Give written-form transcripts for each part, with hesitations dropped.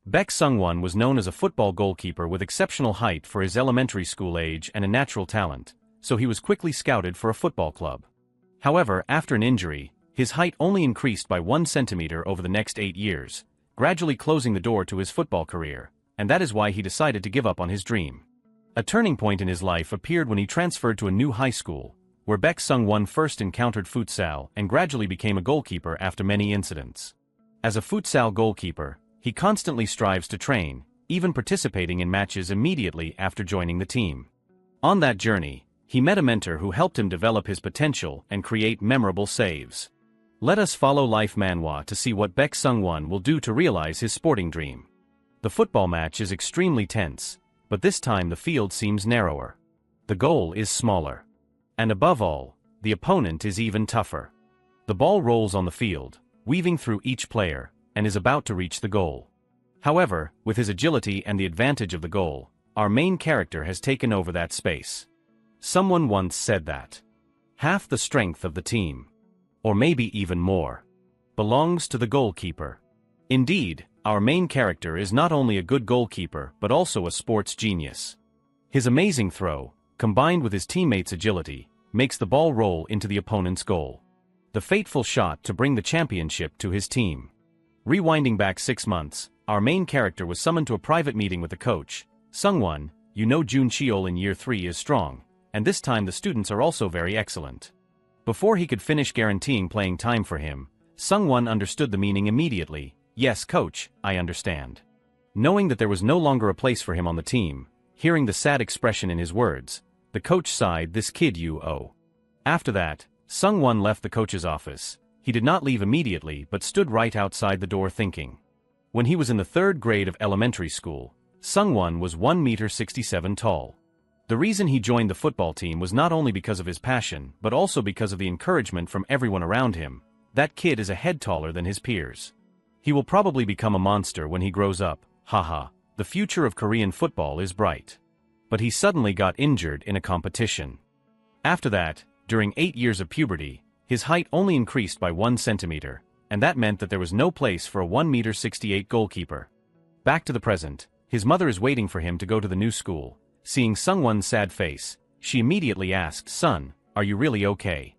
Baek Sung-won was known as a football goalkeeper with exceptional height for his elementary school age and a natural talent, so he was quickly scouted for a football club. However, after an injury, his height only increased by 1 centimeter over the next 8 years, gradually closing the door to his football career, and that is why he decided to give up on his dream. A turning point in his life appeared when he transferred to a new high school, where Baek Sung-won first encountered futsal and gradually became a goalkeeper after many incidents. As a futsal goalkeeper, he constantly strives to train, even participating in matches immediately after joining the team. On that journey, he met a mentor who helped him develop his potential and create memorable saves. Let us follow Life Manhwa to see what Baek Sung-won will do to realize his sporting dream. The football match is extremely tense, but this time the field seems narrower. The goal is smaller. And above all, the opponent is even tougher. The ball rolls on the field, weaving through each player, and is about to reach the goal. However, with his agility and the advantage of the goal, our main character has taken over that space. Someone once said that half the strength of the team, or maybe even more, belongs to the goalkeeper. Indeed, our main character is not only a good goalkeeper but also a sports genius. His amazing throw, combined with his teammates' agility, makes the ball roll into the opponent's goal. The fateful shot to bring the championship to his team. Rewinding back 6 months, our main character was summoned to a private meeting with the coach. Sung-won, you know Jun Cheol in year 3 is strong, and this time the students are also very excellent. Before he could finish guaranteeing playing time for him, Sung-won understood the meaning immediately. Yes, coach, I understand. Knowing that there was no longer a place for him on the team, hearing the sad expression in his words, the coach sighed, this kid you owe. After that, Sung-won left the coach's office. He did not leave immediately but stood right outside the door thinking. When he was in the 3rd grade of elementary school, Sung-won was 1.67 meters tall. The reason he joined the football team was not only because of his passion but also because of the encouragement from everyone around him. That kid is a head taller than his peers. He will probably become a monster when he grows up, haha, the future of Korean football is bright. But he suddenly got injured in a competition. After that, during 8 years of puberty, his height only increased by 1 centimeter, and that meant that there was no place for a 1.68 meter goalkeeper. Back to the present, his mother is waiting for him to go to the new school. Seeing Sung-won's sad face, she immediately asked, son, are you really okay?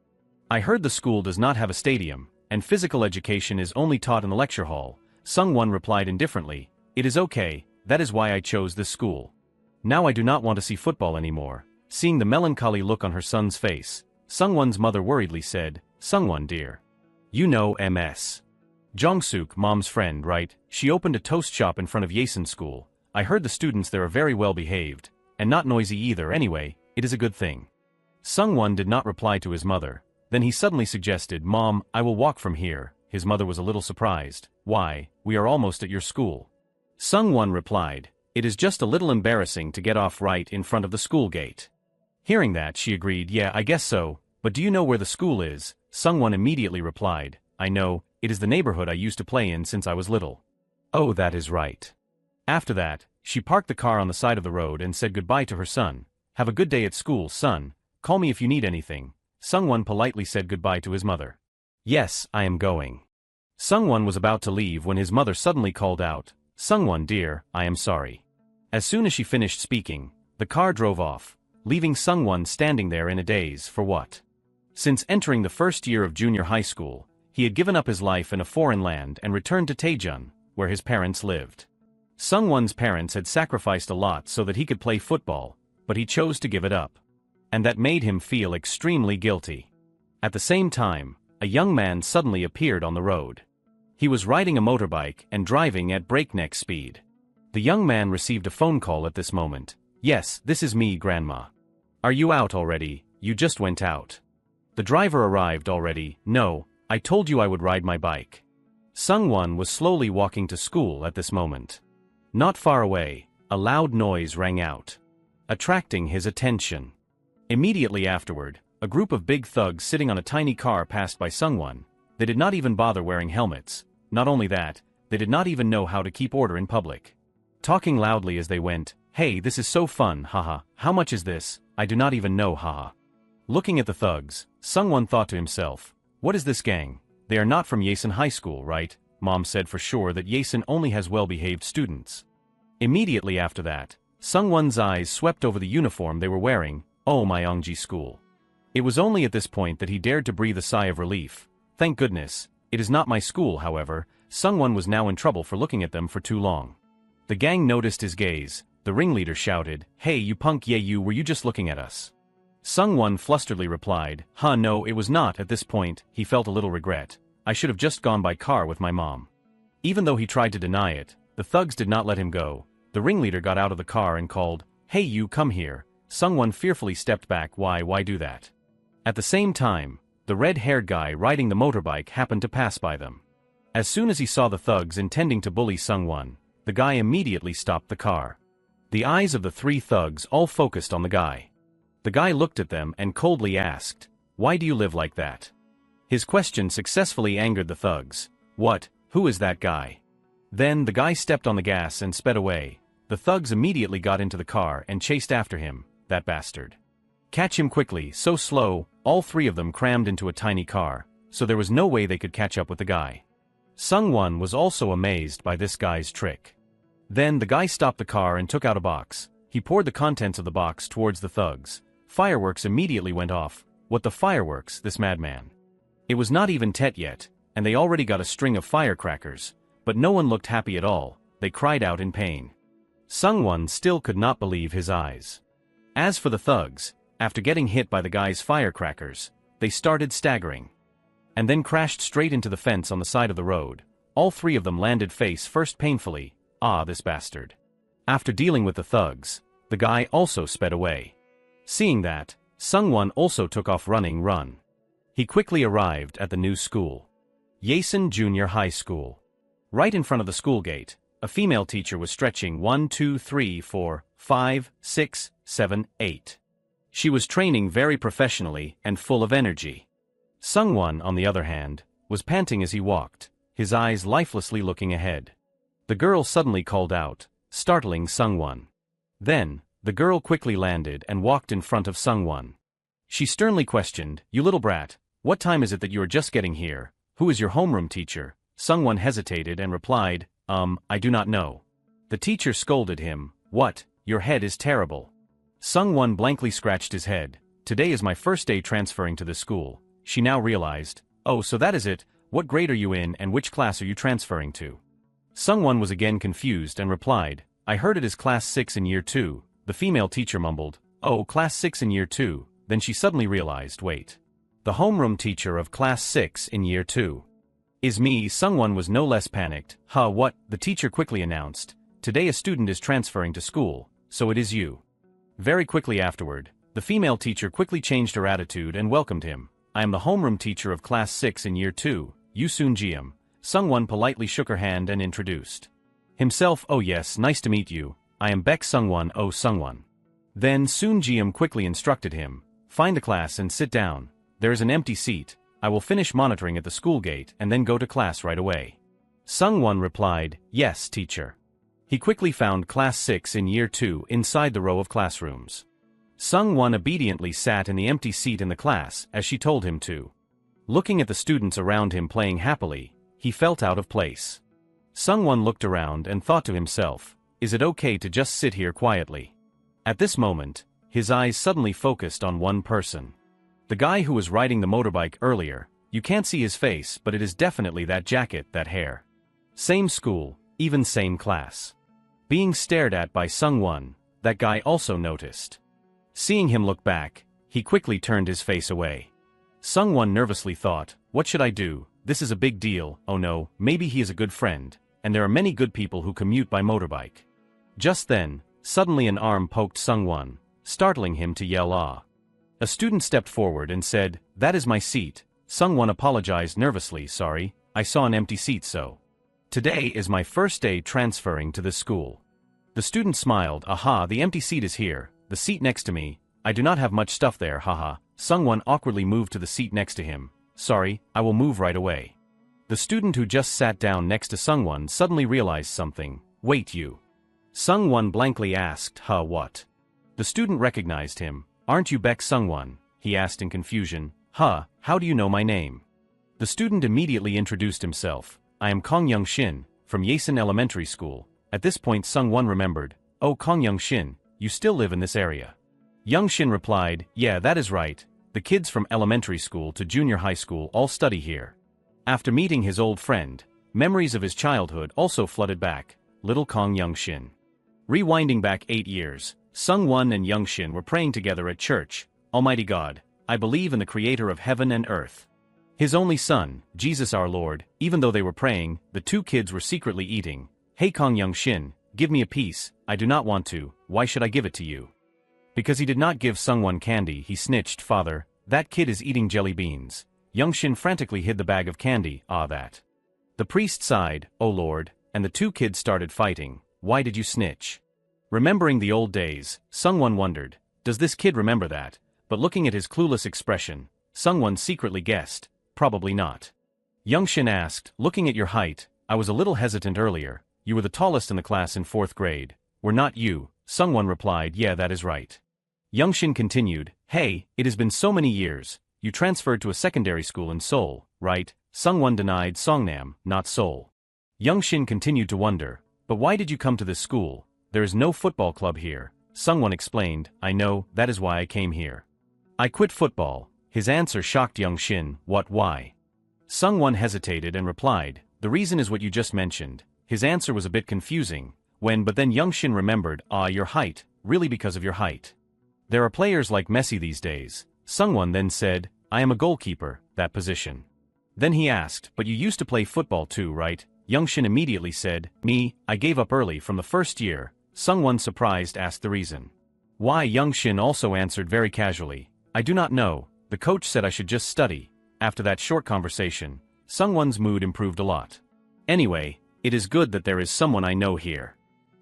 I heard the school does not have a stadium, and physical education is only taught in the lecture hall. Sung-won replied indifferently, it is okay, that is why I chose this school. Now I do not want to see football anymore. Seeing the melancholy look on her son's face, Sung-won's mother worriedly said, Sung-won dear. You know Ms. Jong-suk, mom's friend, right? She opened a toast shop in front of Yasin School. I heard the students there are very well behaved, and not noisy either. Anyway, it is a good thing. Sung-won did not reply to his mother. Then he suddenly suggested, Mom, I will walk from here. His mother was a little surprised. Why, we are almost at your school. Sung-won replied, it is just a little embarrassing to get off right in front of the school gate. Hearing that, she agreed, yeah, I guess so, but do you know where the school is? Sung-won immediately replied, I know, it is the neighborhood I used to play in since I was little. Oh, that is right. After that, she parked the car on the side of the road and said goodbye to her son. Have a good day at school, son. Call me if you need anything. Sung-won politely said goodbye to his mother. Yes, I am going. Sung-won was about to leave when his mother suddenly called out, Sung-won dear, I am sorry. As soon as she finished speaking, the car drove off, leaving Sung-won standing there in a daze. For what? Since entering the first year of junior high school, he had given up his life in a foreign land and returned to Taejun, where his parents lived. Sung-won's parents had sacrificed a lot so that he could play football, but he chose to give it up. And that made him feel extremely guilty. At the same time, a young man suddenly appeared on the road. He was riding a motorbike and driving at breakneck speed. The young man received a phone call at this moment. Yes, this is me, Grandma. Are you out already? You just went out. The driver arrived already. No, I told you I would ride my bike. Sung-won was slowly walking to school at this moment. Not far away, a loud noise rang out, attracting his attention. Immediately afterward, a group of big thugs sitting on a tiny car passed by Sung-won. They did not even bother wearing helmets. Not only that, they did not even know how to keep order in public. Talking loudly as they went, hey, this is so fun, haha, how much is this? I do not even know, haha. Looking at the thugs, Sung-won thought to himself, what is this gang? They are not from Yasin High School, right? Mom said for sure that Yasin only has well-behaved students. Immediately after that, Sungwon's eyes swept over the uniform they were wearing. Oh, my Ongji school. It was only at this point that he dared to breathe a sigh of relief. Thank goodness, it is not my school. However, Sungwon was now in trouble for looking at them for too long. The gang noticed his gaze. The ringleader shouted, "Hey you punk, yeah, were you just looking at us?" Sungwon flusteredly replied, "Huh, no, it was not." At this point, he felt a little regret. I should have just gone by car with my mom. Even though he tried to deny it, the thugs did not let him go. The ringleader got out of the car and called, "Hey you, come here." Sungwon fearfully stepped back. Why do that? At the same time, the red-haired guy riding the motorbike happened to pass by them. As soon as he saw the thugs intending to bully Sungwon, the guy immediately stopped the car. The eyes of the three thugs all focused on the guy. The guy looked at them and coldly asked, "Why do you live like that?" His question successfully angered the thugs. "What? Who is that guy?" Then the guy stepped on the gas and sped away. The thugs immediately got into the car and chased after him. That bastard. Catch him quickly, so slow. All three of them crammed into a tiny car, so there was no way they could catch up with the guy. Sungwon was also amazed by this guy's trick. Then the guy stopped the car and took out a box. He poured the contents of the box towards the thugs. Fireworks immediately went off. What the fireworks, this madman? It was not even Tet yet, and they already got a string of firecrackers, but no one looked happy at all. They cried out in pain. Sungwon still could not believe his eyes. As for the thugs, after getting hit by the guy's firecrackers, they started staggering, and then crashed straight into the fence on the side of the road. All three of them landed face first painfully. Ah, this bastard. After dealing with the thugs, the guy also sped away. Seeing that, Sungwon also took off running. He quickly arrived at the new school, Yasin Junior High School. Right in front of the school gate, a female teacher was stretching 1, 2, 3, 4, 5, 6, 7, 8. She was training very professionally and full of energy. Sungwon, on the other hand, was panting as he walked, his eyes lifelessly looking ahead. The girl suddenly called out, startling Sungwon. Then, the girl quickly landed and walked in front of Sungwon. She sternly questioned, "You little brat, what time is it that you are just getting here? Who is your homeroom teacher?" Sungwon hesitated and replied, I do not know." The teacher scolded him, "What, your head is terrible." Sungwon blankly scratched his head. Today is my first day transferring to this school. She now realized, "Oh, so that is it. What grade are you in and which class are you transferring to?" Sungwon was again confused and replied, "I heard it is class 6 in year 2. The female teacher mumbled, "Oh, class 6 in year 2. Then she suddenly realized, wait. The homeroom teacher of class 6 in year 2 is me. Sungwon was no less panicked. "Huh, what?" The teacher quickly announced, "Today a student is transferring to school, so it is you." Very quickly afterward, the female teacher quickly changed her attitude and welcomed him. "I am the homeroom teacher of class 6 in year 2, Yoo Soon-jium." Sungwon politely shook her hand and introduced himself. "Oh yes, nice to meet you. I am Baek Sungwon." "Oh, Sungwon." Then Soon-jium quickly instructed him, "Find a class and sit down. There is an empty seat. I will finish monitoring at the school gate and then go to class right away." Sungwon replied, "Yes, teacher." He quickly found class 6 in year 2 inside the row of classrooms. Sungwon obediently sat in the empty seat in the class as she told him to. Looking at the students around him playing happily, he felt out of place. Sungwon looked around and thought to himself, "Is it okay to just sit here quietly?" At this moment, his eyes suddenly focused on one person. The guy who was riding the motorbike earlier. You can't see his face, but it is definitely that jacket, that hair. Same school, even same class. Being stared at by Sungwon, that guy also noticed. Seeing him look back, he quickly turned his face away. Sungwon nervously thought, "What should I do? This is a big deal. Oh no, maybe he is a good friend, and there are many good people who commute by motorbike." Just then, suddenly an arm poked Sungwon, startling him to yell "Ah." A student stepped forward and said, "That is my seat." Sungwon apologized nervously, "Sorry, I saw an empty seat so. Today is my first day transferring to this school." The student smiled, "Aha, the empty seat is here, the seat next to me. I do not have much stuff there, haha." Sungwon awkwardly moved to the seat next to him. "Sorry, I will move right away." The student who just sat down next to Sungwon suddenly realized something. "Wait, you." Sungwon blankly asked, "Huh, what?" The student recognized him. "Aren't you Baek Sungwon?" he asked in confusion. "Huh, how do you know my name?" The student immediately introduced himself. I am Kong Young Shin, from Yasen Elementary School. At this point Sung Won remembered, oh Kong Young Shin, you still live in this area. Young Shin replied, yeah, that is right. The kids from elementary school to junior high school all study here. After meeting his old friend, memories of his childhood also flooded back. Little Kong Young Shin. Rewinding back 8 years, Sung Won and Young Shin were praying together at church. Almighty God, I believe in the creator of heaven and earth. His only son, Jesus our Lord. Even though they were praying, the two kids were secretly eating. Hey Kong Young Shin, give me a piece. I do not want to. Why should I give it to you? Because he did not give Sung Won candy, he snitched, Father, that kid is eating jelly beans. Young Shin frantically hid the bag of candy. Ah, that. The priest sighed, oh Lord, and the two kids started fighting. Why did you snitch? Remembering the old days, Sung Won wondered, does this kid remember that? But looking at his clueless expression, Sung Won secretly guessed, probably not. Young Shin asked, looking at your height, I was a little hesitant earlier. You were the tallest in the class in 4th grade. Were not you? Sung Won replied, yeah, that is right. Young Shin continued, hey, it has been so many years. You transferred to a secondary school in Seoul, right? Sung Won denied Songnam, not Seoul. Young Shin continued to wonder, but why did you come to this school? There is no football club here. Sung Won explained, I know, that is why I came here. I quit football. His answer shocked Young Shin, what, why? Sung Won hesitated and replied, the reason is what you just mentioned. His answer was a bit confusing, but then Young Shin remembered, your height, really because of your height. There are players like Messi these days. Sung Won then said, I am a goalkeeper, that position. Then he asked, but you used to play football too, right? Young Shin immediately said, me, I gave up early from the first year. Sung Won surprised asked the reason. Why? Young Shin also answered very casually, I do not know, the coach said I should just study. After that short conversation, Sung Won's mood improved a lot. Anyway, it is good that there is someone I know here.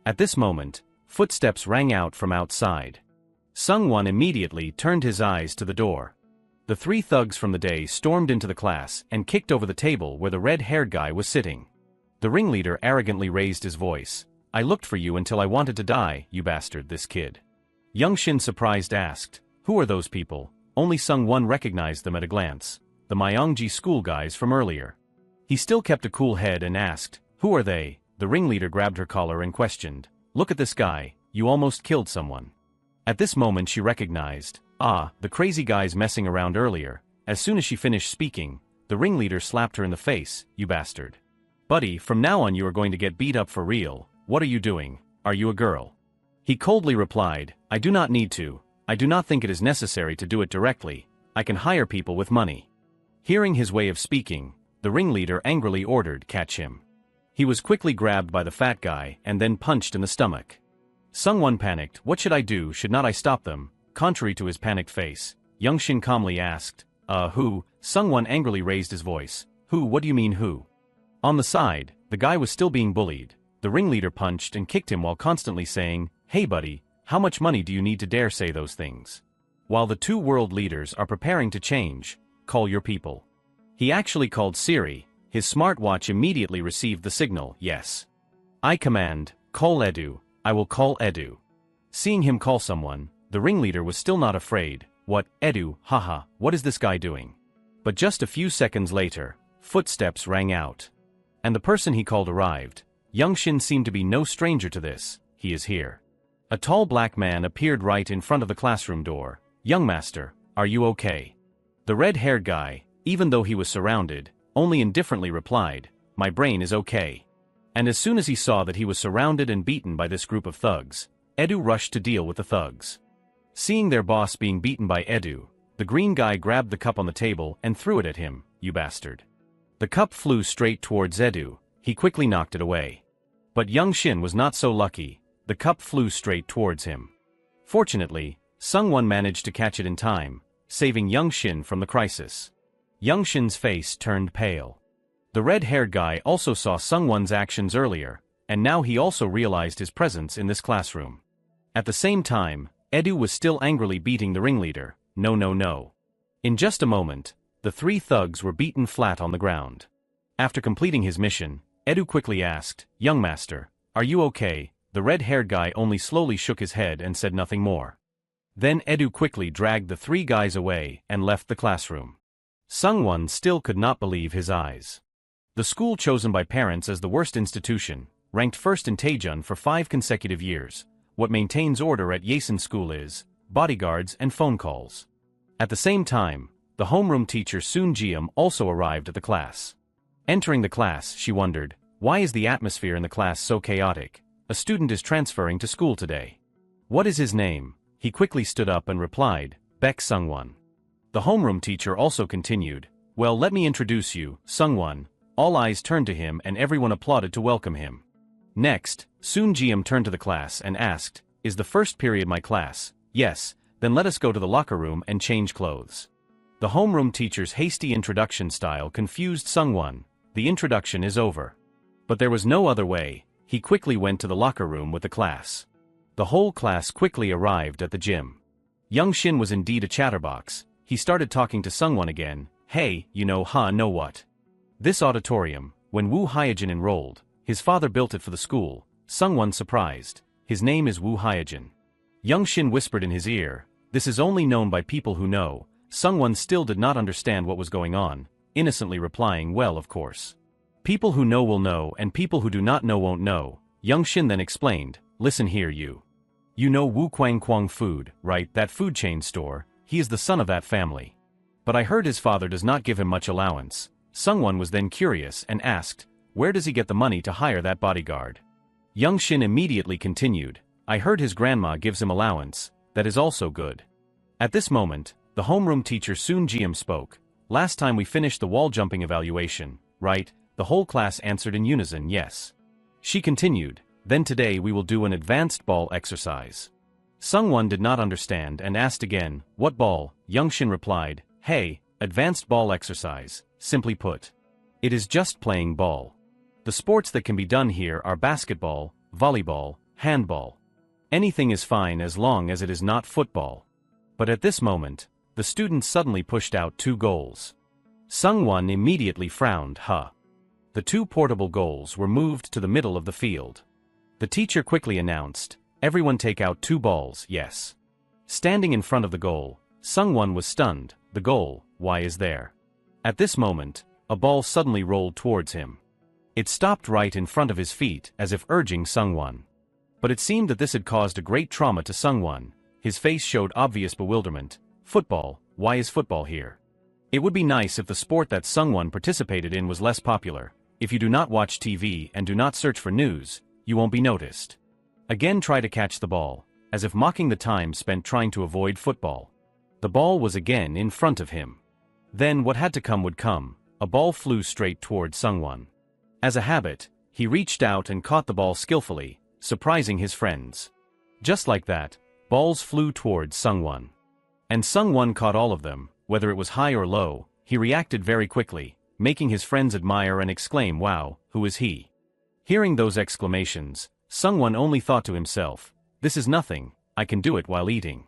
At this moment, footsteps rang out from outside. Sung Won immediately turned his eyes to the door. The 3 thugs from the day stormed into the class and kicked over the table where the red-haired guy was sitting. The ringleader arrogantly raised his voice. I looked for you until I wanted to die, you bastard, this kid. Young Shin surprised asked, who are those people? Only Sung Won recognized them at a glance. The Myongji school guys from earlier. He still kept a cool head and asked, who are they? The ringleader grabbed her collar and questioned, look at this guy, you almost killed someone. At this moment she recognized, the crazy guys messing around earlier. As soon as she finished speaking, the ringleader slapped her in the face, you bastard. Buddy, from now on you are going to get beat up for real. What are you doing? Are you a girl? He coldly replied, I do not need to. I do not think it is necessary to do it directly. I can hire people with money. Hearing his way of speaking, the ringleader angrily ordered, catch him. He was quickly grabbed by the fat guy and then punched in the stomach. Sung Won panicked, what should I do? Should not I stop them? Contrary to his panicked face, Young Shin calmly asked, who? Sung Won angrily raised his voice, who? What do you mean who? On the side, the guy was still being bullied. The ringleader punched and kicked him while constantly saying, hey buddy, how much money do you need to dare say those things? While the 2 world leaders are preparing to change, call your people. He actually called Siri. His smartwatch immediately received the signal, yes. I command, call Edu. I will call Edu. Seeing him call someone, the ringleader was still not afraid. What, Edu, haha, what is this guy doing? But just a few seconds later, footsteps rang out. And the person he called arrived. Young Shin seemed to be no stranger to this. He is here. A tall black man appeared right in front of the classroom door. Young master, are you okay? The red-haired guy, even though he was surrounded, only indifferently replied, my brain is okay. And as soon as he saw that he was surrounded and beaten by this group of thugs, Edu rushed to deal with the thugs. Seeing their boss being beaten by Edu, the green guy grabbed the cup on the table and threw it at him, you bastard. The cup flew straight towards Edu. He quickly knocked it away. But Young Shin was not so lucky. The cup flew straight towards him. Fortunately, Sung Won managed to catch it in time, saving Young Shin from the crisis. Young Shin's face turned pale. The red-haired guy also saw Sung Won's actions earlier, and now he also realized his presence in this classroom. At the same time, Edu was still angrily beating the ringleader. No, no, no. In just a moment, the 3 thugs were beaten flat on the ground. After completing his mission, Edu quickly asked, young master, are you okay? The red-haired guy only slowly shook his head and said nothing more. Then Edu quickly dragged the 3 guys away and left the classroom. Sung Won still could not believe his eyes. The school chosen by parents as the worst institution, ranked first in Taejun for 5 consecutive years. What maintains order at Yasin School is bodyguards and phone calls. At the same time, the homeroom teacher Soon Jiam also arrived at the class. Entering the class, she wondered, why is the atmosphere in the class so chaotic? A student is transferring to school today. What is his name? He quickly stood up and replied, Baek Sungwon. The homeroom teacher also continued, well, let me introduce you, Sungwon. All eyes turned to him and everyone applauded to welcome him. Next, Soon Jiam turned to the class and asked, is the first period my class? Yes, then let us go to the locker room and change clothes. The homeroom teacher's hasty introduction style confused Sungwon. The introduction is over. But there was no other way. He quickly went to the locker room with the class. The whole class quickly arrived at the gym. Young Shin was indeed a chatterbox. He started talking to Sungwon again. Hey, know what? This auditorium, when Woo Hyejin enrolled, his father built it for the school. Sungwon surprised. His name is Woo Hyejin. Young Shin whispered in his ear, this is only known by people who know. Sungwon still did not understand what was going on, innocently replying, well, of course. People who know will know and people who do not know won't know. Young Shin then explained, listen here you. You know Wu Kwang Kwang Food, right, that food chain store? He is the son of that family. But I heard his father does not give him much allowance. Sungwon was then curious and asked, where does he get the money to hire that bodyguard? Young Shin immediately continued, I heard his grandma gives him allowance, that is also good. At this moment, the homeroom teacher Soon Jiam spoke, last time we finished the wall jumping evaluation, right? The whole class answered in unison, yes. She continued, then today we will do an advanced ball exercise. Sungwon did not understand and asked again, what ball? Young Shin replied, hey, advanced ball exercise, simply put. It is just playing ball. The sports that can be done here are basketball, volleyball, handball. Anything is fine as long as it is not football. But at this moment, the students suddenly pushed out 2 goals. Sungwon immediately frowned, The 2 portable goals were moved to the middle of the field. The teacher quickly announced, everyone take out 2 balls, yes. Standing in front of the goal, Sungwon was stunned, the goal, why is there? At this moment, a ball suddenly rolled towards him. It stopped right in front of his feet as if urging Sungwon. But it seemed that this had caused a great trauma to Sungwon. His face showed obvious bewilderment. Football, why is football here? It would be nice if the sport that Sungwon participated in was less popular. If you do not watch TV and do not search for news, you won't be noticed. Again try to catch the ball, as if mocking the time spent trying to avoid football. The ball was again in front of him. Then what had to come would come. A ball flew straight toward Sungwon. As a habit, he reached out and caught the ball skillfully, surprising his friends. Just like that, balls flew towards Sungwon. And Sungwon caught all of them, whether it was high or low. He reacted very quickly, making his friends admire and exclaim, wow, who is he? Hearing those exclamations, Sungwon only thought to himself, this is nothing, I can do it while eating.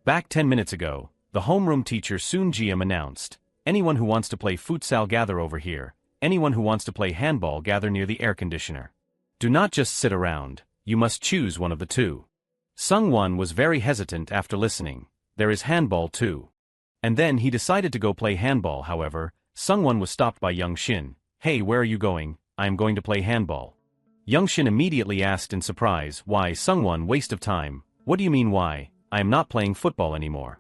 Back 10 minutes ago, the homeroom teacher Soon Jiam announced, anyone who wants to play futsal gather over here, anyone who wants to play handball gather near the air conditioner. Do not just sit around, you must choose one of the 2. Sungwon was very hesitant after listening, there is handball too. And then he decided to go play handball. However, Sungwon was stopped by Young Shin, hey, where are you going? I am going to play handball. Young Shin immediately asked in surprise, why Sungwon, waste of time, what do you mean why? I am not playing football anymore.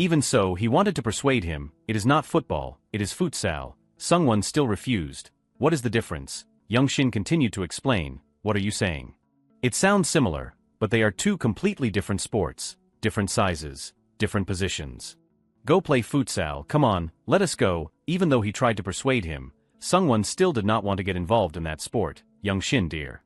Even so, he wanted to persuade him, it is not football, it is futsal. Sungwon still refused. What is the difference? Young Shin continued to explain, what are you saying? It sounds similar, but they are 2 completely different sports, different sizes, different positions. Go play futsal, come on, let us go. Even though he tried to persuade him, Sungwon still did not want to get involved in that sport. Young Shin dear.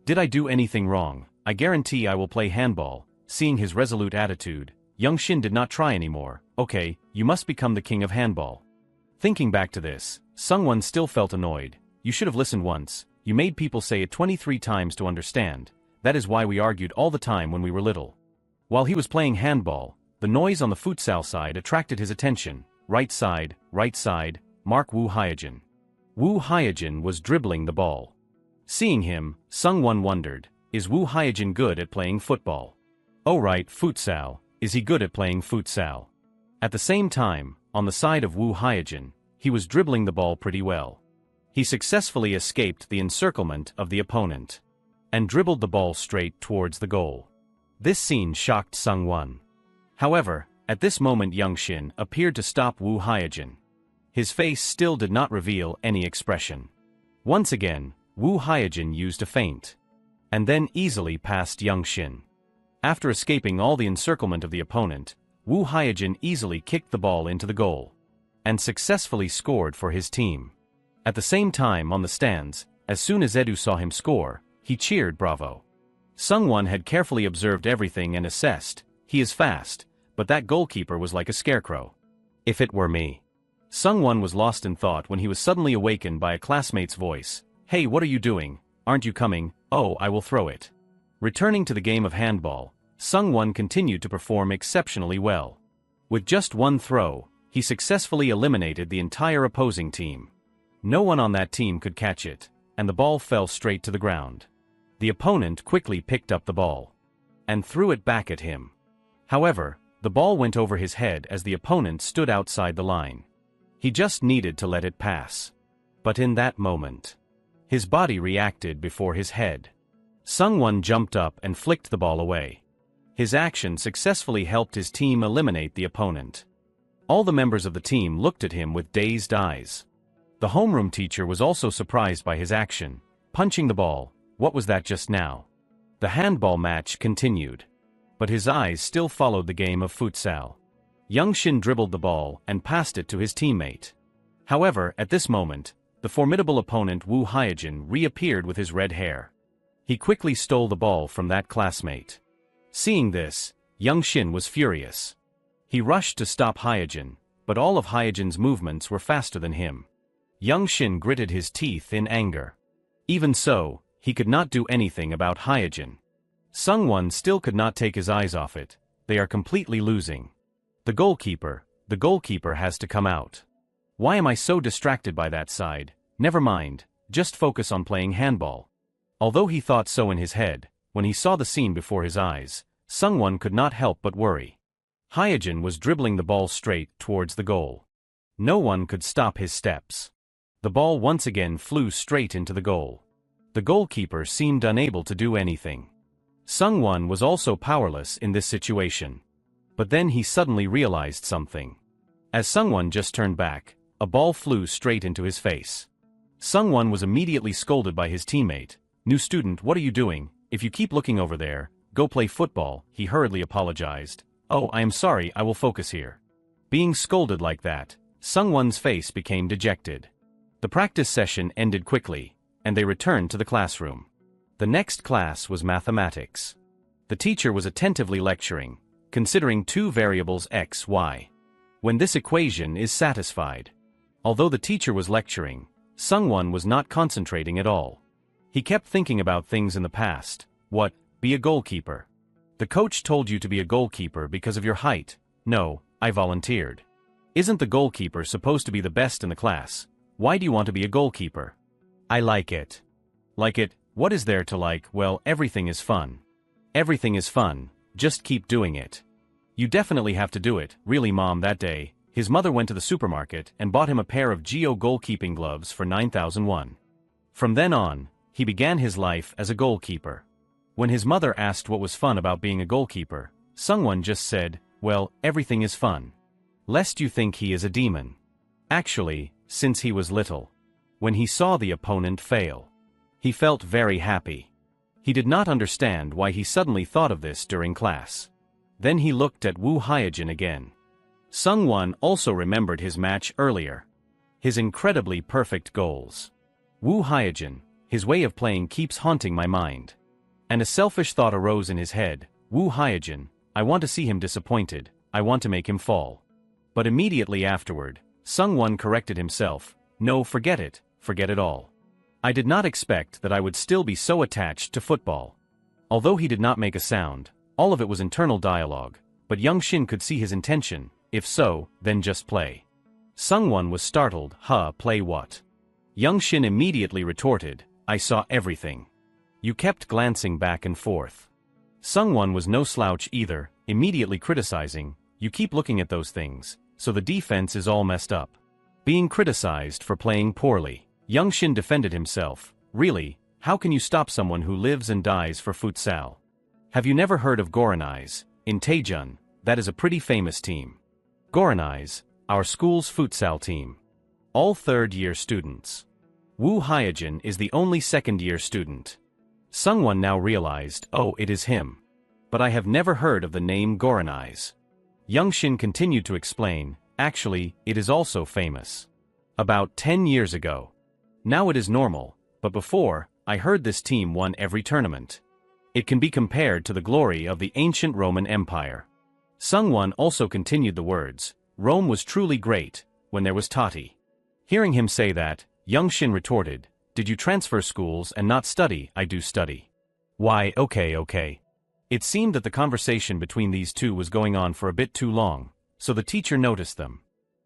Did I do anything wrong? I guarantee I will play handball. Seeing his resolute attitude, Young Shin did not try anymore. Okay, you must become the king of handball. Thinking back to this, Sungwon still felt annoyed. You should have listened once. You made people say it 23 times to understand. That is why we argued all the time when we were little. While he was playing handball, the noise on the futsal side attracted his attention. Right side, mark Woo Hyejin. Woo Hyejin was dribbling the ball. Seeing him, Sungwon wondered, is Woo Hyejin good at playing football? Oh right, futsal, is he good at playing futsal? At the same time, on the side of Woo Hyejin, he was dribbling the ball pretty well. He successfully escaped the encirclement of the opponent and dribbled the ball straight towards the goal. This scene shocked Sung-won. However, at this moment Young Shin appeared to stop Woo Hyejin. His face still did not reveal any expression. Once again, Woo Hyejin used a feint, and then easily passed Young Shin. After escaping all the encirclement of the opponent, Woo Hyejin easily kicked the ball into the goal and successfully scored for his team. At the same time on the stands, as soon as Edu saw him score, he cheered bravo. Sung-won had carefully observed everything and assessed, he is fast, but that goalkeeper was like a scarecrow. If it were me. Sung-won was lost in thought when he was suddenly awakened by a classmate's voice. Hey, what are you doing? Aren't you coming? Oh, I will throw it. Returning to the game of handball, Sung-won continued to perform exceptionally well. With just one throw, he successfully eliminated the entire opposing team. No one on that team could catch it, and the ball fell straight to the ground. The opponent quickly picked up the ball and threw it back at him. However, the ball went over his head as the opponent stood outside the line. He just needed to let it pass. But in that moment, his body reacted before his head. Sung-won jumped up and flicked the ball away. His action successfully helped his team eliminate the opponent. All the members of the team looked at him with dazed eyes. The homeroom teacher was also surprised by his action, punching the ball. What was that just now? The handball match continued, but his eyes still followed the game of futsal. Young Shin dribbled the ball and passed it to his teammate. However, at this moment, the formidable opponent Woo Hyejin reappeared with his red hair. He quickly stole the ball from that classmate. Seeing this, Young Shin was furious. He rushed to stop Hyejin, but all of Hyejin's movements were faster than him. Young Shin gritted his teeth in anger. Even so, he could not do anything about Hyejin. Sung-won still could not take his eyes off it. They are completely losing. The goalkeeper has to come out. Why am I so distracted by that side? Never mind, just focus on playing handball. Although he thought so in his head, when he saw the scene before his eyes, Sung-won could not help but worry. Hyejin was dribbling the ball straight towards the goal. No one could stop his steps. The ball once again flew straight into the goal. The goalkeeper seemed unable to do anything. Sung-won was also powerless in this situation. But then he suddenly realized something. As Sung-won just turned back, a ball flew straight into his face. Sung-won was immediately scolded by his teammate. New student, what are you doing? If you keep looking over there, go play football, he hurriedly apologized. Oh, I am sorry, I will focus here. Being scolded like that, Sung-won's face became dejected. The practice session ended quickly, and they returned to the classroom. The next class was mathematics. The teacher was attentively lecturing, considering two variables x, y. When this equation is satisfied. Although the teacher was lecturing, Sung-won was not concentrating at all. He kept thinking about things in the past. What? Be a goalkeeper. The coach told you to be a goalkeeper because of your height. No, I volunteered. Isn't the goalkeeper supposed to be the best in the class? Why do you want to be a goalkeeper? I like it. Like it? What is there to like? Well, everything is fun. Everything is fun, just keep doing it. You definitely have to do it. Really, Mom, that day, his mother went to the supermarket and bought him a pair of Geo goalkeeping gloves for 9,000 won. From then on, he began his life as a goalkeeper. When his mother asked what was fun about being a goalkeeper, Sung-won just said, well, everything is fun. Lest you think he is a demon. Actually, since he was little, when he saw the opponent fail, he felt very happy. He did not understand why he suddenly thought of this during class. Then he looked at Woo Hyejin again. Sung-won also remembered his match earlier. His incredibly perfect goals. Woo Hyejin, his way of playing keeps haunting my mind. And a selfish thought arose in his head. Woo Hyejin, I want to see him disappointed, I want to make him fall. But immediately afterward, Sung-won corrected himself. No, forget it all. I did not expect that I would still be so attached to football. Although he did not make a sound, all of it was internal dialogue, but Young Shin could see his intention. If so, then just play. Sung-won was startled. Play what? Young Shin immediately retorted, I saw everything. You kept glancing back and forth. Sung-won was no slouch either, immediately criticizing, you keep looking at those things, so the defense is all messed up. Being criticized for playing poorly. Young Shin defended himself. Really, how can you stop someone who lives and dies for futsal? Have you never heard of Goranais? In Taejun, that is a pretty famous team. Goranais, our school's futsal team. All third-year students. Woo Hyejin is the only second-year student. Sungwon now realized, oh, it is him. But I have never heard of the name Goranais. Young Shin continued to explain, actually, it is also famous. About 10 years ago. Now it is normal, but before, I heard this team won every tournament. It can be compared to the glory of the ancient Roman Empire. Sungwon also continued the words, Rome was truly great, when there was Tati. Hearing him say that, Young Shin retorted, did you transfer schools and not study? I do study. Why, okay. It seemed that the conversation between these two was going on for a bit too long, so the teacher noticed them.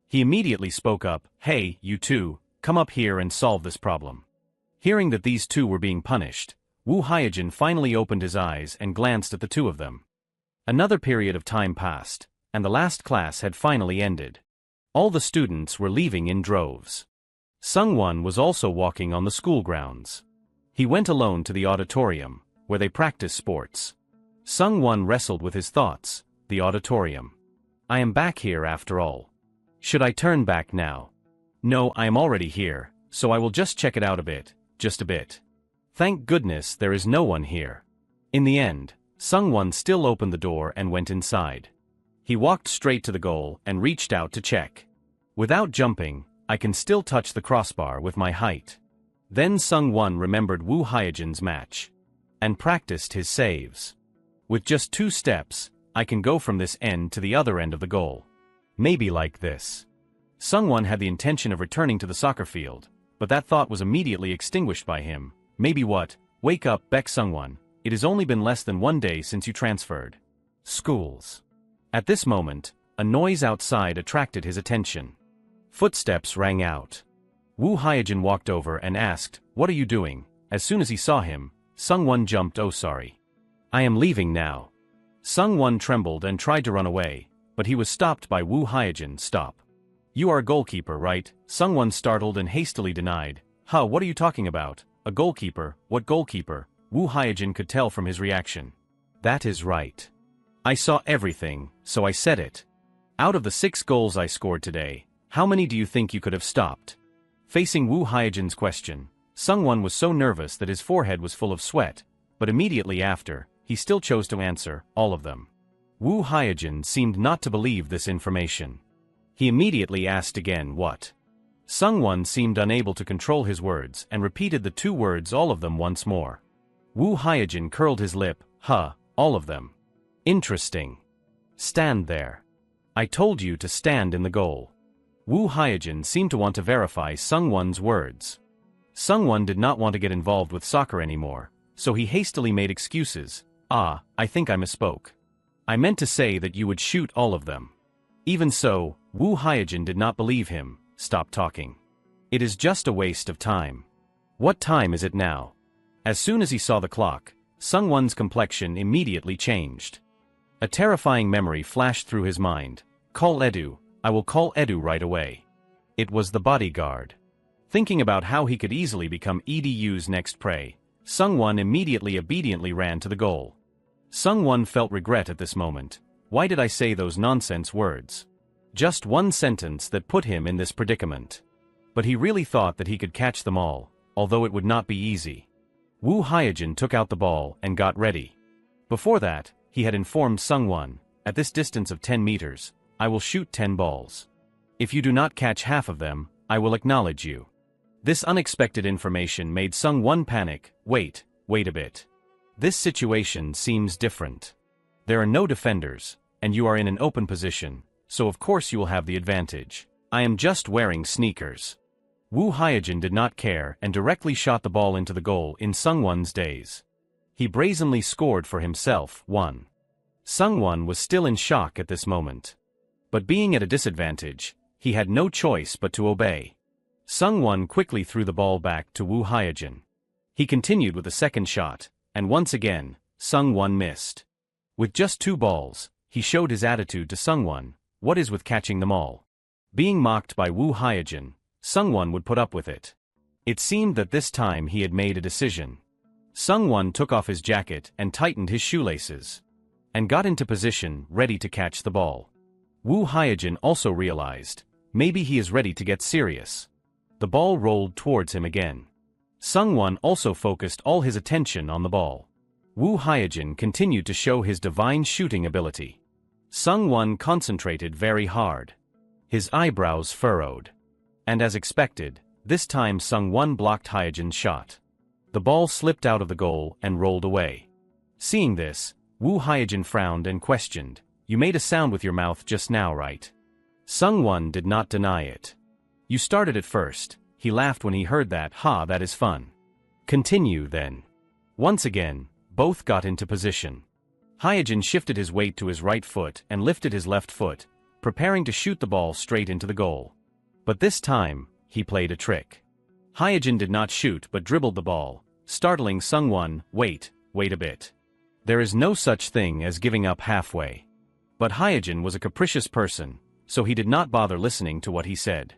He immediately spoke up, hey, you two, come up here and solve this problem. Hearing that these two were being punished, Woo Hyejin finally opened his eyes and glanced at the two of them. Another period of time passed, and the last class had finally ended. All the students were leaving in droves. Sungwon was also walking on the school grounds. He went alone to the auditorium, where they practice sports. Sungwon wrestled with his thoughts, the auditorium. I am back here after all. Should I turn back now? No, I am already here, so I will just check it out a bit, just a bit. Thank goodness there is no one here. In the end, Sungwon still opened the door and went inside. He walked straight to the goal and reached out to check. Without jumping, I can still touch the crossbar with my height. Then Sungwon remembered Woo Hyejin's match. And practiced his saves. With just 2 steps, I can go from this end to the other end of the goal. Maybe like this. Sungwon had the intention of returning to the soccer field, but that thought was immediately extinguished by him. Maybe what? Wake up, Baek Sungwon. It has only been less than 1 day since you transferred. Schools. At this moment, a noise outside attracted his attention. Footsteps rang out. Woo Hyejin walked over and asked, what are you doing? As soon as he saw him, Sungwon jumped, oh sorry. I am leaving now. Sungwon trembled and tried to run away, but he was stopped by Woo Hyejin. Stop. You are a goalkeeper, right? Sungwon startled and hastily denied. Huh, what are you talking about? A goalkeeper? What goalkeeper? Woo Hyejin could tell from his reaction. That is right. I saw everything, so I said it. Out of the 6 goals I scored today, how many do you think you could have stopped? Facing Woo Hyejin's question, Sungwon was so nervous that his forehead was full of sweat, but immediately after, he still chose to answer, all of them. Woo Hyejin seemed not to believe this information. He immediately asked again, what? Sungwon seemed unable to control his words and repeated the 2 words, all of them, once more. Woo Hyejin curled his lip, all of them. Interesting. Stand there. I told you to stand in the goal. Woo Hyejin seemed to want to verify Sungwon's words. Sungwon did not want to get involved with soccer anymore, so he hastily made excuses. I think I misspoke. I meant to say that you would shoot all of them. Even so, Woo Hyejin did not believe him. Stop talking. It is just a waste of time. What time is it now? As soon as he saw the clock, Sungwon's complexion immediately changed. A terrifying memory flashed through his mind. Call Edu. I will call Edu right away. It was the bodyguard. Thinking about how he could easily become Edu's next prey, Sungwon immediately obediently ran to the goal. Sungwon felt regret at this moment. Why did I say those nonsense words? Just one sentence that put him in this predicament. But he really thought that he could catch them all, although it would not be easy. Woo Hyejin took out the ball and got ready. Before that, he had informed Sungwon, at this distance of 10 meters, I will shoot 10 balls. If you do not catch half of them, I will acknowledge you. This unexpected information made Sungwon panic. Wait a bit. This situation seems different. There are no defenders, and you are in an open position, so of course you will have the advantage. I am just wearing sneakers. Woo Hyejin did not care and directly shot the ball into the goal in Sungwon's days. He brazenly scored for himself, 1. Sungwon was still in shock at this moment. But being at a disadvantage, he had no choice but to obey. Sungwon quickly threw the ball back to Woo Hyejin. He continued with a second shot, and once again, Sungwon missed. With just 2 balls, he showed his attitude to Sungwon. What is with catching them all? Being mocked by Woo Hyejin, Sungwon would put up with it. It seemed that this time he had made a decision. Sung-won took off his jacket and tightened his shoelaces, and got into position, ready to catch the ball. Woo Hyejin also realized, maybe he is ready to get serious. The ball rolled towards him again. Sung-won also focused all his attention on the ball. Woo Hyejin continued to show his divine shooting ability. Sung-won concentrated very hard. His eyebrows furrowed. And as expected, this time Sung-won blocked Hyejin's shot. The ball slipped out of the goal and rolled away. Seeing this, Woo Hyejin frowned and questioned, "You made a sound with your mouth just now, right?" Sung-won did not deny it. "You started it first." He laughed when he heard that. "Ha, that is fun. Continue then." Once again, both got into position. Hyejin shifted his weight to his right foot and lifted his left foot, preparing to shoot the ball straight into the goal. But this time, he played a trick. Hyejin did not shoot but dribbled the ball, startling Sung-won. Wait a bit. There is no such thing as giving up halfway." But Hyejin was a capricious person, so he did not bother listening to what he said.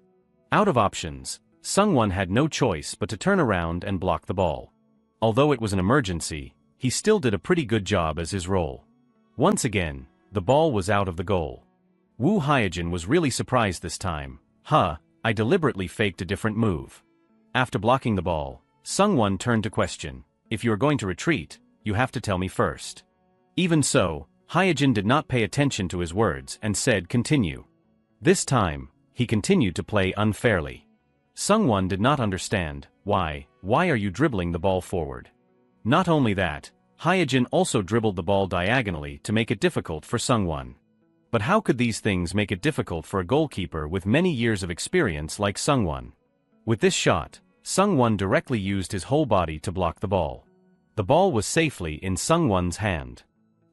Out of options, Sung-won had no choice but to turn around and block the ball. Although it was an emergency, he still did a pretty good job as his role. Once again, the ball was out of the goal. Woo Hyejin was really surprised this time. I deliberately faked a different move." After blocking the ball, Sung-won turned to question, "If you are going to retreat, you have to tell me first." Even so, Hyejin did not pay attention to his words and said, "Continue." This time, he continued to play unfairly. Sung-won did not understand, why are you dribbling the ball forward? Not only that, Hyejin also dribbled the ball diagonally to make it difficult for Sung-won. But how could these things make it difficult for a goalkeeper with many years of experience like Sung-won? With this shot, Sung-won directly used his whole body to block the ball. The ball was safely in Sung-won's hand.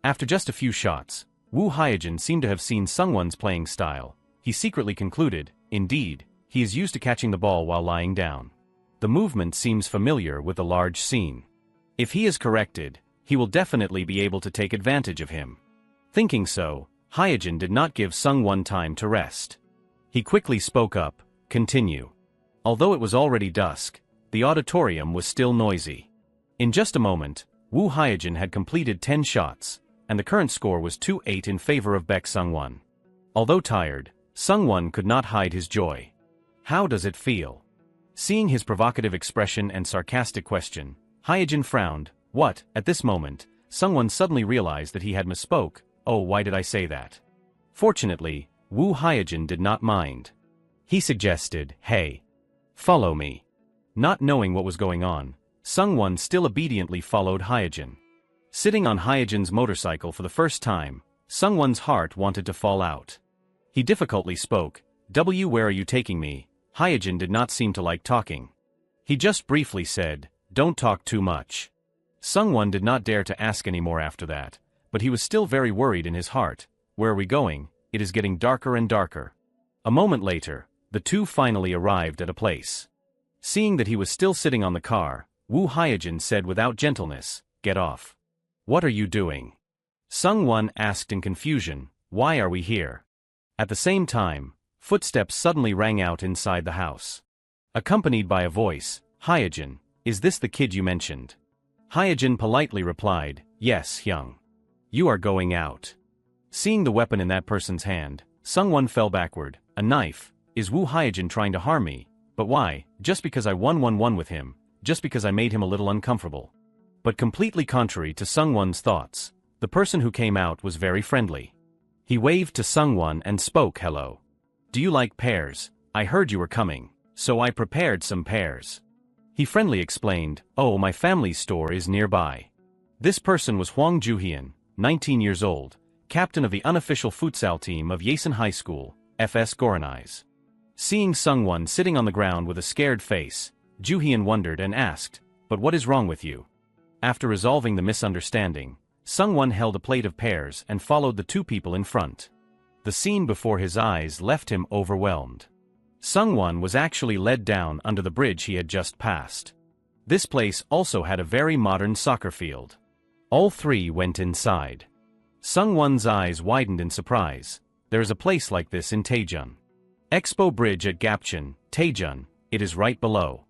After just a few shots, Woo Hyejin seemed to have seen Sung-won's playing style. He secretly concluded, indeed, he is used to catching the ball while lying down. The movement seems familiar with the large scene. If he is corrected, he will definitely be able to take advantage of him. Thinking so, Hyejin did not give Sung-won time to rest. He quickly spoke up, "Continue." Although it was already dusk, the auditorium was still noisy. In just a moment, Woo Hyejin had completed 10 shots, and the current score was 2-8 in favor of Baek Sung-won. Although tired, Sung-won could not hide his joy. "How does it feel?" Seeing his provocative expression and sarcastic question, Hyejin frowned. "What?" At this moment, Sung-won suddenly realized that he had misspoke. "Oh, why did I say that?" Fortunately, Woo Hyejin did not mind. He suggested, "Hey, follow me." Not knowing what was going on, Sung-won still obediently followed Hyejin. Sitting on Hyejin's motorcycle for the first time, Sung-won's heart wanted to fall out. He difficultly spoke, Where are you taking me?" Hyejin did not seem to like talking. He just briefly said, "Don't talk too much." Sung-won did not dare to ask any more after that, but he was still very worried in his heart. "Where are we going? It is getting darker and darker." A moment later, the two finally arrived at a place. Seeing that he was still sitting on the car, Woo Hyejin said without gentleness, "Get off." "What are you doing?" Sung-won asked in confusion, "Why are we here?" At the same time, footsteps suddenly rang out inside the house. Accompanied by a voice, "Hyejin, is this the kid you mentioned?" Hyejin politely replied, "Yes, Hyung. You are going out." Seeing the weapon in that person's hand, Sung-won fell backward. "A knife? Is Woo Hyejin trying to harm me? But why? Just because I won 1-1 with him, just because I made him a little uncomfortable." But completely contrary to Sung-won's thoughts, the person who came out was very friendly. He waved to Sung-won and spoke, "Hello. Do you like pears? I heard you were coming, so I prepared some pears." He friendly explained, "Oh, my family's store is nearby." This person was Hwang Joo-hyun, 19 years old, captain of the unofficial futsal team of Yaesen High School, FS Goranais. Seeing Sung-won sitting on the ground with a scared face, Joo-hyun wondered and asked, "But what is wrong with you?" After resolving the misunderstanding, Sung-won held a plate of pears and followed the two people in front. The scene before his eyes left him overwhelmed. Sung-won was actually led down under the bridge he had just passed. This place also had a very modern soccer field. All three went inside. Sung-won's eyes widened in surprise. There is a place like this in Taejun. Expo Bridge at Gapcheon, Taejun, it is right below.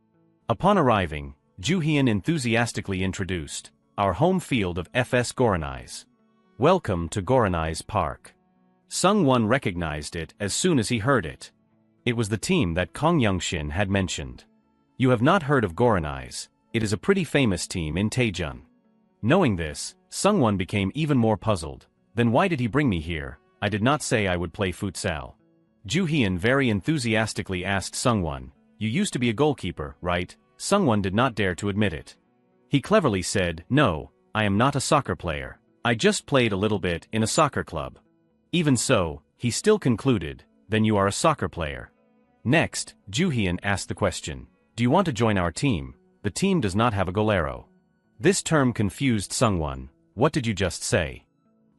Upon arriving, Ju-hyun enthusiastically introduced, "Our home field of FS Goranai's. Welcome to Goranai's Park." Sung-won recognized it as soon as he heard it. It was the team that Kong Young-shin had mentioned. "You have not heard of Goranai's, it is a pretty famous team in Taejun." Knowing this, Sung-won became even more puzzled. Then why did he bring me here? I did not say I would play futsal. Ju-hyun very enthusiastically asked Sung-won, "You used to be a goalkeeper, right?" Sung-won did not dare to admit it. He cleverly said, "No, I am not a soccer player. I just played a little bit in a soccer club." Even so, he still concluded, "Then you are a soccer player." Next, Ju-hyun asked the question, "Do you want to join our team? The team does not have a golero." This term confused Sung-won. "What did you just say?"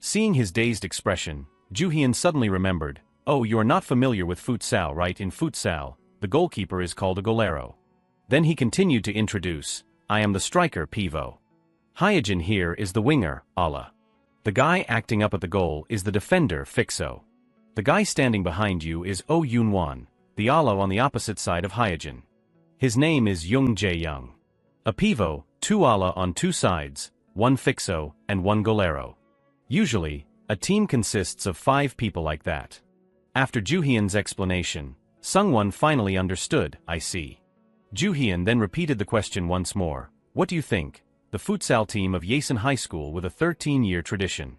Seeing his dazed expression, Ju-hyun suddenly remembered, "Oh, you are not familiar with futsal, right? In futsal, the goalkeeper is called a golero." Then he continued to introduce, "I am the striker, Pivo. Hyejin here is the winger, Ala. The guy acting up at the goal is the defender, Fixo. The guy standing behind you is Oh Yoon-won, the Ala on the opposite side of Hyejin. His name is Young Jae-young. A Pivo, 2 Ala on 2 sides, 1 Fixo, and 1 golero. Usually, a team consists of 5 people like that." After Ju-hyun's explanation, Sung-won finally understood, "I see." Ju-hyun then repeated the question once more, "What do you think? The futsal team of Yasen High School with a 13-year tradition.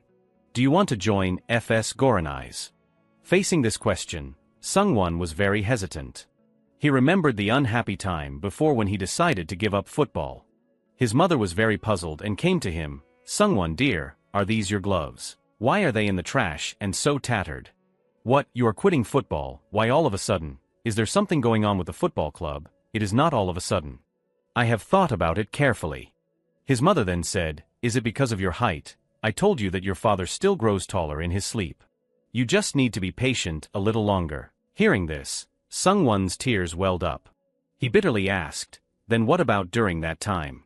Do you want to join FS Goranai's?" Facing this question, Sung-won was very hesitant. He remembered the unhappy time before when he decided to give up football. His mother was very puzzled and came to him, "Sung-won dear, are these your gloves? Why are they in the trash and so tattered? What, you are quitting football? Why all of a sudden? Is there something going on with the football club?" "It is not all of a sudden. I have thought about it carefully." His mother then said, "Is it because of your height? I told you that your father still grows taller in his sleep. You just need to be patient a little longer." Hearing this, Sung-won's tears welled up. He bitterly asked, "Then what about during that time?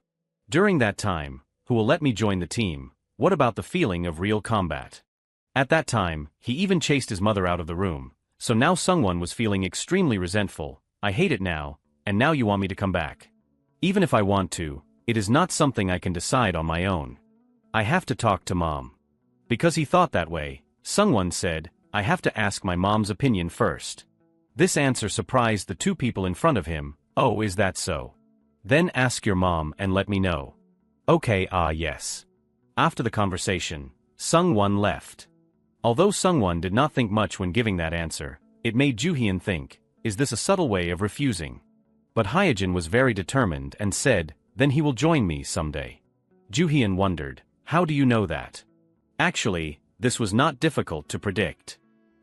During that time, who will let me join the team? What about the feeling of real combat?" At that time, he even chased his mother out of the room, so now Sung-won was feeling extremely resentful. "I hate it now, and now you want me to come back. Even if I want to, it is not something I can decide on my own. I have to talk to mom." Because he thought that way, Sung-won said, "I have to ask my mom's opinion first." This answer surprised the 2 people in front of him. "Oh, is that so? Then ask your mom and let me know." "Okay, yes." After the conversation, Sung-won left. Although Sung-won did not think much when giving that answer, it made Ju-hyun think, is this a subtle way of refusing? But Hyejin was very determined and said, "Then he will join me someday." Ju-hyun wondered, "How do you know that?" Actually, this was not difficult to predict.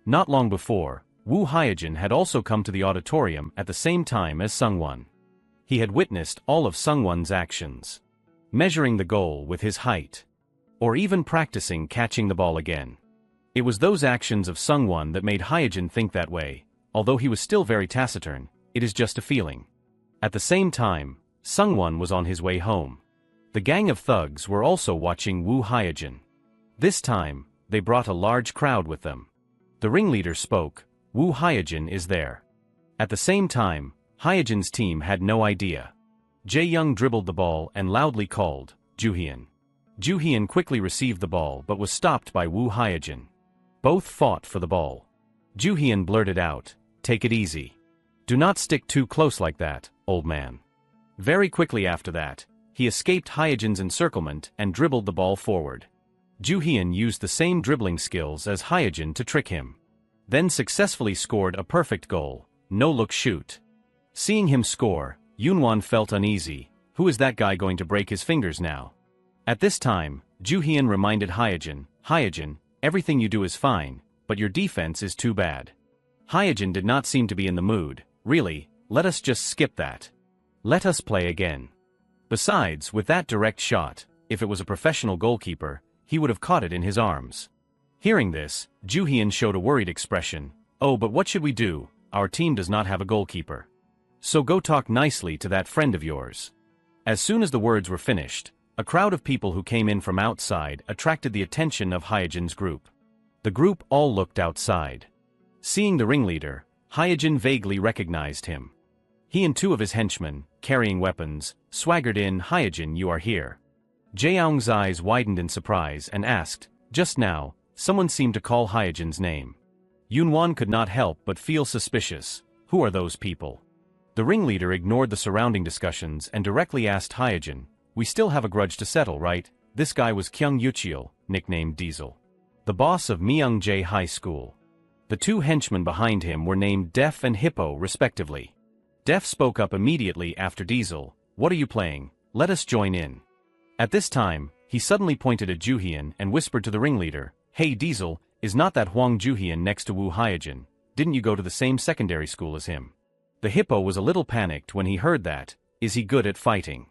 Not long before, Woo Hyejin had also come to the auditorium at the same time as Sung-won. He had witnessed all of Sung-won's actions. Measuring the goal with his height. Or even practicing catching the ball again. It was those actions of Sung-won that made Hyejin think that way. Although he was still very taciturn, it is just a feeling. At the same time, Sung-won was on his way home. The gang of thugs were also watching Woo Hyejin. This time, they brought a large crowd with them. The ringleader spoke, "Woo Hyejin is there." At the same time, Hyejin's team had no idea. Jae-young dribbled the ball and loudly called, "Ju-hyun." Ju-hyun quickly received the ball but was stopped by Woo Hyejin. Both fought for the ball. Ju-hyun blurted out, "Take it easy. Do not stick too close like that, old man." Very quickly after that, he escaped Hyejin's encirclement and dribbled the ball forward. Ju-hyun used the same dribbling skills as Hyejin to trick him. Then successfully scored a perfect goal, no-look shoot. Seeing him score, Yoon-won felt uneasy. Who is that guy going to break his fingers now? At this time, Ju-hyun reminded Hyejin, "Hyejin, everything you do is fine, but your defense is too bad." Hyejin did not seem to be in the mood. "Really, let us just skip that. Let us play again." Besides, with that direct shot, if it was a professional goalkeeper, he would have caught it in his arms. Hearing this, Ju-hyun showed a worried expression. "Oh, but what should we do? Our team does not have a goalkeeper. So go talk nicely to that friend of yours." As soon as the words were finished, a crowd of people who came in from outside attracted the attention of Hyejin's group. The group all looked outside. Seeing the ringleader, Hyejin vaguely recognized him. He and two of his henchmen, carrying weapons, swaggered in. Hyojin, you are here. Jaeyoung's eyes widened in surprise and asked, just now, someone seemed to call Hyojin's name. Yunwan could not help but feel suspicious. Who are those people? The ringleader ignored the surrounding discussions and directly asked Hyojin, we still have a grudge to settle, right? This guy was Kyung Yuchil, nicknamed Diesel, the boss of Myungjae High School. The two henchmen behind him were named Def and Hippo, respectively. Def spoke up immediately after Diesel, what are you playing? Let us join in. At this time, he suddenly pointed at Juhyun and whispered to the ringleader, hey Diesel, is not that Hwang Juhyun next to Woo Hyojin? Didn't you go to the same secondary school as him? The Hippo was a little panicked when he heard that. Is he good at fighting?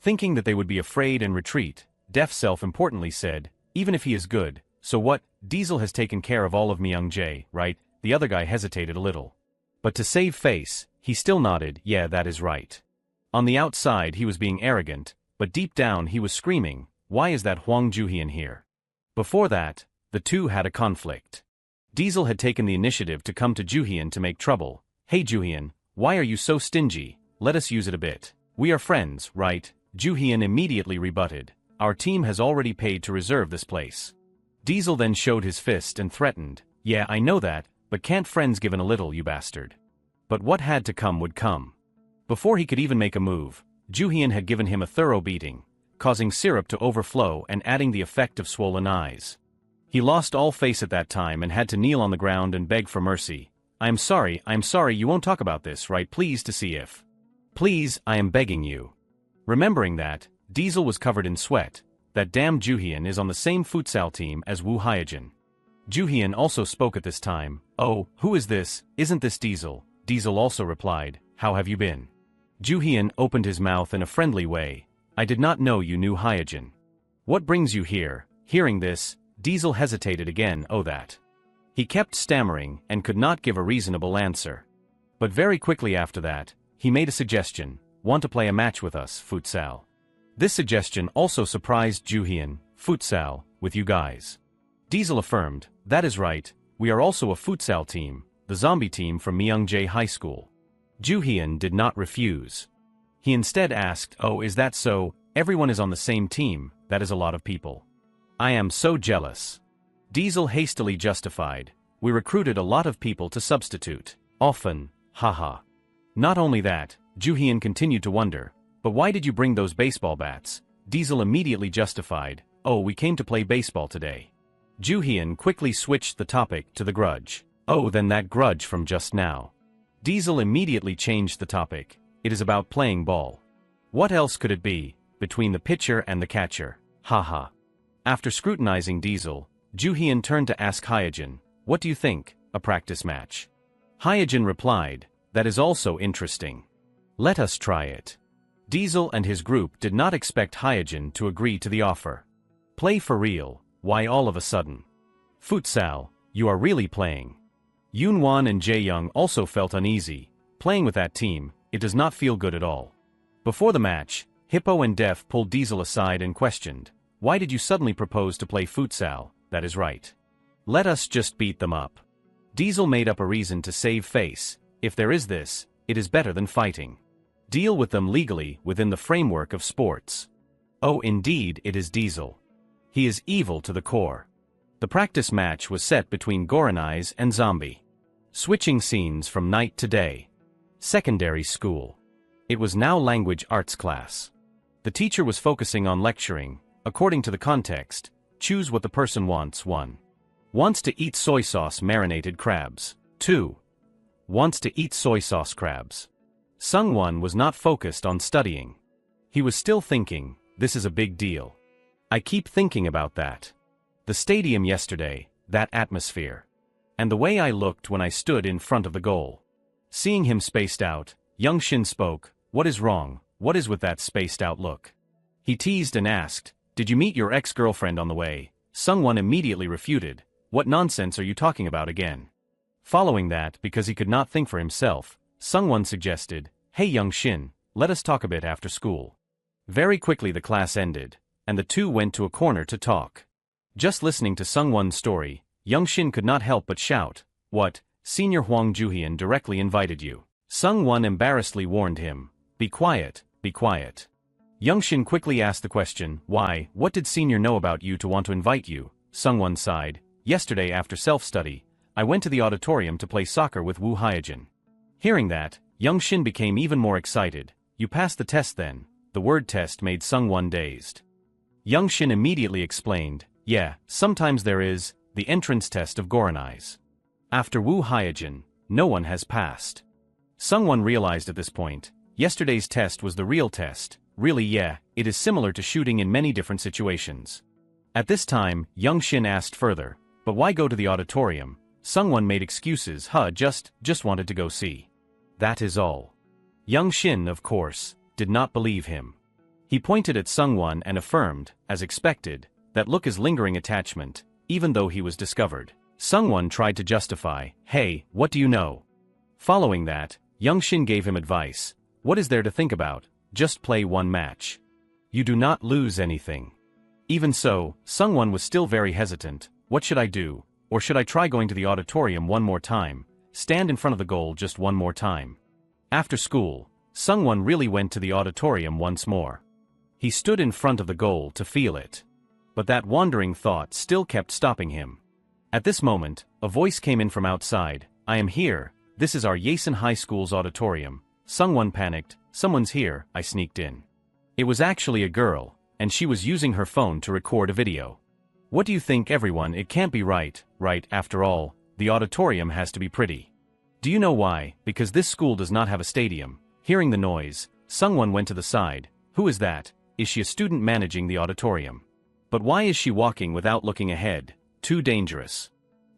Thinking that they would be afraid and retreat, Def self-importantly said, even if he is good, so what? Diesel has taken care of all of Myungjae, right? The other guy hesitated a little. But to save face, he still nodded, yeah, that is right. On the outside he was being arrogant, but deep down he was screaming, why is that Hwang Juhyun here? Before that, the two had a conflict. Diesel had taken the initiative to come to Juhyun to make trouble. Hey Juhyun, why are you so stingy? Let us use it a bit. We are friends, right? Juhyun immediately rebutted. Our team has already paid to reserve this place. Diesel then showed his fist and threatened, yeah, I know that, but can't friends give in a little, you bastard? But what had to come would come. Before he could even make a move, Juhyun had given him a thorough beating, causing syrup to overflow and adding the effect of swollen eyes. He lost all face at that time and had to kneel on the ground and beg for mercy. I'm sorry, you won't talk about this, right? Please, to see if. Please, I am begging you. Remembering that, Diesel was covered in sweat. That damn Juhyun is on the same futsal team as Woo Hyojin. Juhyun also spoke at this time. Oh, who is this? Isn't this Diesel? Diesel also replied, how have you been? Juhyun opened his mouth in a friendly way. I did not know you knew Hyojin. What brings you here? Hearing this, Diesel hesitated again. Oh, that. He kept stammering and could not give a reasonable answer. But very quickly after that, he made a suggestion. Want to play a match with us, futsal? This suggestion also surprised Juhyun. Futsal, with you guys. Diesel affirmed, that is right, we are also a futsal team, the zombie team from Myungjae High School. Juhyun did not refuse. He instead asked, oh, is that so? Everyone is on the same team, that is a lot of people. I am so jealous. Diesel hastily justified, we recruited a lot of people to substitute. Often, haha. Not only that, Juhyun continued to wonder, but why did you bring those baseball bats? Diesel immediately justified, oh, we came to play baseball today. Juhyun quickly switched the topic to the grudge. Oh, then that grudge from just now. Diesel immediately changed the topic. It is about playing ball. What else could it be, between the pitcher and the catcher? Haha. After scrutinizing Diesel, Juhyun turned to ask Hyojin, what do you think, a practice match? Hyojin replied, that is also interesting. Let us try it. Diesel and his group did not expect Hyojin to agree to the offer. Play for real, why all of a sudden? Futsal, you are really playing. Yunwan and Jaeyoung also felt uneasy. Playing with that team, it does not feel good at all. Before the match, Hippo and Def pulled Diesel aside and questioned, why did you suddenly propose to play futsal? That is right. Let us just beat them up. Diesel made up a reason to save face. If there is this, it is better than fighting. Deal with them legally within the framework of sports. Oh, indeed, it is Diesel. He is evil to the core. The practice match was set between Goranais and Zombie. Switching scenes from night to day. Secondary school. It was now language arts class. The teacher was focusing on lecturing. According to the context, choose what the person wants. 1. Wants to eat soy sauce marinated crabs. 2. Wants to eat soy sauce crabs. Sungwon was not focused on studying. He was still thinking, this is a big deal. I keep thinking about that. The stadium yesterday, that atmosphere. And the way I looked when I stood in front of the goal. Seeing him spaced out, Young Shin spoke, what is wrong, what is with that spaced out look? He teased and asked, did you meet your ex-girlfriend on the way? Sungwon immediately refuted, what nonsense are you talking about again? Following that, because he could not think for himself, Sungwon suggested, hey Young Shin, let us talk a bit after school. Very quickly the class ended, and the two went to a corner to talk. Just listening to Sungwon's story, Young Shin could not help but shout, what, Senior Hwang Juhyun directly invited you. Sung-won embarrassedly warned him. Be quiet, be quiet. Young-shin quickly asked the question, why, what did senior know about you to want to invite you? Sung-won sighed. Yesterday after self-study, I went to the auditorium to play soccer with Woo Hyejin. Hearing that, Young-shin became even more excited. You passed the test then. The word test made Sung-won dazed. Young-shin immediately explained, yeah, sometimes there is, the entrance test of Goranai's. After Woo Hyejin, no one has passed. Sung-won realized at this point, yesterday's test was the real test. Really, yeah, it is similar to shooting in many different situations. At this time, Young-shin asked further, but why go to the auditorium? Sung-won made excuses, just wanted to go see. That is all. Young-shin, of course, did not believe him. He pointed at Sung-won and affirmed, as expected, that look is lingering attachment, even though he was discovered. Sung-won tried to justify, hey, what do you know? Following that, Young-shin gave him advice. What is there to think about? Just play one match. You do not lose anything. Even so, Sung-won was still very hesitant. What should I do? Or should I try going to the auditorium one more time? Stand in front of the goal just one more time. After school, Sung-won really went to the auditorium once more. He stood in front of the goal to feel it. But that wandering thought still kept stopping him. At this moment, a voice came in from outside. I am here, this is our Yasen High School's auditorium. Sung-won panicked, someone's here, I sneaked in. It was actually a girl, and she was using her phone to record a video. What do you think everyone, it can't be right, after all, the auditorium has to be pretty. Do you know why? Because this school does not have a stadium. Hearing the noise, Sung-won went to the side. Who is that? Is she a student managing the auditorium? But why is she walking without looking ahead? Too dangerous.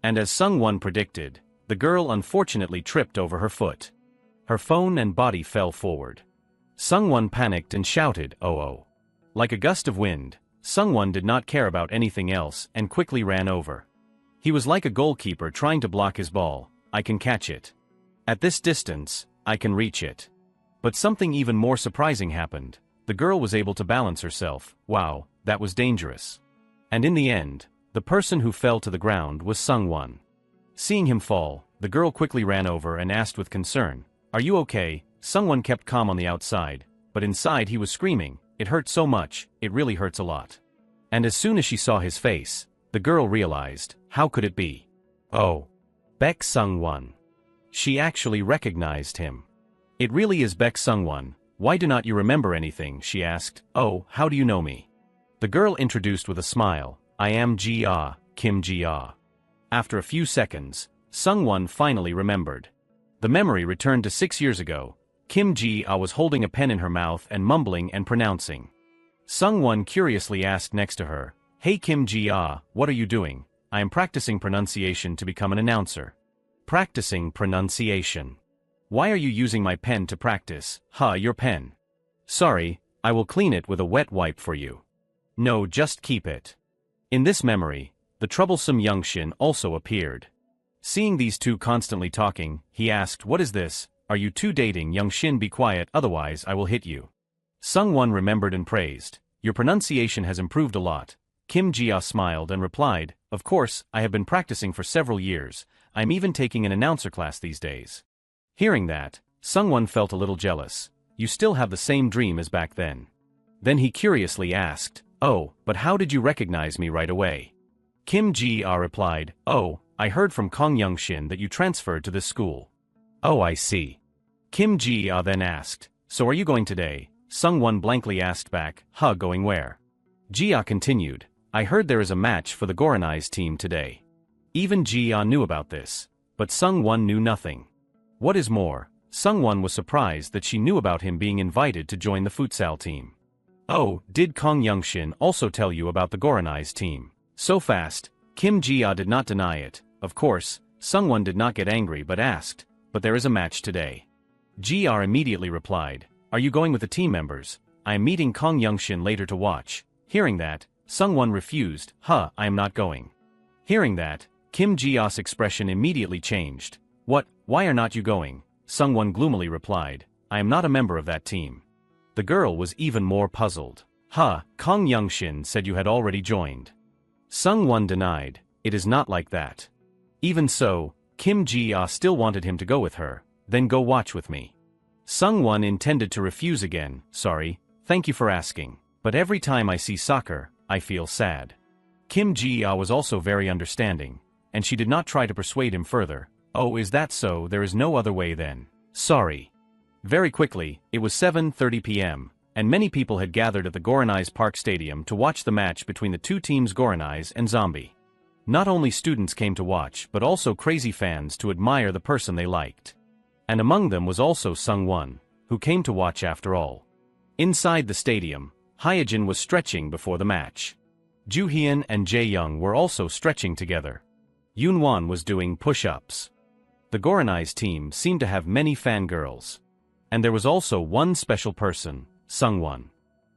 And as Sung-won predicted, the girl unfortunately tripped over her foot. Her phone and body fell forward. Sung-won panicked and shouted, oh oh. Like a gust of wind, Sung-won did not care about anything else and quickly ran over. He was like a goalkeeper trying to block his ball. I can catch it. At this distance, I can reach it. But something even more surprising happened. The girl was able to balance herself. Wow, that was dangerous. And in the end, the person who fell to the ground was Sung-won. Seeing him fall, the girl quickly ran over and asked with concern, are you okay? Sung-won kept calm on the outside, but inside he was screaming, it hurt so much, it really hurts a lot. And as soon as she saw his face, the girl realized, how could it be? Oh. Baek Sung-won. She actually recognized him. It really is Baek Sung-won. Why do not you remember anything? She asked. Oh, how do you know me? The girl introduced with a smile. I am Ji-ah, Kim Ji-ah. After a few seconds, Sung-won finally remembered. The memory returned to 6 years ago. Kim Ji-ah was holding a pen in her mouth and mumbling and pronouncing. Sung-won curiously asked next to her, hey Kim Ji-ah, what are you doing? I am practicing pronunciation to become an announcer. Practicing pronunciation. Why are you using my pen to practice? Your pen. Sorry, I will clean it with a wet wipe for you. No, just keep it. In this memory, the troublesome Young-shin also appeared. Seeing these two constantly talking, he asked, what is this? Are you two dating? Young-shin, be quiet, otherwise I will hit you. Sung-won remembered and praised. Your pronunciation has improved a lot. Kim Ji-ah smiled and replied, of course, I have been practicing for several years. I'm even taking an announcer class these days. Hearing that, Sung-won felt a little jealous. You still have the same dream as back then. Then he curiously asked, oh, but how did you recognize me right away? Kim Ji-ah replied, oh, I heard from Kong Young-shin that you transferred to this school. Oh, I see. Kim Ji-ah then asked, so are you going today? Sung-won blankly asked back, going where? Ji-ah continued, I heard there is a match for the Goranai's team today. Even Ji-ah knew about this, but Sung-won knew nothing. What is more, Sung-won was surprised that she knew about him being invited to join the futsal team. Oh, did Kong Young-shin also tell you about the Goranai's team? So fast, Kim Ji-ah did not deny it. Of course, Sung-won did not get angry but asked, but there is a match today. Ji-ah immediately replied, are you going with the team members? I am meeting Kong Young-shin later to watch. Hearing that, Sung-won refused, I am not going. Hearing that, Kim Ji-ah's expression immediately changed. What, why are not you going? Sung-won gloomily replied, I am not a member of that team. The girl was even more puzzled. Kong Young-shin said you had already joined. Sung-won denied, it is not like that. Even so, Kim Ji-ah still wanted him to go with her. Then go watch with me. Sung-won intended to refuse again. Sorry, thank you for asking. But every time I see soccer, I feel sad. Kim Ji-ah was also very understanding, and she did not try to persuade him further. Oh, is that so? There is no other way then. Sorry. Very quickly, it was 7:30 p.m., and many people had gathered at the Goranai's Park Stadium to watch the match between the two teams Goranai's and Zombie. Not only students came to watch but also crazy fans to admire the person they liked. And among them was also Sung-won, who came to watch after all. Inside the stadium, Hyejin was stretching before the match. Joo-hyun and Jae-young were also stretching together. Yoon-won was doing push-ups. The Goranai's team seemed to have many fangirls. And there was also one special person, Sung-won.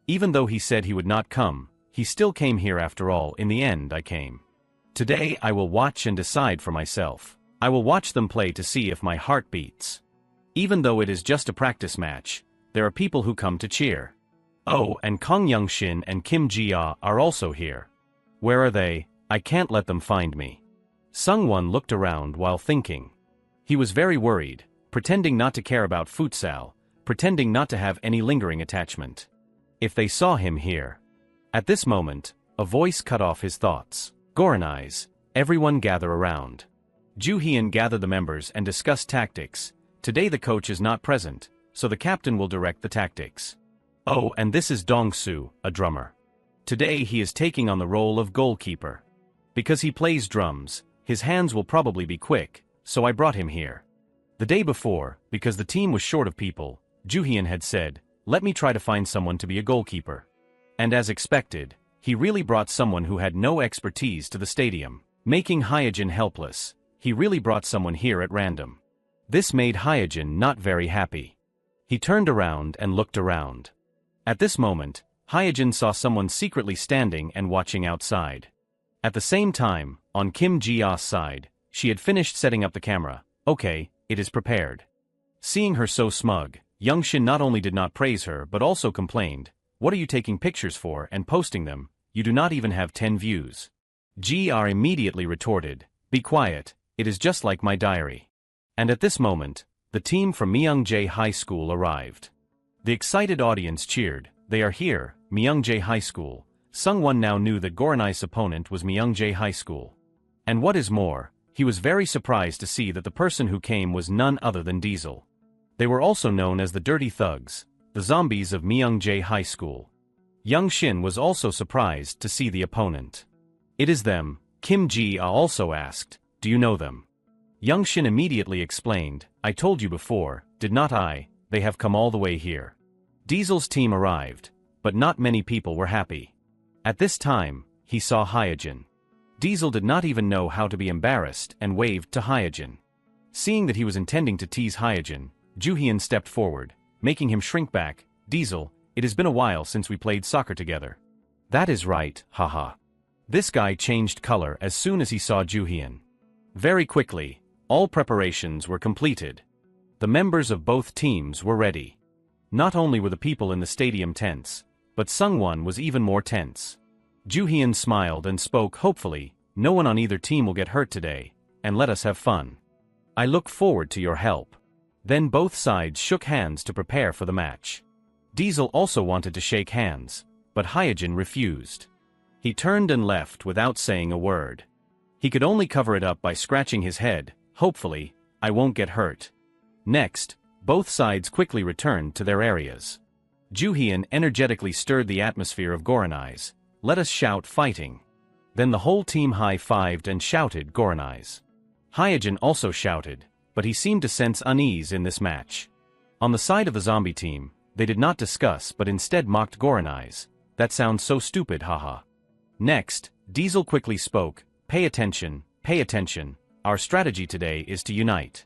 Even though he said he would not come, he still came here after all. In the end I came. Today I will watch and decide for myself. I will watch them play to see if my heart beats. Even though it is just a practice match, there are people who come to cheer. Oh, and Kang Young-shin and Kim Ji-ah are also here. Where are they? I can't let them find me. Sung-won looked around while thinking. He was very worried, pretending not to care about futsal, pretending not to have any lingering attachment. If they saw him here. At this moment, a voice cut off his thoughts. Goranai's, everyone gather around. Joo-hyun gathered the members and discussed tactics. Today the coach is not present, so the captain will direct the tactics. Oh, and this is Dong-soo, a drummer. Today he is taking on the role of goalkeeper. Because he plays drums, his hands will probably be quick, so I brought him here. The day before, because the team was short of people, Joo-hyun had said, let me try to find someone to be a goalkeeper. And as expected, he really brought someone who had no expertise to the stadium, making Hyejin helpless. He really brought someone here at random. This made Hyejin not very happy. He turned around and looked around. At this moment, Hyejin saw someone secretly standing and watching outside. At the same time, on Kim Ji-ah's side, she had finished setting up the camera. Okay, it is prepared. Seeing her so smug, Young-shin not only did not praise her but also complained, what are you taking pictures for and posting them? You do not even have 10 views. Ji-ah immediately retorted, be quiet, it is just like my diary. And at this moment, the team from Myeongjae High School arrived. The excited audience cheered, they are here, Myeongjae High School. Sung-won now knew that Goranai's opponent was Myeongjae High School. And what is more, he was very surprised to see that the person who came was none other than Diesel. They were also known as the Dirty Thugs, the zombies of Myeongjae High School. Young-shin was also surprised to see the opponent. It is them, Kim Ji-ah also asked, do you know them? Young-shin immediately explained, I told you before, did not I, they have come all the way here. Diesel's team arrived, but not many people were happy. At this time, he saw Hyejin. Diesel did not even know how to be embarrassed and waved to Hyejin. Seeing that he was intending to tease Hyejin, Joo-hyun stepped forward, making him shrink back. Diesel, it has been a while since we played soccer together. That is right, haha. This guy changed color as soon as he saw Joo-hyun. Very quickly, all preparations were completed. The members of both teams were ready. Not only were the people in the stadium tense, but Sung-won was even more tense. Joo-hyun smiled and spoke hopefully, no one on either team will get hurt today, and let us have fun. I look forward to your help. Then both sides shook hands to prepare for the match. Diesel also wanted to shake hands, but Hyejin refused. He turned and left without saying a word. He could only cover it up by scratching his head, hopefully, I won't get hurt. Next, both sides quickly returned to their areas. Joo-hyun energetically stirred the atmosphere of Goranai's. Let us shout fighting. Then the whole team high-fived and shouted Goranai's. Hyejin also shouted, but he seemed to sense unease in this match. On the side of the zombie team, they did not discuss but instead mocked Goranai's. That sounds so stupid, haha. Next, Diesel quickly spoke, pay attention, our strategy today is to unite.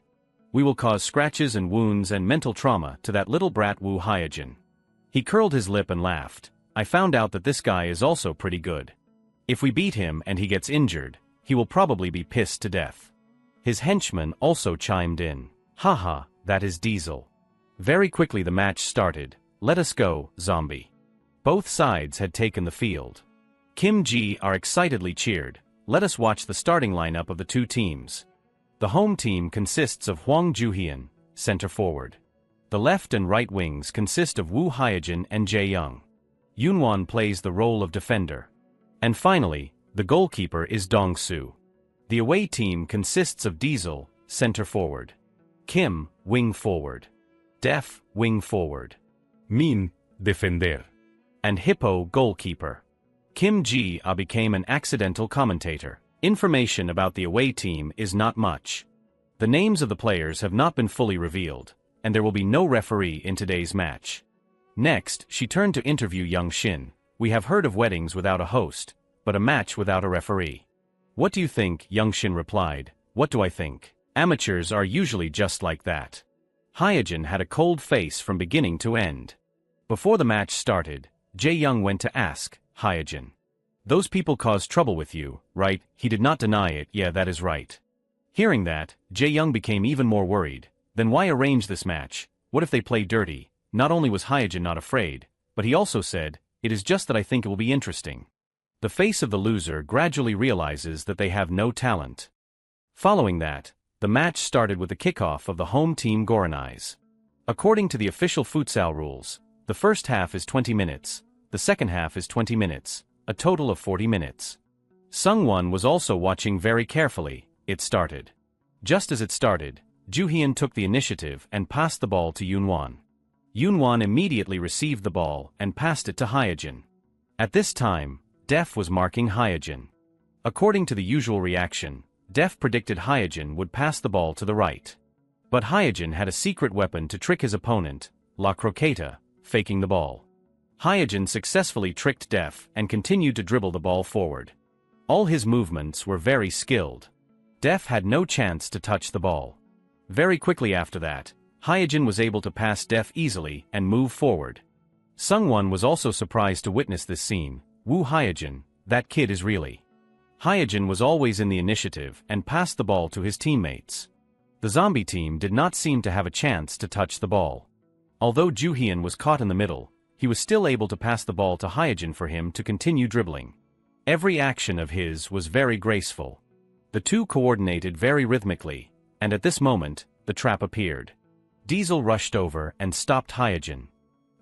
We will cause scratches and wounds and mental trauma to that little brat Woo Hyejin. He curled his lip and laughed. I found out that this guy is also pretty good. If we beat him and he gets injured, he will probably be pissed to death. His henchman also chimed in. Haha, that is Diesel. Very quickly the match started. Let us go, zombie. Both sides had taken the field. Kim Ji-ah excitedly cheered. Let us watch the starting lineup of the two teams. The home team consists of Hwang Joo-hyun, center forward. The left and right wings consist of Woo Hyojin and Jae Young. Yoonwon plays the role of defender. And finally, the goalkeeper is Dong Soo. The away team consists of Diesel, center forward. Kim, wing forward. Def, wing forward. Min, defender. And Hippo, goalkeeper. Kim Ji-ah became an accidental commentator. Information about the away team is not much. The names of the players have not been fully revealed, and there will be no referee in today's match. Next, she turned to interview Young Shin. We have heard of weddings without a host, but a match without a referee. What do you think? Young Shin replied. What do I think? Amateurs are usually just like that. Hyojin had a cold face from beginning to end. Before the match started, Jae Young went to ask Hyojin. Those people caused trouble with you, right? He did not deny it. Yeah, that is right. Hearing that, Jae Young became even more worried. Then why arrange this match? What if they play dirty? Not only was Hyojin not afraid, but he also said, it is just that I think it will be interesting. The face of the loser gradually realizes that they have no talent. Following that, the match started with the kickoff of the home team Goranais. According to the official futsal rules, the first half is 20 minutes, the second half is 20 minutes, a total of 40 minutes. Sungwon was also watching very carefully. It started. Just as it started, Joohyun took the initiative and passed the ball to Yoonwon. Yoonwon immediately received the ball and passed it to Hyojin. At this time, Def was marking Hyojin. According to the usual reaction, Def predicted Hyojin would pass the ball to the right. But Hyojin had a secret weapon to trick his opponent, La Croqueta, faking the ball. Hyojin successfully tricked Def and continued to dribble the ball forward. All his movements were very skilled. Def had no chance to touch the ball. Very quickly after that, Hyojin was able to pass Def easily and move forward. Sungwon was also surprised to witness this scene. Woo Hyojin, that kid is really. Hyojin was always in the initiative and passed the ball to his teammates. The zombie team did not seem to have a chance to touch the ball. Although Joohyun was caught in the middle, he was still able to pass the ball to Hyojin for him to continue dribbling. Every action of his was very graceful. The two coordinated very rhythmically, and at this moment, the trap appeared. Diesel rushed over and stopped Hyojin.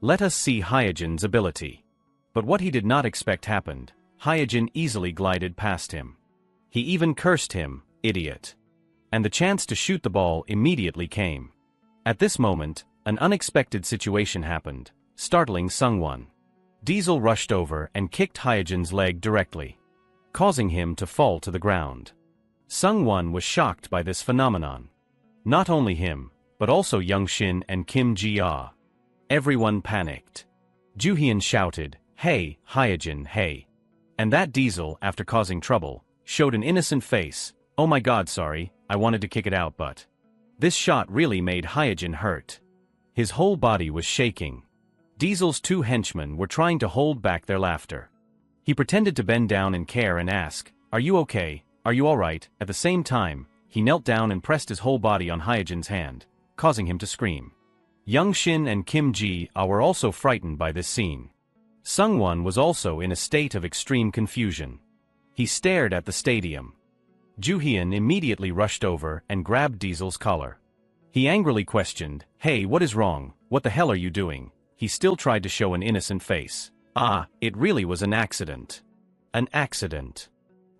Let us see Hyojin's ability. But what he did not expect happened. Hyojin easily glided past him. He even cursed him, idiot. And the chance to shoot the ball immediately came. At this moment, an unexpected situation happened, startling Sungwon. Diesel rushed over and kicked Hyojin's leg directly, causing him to fall to the ground. Sungwon was shocked by this phenomenon. Not only him, but also Young Shin and Kim Ji-ah. Everyone panicked. Joohyun shouted, "Hey, Hyojin, hey." And that Diesel, after causing trouble, showed an innocent face. Oh my god, sorry, I wanted to kick it out but. This shot really made Hyojin hurt. His whole body was shaking. Diesel's two henchmen were trying to hold back their laughter. He pretended to bend down in care and ask, "Are you okay? Are you alright?" At the same time, he knelt down and pressed his whole body on Hyojin's hand, causing him to scream. Young Shin and Kim Ji-ah were also frightened by this scene. Sungwon was also in a state of extreme confusion. He stared at the stadium. Joohyun immediately rushed over and grabbed Diesel's collar. He angrily questioned, "Hey, what is wrong? What the hell are you doing?" He still tried to show an innocent face. Ah, it really was an accident. An accident.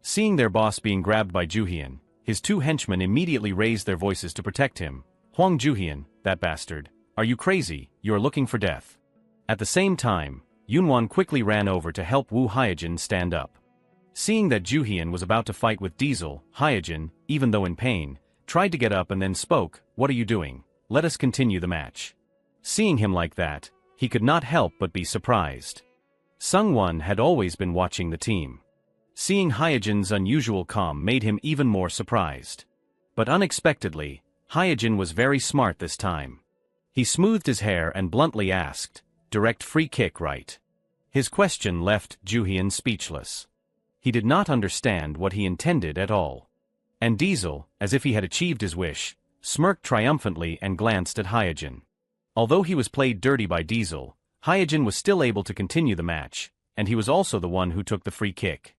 Seeing their boss being grabbed by Joohyun, his two henchmen immediately raised their voices to protect him. "Hwang Joohyun, that bastard. Are you crazy? You are looking for death." At the same time, Yoonwon quickly ran over to help Woo Hyojin stand up. Seeing that Joohyun was about to fight with Diesel, Hyojin, even though in pain, tried to get up and then spoke, "What are you doing? Let us continue the match." Seeing him like that, he could not help but be surprised. Sungwon had always been watching the team. Seeing Hyojin's unusual calm made him even more surprised. But unexpectedly, Hyojin was very smart this time. He smoothed his hair and bluntly asked, "Direct free kick, right?" His question left Joohyun speechless. He did not understand what he intended at all. And Diesel, as if he had achieved his wish, smirked triumphantly and glanced at Hyojin. Although he was played dirty by Diesel, Hyojin was still able to continue the match, and he was also the one who took the free kick.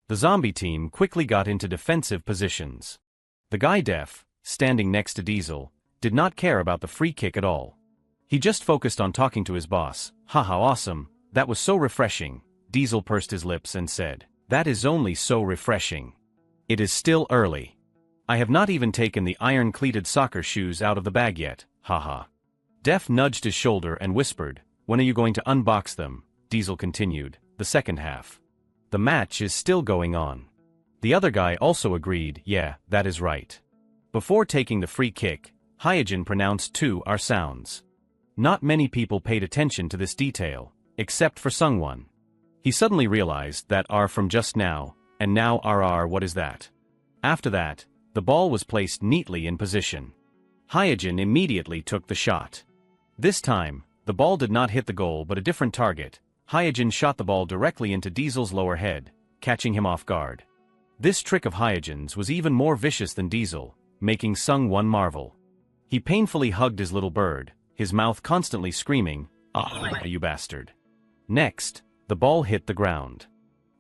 The zombie team quickly got into defensive positions. The guy Def, standing next to Diesel, did not care about the free kick at all. He just focused on talking to his boss. Haha, awesome, that was so refreshing. Diesel pursed his lips and said, that is only so refreshing. It is still early. I have not even taken the iron-cleated soccer shoes out of the bag yet, haha. Def nudged his shoulder and whispered, when are you going to unbox them? Diesel continued, the second half. The match is still going on. The other guy also agreed, yeah, that is right. Before taking the free kick, Hyojin pronounced two R sounds. Not many people paid attention to this detail, except for Sungwon. He suddenly realized that R from just now, and now RR, what is that? After that, the ball was placed neatly in position. Hyojin immediately took the shot. This time, the ball did not hit the goal but a different target. Hyojin shot the ball directly into Diesel's lower head, catching him off guard. This trick of Hyojin's was even more vicious than Diesel, making Sungwon marvel. He painfully hugged his little bird, his mouth constantly screaming, "Ah, you bastard." Next, the ball hit the ground.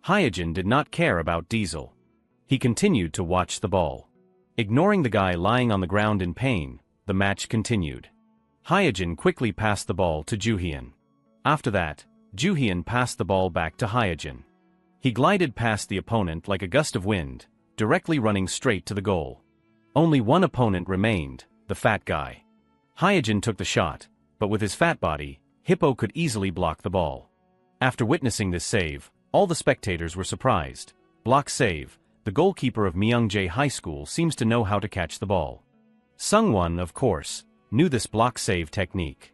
Hyojin did not care about Diesel. He continued to watch the ball. Ignoring the guy lying on the ground in pain, the match continued. Hyojin quickly passed the ball to Juhyun. After that, Juhyun passed the ball back to Hyojin. He glided past the opponent like a gust of wind, directly running straight to the goal. Only one opponent remained, the fat guy. Hyojin took the shot, but with his fat body, Hippo could easily block the ball. After witnessing this save, all the spectators were surprised. Block save, the goalkeeper of Myeongjae High School seems to know how to catch the ball. Sungwon, of course, knew this block save technique.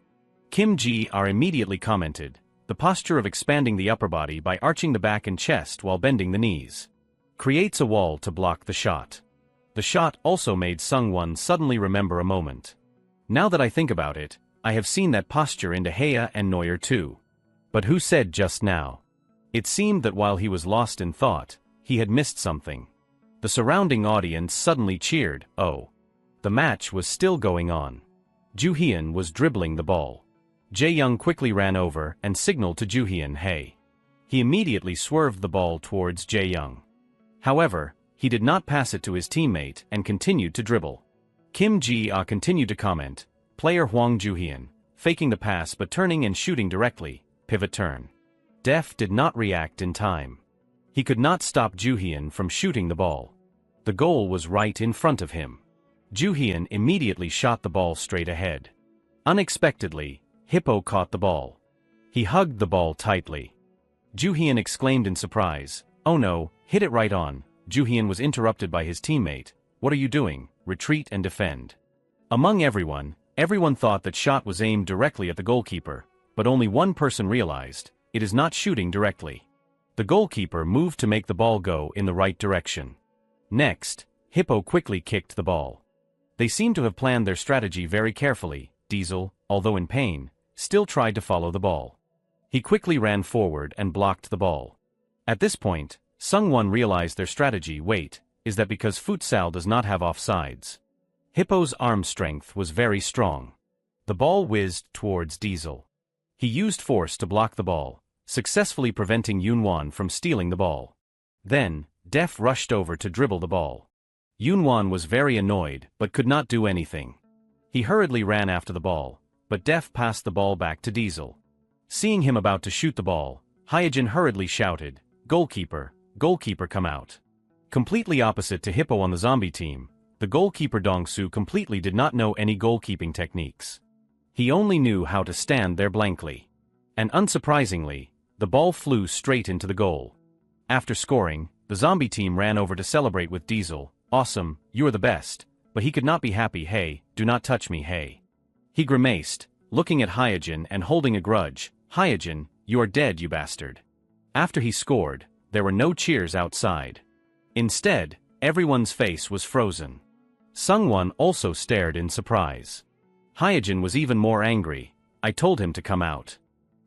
Kim Ji-R immediately commented, the posture of expanding the upper body by arching the back and chest while bending the knees creates a wall to block the shot. The shot also made Sungwon suddenly remember a moment. Now that I think about it, I have seen that posture in Haya and Neuer too. But who said just now? It seemed that while he was lost in thought, he had missed something. The surrounding audience suddenly cheered, oh. The match was still going on. Juhyun was dribbling the ball. Jae-young quickly ran over and signaled to Juhyun, hey. He immediately swerved the ball towards Jae-young. However, he did not pass it to his teammate and continued to dribble. Kim Ji-ah continued to comment, player Hwang Juhyun, faking the pass but turning and shooting directly, pivot turn. Def did not react in time. He could not stop Juhyun from shooting the ball. The goal was right in front of him. Juhyun immediately shot the ball straight ahead. Unexpectedly, Hippo caught the ball. He hugged the ball tightly. Juhyun exclaimed in surprise, oh no, hit it right on. Juhyun was interrupted by his teammate, what are you doing? Retreat and defend. Among everyone thought that shot was aimed directly at the goalkeeper, but only one person realized, it is not shooting directly. The goalkeeper moved to make the ball go in the right direction. Next, Hippo quickly kicked the ball. They seemed to have planned their strategy very carefully. Diesel, although in pain, still tried to follow the ball. He quickly ran forward and blocked the ball. At this point, Sungwon realized their strategy. Wait, is that because Futsal does not have offsides? Hippo's arm strength was very strong. The ball whizzed towards Diesel. He used force to block the ball, successfully preventing Yunwan from stealing the ball. Then, Def rushed over to dribble the ball. Yunwan was very annoyed but could not do anything. He hurriedly ran after the ball, but Def passed the ball back to Diesel. Seeing him about to shoot the ball, Hyojin hurriedly shouted, goalkeeper, goalkeeper come out. Completely opposite to Hippo on the zombie team, the goalkeeper Dongsu completely did not know any goalkeeping techniques. He only knew how to stand there blankly. And unsurprisingly, the ball flew straight into the goal. After scoring, the zombie team ran over to celebrate with Diesel, awesome, you're the best, but he could not be happy. Hey, do not touch me, hey. He grimaced, looking at Hyojin and holding a grudge, Hyojin, you are dead, you bastard. After he scored, there were no cheers outside. Instead, everyone's face was frozen. Sungwon also stared in surprise. Hyojin was even more angry, I told him to come out.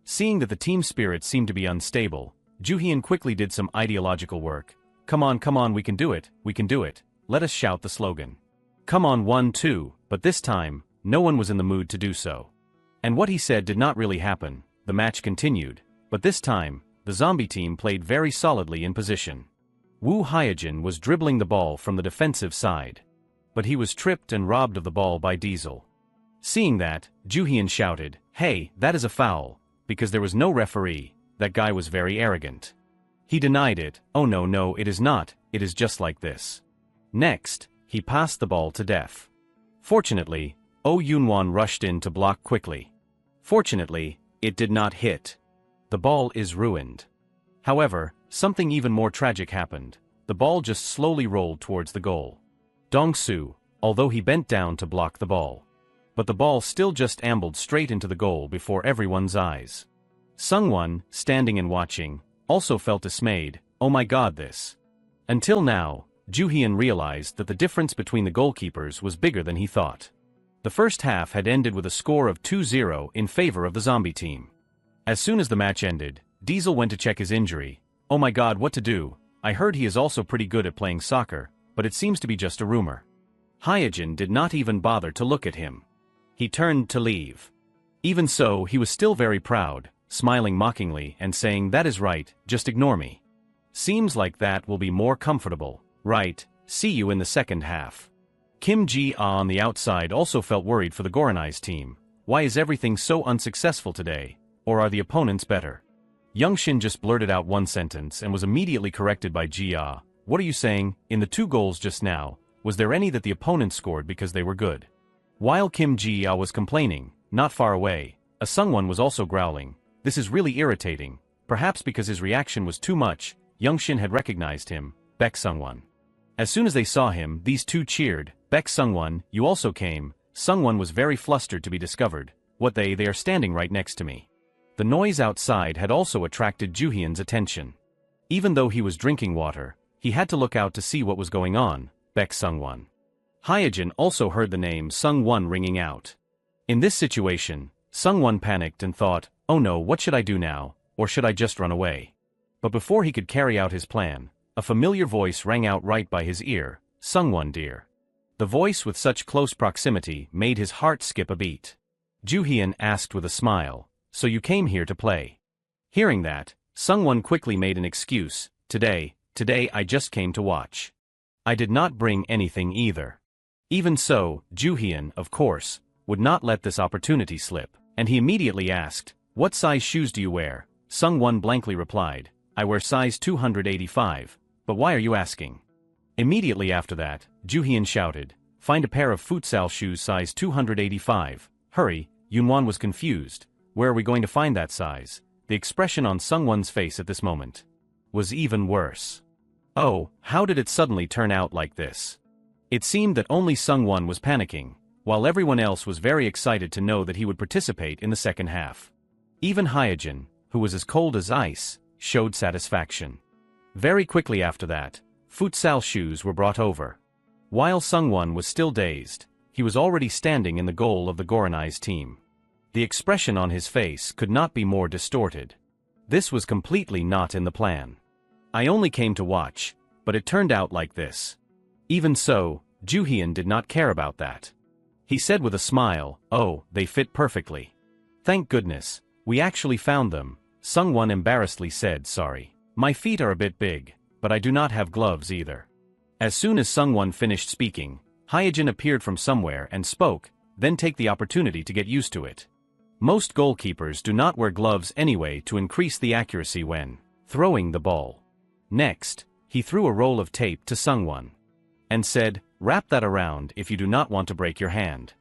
Seeing that the team spirit seemed to be unstable, Juhyun quickly did some ideological work. Come on, we can do it, let us shout the slogan. Come on 1-2, but this time, no one was in the mood to do so. And what he said did not really happen. The match continued, but this time, the zombie team played very solidly in position. Woo Hyojin was dribbling the ball from the defensive side. But he was tripped and robbed of the ball by Diesel. Seeing that, Ju-hyun shouted, "Hey, that is a foul," because there was no referee. That guy was very arrogant. He denied it. "Oh no, it is not, it is just like this." Next, he passed the ball to Def. Fortunately, Oh Yoonwon rushed in to block quickly. Fortunately, it did not hit. The ball is ruined. However, something even more tragic happened. The ball just slowly rolled towards the goal. Dong-soo, although he bent down to block the ball. But the ball still just ambled straight into the goal before everyone's eyes. Sungwon, standing and watching, also felt dismayed. "Oh my god, this." Until now, Ju-hyun realized that the difference between the goalkeepers was bigger than he thought. The first half had ended with a score of 2-0 in favor of the zombie team. As soon as the match ended, Diesel went to check his injury. "Oh my god, what to do? I heard he is also pretty good at playing soccer, but it seems to be just a rumor." Hyejin did not even bother to look at him. He turned to leave. Even so, he was still very proud, smiling mockingly and saying, "That is right, just ignore me. Seems like that will be more comfortable, right? See you in the second half." Kim Ji-ah on the outside also felt worried for the Goranai's team. Why is everything so unsuccessful today? Or are the opponents better? Youngshin just blurted out one sentence and was immediately corrected by Ji-ah. "What are you saying? In the 2 goals just now, was there any that the opponents scored because they were good?" While Kim Ji-ah was complaining, not far away, a Sungwon was also growling. "This is really irritating." Perhaps because his reaction was too much, Youngshin had recognized him, Baek Sungwon. As soon as they saw him, these two cheered, "Baek Sungwon, you also came." Sungwon was very flustered to be discovered. "What they are standing right next to me." The noise outside had also attracted Ju-hyun's attention. Even though he was drinking water, he had to look out to see what was going on. Baek Sungwon. Hyejin also heard the name Sungwon ringing out. In this situation, Sungwon panicked and thought, "Oh no, what should I do now, or should I just run away?" But before he could carry out his plan, a familiar voice rang out right by his ear, "Sungwon dear." The voice with such close proximity made his heart skip a beat. Ju-hyun asked with a smile, "So you came here to play?" Hearing that, Sungwon quickly made an excuse. Today I just came to watch. I did not bring anything either." Even so, Ju-hyun, of course, would not let this opportunity slip, and he immediately asked, "What size shoes do you wear?" Sungwon blankly replied, "I wear size 285, but why are you asking?" Immediately after that, Ju-hyun shouted, "Find a pair of futsal shoes size 285, hurry." Yoonwon was confused. Where are we going to find that size? The expression on Sungwon's face at this moment was even worse. Oh, how did it suddenly turn out like this? It seemed that only Sungwon was panicking, while everyone else was very excited to know that he would participate in the second half. Even Hyejin, who was as cold as ice, showed satisfaction. Very quickly after that, futsal shoes were brought over. While Sungwon was still dazed, he was already standing in the goal of the Goranai's team. The expression on his face could not be more distorted. This was completely not in the plan. "I only came to watch, but it turned out like this." Even so, Ju-hyun did not care about that. He said with a smile, "Oh, they fit perfectly. Thank goodness, we actually found them." Sungwon embarrassedly said, "Sorry. My feet are a bit big, but I do not have gloves either." As soon as Sungwon finished speaking, Hyejin appeared from somewhere and spoke, "Then take the opportunity to get used to it. Most goalkeepers do not wear gloves anyway to increase the accuracy when throwing the ball." Next, he threw a roll of tape to Sungwon and said, "Wrap that around if you do not want to break your hand."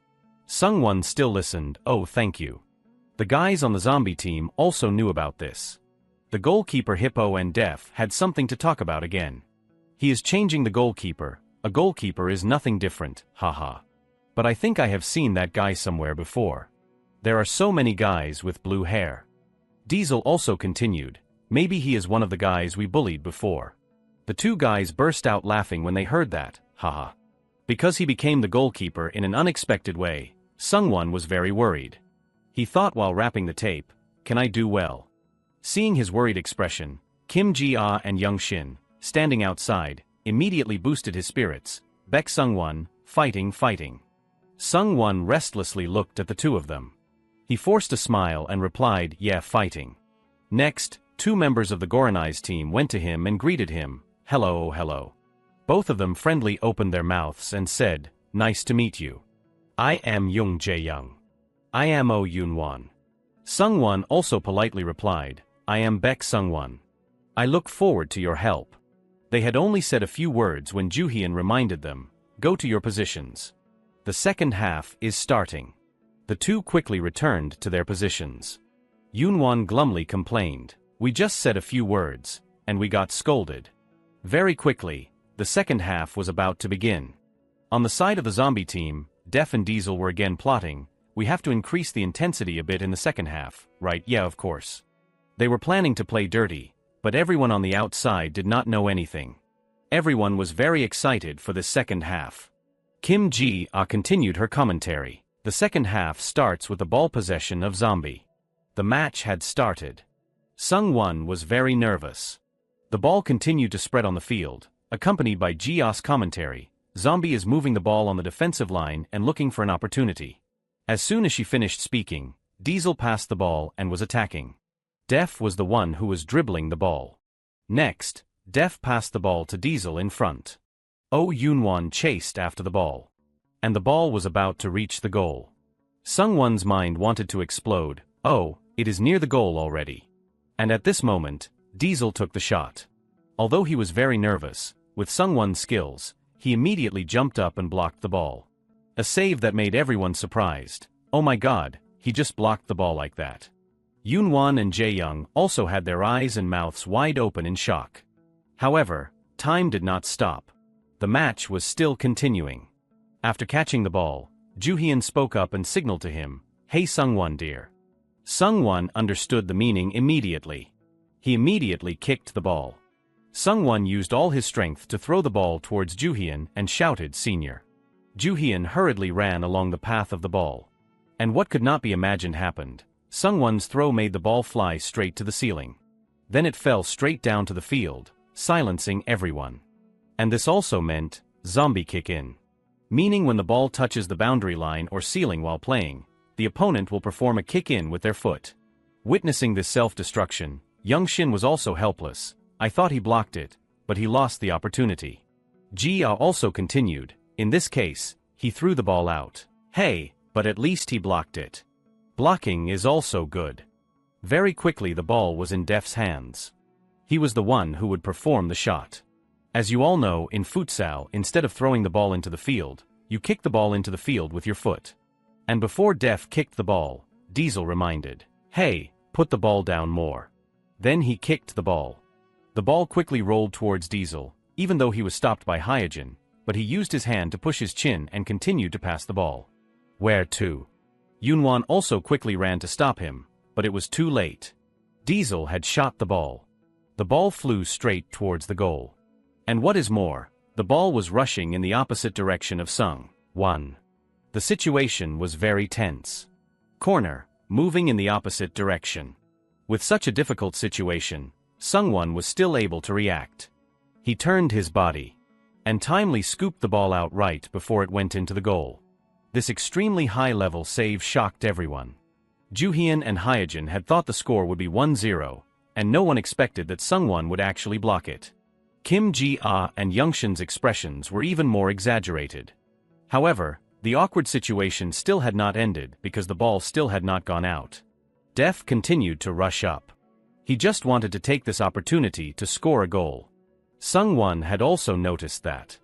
Sungwon still listened. "Oh, thank you." The guys on the zombie team also knew about this. The goalkeeper Hippo and Def had something to talk about again. "He is changing the goalkeeper. A goalkeeper is nothing different, haha. But I think I have seen that guy somewhere before. There are so many guys with blue hair." Diesel also continued, "Maybe he is one of the guys we bullied before." The two guys burst out laughing when they heard that, haha. Because he became the goalkeeper in an unexpected way, Sungwon was very worried. He thought while wrapping the tape, "Can I do well?" Seeing his worried expression, Kim Ji-ah and Youngshin, standing outside, immediately boosted his spirits. "Baek Sungwon, fighting. Sungwon restlessly looked at the two of them. He forced a smile and replied, "Yeah, fighting." Next, two members of the Goranai's team went to him and greeted him. "Hello." Both of them friendly opened their mouths and said, "Nice to meet you." I am Young Jae-young. I am Oh Yoon-won. Sung-won also politely replied, I am Baek Sung-won. I look forward to your help. They had only said a few words when Joo-hyun reminded them, go to your positions. The second half is starting. The two quickly returned to their positions. Yoon-won glumly complained, we just said a few words, and we got scolded. Very quickly, the second half was about to begin. On the side of the zombie team, Def and Diesel were again plotting, we have to increase the intensity a bit in the second half, right? Yeah, of course. They were planning to play dirty, but everyone on the outside did not know anything. Everyone was very excited for the second half. Kim Ji-ah continued her commentary. The second half starts with the ball possession of Zombie. The match had started. Sung-won was very nervous. The ball continued to spread on the field, accompanied by Ji-ah's commentary. Zombie is moving the ball on the defensive line and looking for an opportunity. As soon as she finished speaking, Diesel passed the ball and was attacking. Def was the one who was dribbling the ball. Next, Def passed the ball to Diesel in front. Oh Yoon-won chased after the ball. And the ball was about to reach the goal. Sung-won's mind wanted to explode, oh, it is near the goal already. And at this moment, Diesel took the shot. Although he was very nervous, with Sung-won's skills, he immediately jumped up and blocked the ball. A save that made everyone surprised. Oh my god, he just blocked the ball like that. Yoon-won and Jae-young also had their eyes and mouths wide open in shock. However, time did not stop. The match was still continuing. After catching the ball, Joo-hyun spoke up and signaled to him, hey Sung-won dear. Sung-won understood the meaning immediately. He immediately kicked the ball. Sung-won used all his strength to throw the ball towards Joo-hyun and shouted senior. Joo-hyun hurriedly ran along the path of the ball. And what could not be imagined happened. Sung-won's throw made the ball fly straight to the ceiling. Then it fell straight down to the field, silencing everyone. And this also meant, zombie kick in. Meaning when the ball touches the boundary line or ceiling while playing, the opponent will perform a kick in with their foot. Witnessing this self-destruction, Young Shin was also helpless. I thought he blocked it, but he lost the opportunity. Ji-ah also continued, in this case, he threw the ball out. Hey, but at least he blocked it. Blocking is also good. Very quickly the ball was in Def's hands. He was the one who would perform the shot. As you all know, in futsal, instead of throwing the ball into the field, you kick the ball into the field with your foot. And before Def kicked the ball, Diesel reminded, hey, put the ball down more. Then he kicked the ball. The ball quickly rolled towards Diesel, even though he was stopped by Hyojin, but he used his hand to push his chin and continued to pass the ball. Where to? Yoon-won also quickly ran to stop him, but it was too late. Diesel had shot the ball. The ball flew straight towards the goal. And what is more, the ball was rushing in the opposite direction of Sung-won. The situation was very tense. Corner, moving in the opposite direction. With such a difficult situation, Sung-won was still able to react. He turned his body and timely scooped the ball out right before it went into the goal. This extremely high-level save shocked everyone. Joo-hyun and Hyojin had thought the score would be 1-0, and no one expected that Sung-won would actually block it. Kim Ji-ah and Young Shin's expressions were even more exaggerated. However, the awkward situation still had not ended because the ball still had not gone out. Def continued to rush up. He just wanted to take this opportunity to score a goal. Sung-won had also noticed that.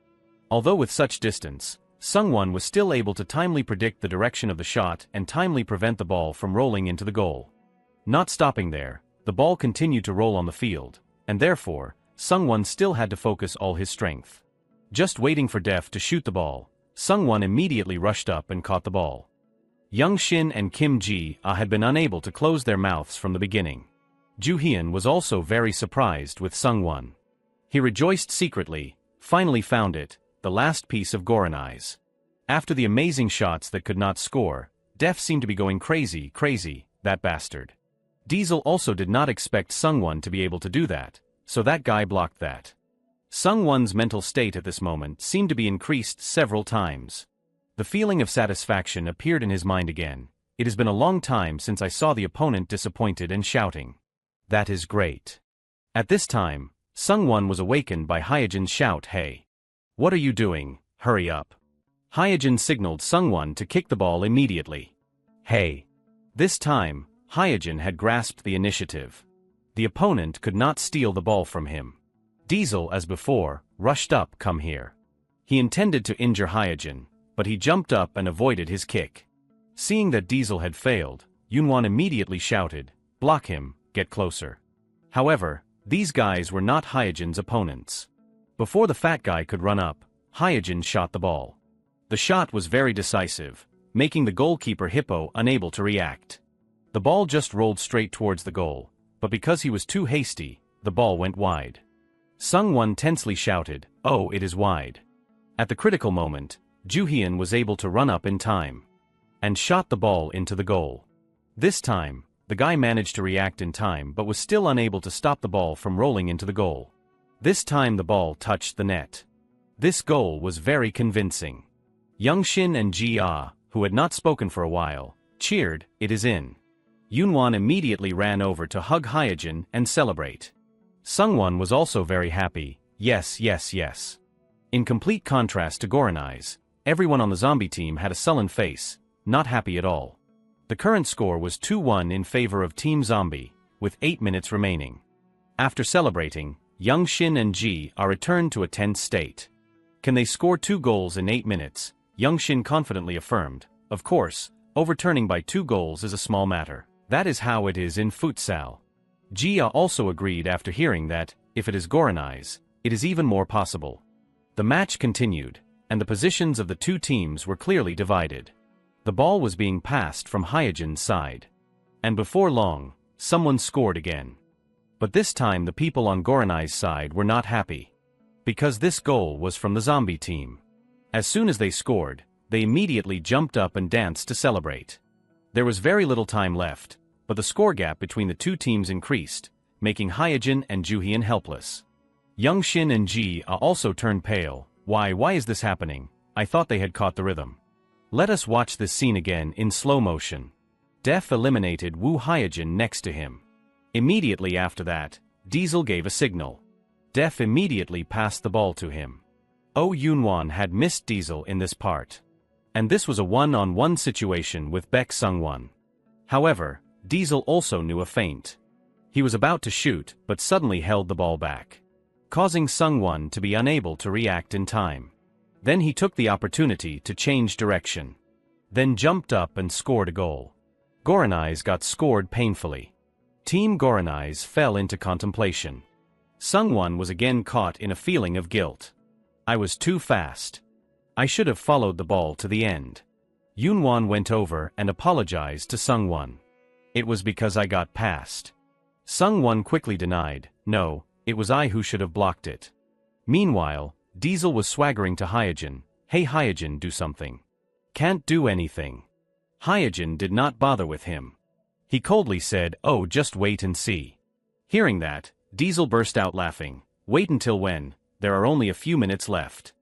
Although with such distance, Sung-won was still able to timely predict the direction of the shot and timely prevent the ball from rolling into the goal. Not stopping there, the ball continued to roll on the field, and therefore, Sung-won still had to focus all his strength. Just waiting for Def to shoot the ball, Sung-won immediately rushed up and caught the ball. Young Shin and Kim Ji-ah had been unable to close their mouths from the beginning. Joo-hyun was also very surprised with Sung-won. He rejoiced secretly, finally found it, the last piece of Goranai's. After the amazing shots that could not score, Def seemed to be going crazy, that bastard. Diesel also did not expect Sung-won to be able to do that, so that guy blocked that. Sung-won's mental state at this moment seemed to be increased several times. The feeling of satisfaction appeared in his mind again. It has been a long time since I saw the opponent disappointed and shouting. That is great. At this time, Sung-won was awakened by Hyojin's shout, hey. What are you doing? Hurry up. Hyojin signaled Sungwon to kick the ball immediately. Hey! This time, Hyojin had grasped the initiative. The opponent could not steal the ball from him. Diesel, as before, rushed up, come here. He intended to injure Hyojin, but he jumped up and avoided his kick. Seeing that Diesel had failed, Yunwon immediately shouted, block him, get closer. However, these guys were not Hyojin's opponents. Before the fat guy could run up, Hyojin shot the ball. The shot was very decisive, making the goalkeeper Hippo unable to react. The ball just rolled straight towards the goal, but because he was too hasty, the ball went wide. Sungwon tensely shouted, oh, it is wide. At the critical moment, Juhyun was able to run up in time and shot the ball into the goal. This time, the guy managed to react in time but was still unable to stop the ball from rolling into the goal. This time the ball touched the net. This goal was very convincing. Youngshin and Ji-ah, who had not spoken for a while, cheered, it is in. Yunwon immediately ran over to hug Hyojin and celebrate. Sungwon was also very happy, yes, yes, yes. In complete contrast to Goranai's, everyone on the zombie team had a sullen face, not happy at all. The current score was 2-1 in favor of Team Zombie, with 8 minutes remaining. After celebrating, Youngshin and Ji are returned to a tense state. Can they score 2 goals in 8 minutes? Youngshin confidently affirmed. Of course, overturning by 2 goals is a small matter. That is how it is in futsal. Ji-ah also agreed after hearing that, if it is Goranai's, it is even more possible. The match continued, and the positions of the 2 teams were clearly divided. The ball was being passed from Hyojin's side. And before long, someone scored again. But this time the people on Goranai's side were not happy. Because this goal was from the zombie team. As soon as they scored, they immediately jumped up and danced to celebrate. There was very little time left, but the score gap between the 2 teams increased, making Hyojin and Juhyun helpless. Youngshin and Ji-ah also turned pale. Why is this happening? I thought they had caught the rhythm. Let us watch this scene again in slow motion. Def eliminated Woo Hyojin next to him. Immediately after that, Diesel gave a signal. Def immediately passed the ball to him. Oh, Yunwon had missed Diesel in this part. And this was a one-on-one situation with Baek Sungwon. However, Diesel also knew a feint. He was about to shoot but suddenly held the ball back, causing Sungwon to be unable to react in time. Then he took the opportunity to change direction. Then jumped up and scored a goal. Goranai's got scored painfully. Team Goranai's fell into contemplation. Sungwon was again caught in a feeling of guilt. I was too fast. I should have followed the ball to the end. Yunwon went over and apologized to Sungwon. It was because I got past. Sungwon quickly denied, no, it was I who should have blocked it. Meanwhile, Diesel was swaggering to Hyojin, hey Hyojin, do something. Can't do anything. Hyojin did not bother with him. He coldly said, oh, just wait and see. Hearing that, Diesel burst out laughing. Wait until when? There are only a few minutes left.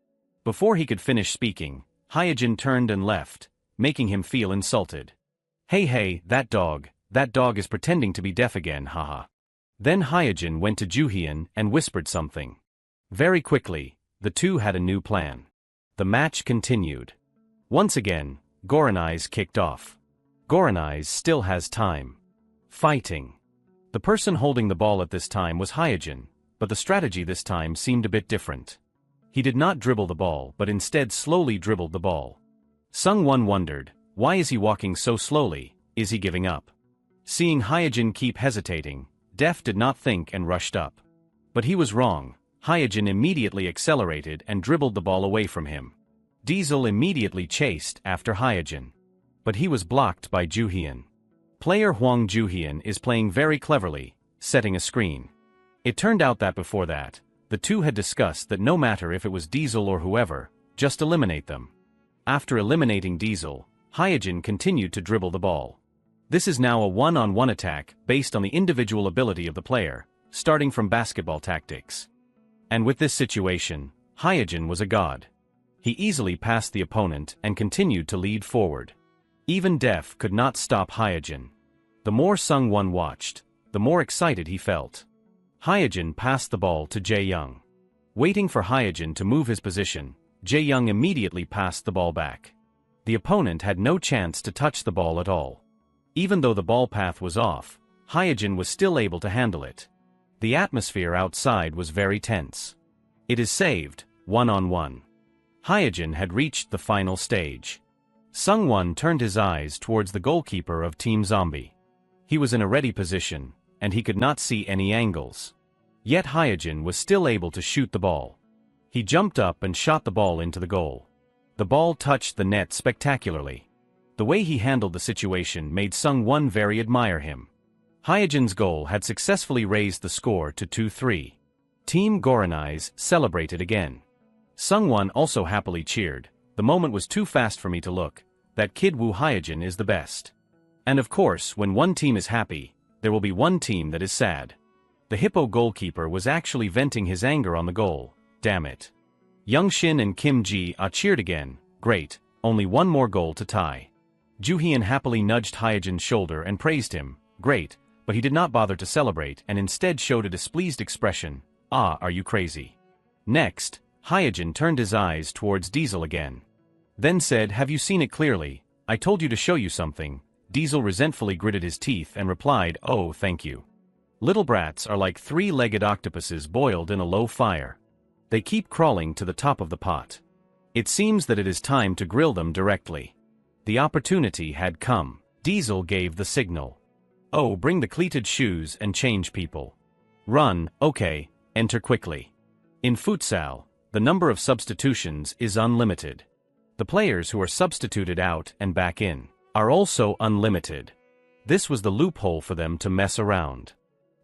Before he could finish speaking, Hyojin turned and left, making him feel insulted. Hey, that dog is pretending to be deaf again, haha. Then Hyojin went to Juhyun and whispered something. Very quickly, the 2 had a new plan. The match continued. Once again, Goranai's kicked off. Goranai's still has time. Fighting. The person holding the ball at this time was Hyojin, but the strategy this time seemed a bit different. He did not dribble the ball but instead slowly dribbled the ball. Sungwon wondered, why is he walking so slowly, is he giving up? Seeing Hyojin keep hesitating, Def did not think and rushed up. But he was wrong. Hyojin immediately accelerated and dribbled the ball away from him. Diesel immediately chased after Hyojin. But he was blocked by Juhyun. Player Hwang Juhyun is playing very cleverly, setting a screen. It turned out that before that, the 2 had discussed that no matter if it was Diesel or whoever, just eliminate them. After eliminating Diesel, Hyojin continued to dribble the ball. This is now a one-on-one attack based on the individual ability of the player, starting from basketball tactics. And with this situation, Hyojin was a god. He easily passed the opponent and continued to lead forward. Even Def could not stop Hyojin. The more Sungwon watched, the more excited he felt. Hyojin passed the ball to Jae-young. Waiting for Hyojin to move his position, Jae-young immediately passed the ball back. The opponent had no chance to touch the ball at all. Even though the ball path was off, Hyejin was still able to handle it. The atmosphere outside was very tense. It is saved, 1-on-1. Hyejin had reached the final stage. Sungwon turned his eyes towards the goalkeeper of Team Zombie. He was in a ready position, and he could not see any angles. Yet Hyejin was still able to shoot the ball. He jumped up and shot the ball into the goal. The ball touched the net spectacularly. The way he handled the situation made Sungwon very admire him. Hyejin's goal had successfully raised the score to 2-3. Team Goranai's celebrated again. Sungwon also happily cheered. The moment was too fast for me to look. That kid Woo Hyejin is the best. And of course, when one team is happy, there will be one team that is sad. The Hippo goalkeeper was actually venting his anger on the goal. Damn it. Young Shin and Kim Ji-ah cheered again. Great, only one more goal to tie. Joo-hyun happily nudged Hyejin's shoulder and praised him. Great, but he did not bother to celebrate and instead showed a displeased expression. Ah, are you crazy? Next, Hyejin turned his eyes towards Diesel again. Then said, have you seen it clearly? I told you to show you something. Diesel resentfully gritted his teeth and replied, oh, thank you. Little brats are like three-legged octopuses boiled in a low fire. They keep crawling to the top of the pot. It seems that it is time to grill them directly. The opportunity had come. Diesel gave the signal. Oh, bring the cleated shoes and change people. Run, okay, enter quickly. In Futsal, the number of substitutions is unlimited. The players who are substituted out and back in are also unlimited. This was the loophole for them to mess around.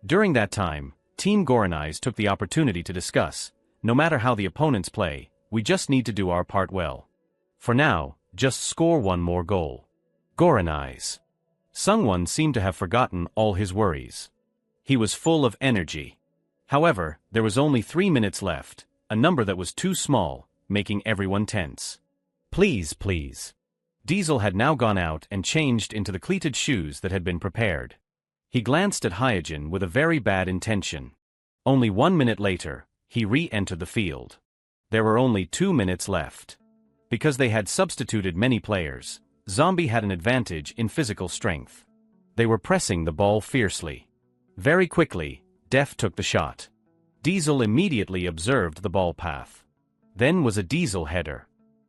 During that time, Team Goranai's took the opportunity to discuss, no matter how the opponents play, we just need to do our part well. For now, just score one more goal. Goranai's. Sungwon seemed to have forgotten all his worries. He was full of energy. However, there was only 3 minutes left, a number that was too small, making everyone tense. Please, please. Diesel had now gone out and changed into the cleated shoes that had been prepared. He glanced at Hyejin with a very bad intention. Only 1 minute later, he re-entered the field. There were only 2 minutes left. Because they had substituted many players, Zombie had an advantage in physical strength. They were pressing the ball fiercely. Very quickly, Def took the shot. Diesel immediately observed the ball path. Then was a Diesel header.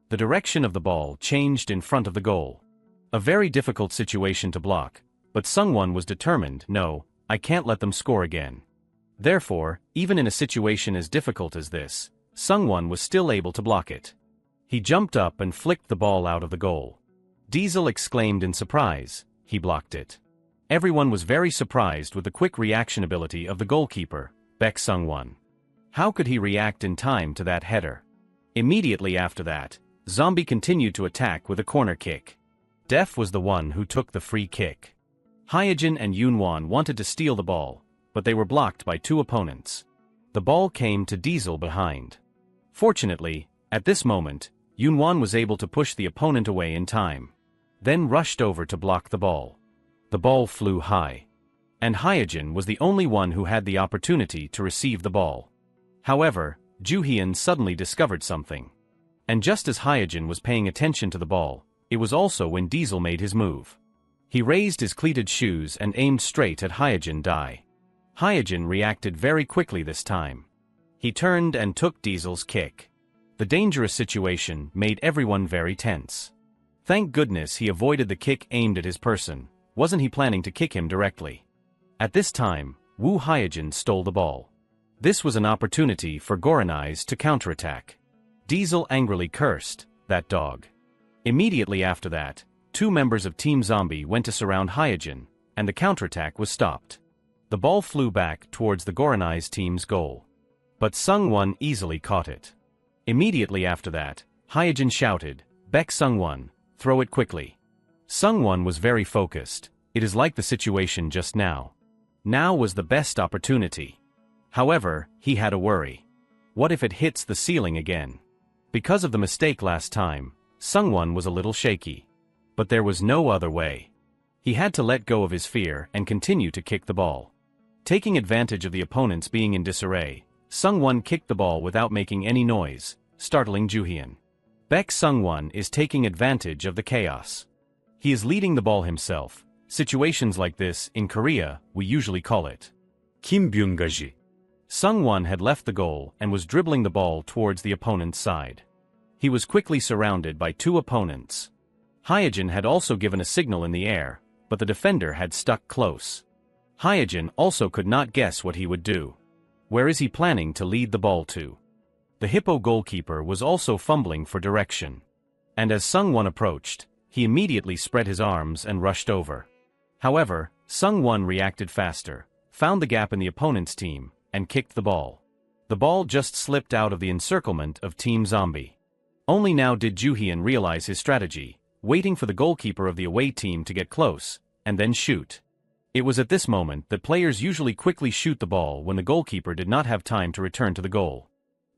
The direction of the ball changed in front of the goal. A very difficult situation to block, but Sungwon was determined, no, I can't let them score again. Therefore, even in a situation as difficult as this, Sungwon was still able to block it. He jumped up and flicked the ball out of the goal. Diesel exclaimed in surprise, he blocked it. Everyone was very surprised with the quick reaction ability of the goalkeeper, Baek Sungwon. How could he react in time to that header? Immediately after that, Zombie continued to attack with a corner kick. Def was the one who took the free kick. Hyejin and Yoonwon wanted to steal the ball, but they were blocked by two opponents. The ball came to Diesel behind. Fortunately, at this moment, Yoonwon was able to push the opponent away in time, then rushed over to block the ball. The ball flew high. And Hyejin was the only one who had the opportunity to receive the ball. However, Joo-hyun suddenly discovered something. And just as Hyejin was paying attention to the ball, it was also when Diesel made his move. He raised his cleated shoes and aimed straight at Hyejin Dai. Hyejin reacted very quickly this time. He turned and took Diesel's kick. The dangerous situation made everyone very tense. Thank goodness he avoided the kick aimed at his person. Wasn't he planning to kick him directly? At this time, Woo Hyejin stole the ball. This was an opportunity for Goranai's to counterattack. Diesel angrily cursed, that dog. Immediately after that, two members of Team Zombie went to surround Hyejin, and the counterattack was stopped. The ball flew back towards the Goranai's team's goal. But Sungwon easily caught it. Immediately after that, Hyejin shouted, Baek Sungwon, throw it quickly. Sungwon was very focused. It is like the situation just now. Now was the best opportunity. However, he had a worry. What if it hits the ceiling again? Because of the mistake last time, Sungwon was a little shaky. But there was no other way. He had to let go of his fear and continue to kick the ball. Taking advantage of the opponents being in disarray, Sungwon kicked the ball without making any noise, startling Joo-hyun. Baek Sungwon is taking advantage of the chaos. He is leading the ball himself. Situations like this, in Korea, we usually call it Kim Byung-gaji. Sungwon had left the goal and was dribbling the ball towards the opponent's side. He was quickly surrounded by two opponents. Hyejin had also given a signal in the air, but the defender had stuck close. Hyejin also could not guess what he would do. Where is he planning to lead the ball to? The Hippo goalkeeper was also fumbling for direction. And as Sungwon approached, he immediately spread his arms and rushed over. However, Sungwon reacted faster, found the gap in the opponent's team, and kicked the ball. The ball just slipped out of the encirclement of Team Zombie. Only now did Joo-hyun realize his strategy, waiting for the goalkeeper of the away team to get close, and then shoot. It was at this moment that players usually quickly shoot the ball when the goalkeeper did not have time to return to the goal.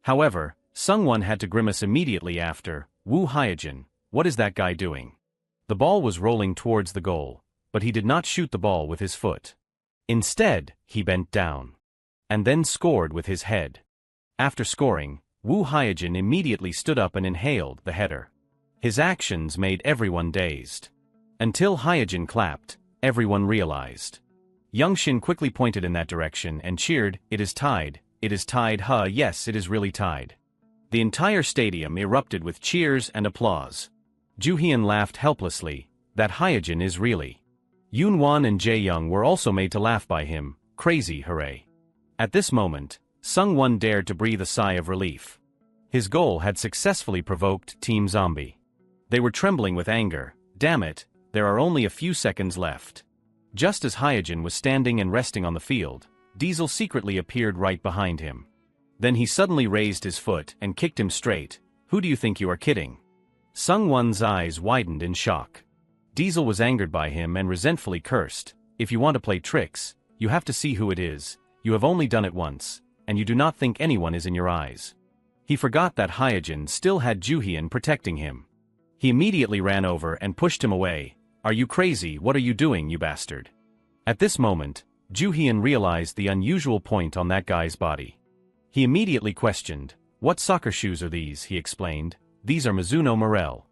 However, Sungwon had to grimace immediately after, "Woo Hyejin, what is that guy doing?" The ball was rolling towards the goal, but he did not shoot the ball with his foot. Instead, he bent down. And then scored with his head. After scoring, Woo Hyejin immediately stood up and inhaled the header. His actions made everyone dazed. Until Hyejin clapped, everyone realized. Youngshin quickly pointed in that direction and cheered, "It is tied, huh, yes, it is really tied." The entire stadium erupted with cheers and applause. Joo-hyun laughed helplessly, "That Hyejin is really." Yoonwon and Jae-young were also made to laugh by him, "Crazy, hooray." At this moment, Sungwon dared to breathe a sigh of relief. His goal had successfully provoked Team Zombie. They were trembling with anger. Damn it, there are only a few seconds left. Just as Hyejin was standing and resting on the field, Diesel secretly appeared right behind him. Then he suddenly raised his foot and kicked him straight. "Who do you think you are kidding?" Sungwon's eyes widened in shock. Diesel was angered by him and resentfully cursed, "If you want to play tricks, you have to see who it is. You have only done it once, and you do not think anyone is in your eyes." He forgot that Hyejin still had Joo-hyun protecting him. He immediately ran over and pushed him away. "Are you crazy? What are you doing, you bastard?" At this moment, Joo-hyun realized the unusual point on that guy's body. He immediately questioned, "What soccer shoes are these?" He explained, "These are Mizuno Morel."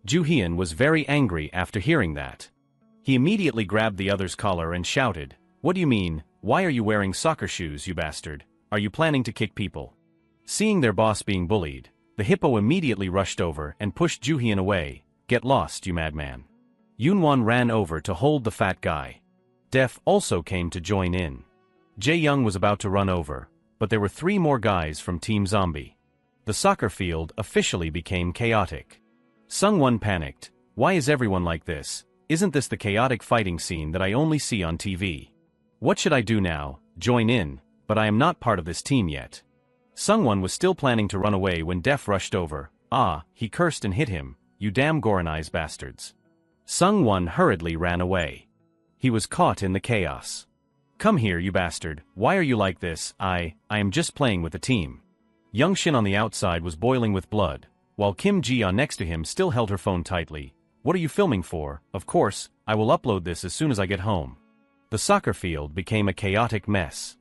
Joo-hyun was very angry after hearing that. He immediately grabbed the other's collar and shouted, "What do you mean? Why are you wearing soccer shoes, you bastard? Are you planning to kick people?" Seeing their boss being bullied, the hippo immediately rushed over and pushed Joo-hyun away. "Get lost, you madman." Yoonwon ran over to hold the fat guy. Def also came to join in. Jae-young was about to run over, but there were three more guys from Team Zombie. The soccer field officially became chaotic. Sungwon panicked. "Why is everyone like this? Isn't this the chaotic fighting scene that I only see on TV? What should I do now? Join in, but I am not part of this team yet." Sungwon was still planning to run away when Def rushed over. "Ah," he cursed and hit him, "You damn Goranized bastards." Sungwon hurriedly ran away. He was caught in the chaos. "Come here, you bastard, why are you like this? I am just playing with the team." Youngshin on the outside was boiling with blood, while Kim Ji-yeon next to him still held her phone tightly. "What are you filming for? Of course, I will upload this as soon as I get home." The soccer field became a chaotic mess.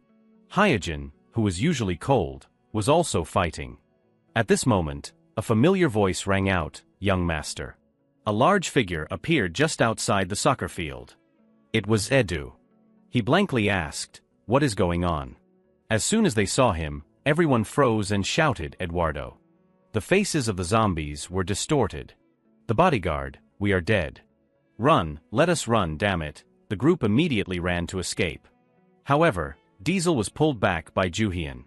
Hyejin, who was usually cold, was also fighting. At this moment, a familiar voice rang out, "Young master." A large figure appeared just outside the soccer field. It was Edu. He blankly asked, "What is going on?" As soon as they saw him, everyone froze and shouted, "Eduardo." The faces of the zombies were distorted. "The bodyguard, we are dead." "Run, let us run, damn it." The group immediately ran to escape. However, Diesel was pulled back by Joo-hyun.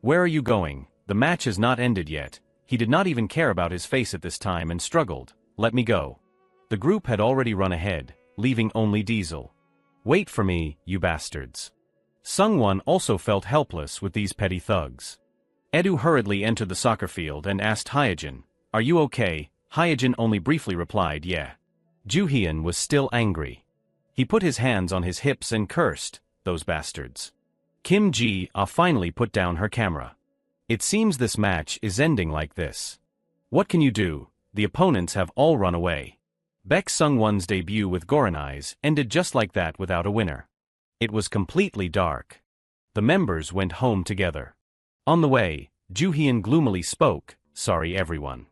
"Where are you going? The match has not ended yet." He did not even care about his face at this time and struggled, "Let me go." The group had already run ahead, leaving only Diesel. "Wait for me, you bastards." Sungwon also felt helpless with these petty thugs. Edu hurriedly entered the soccer field and asked Hyejin, "Are you okay?" Hyejin only briefly replied, "Yeah." Joo-hyun was still angry. He put his hands on his hips and cursed, "Those bastards." Kim Ji-yeon finally put down her camera. "It seems this match is ending like this. What can you do? The opponents have all run away." Baek Sungwon's debut with Goran Eyes ended just like that without a winner. It was completely dark. The members went home together. On the way, Joo-hyun gloomily spoke, "Sorry everyone."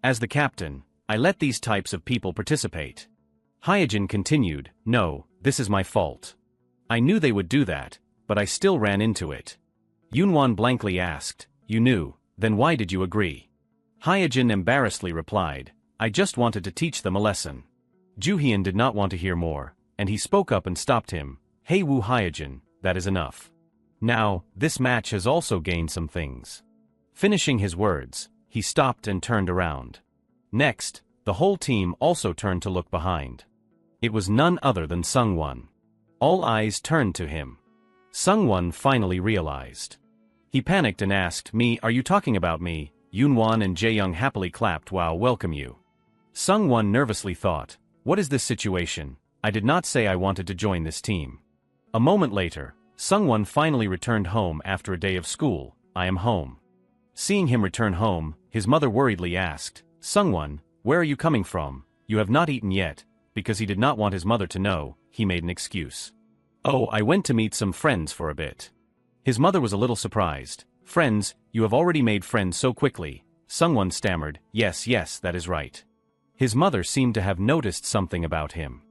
As the captain, I let these types of people participate. Hyojin continued, no, this is my fault. I knew they would do that, but I still ran into it. Yunwan blankly asked, you knew, then why did you agree? Hyojin embarrassedly replied, I just wanted to teach them a lesson. Juhyun did not want to hear more, and he spoke up and stopped him, hey Wu Hyojin, that is enough. Now, this match has also gained some things. Finishing his words, he stopped and turned around. Next, the whole team also turned to look behind. It was none other than Sungwon. All eyes turned to him. Sungwon finally realized. He panicked and asked, me, are you talking about me? Yunwan and Jaeyoung happily clapped, wow, welcome you. Sungwon nervously thought, what is this situation? I did not say I wanted to join this team. A moment later, Sungwon finally returned home after a day of school, I am home. Seeing him return home, his mother worriedly asked, Sungwon, where are you coming from? You have not eaten yet. Because he did not want his mother to know, he made an excuse. Oh, I went to meet some friends for a bit. His mother was a little surprised. Friends, you have already made friends so quickly. Sungwon stammered, yes, that is right. His mother seemed to have noticed something about him.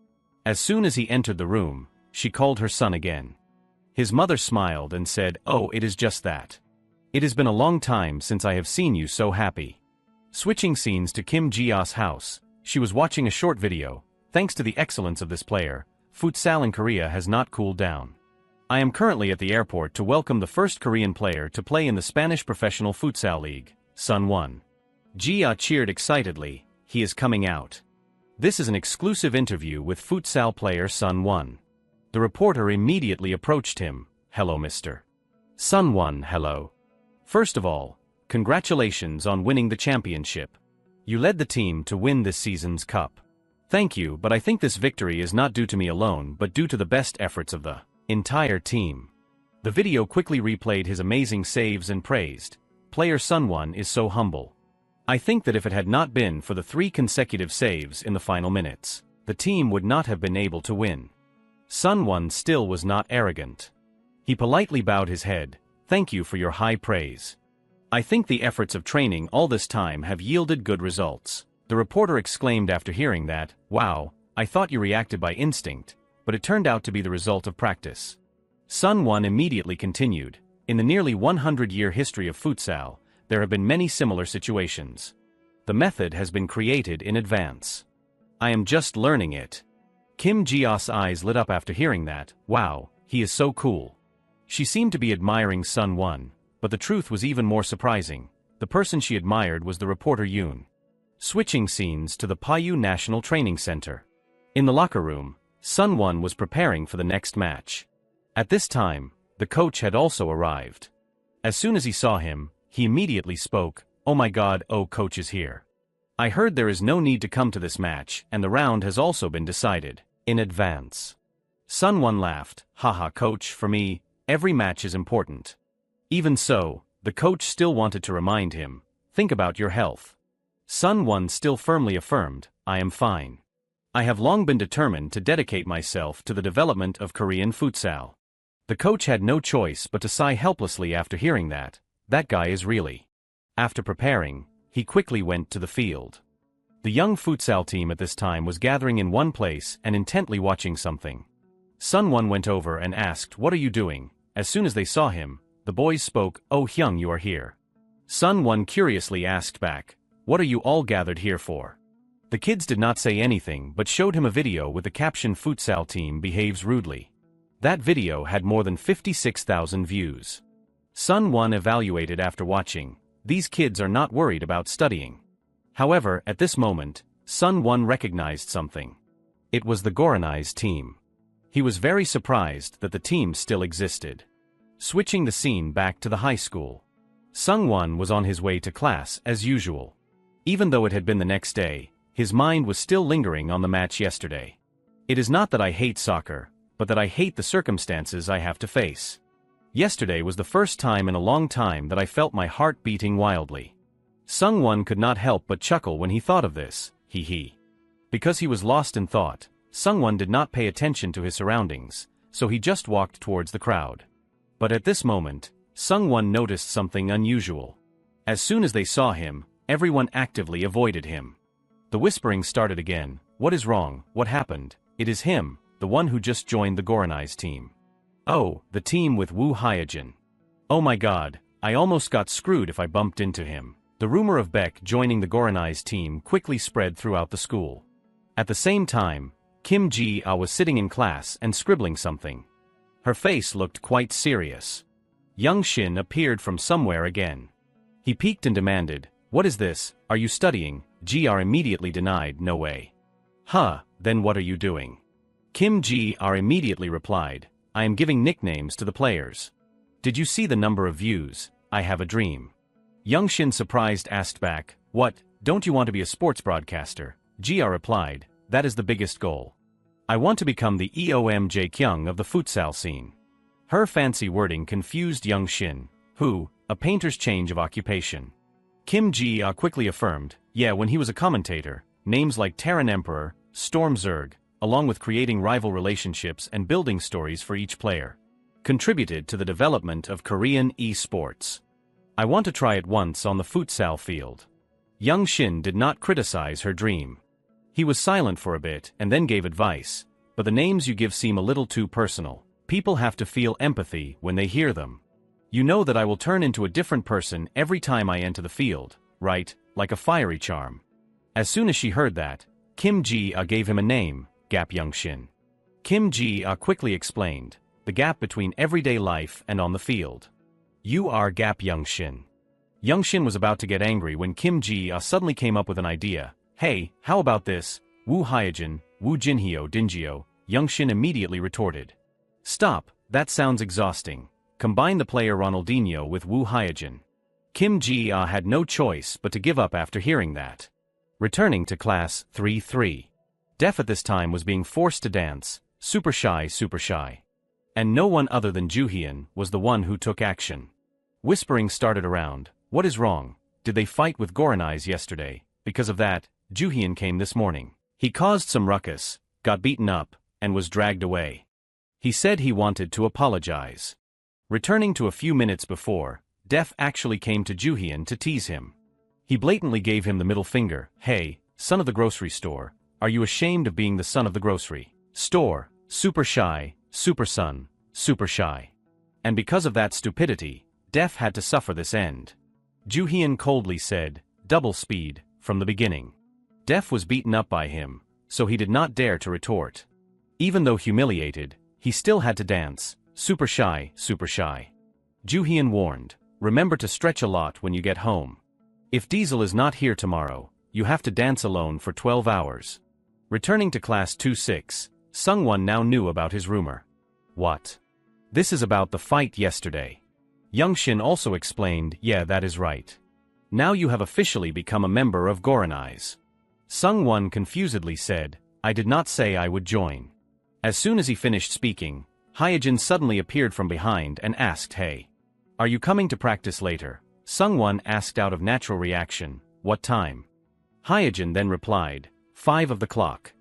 As soon as he entered the room, she called her son again. His mother smiled and said, oh, it is just that. It has been a long time since I have seen you so happy. Switching scenes to Kim Ji-a's house, she was watching a short video. Thanks to the excellence of this player, Futsal in Korea has not cooled down. I am currently at the airport to welcome the first Korean player to play in the Spanish Professional Futsal League, Sun Won. Ji-a cheered excitedly, he is coming out. This is an exclusive interview with Futsal player Sun Won. The reporter immediately approached him, hello Mr. Sun Won, hello. First of all, congratulations on winning the championship. You led the team to win this season's cup. Thank you, but I think this victory is not due to me alone but due to the best efforts of the entire team. The video quickly replayed his amazing saves and praised, player Sunwon is so humble. I think that if it had not been for the 3 consecutive saves in the final minutes, the team would not have been able to win. Sunwon still was not arrogant. He politely bowed his head, thank you for your high praise. I think the efforts of training all this time have yielded good results. The reporter exclaimed after hearing that, wow, I thought you reacted by instinct, but it turned out to be the result of practice. Sun Won immediately continued, in the nearly 100-year history of futsal, there have been many similar situations. The method has been created in advance. I am just learning it. Kim Ji-a's eyes lit up after hearing that, wow, he is so cool. She seemed to be admiring Sun Won, but the truth was even more surprising. The person she admired was the reporter Yoon. Switching scenes to the Payu National Training Center. In the locker room, Sun Won was preparing for the next match. At this time, the coach had also arrived. As soon as he saw him, he immediately spoke, oh my god, oh coach is here. I heard there is no need to come to this match and the round has also been decided in advance. Sun Won laughed, haha coach, for me, every match is important. Even so, the coach still wanted to remind him, think about your health. Sun Won still firmly affirmed, I am fine. I have long been determined to dedicate myself to the development of Korean futsal. The coach had no choice but to sigh helplessly after hearing that guy is really. After preparing, he quickly went to the field. The young futsal team at this time was gathering in one place and intently watching something. Sun Won went over and asked, what are you doing? As soon as they saw him, the boys spoke, oh Hyung, you are here. Sun Won curiously asked back, what are you all gathered here for? The kids did not say anything but showed him a video with the caption futsal team behaves rudely. That video had more than 56,000 views. Sun Won evaluated after watching, these kids are not worried about studying. However, at this moment, Sun Won recognized something. It was the Goranai's team. He was very surprised that the team still existed. Switching the scene back to the high school. Sung Won was on his way to class as usual. Even though it had been the next day, his mind was still lingering on the match yesterday. It is not that I hate soccer, but that I hate the circumstances I have to face. Yesterday was the first time in a long time that I felt my heart beating wildly. Sung Won could not help but chuckle when he thought of this, hee. Because he was lost in thought, Sung Won did not pay attention to his surroundings, so he just walked towards the crowd. But at this moment, Sung Won noticed something unusual. As soon as they saw him, Everyone actively avoided him. The whispering started again. What is wrong? What happened? It is him, the one who just joined the Goranai's team. Oh, the team with Wu Hyojin. Oh my god, I almost got screwed if I bumped into him. The rumor of Beck joining the Goranai's team quickly spread throughout the school. At the same time, Kim Ji-ah was sitting in class and scribbling something. Her face looked quite serious. Young Shin appeared from somewhere again. He peeked and demanded, "What is this? Are you studying?" Ji-ah immediately denied, "No way." "Huh, then what are you doing?" Kim Ji-ah immediately replied, "I am giving nicknames to the players." "Did you see the number of views? I have a dream." Young Shin surprised asked back, "What, don't you want to be a sports broadcaster?" Ji-ah replied, "That is the biggest goal. I want to become the EOMJ Kyung of the futsal scene." Her fancy wording confused Young Shin, who, a painter's change of occupation. Kim Ji-ah quickly affirmed, "Yeah, when he was a commentator, names like Terran Emperor, Storm Zerg, along with creating rival relationships and building stories for each player, contributed to the development of Korean e-sports. I want to try it once on the futsal field." Young Shin did not criticize her dream. He was silent for a bit and then gave advice, "But the names you give seem a little too personal. People have to feel empathy when they hear them. You know that I will turn into a different person every time I enter the field, right? Like a fiery charm." As soon as she heard that, Kim Ji-ah gave him a name, Gap Young Shin. Kim Ji-ah quickly explained, "The gap between everyday life and on the field. You are Gap Young Shin." Young Shin was about to get angry when Kim Ji-ah suddenly came up with an idea. "Hey, how about this? Wu Hyojin, Wu Jinhyo Dinjio." Young Shin immediately retorted, "Stop, that sounds exhausting. Combine the player Ronaldinho with Wu Hyojin." Kim Ji-ah had no choice but to give up after hearing that. Returning to class 3-3. Def at this time was being forced to dance, super shy. And no one other than Juhyun was the one who took action. Whispering started around, "What is wrong? Did they fight with Goranais yesterday? Because of that, Juhyun came this morning. He caused some ruckus, got beaten up, and was dragged away. He said he wanted to apologize." Returning to a few minutes before, Def actually came to Juhyun to tease him. He blatantly gave him the middle finger. "Hey, son of the grocery store, are you ashamed of being the son of the grocery store? Super shy, super son, super shy." And because of that stupidity, Def had to suffer this end. Juhyun coldly said, "Double speed," from the beginning. Def was beaten up by him, so he did not dare to retort. Even though humiliated, he still had to dance, super shy. Juhyun warned, "Remember to stretch a lot when you get home. If Diesel is not here tomorrow, you have to dance alone for 12 hours. Returning to class 2-6, Sungwon now knew about his rumor. "What? This is about the fight yesterday." Young Shin also explained, "Yeah, that is right. Now you have officially become a member of Goranais." Sungwon confusedly said, "I did not say I would join." As soon as he finished speaking, Hyojin suddenly appeared from behind and asked, "Hey, are you coming to practice later?" Sungwon asked out of natural reaction, "What time?" Hyojin then replied, 5 of the clock.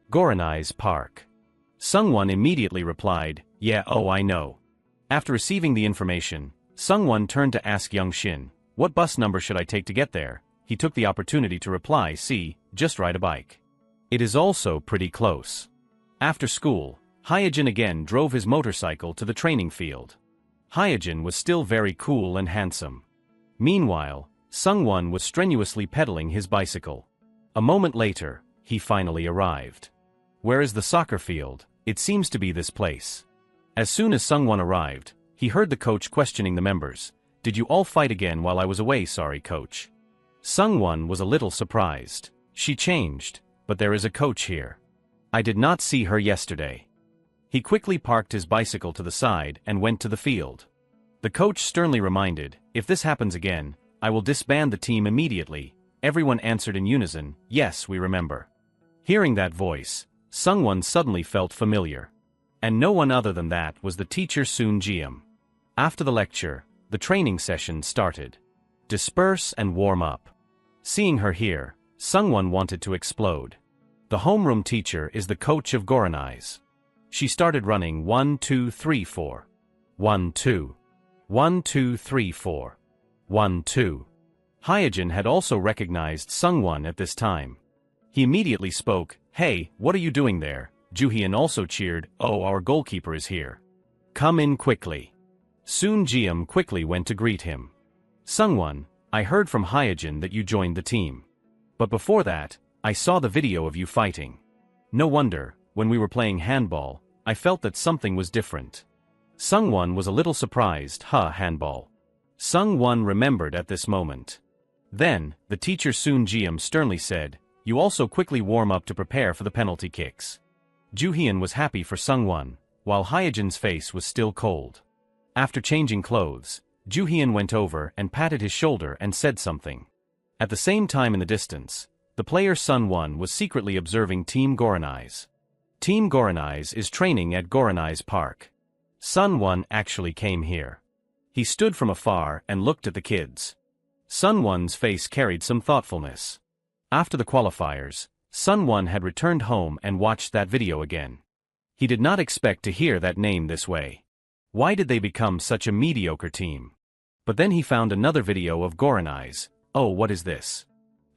Goranai's Park. Sungwon immediately replied, "Yeah, oh I know." After receiving the information, Sungwon turned to ask Young Shin, "What bus number should I take to get there?" He took the opportunity to reply, "See, just ride a bike. It is also pretty close." After school, Hyojin again drove his motorcycle to the training field. Hyojin was still very cool and handsome. Meanwhile, Sungwon was strenuously pedaling his bicycle. A moment later, he finally arrived. "Where is the soccer field? It seems to be this place." As soon as Sungwon arrived, he heard the coach questioning the members. "Did you all fight again while I was away?" "Sorry, coach." Sungwon was a little surprised. "She changed, but there is a coach here. I did not see her yesterday." He quickly parked his bicycle to the side and went to the field. The coach sternly reminded, "If this happens again, I will disband the team immediately." Everyone answered in unison, "Yes, we remember." Hearing that voice, Sungwon suddenly felt familiar. And no one other than that was the teacher Soon Jiam. After the lecture, the training session started. Disperse and warm up. Seeing her here, Sungwon wanted to explode. The homeroom teacher is the coach of Goranais. She started running 1 2 3 4. 1 2. 1 2 3 4. 1 2. Hyojin had also recognized Sungwon at this time. He immediately spoke, "Hey, what are you doing there?" Juhyun also cheered, "Oh, our goalkeeper is here. Come in quickly." Soon Jium quickly went to greet him. "Sungwon, I heard from Hyojin that you joined the team. But before that, I saw the video of you fighting. No wonder, when we were playing handball, I felt that something was different." Sungwon was a little surprised. Handball. Sungwon remembered at this moment. Then, the teacher Soon Jium sternly said, "You also quickly warm up to prepare for the penalty kicks." Juhyun was happy for Sungwon, while Hyojin's face was still cold. After changing clothes, Juhyun went over and patted his shoulder and said something. At the same time in the distance, the player Sunwon was secretly observing Team Goranai's. Team Goranai's is training at Goranai's park. Sunwon actually came here. He stood from afar and looked at the kids. Sunwon's face carried some thoughtfulness. After the qualifiers, Sunwon had returned home and watched that video again. He did not expect to hear that name this way. Why did they become such a mediocre team? But then he found another video of Goranai's. Oh, what is this?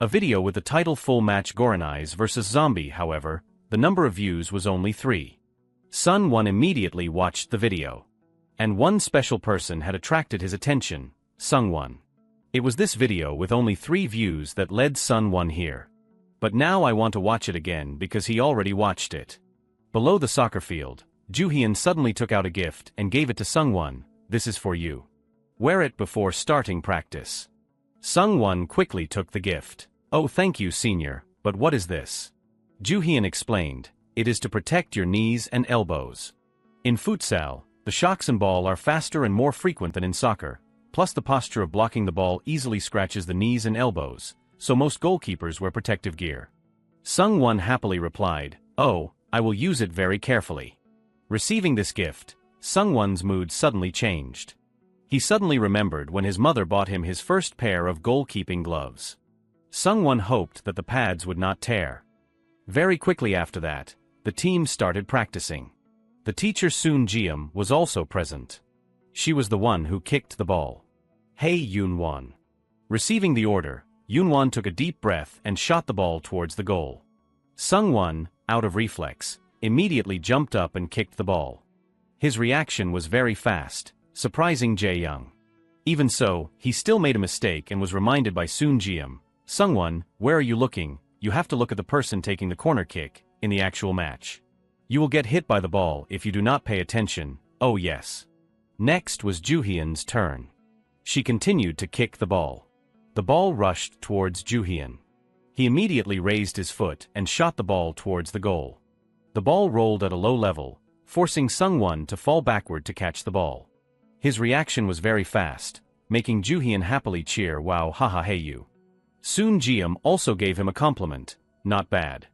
A video with the title Full Match Goranai's vs Zombie. However, the number of views was only 3. Sunwon immediately watched the video. And one special person had attracted his attention, Sungwon. It was this video with only 3 views that led Sunwon here. But now I want to watch it again because he already watched it. Below the soccer field, Juhyun suddenly took out a gift and gave it to Sungwon. "This is for you. Wear it before starting practice." Sungwon quickly took the gift. "Oh, thank you, senior, but what is this?" Juhyun explained, "It is to protect your knees and elbows. In futsal, the shots and ball are faster and more frequent than in soccer, plus the posture of blocking the ball easily scratches the knees and elbows, so most goalkeepers wear protective gear." Sungwon happily replied, "Oh, I will use it very carefully." Receiving this gift, Sungwon's mood suddenly changed. He suddenly remembered when his mother bought him his first pair of goalkeeping gloves. Sungwon hoped that the pads would not tear. Very quickly after that, the team started practicing. The teacher Soon Jium was also present. She was the one who kicked the ball. "Hey Yoonwon." Receiving the order, Yoonwon took a deep breath and shot the ball towards the goal. Sungwon, out of reflex, immediately jumped up and kicked the ball. His reaction was very fast, surprising Jae-young. Even so, he still made a mistake and was reminded by Soon Jium, "Sungwon, where are you looking? You have to look at the person taking the corner kick, in the actual match. You will get hit by the ball if you do not pay attention." "Oh yes." Next was Juhyun's turn. She continued to kick the ball. The ball rushed towards Juhyun. He immediately raised his foot and shot the ball towards the goal. The ball rolled at a low level, forcing Sungwon to fall backward to catch the ball. His reaction was very fast, making Juhyun happily cheer, "Wow, haha, hey you." Soon Jium also gave him a compliment, "Not bad."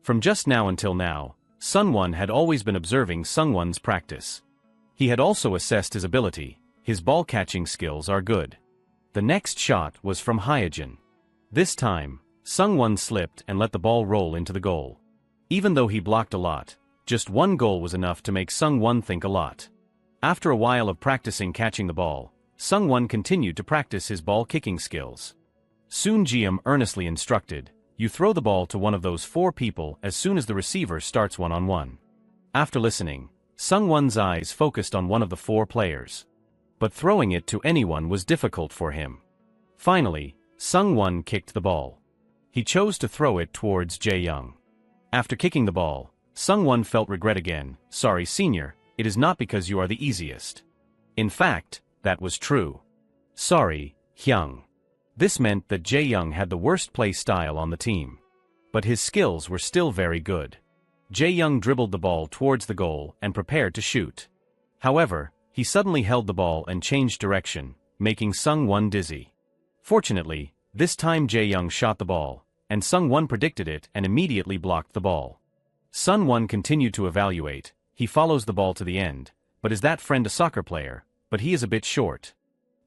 From just now until now, Sunwon had always been observing Sungwon's practice. He had also assessed his ability. His ball-catching skills are good. The next shot was from Hyojin. This time, Sungwon slipped and let the ball roll into the goal. Even though he blocked a lot, just one goal was enough to make Sungwon think a lot. After a while of practicing catching the ball, Sungwon continued to practice his ball-kicking skills. Soon Jium earnestly instructed, "You throw the ball to one of those 4 people as soon as the receiver starts one-on-one." After listening, Sungwon's eyes focused on one of the 4 players. But throwing it to anyone was difficult for him. Finally, Sungwon kicked the ball. He chose to throw it towards Jae-young. After kicking the ball, Sungwon felt regret again. "Sorry, senior, it is not because you are the easiest." In fact, that was true. "Sorry, Hyung." This meant that Jae-young had the worst play style on the team. But his skills were still very good. Jae-young dribbled the ball towards the goal and prepared to shoot. However, he suddenly held the ball and changed direction, making Sungwon dizzy. Fortunately, this time Jae-young shot the ball, and Sungwon predicted it and immediately blocked the ball. Sungwon continued to evaluate. He follows the ball to the end, but is that friend a soccer player? But he is a bit short.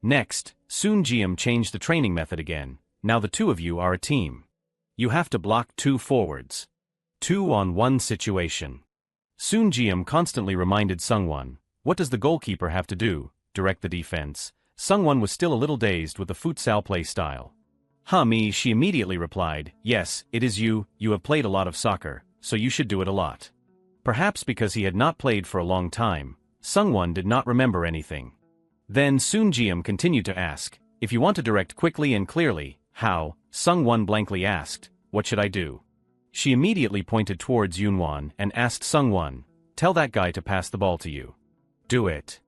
Next, Soon Jium changed the training method again. "Now the 2 of you are a team. You have to block 2 forwards. 2-on-1 situation." Soon Jium constantly reminded Sungwon, "What does the goalkeeper have to do? Direct the defense?" Sungwon was still a little dazed with the futsal play style. Me, she immediately replied, yes, it is you have played a lot of soccer, so you should do it a lot. Perhaps because he had not played for a long time, Sungwon did not remember anything. Then Soon-jiam continued to ask, if you want to direct quickly and clearly, how? Sungwon blankly asked, what should I do? She immediately pointed towards Yoonwon and asked Sungwon, tell that guy to pass the ball to you. Do it.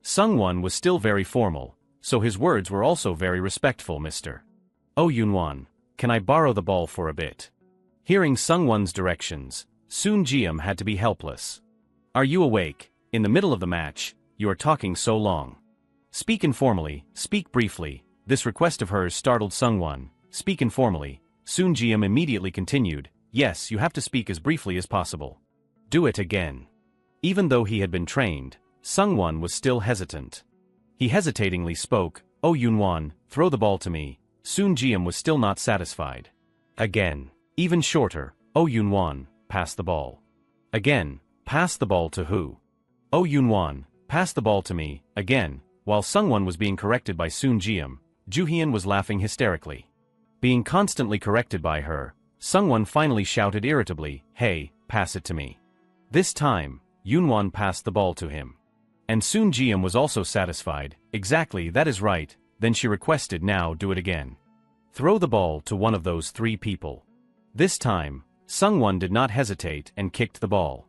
Sungwon was still very formal, so his words were also very respectful. Mr. Oh Yoonwon, can I borrow the ball for a bit? Hearing Sungwon's directions, Soon-jiam had to be helpless. Are you awake? In the middle of the match, you are talking so long. Speak informally, speak briefly. This request of hers startled Sungwon. Speak informally. Soon-jiam immediately continued, yes, you have to speak as briefly as possible. Do it again. Even though he had been trained, Sungwon was still hesitant. He hesitatingly spoke, oh Yoonwon, throw the ball to me. Soon-jiam was still not satisfied. Again. Even shorter, oh Yoonwon, pass the ball. Again, pass the ball to who? Oh Yoonwon, pass the ball to me. Again, while Sungwon was being corrected by Soon-jiam, Joo-hyun was laughing hysterically. Being constantly corrected by her, Sungwon finally shouted irritably, hey, pass it to me. This time, Yoonwon passed the ball to him. And Soon-jiam was also satisfied, exactly, that is right. Then she requested, now do it again. Throw the ball to one of those three people. This time, Sungwon did not hesitate and kicked the ball.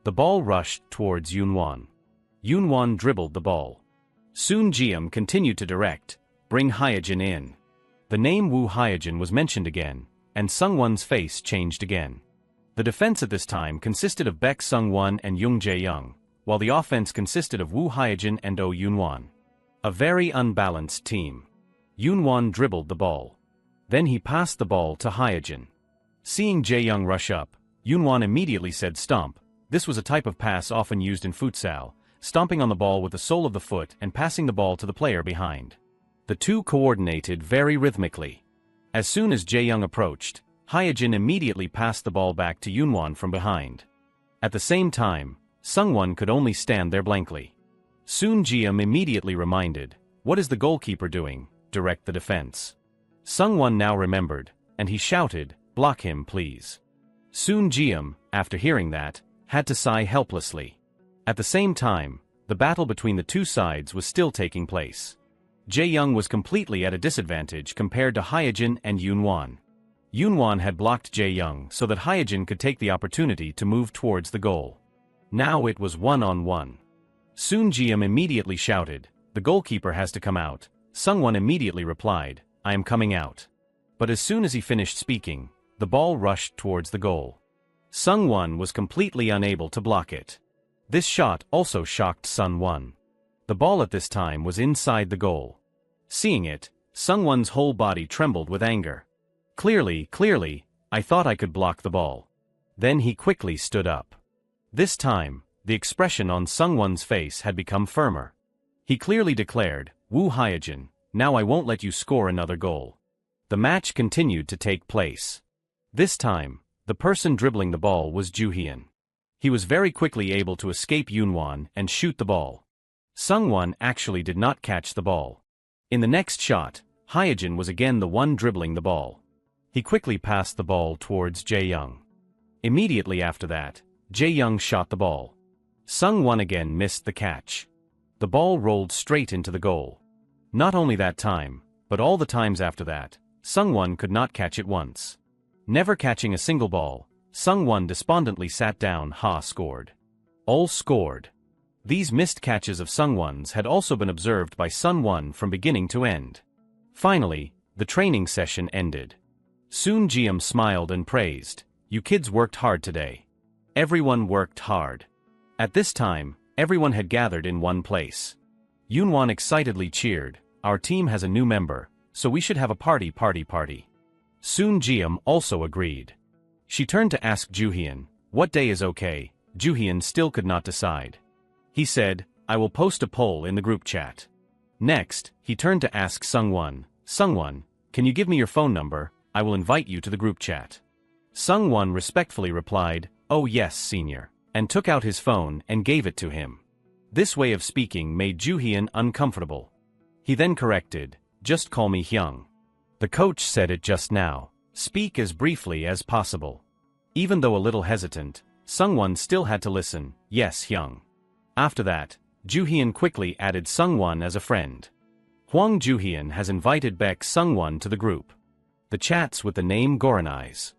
The ball rushed towards Yoonwon. Yoonwon dribbled the ball. Soon-jiam continued to direct, bring Hyejin in. The name Woo Hyejin was mentioned again, and Sungwon's face changed again. The defense at this time consisted of Baek Sungwon and Young Jae-young, while the offense consisted of Woo Hyejin and Oh Yoonwon. A very unbalanced team. Yoonwon dribbled the ball. Then he passed the ball to Hyejin. Seeing Jae-young rush up, Yoonwon immediately said stomp. This was a type of pass often used in futsal, stomping on the ball with the sole of the foot and passing the ball to the player behind. The two coordinated very rhythmically. As soon as Jae-young approached, Hyejin immediately passed the ball back to Yoonwon from behind. At the same time, Sungwon could only stand there blankly. Soon-jiam immediately reminded, what is the goalkeeper doing? Direct the defense. Sungwon now remembered, and he shouted, block him please. Soon-jiam, after hearing that, had to sigh helplessly. At the same time, the battle between the two sides was still taking place. Jae-young was completely at a disadvantage compared to Hyejin and Yoonwon. Yoonwon had blocked Jae-young so that Hyejin could take the opportunity to move towards the goal. Now it was one-on-one. Soon-jiam immediately shouted, the goalkeeper has to come out. Sungwon immediately replied, I am coming out. But as soon as he finished speaking, the ball rushed towards the goal. Sungwon was completely unable to block it. This shot also shocked Sungwon. The ball at this time was inside the goal. Seeing it, Sungwon's whole body trembled with anger. Clearly, I thought I could block the ball. Then he quickly stood up. This time, the expression on Sungwon's face had become firmer. He clearly declared, Woo Hyejin, now I won't let you score another goal. The match continued to take place. This time, the person dribbling the ball was Joo-hyun. He was very quickly able to escape Yoonwon and shoot the ball. Sungwon actually did not catch the ball. In the next shot, Hyejin was again the one dribbling the ball. He quickly passed the ball towards Jae-young. Immediately after that, Jae-young shot the ball. Sungwon again missed the catch. The ball rolled straight into the goal. Not only that time, but all the times after that, Sungwon could not catch it once. Never catching a single ball, Sungwon despondently sat down. Scored. All scored. These missed catches of Sungwon's had also been observed by Sunwon from beginning to end. Finally, the training session ended. Soon-jiam smiled and praised, you kids worked hard today. Everyone worked hard. At this time, everyone had gathered in one place. Yoonwon excitedly cheered, our team has a new member, so we should have a party. Soon-jiam also agreed. She turned to ask Joo-hyun, what day is okay? Joo-hyun still could not decide. He said, I will post a poll in the group chat. Next, he turned to ask Sungwon, Sungwon, can you give me your phone number? I will invite you to the group chat. Sungwon respectfully replied, oh yes, senior, and took out his phone and gave it to him. This way of speaking made Joo-hyun uncomfortable. He then corrected, just call me Hyung. The coach said it just now. Speak as briefly as possible. Even though a little hesitant, Sungwon still had to listen. Yes, Hyung. After that, Juhyun quickly added Sungwon as a friend. Hwang Juhyun has invited Baek Sungwon to the group. The chats with the name Goranized.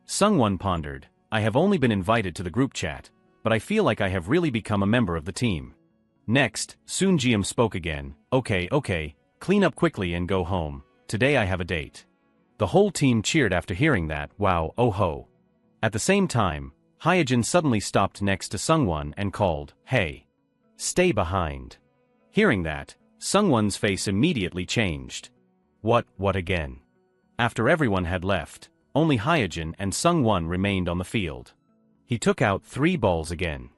Sungwon pondered, I have only been invited to the group chat, but I feel like I have really become a member of the team. Next, Soonjiam spoke again. Okay, clean up quickly and go home. Today I have a date. The whole team cheered after hearing that. Wow, oh ho. At the same time, Hyejin suddenly stopped next to Sungwon and called, Hey. Stay behind. Hearing that, Sungwon's face immediately changed. What again? After everyone had left, only Hyejin and Sungwon remained on the field. He took out 3 balls again.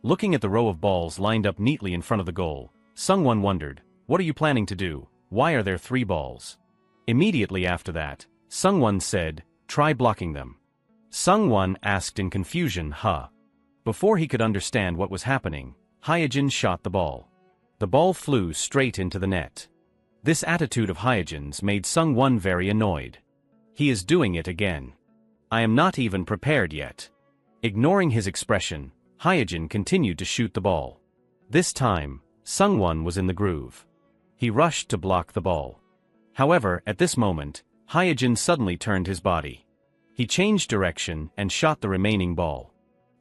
Looking at the row of balls lined up neatly in front of the goal, Sungwon wondered, what are you planning to do? Why are there 3 balls? Immediately after that, Sungwon said, try blocking them. Sungwon asked in confusion, huh? Before he could understand what was happening, Hyejin shot the ball. The ball flew straight into the net. This attitude of Hyejin's made Sungwon very annoyed. He is doing it again. I am not even prepared yet. Ignoring his expression, Hyejin continued to shoot the ball. This time, Sungwon was in the groove. He rushed to block the ball. However, at this moment, Hyejin suddenly turned his body. He changed direction and shot the remaining ball.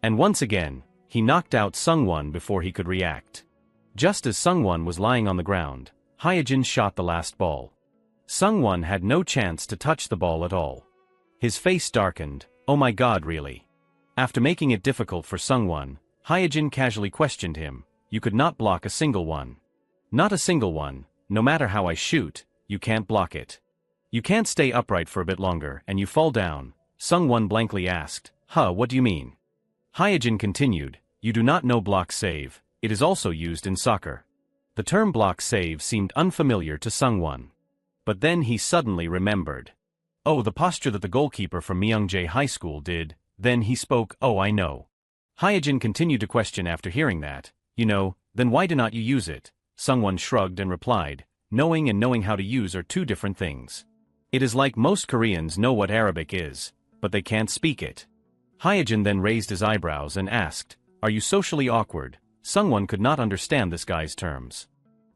And once again, he knocked out Sungwon before he could react. Just as Sungwon was lying on the ground, Hyejin shot the last ball. Sungwon had no chance to touch the ball at all. His face darkened. Oh my god, really? After making it difficult for Sungwon, Hyejin casually questioned him, you could not block a single one. Not a single one, no matter how I shoot, you can't block it. You can't stay upright for a bit longer and you fall down, Sungwon blankly asked, what do you mean? Hyejin continued, you do not know block save, it is also used in soccer. The term block save seemed unfamiliar to Sungwon. But then he suddenly remembered. Oh, the posture that the goalkeeper from Myeongjae High School did. Then he spoke, oh I know. Hyejin continued to question after hearing that, then why do not you use it? Sungwon shrugged and replied, knowing and knowing how to use are 2 different things. It is like most Koreans know what Arabic is, but they can't speak it. Hyejin then raised his eyebrows and asked, are you socially awkward? Sungwon could not understand this guy's terms.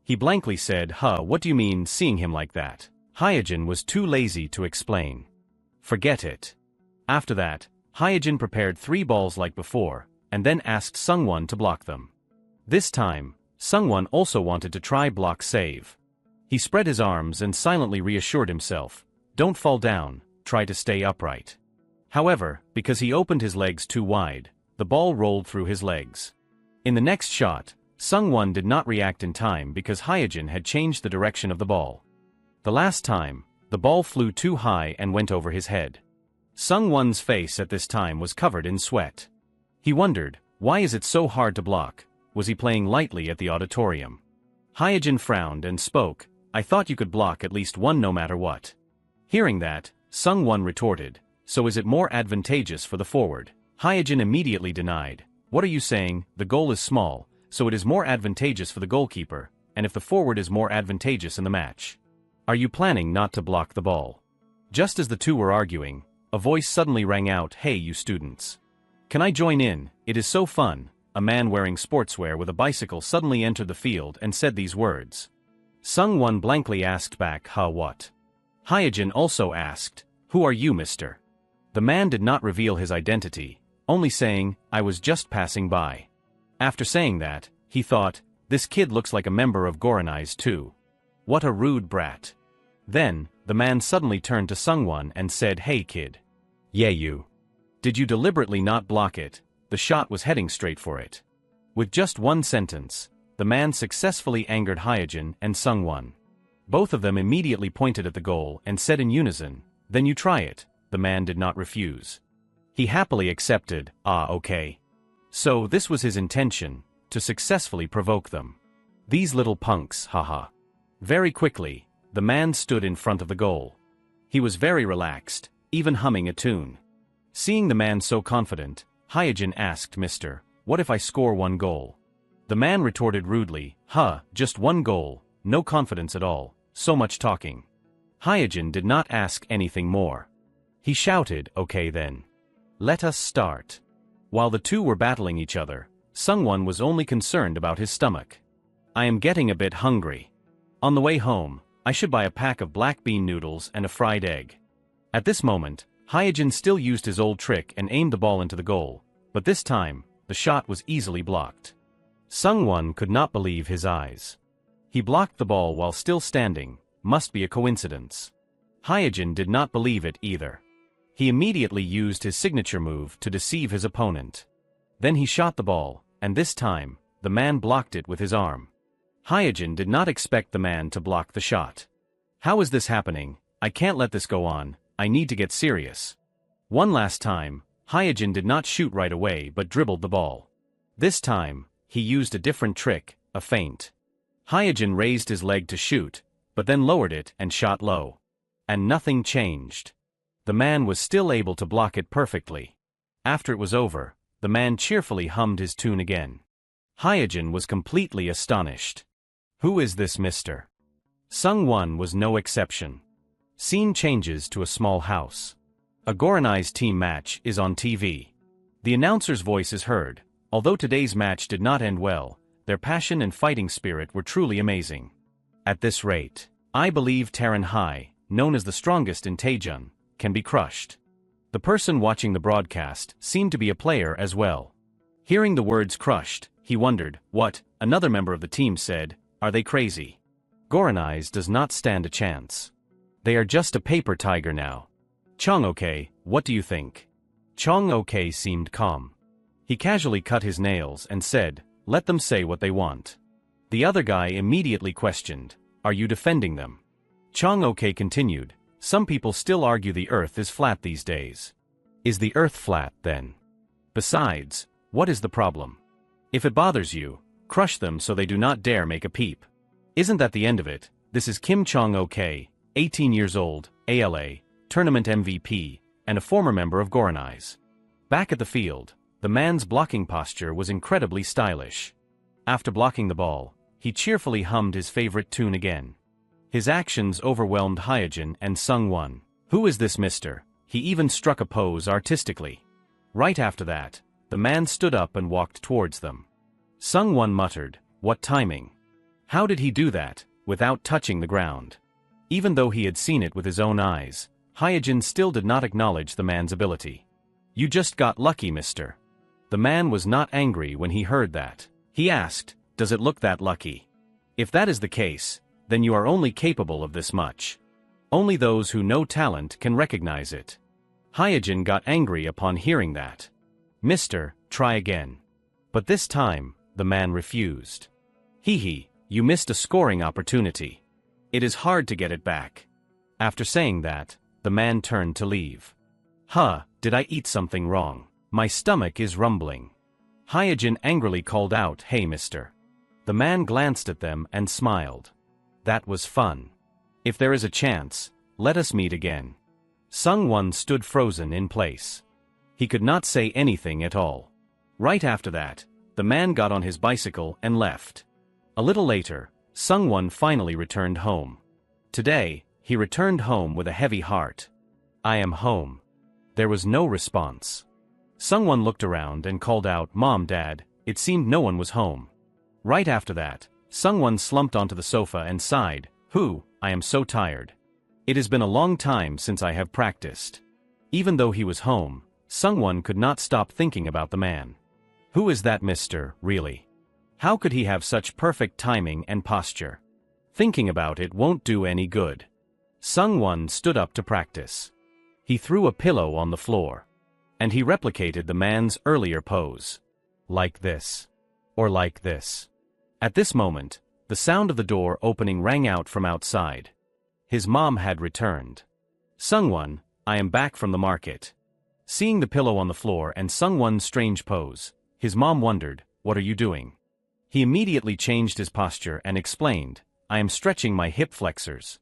He blankly said, what do you mean seeing him like that? Hyejin was too lazy to explain. Forget it. After that, Hyejin prepared 3 balls like before, and then asked Sungwon to block them. This time, Sungwon also wanted to try block save. He spread his arms and silently reassured himself, don't fall down, try to stay upright. However, because he opened his legs too wide, the ball rolled through his legs. In the next shot, Sungwon did not react in time because Hyejin had changed the direction of the ball. The last time, the ball flew too high and went over his head. Sungwon's face at this time was covered in sweat. He wondered, why is it so hard to block? Was he playing lightly at the auditorium? Hyejin frowned and spoke, I thought you could block at least one no matter what. Hearing that, Sungwon retorted, so is it more advantageous for the forward? Hyejin immediately denied, what are you saying? The goal is small, so it is more advantageous for the goalkeeper, and if the forward is more advantageous in the match. Are you planning not to block the ball? Just as the two were arguing, a voice suddenly rang out, hey you students. Can I join in? It is so fun. A man wearing sportswear with a bicycle suddenly entered the field and said these words. Sungwon blankly asked back, what? Hyejin also asked, who are you, mister? The man did not reveal his identity, only saying, I was just passing by. After saying that, he thought, this kid looks like a member of Goranized too. What a rude brat. Then, the man suddenly turned to Sungwon and said, hey kid. Yeah you. Did you deliberately not block it? The shot was heading straight for it. With just one sentence, the man successfully angered Hyejin and Sungwon. Both of them immediately pointed at the goal and said in unison, then you try it. The man did not refuse. He happily accepted, okay. So this was his intention, to successfully provoke them. These little punks, haha. Very quickly, the man stood in front of the goal. He was very relaxed, even humming a tune. Seeing the man so confident, Hyejin asked, mister, what if I score 1 goal? The man retorted rudely, just 1 goal, no confidence at all, so much talking. Hyojin did not ask anything more. He shouted, "Okay then. Let us start." While the two were battling each other, Sungwon was only concerned about his stomach. "I am getting a bit hungry. On the way home, I should buy a pack of black bean noodles and a fried egg." At this moment, Hyojin still used his old trick and aimed the ball into the goal, but this time, the shot was easily blocked. Sungwon could not believe his eyes. He blocked the ball while still standing. Must be a coincidence. Hyojin did not believe it either. He immediately used his signature move to deceive his opponent. Then he shot the ball, and this time, the man blocked it with his arm. Hyojin did not expect the man to block the shot. "How is this happening? I can't let this go on, I need to get serious." One last time, Hyojin did not shoot right away but dribbled the ball. This time, he used a different trick, a feint. Hyojin raised his leg to shoot, but then lowered it and shot low. And nothing changed. The man was still able to block it perfectly. After it was over, the man cheerfully hummed his tune again. Hyojin was completely astonished. Who is this Mr.? Sungwon was no exception. Scene changes to a small house. A Goranai's team match is on TV. The announcer's voice is heard. Although today's match did not end well, their passion and fighting spirit were truly amazing. At this rate, I believe Taran Hai, known as the strongest in Taejun, can be crushed. The person watching the broadcast seemed to be a player as well. Hearing the words crushed, he wondered, what? Another member of the team said, are they crazy? Goranai's does not stand a chance. They are just a paper tiger now. Chong-ok, what do you think? Chong-ok seemed calm. He casually cut his nails and said, let them say what they want. The other guy immediately questioned, are you defending them? Chong-ok continued, some people still argue the earth is flat these days. Is the earth flat then? Besides, what is the problem? If it bothers you, crush them so they do not dare make a peep. Isn't that the end of it? This is Kim Chong-ok, 18 years old, ALA, tournament MVP, and a former member of Goranai's. Back at the field, the man's blocking posture was incredibly stylish. After blocking the ball, he cheerfully hummed his favorite tune again. His actions overwhelmed Hyojin and Sungwon. Who is this mister? He even struck a pose artistically. Right after that, the man stood up and walked towards them. Sungwon muttered, what timing? How did he do that, without touching the ground? Even though he had seen it with his own eyes, Hyojin still did not acknowledge the man's ability. You just got lucky, mister. The man was not angry when he heard that. He asked, does it look that lucky? If that is the case, then you are only capable of this much. Only those who know talent can recognize it. Hyojin got angry upon hearing that. Mister, try again. But this time, the man refused. Hee, you missed a scoring opportunity. It is hard to get it back. After saying that, the man turned to leave. Did I eat something wrong? My stomach is rumbling. Hyojin angrily called out, hey mister. The man glanced at them and smiled. That was fun. If there is a chance, let us meet again. Sungwon stood frozen in place. He could not say anything at all. Right after that, the man got on his bicycle and left. A little later, Sungwon finally returned home. Today, he returned home with a heavy heart. I am home. There was no response. Sungwon looked around and called out, Mom, Dad, it seemed no one was home. Right after that, Sungwon slumped onto the sofa and sighed, I am so tired. It has been a long time since I have practiced. Even though he was home, Sungwon could not stop thinking about the man. Who is that mister, really? How could he have such perfect timing and posture? Thinking about it won't do any good. Sungwon stood up to practice. He threw a pillow on the floor. And he replicated the man's earlier pose. Like this. Or like this. At this moment, the sound of the door opening rang out from outside. His mom had returned. Sungwon, I am back from the market. Seeing the pillow on the floor and Sungwon's strange pose, his mom wondered, what are you doing? He immediately changed his posture and explained, I am stretching my hip flexors.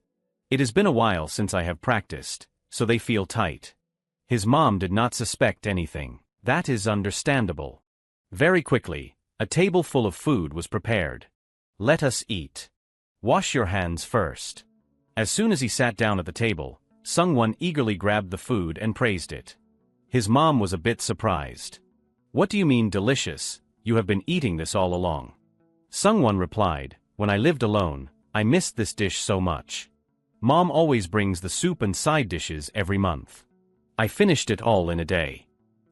It has been a while since I have practiced, so they feel tight. His mom did not suspect anything. That is understandable. Very quickly, a table full of food was prepared. Let us eat. Wash your hands first. As soon as he sat down at the table, Sungwon eagerly grabbed the food and praised it. His mom was a bit surprised. "What do you mean delicious? You have been eating this all along." Sungwon replied, "When I lived alone, I missed this dish so much. Mom always brings the soup and side dishes every month. I finished it all in a day.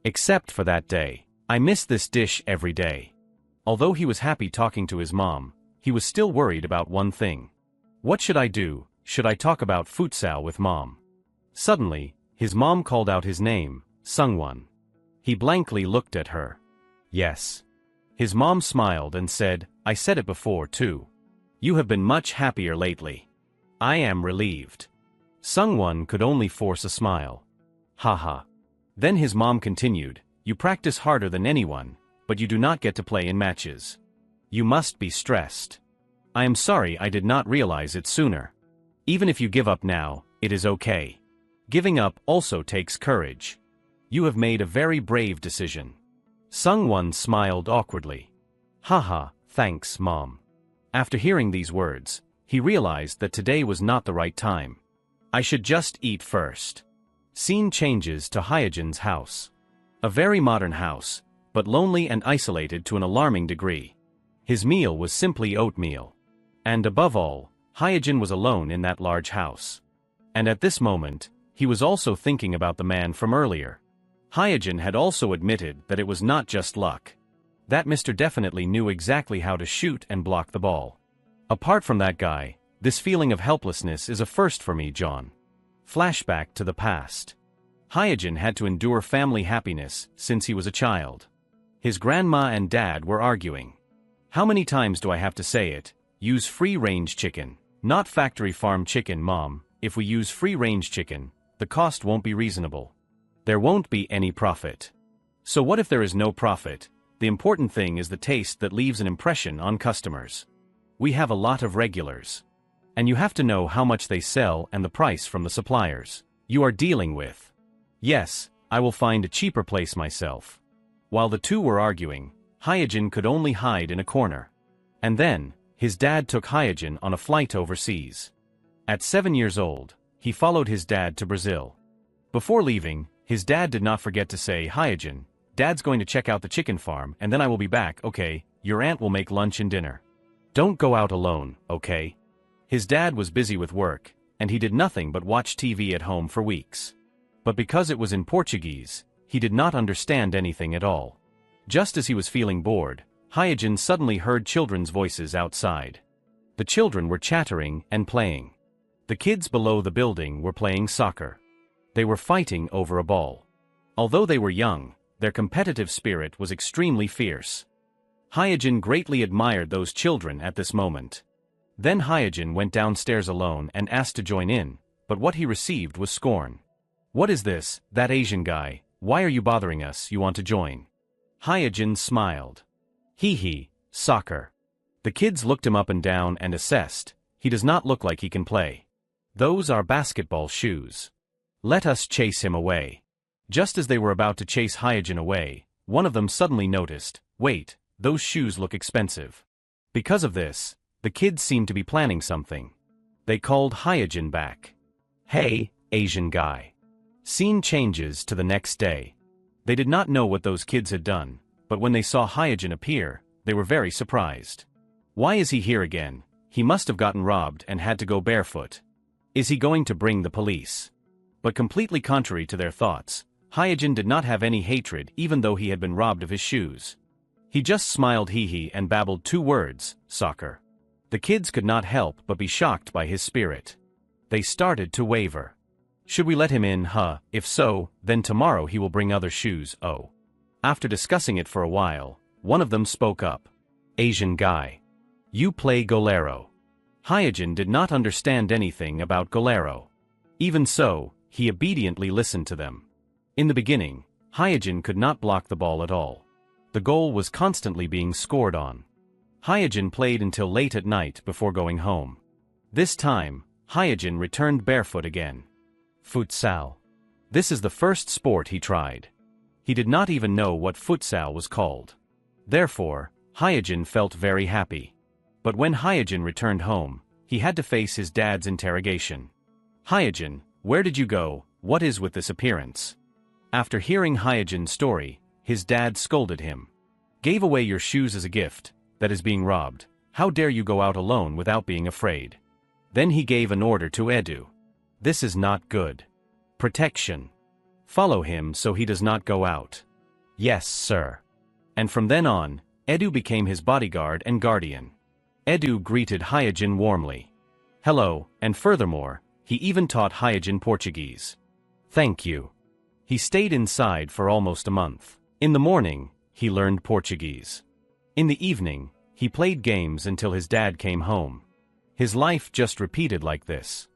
Except for that day, I miss this dish every day." Although he was happy talking to his mom, he was still worried about one thing. What should I do? Should I talk about futsal with mom? Suddenly, his mom called out his name, Sungwon. He blankly looked at her. "Yes." His mom smiled and said, "I said it before too. You have been much happier lately. I am relieved." Sungwon could only force a smile. Haha. Then his mom continued, "You practice harder than anyone, but you do not get to play in matches. You must be stressed. I am sorry I did not realize it sooner. Even if you give up now, it is okay. Giving up also takes courage. You have made a very brave decision." Sungwon smiled awkwardly. "Haha, thanks, Mom." After hearing these words, he realized that today was not the right time. I should just eat first. Scene changes to Hyojin's house. A very modern house, but lonely and isolated to an alarming degree. His meal was simply oatmeal. And above all, Hyojin was alone in that large house. And at this moment, he was also thinking about the man from earlier. Hyojin had also admitted that it was not just luck. That Mr. definitely knew exactly how to shoot and block the ball. Apart from that guy, this feeling of helplessness is a first for me, John. Flashback to the past. Hyojin had to endure family happiness since he was a child. His grandma and dad were arguing. "How many times do I have to say it? Use free-range chicken. Not factory farm chicken, Mom. If we use free-range chicken, the cost won't be reasonable. There won't be any profit." So what if there is no profit? The important thing is the taste that leaves an impression on customers. We have a lot of regulars. And you have to know how much they sell and the price from the suppliers you are dealing with. Yes, I will find a cheaper place myself. While the two were arguing, Hyojin could only hide in a corner. And then, his dad took Hyojin on a flight overseas. At 7 years old, he followed his dad to Brazil. Before leaving, his dad did not forget to say, "Hyojin, Dad's going to check out the chicken farm and then I will be back, okay? Your aunt will make lunch and dinner. Don't go out alone, okay?" His dad was busy with work, and he did nothing but watch TV at home for weeks. But because it was in Portuguese, he did not understand anything at all. Just as he was feeling bored, Hyojin suddenly heard children's voices outside. The children were chattering and playing. The kids below the building were playing soccer. They were fighting over a ball. Although they were young, their competitive spirit was extremely fierce. Hyojin greatly admired those children at this moment. Then Hyojin went downstairs alone and asked to join in, but what he received was scorn. "What is this, that Asian guy? Why are you bothering us? You want to join?" Hyojin smiled. "Hee, soccer." The kids looked him up and down and assessed. He does not look like he can play. Those are basketball shoes. Let us chase him away. Just as they were about to chase Hyojin away, one of them suddenly noticed, "Wait, those shoes look expensive." Because of this, the kids seemed to be planning something. They called Hyojin back. "Hey, Asian guy." Scene changes to the next day. They did not know what those kids had done, but when they saw Hyojin appear, they were very surprised. Why is he here again? He must have gotten robbed and had to go barefoot. Is he going to bring the police? But completely contrary to their thoughts, Hyojin did not have any hatred even though he had been robbed of his shoes. He just smiled hee and babbled 2 words, "Soccer." The kids could not help but be shocked by his spirit. They started to waver. Should we let him in, huh? If so, then tomorrow he will bring other shoes, oh. After discussing it for a while, one of them spoke up. "Asian guy. You play Golero." Hyojin did not understand anything about Golero. Even so, he obediently listened to them. In the beginning, Hyojin could not block the ball at all. The goal was constantly being scored on. Hyojin played until late at night before going home. This time, Hyojin returned barefoot again. Futsal. This is the first sport he tried. He did not even know what futsal was called. Therefore, Hyojin felt very happy. But when Hyojin returned home, he had to face his dad's interrogation. Hyojin, where did you go? What is with this appearance? After hearing Hyojin's story, his dad scolded him. Gave away your shoes as a gift, that is being robbed. How dare you go out alone without being afraid? Then he gave an order to Edu. This is not good. Protection. Follow him so he does not go out. Yes, sir. And from then on, Edu became his bodyguard and guardian. Edu greeted Hyojin warmly. Hello, and furthermore, he even taught Hyojin Portuguese. Thank you. He stayed inside for almost a month. In the morning, he learned Portuguese. In the evening, he played games until his dad came home. His life just repeated like this.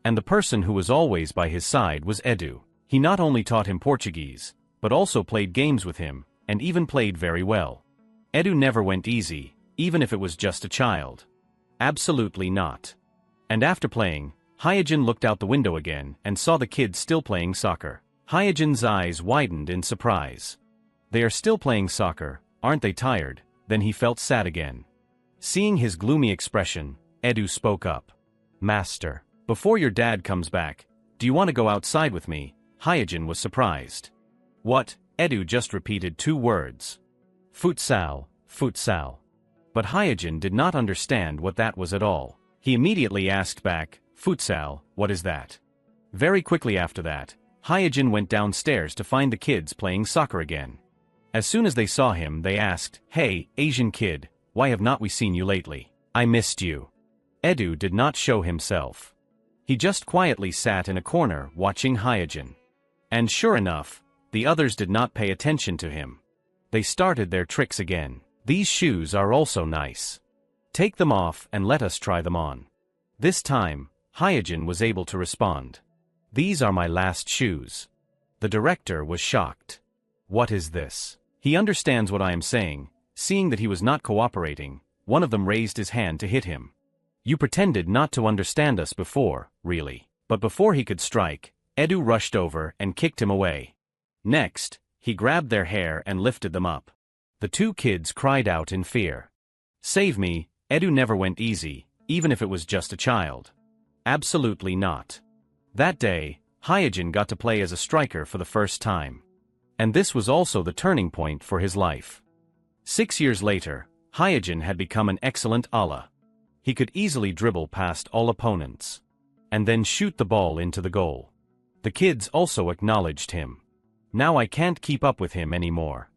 And the person who was always by his side was Edu. He not only taught him Portuguese, but also played games with him, and even played very well. Edu never went easy, even if it was just a child. Absolutely not. And after playing, Hyojin looked out the window again and saw the kids still playing soccer. Hyojin's eyes widened in surprise. They are still playing soccer, aren't they tired? Then he felt sad again. Seeing his gloomy expression, Edu spoke up. Master, before your dad comes back, do you want to go outside with me? Hyojin was surprised. What? Edu just repeated 2 words. Futsal, futsal. But Hyojin did not understand what that was at all. He immediately asked back, Futsal, what is that? Very quickly after that, Hyojin went downstairs to find the kids playing soccer again. As soon as they saw him, they asked, Hey, Asian kid, why have not we seen you lately? I missed you. Edu did not show himself. He just quietly sat in a corner watching Hyojin. And sure enough, the others did not pay attention to him. They started their tricks again. These shoes are also nice. Take them off and let us try them on. This time, Hyojin was able to respond. These are my last shoes. The director was shocked. What is this? He understands what I am saying. Seeing that he was not cooperating, one of them raised his hand to hit him. You pretended not to understand us before, really. But before he could strike, Edu rushed over and kicked him away. Next, he grabbed their hair and lifted them up. The 2 kids cried out in fear. Save me, Edu never went easy, even if it was just a child. Absolutely not. That day, Hyojin got to play as a striker for the first time. And this was also the turning point for his life. 6 years later, Hyojin had become an excellent ala. He could easily dribble past all opponents. And then shoot the ball into the goal. The kids also acknowledged him. Now I can't keep up with him anymore.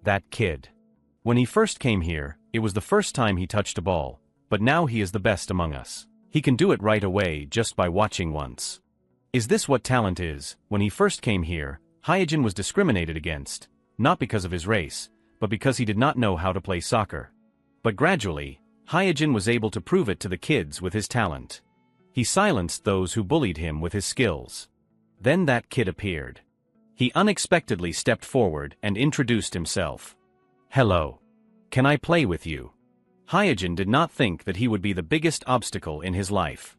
That kid. When he first came here, it was the first time he touched a ball, but now he is the best among us. He can do it right away just by watching once. Is this what talent is? When he first came here, Hyojin was discriminated against, not because of his race, but because he did not know how to play soccer. But gradually, Hyojin was able to prove it to the kids with his talent. He silenced those who bullied him with his skills. Then that kid appeared. He unexpectedly stepped forward and introduced himself. Hello. Can I play with you? Hyojin did not think that he would be the biggest obstacle in his life.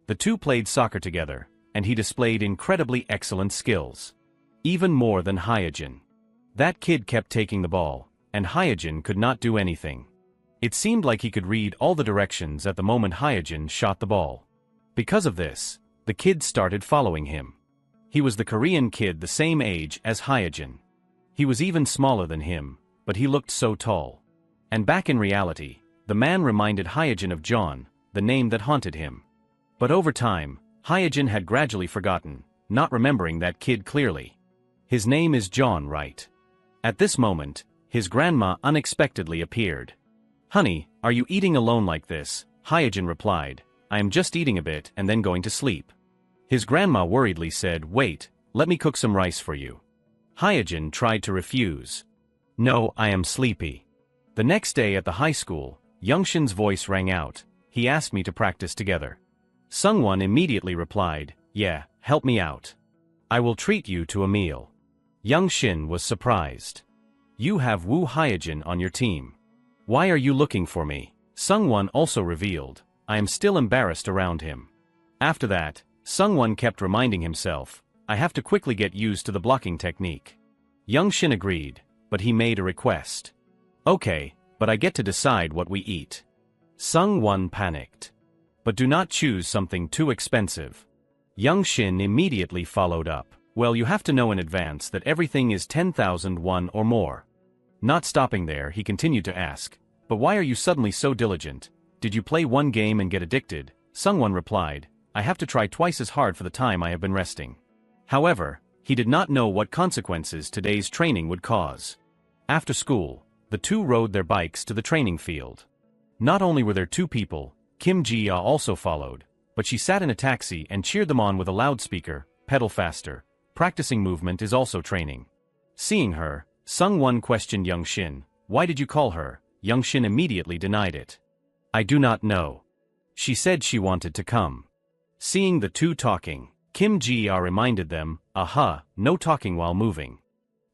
The 2 played soccer together, and he displayed incredibly excellent skills. Even more than Hyojin. That kid kept taking the ball, and Hyojin could not do anything. It seemed like he could read all the directions at the moment Hyojin shot the ball. Because of this, the kids started following him. He was the Korean kid the same age as Hyojin. He was even smaller than him, but he looked so tall. And back in reality, the man reminded Hyojin of John, the name that haunted him. But over time, Hyojin had gradually forgotten, not remembering that kid clearly. His name is John, right? At this moment, his grandma unexpectedly appeared. Honey, are you eating alone like this? Hyojin replied, I am just eating a bit and then going to sleep. His grandma worriedly said, Wait, let me cook some rice for you. Hyojin tried to refuse. No, I am sleepy. The next day at the high school, Youngshin's voice rang out. He asked me to practice together. Sungwon immediately replied, Yeah, help me out. I will treat you to a meal. Youngshin was surprised. You have Woo Hyojin on your team. Why are you looking for me? Sungwon also revealed, I am still embarrassed around him. After that, Sungwon kept reminding himself, I have to quickly get used to the blocking technique. Youngshin agreed, but he made a request. Okay, but I get to decide what we eat. Sungwon panicked. But do not choose something too expensive. Young Shin immediately followed up. Well, you have to know in advance that everything is 10,000 won or more. Not stopping there, he continued to ask, but why are you suddenly so diligent? Did you play one game and get addicted? Sungwon replied, I have to try twice as hard for the time I have been resting. However, he did not know what consequences today's training would cause. After school, the two rode their bikes to the training field. Not only were there two people, Kim Ji-ah also followed, but she sat in a taxi and cheered them on with a loudspeaker, pedal faster. Practicing movement is also training. Seeing her, Sungwon questioned Young Shin, why did you call her? Young Shin immediately denied it. I do not know. She said she wanted to come. Seeing the two talking, Kim Ji-ah reminded them, aha, no talking while moving.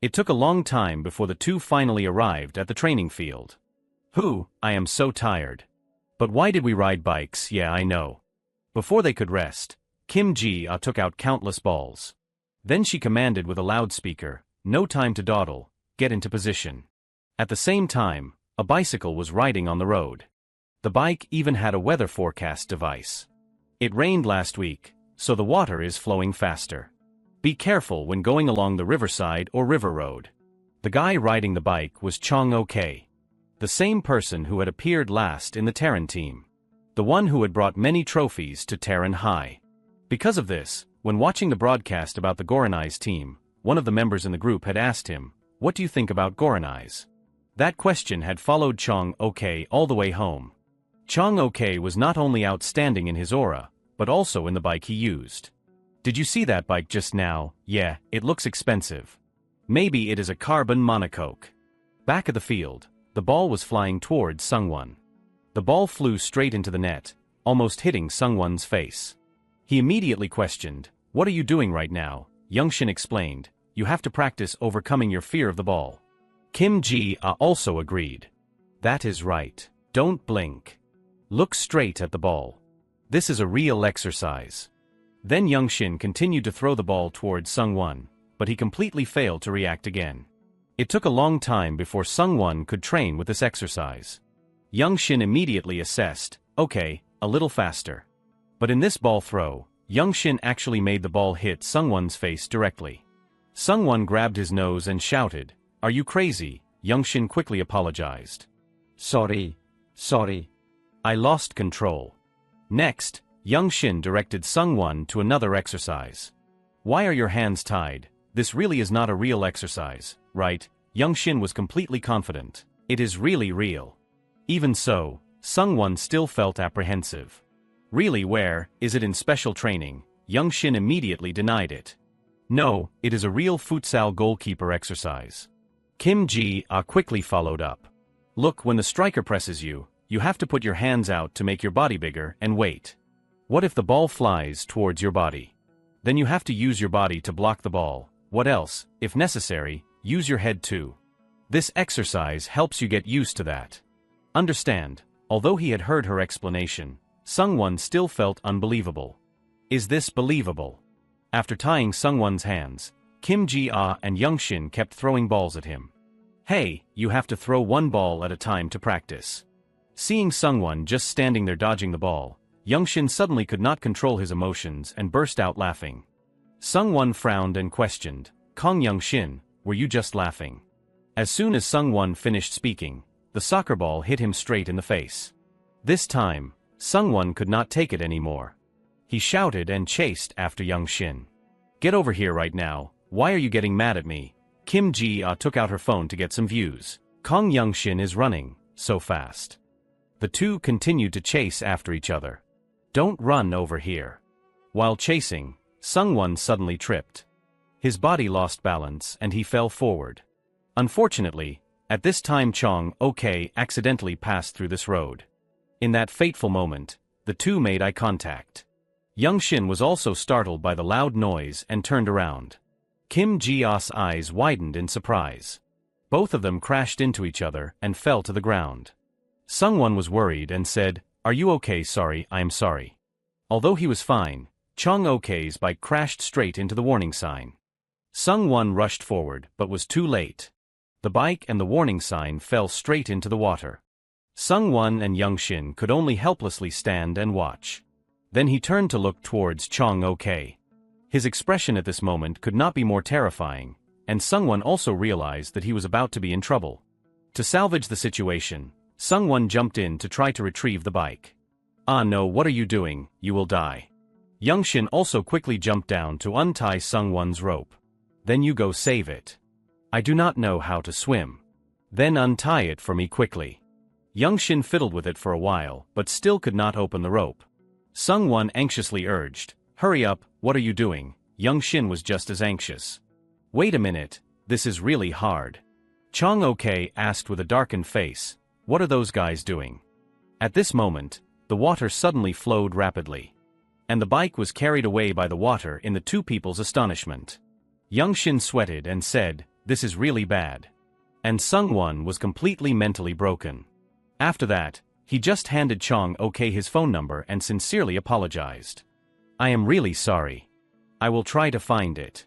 It took a long time before the two finally arrived at the training field. I am so tired. But why did we ride bikes? Yeah, I know. Before they could rest, Kim Ji-ah took out countless balls. Then she commanded with a loudspeaker, no time to dawdle, get into position. At the same time, a bicycle was riding on the road. The bike even had a weather forecast device. It rained last week, so the water is flowing faster. Be careful when going along the riverside or river road. The guy riding the bike was Chong Ok. The same person who had appeared last in the Terran team. The one who had brought many trophies to Terran High. Because of this, when watching the broadcast about the Goranai's team, one of the members in the group had asked him, what do you think about Goranai's? That question had followed Chong Ok all the way home. Chong Ok was not only outstanding in his aura, but also in the bike he used. Did you see that bike just now? Yeah, it looks expensive. Maybe it is a carbon monocoque. Back at the field, the ball was flying towards Sungwon. The ball flew straight into the net, almost hitting Sungwon's face. He immediately questioned, what are you doing right now? Young Shin explained, you have to practice overcoming your fear of the ball. Kim Ji-ah also agreed. That is right. Don't blink. Look straight at the ball. This is a real exercise. Then Young Shin continued to throw the ball towards Sungwon, but he completely failed to react again. It took a long time before Sungwon could train with this exercise. Young Shin immediately assessed, okay, a little faster. But in this ball throw, Young Shin actually made the ball hit Sungwon's face directly. Sungwon grabbed his nose and shouted, are you crazy? Young Shin quickly apologized. Sorry. I lost control. Next, Young Shin directed Sungwon to another exercise. Why are your hands tied? This really is not a real exercise, right? Young Shin was completely confident. It is really real. Even so, Sungwon still felt apprehensive. Really, where is it in special training? Young Shin immediately denied it. No, it is a real futsal goalkeeper exercise. Kim Ji-ah quickly followed up. Look, when the striker presses you, you have to put your hands out to make your body bigger and wait. What if the ball flies towards your body? Then you have to use your body to block the ball. What else? If necessary, use your head too. This exercise helps you get used to that. Understand, although he had heard her explanation, Sungwon still felt unbelievable. Is this believable? After tying Sungwon's hands, Kim Ji-ah and Young Shin kept throwing balls at him. Hey, you have to throw one ball at a time to practice. Seeing Sungwon just standing there dodging the ball, Young Shin suddenly could not control his emotions and burst out laughing. Sungwon frowned and questioned, Kong Young Shin, were you just laughing? As soon as Sungwon finished speaking, the soccer ball hit him straight in the face. This time, Sungwon could not take it anymore. He shouted and chased after Young Shin. Get over here right now, why are you getting mad at me? Kim Ji-ah took out her phone to get some views. Kong Young Shin is running so fast. The two continued to chase after each other. Don't run over here. While chasing, Sungwon suddenly tripped. His body lost balance and he fell forward. Unfortunately, at this time Chong Ok accidentally passed through this road. In that fateful moment, the two made eye contact. Young Shin was also startled by the loud noise and turned around. Kim Ji-ah's eyes widened in surprise. Both of them crashed into each other and fell to the ground. Sungwon was worried and said, are you okay? Sorry, I am sorry. Although he was fine, Chong Ok's bike crashed straight into the warning sign. Sungwon rushed forward but was too late. The bike and the warning sign fell straight into the water. Sung-won and Young-shin could only helplessly stand and watch. Then he turned to look towards Chong-ok. His expression at this moment could not be more terrifying, and Sung-won also realized that he was about to be in trouble. To salvage the situation, Sung-won jumped in to try to retrieve the bike. "Ah no, what are you doing? You will die." Young-shin also quickly jumped down to untie Sung-won's rope. "Then you go save it. I do not know how to swim. Then untie it for me quickly." Young-shin fiddled with it for a while, but still could not open the rope. Sung-won anxiously urged, "Hurry up, what are you doing?" Young-shin was just as anxious. "Wait a minute, this is really hard." Chong-ok asked with a darkened face, "What are those guys doing?" At this moment, the water suddenly flowed rapidly. And the bike was carried away by the water in the two people's astonishment. Young-shin sweated and said, "This is really bad." And Sung-won was completely mentally broken. After that, he just handed Chong-ok his phone number and sincerely apologized. "I am really sorry. I will try to find it.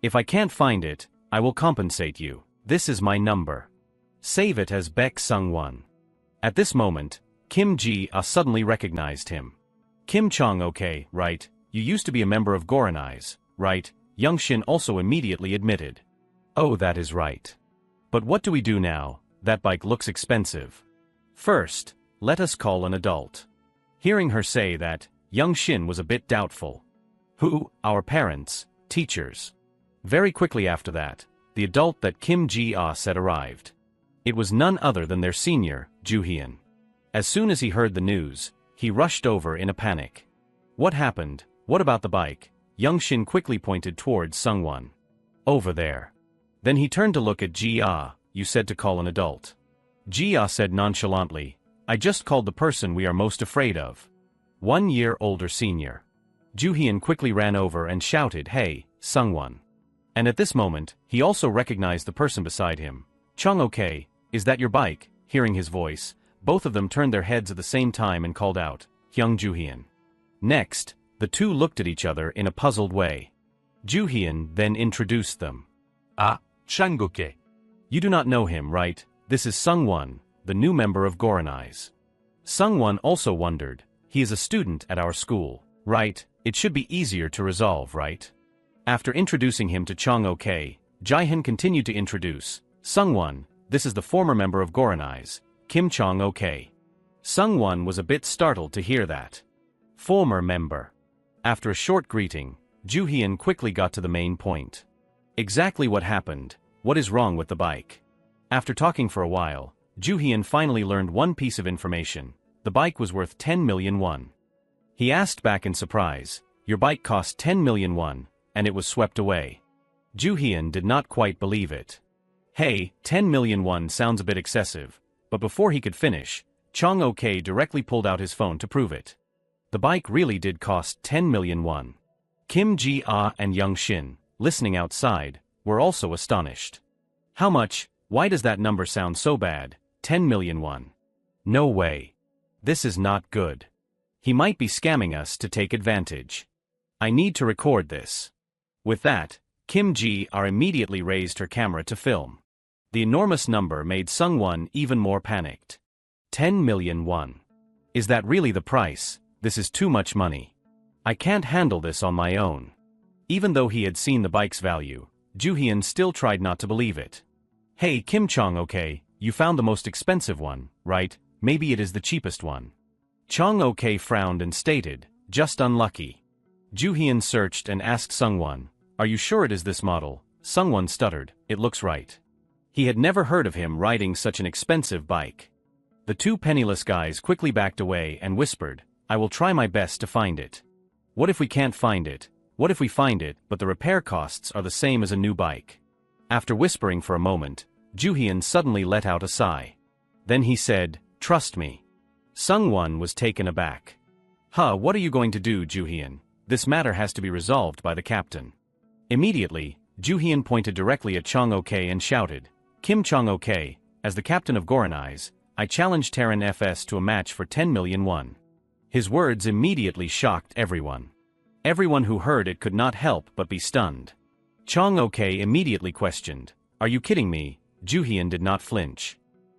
If I can't find it, I will compensate you. This is my number. Save it as Baek Sung-won." At this moment, Kim Ji-ah suddenly recognized him. "Kim Chong-ok, right? You used to be a member of Goranai's, right?" Young-shin also immediately admitted. "Oh, that is right. But what do we do now? That bike looks expensive. First, let us call an adult." Hearing her say that, Young-shin was a bit doubtful. "Who? Our parents, teachers." Very quickly after that, the adult that Kim Ji-ah said arrived. It was none other than their senior, Joo-hyun. As soon as he heard the news, he rushed over in a panic. "What happened? What about the bike?" Young-shin quickly pointed towards Sung-won. "Over there." Then he turned to look at Ji-ah. "You said to call an adult." Ji-ah said nonchalantly, "I just called the person we are most afraid of. 1 year older senior." Joo-hyun quickly ran over and shouted, "Hey, Sung-won." And at this moment, he also recognized the person beside him. "Chong-ok, is that your bike?" Hearing his voice, both of them turned their heads at the same time and called out, "Hyung Joo-hyun." Next, the two looked at each other in a puzzled way. Joo-hyun then introduced them. Ah, Chang-ok. "You do not know him, right? This is Sung-won, the new member of Goranai's." Sung-won also wondered, "He is a student at our school, right? It should be easier to resolve, right?" After introducing him to Chong-ok, Ji-hyun continued to introduce, "Sung-won, this is the former member of Goranai's, Kim Chong-ok." Sung-won was a bit startled to hear that. Former member. After a short greeting, Joo-hyun quickly got to the main point. "Exactly what happened? What is wrong with the bike?" After talking for a while, Joo-hyun finally learned one piece of information. The bike was worth 10 million won. He asked back in surprise, "Your bike cost 10 million won, and it was swept away?" Joo-hyun did not quite believe it. "Hey, 10 million won sounds a bit excessive," but before he could finish, Chong-ok directly pulled out his phone to prove it. The bike really did cost 10 million won. Kim Ji-ah and Young-shin, listening outside, were also astonished. "How much? Why does that number sound so bad? 10 million won. No way. This is not good. He might be scamming us to take advantage. I need to record this." With that, Kim Ji-ah immediately raised her camera to film. The enormous number made Sung-won even more panicked. 10 million won. Is that really the price? This is too much money. I can't handle this on my own. Even though he had seen the bike's value, Joo-hyun still tried not to believe it. "Hey, Kim Chong-ok, you found the most expensive one, right? Maybe it is the cheapest one." Chong-ok frowned and stated, "Just unlucky." Joo-hyun searched and asked Sung-won, "Are you sure it is this model?" Sung-won stuttered, "It looks right." He had never heard of him riding such an expensive bike. The two penniless guys quickly backed away and whispered, "I will try my best to find it." "What if we can't find it? What if we find it, but the repair costs are the same as a new bike?" After whispering for a moment, Joo-hyun suddenly let out a sigh. Then he said, "Trust me." Sung-won was taken aback. What are you going to do, Joo-hyun? This matter has to be resolved by the captain." Immediately, Joo-hyun pointed directly at Chong-ok and shouted, "Kim Chong-ok, as the captain of Goranai's, I challenge Terran FS to a match for 10 million won." His words immediately shocked everyone. Everyone who heard it could not help but be stunned. Chong-ok immediately questioned, "Are you kidding me?" Joo-hyun did not flinch.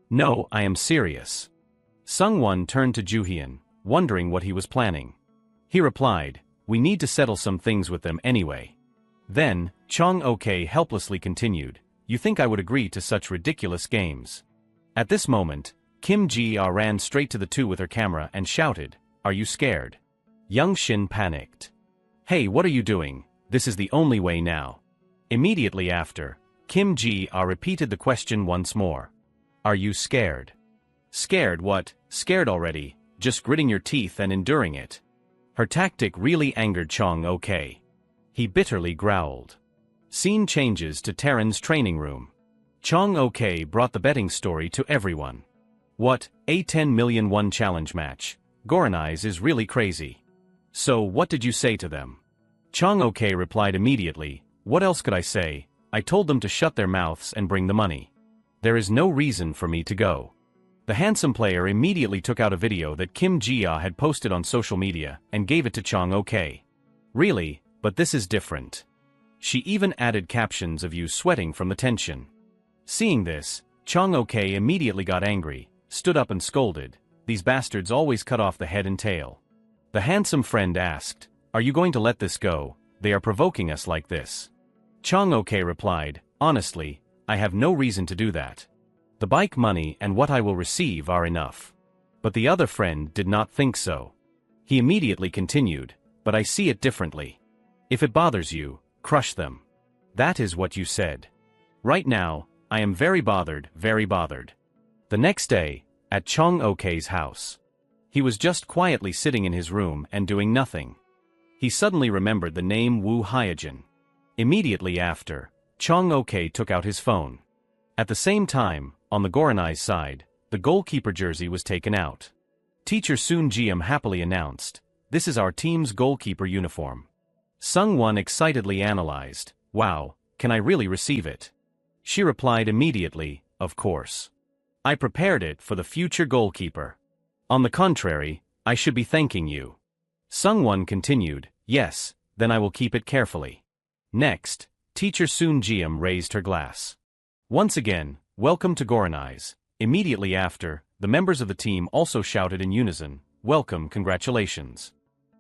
"No, I am serious." Sungwon turned to Juhyun, wondering what he was planning. He replied, "We need to settle some things with them anyway." Then, Chong Ok helplessly continued, "You think I would agree to such ridiculous games?" At this moment, Kim Ji-ah ran straight to the two with her camera and shouted, "Are you scared?" Young Shin panicked. "Hey, what are you doing? This is the only way now." Immediately after, Kim Ji-ah repeated the question once more. "Are you scared?" "Scared what? Scared already, just gritting your teeth and enduring it." Her tactic really angered Chong Ok. He bitterly growled. Scene changes to Terran's training room. Chong Ok brought the betting story to everyone. "What, a 10 million won challenge match? Goranai's is really crazy." "So what did you say to them?" Chong Ok replied immediately, "What else could I say? I told them to shut their mouths and bring the money. There is no reason for me to go." The handsome player immediately took out a video that Kim Ji-ah had posted on social media and gave it to Chong Ok. "Really, but this is different." She even added captions of you sweating from the tension. Seeing this, Chong Ok immediately got angry, stood up and scolded, "These bastards always cut off the head and tail." The handsome friend asked, "Are you going to let this go? They are provoking us like this." Chong Ok replied, "Honestly, I have no reason to do that. The bike money and what I will receive are enough." But the other friend did not think so. He immediately continued, "But I see it differently. If it bothers you, crush them. That is what you said. Right now, I am very bothered, very bothered." The next day, at Chong Ok's house, he was just quietly sitting in his room and doing nothing. He suddenly remembered the name Woo Hyojin. Immediately after, Chong Ok took out his phone. At the same time, on the Goranai's side, the goalkeeper jersey was taken out. Teacher Soon Jiam happily announced, "This is our team's goalkeeper uniform." Sungwon excitedly analyzed, "Wow, can I really receive it?" She replied immediately, "Of course. I prepared it for the future goalkeeper. On the contrary, I should be thanking you." Sungwon continued, "Yes, then I will keep it carefully." Next, Teacher Soon Jiam raised her glass. Once again, "Welcome to Goranai's." Immediately after, the members of the team also shouted in unison, "Welcome, congratulations."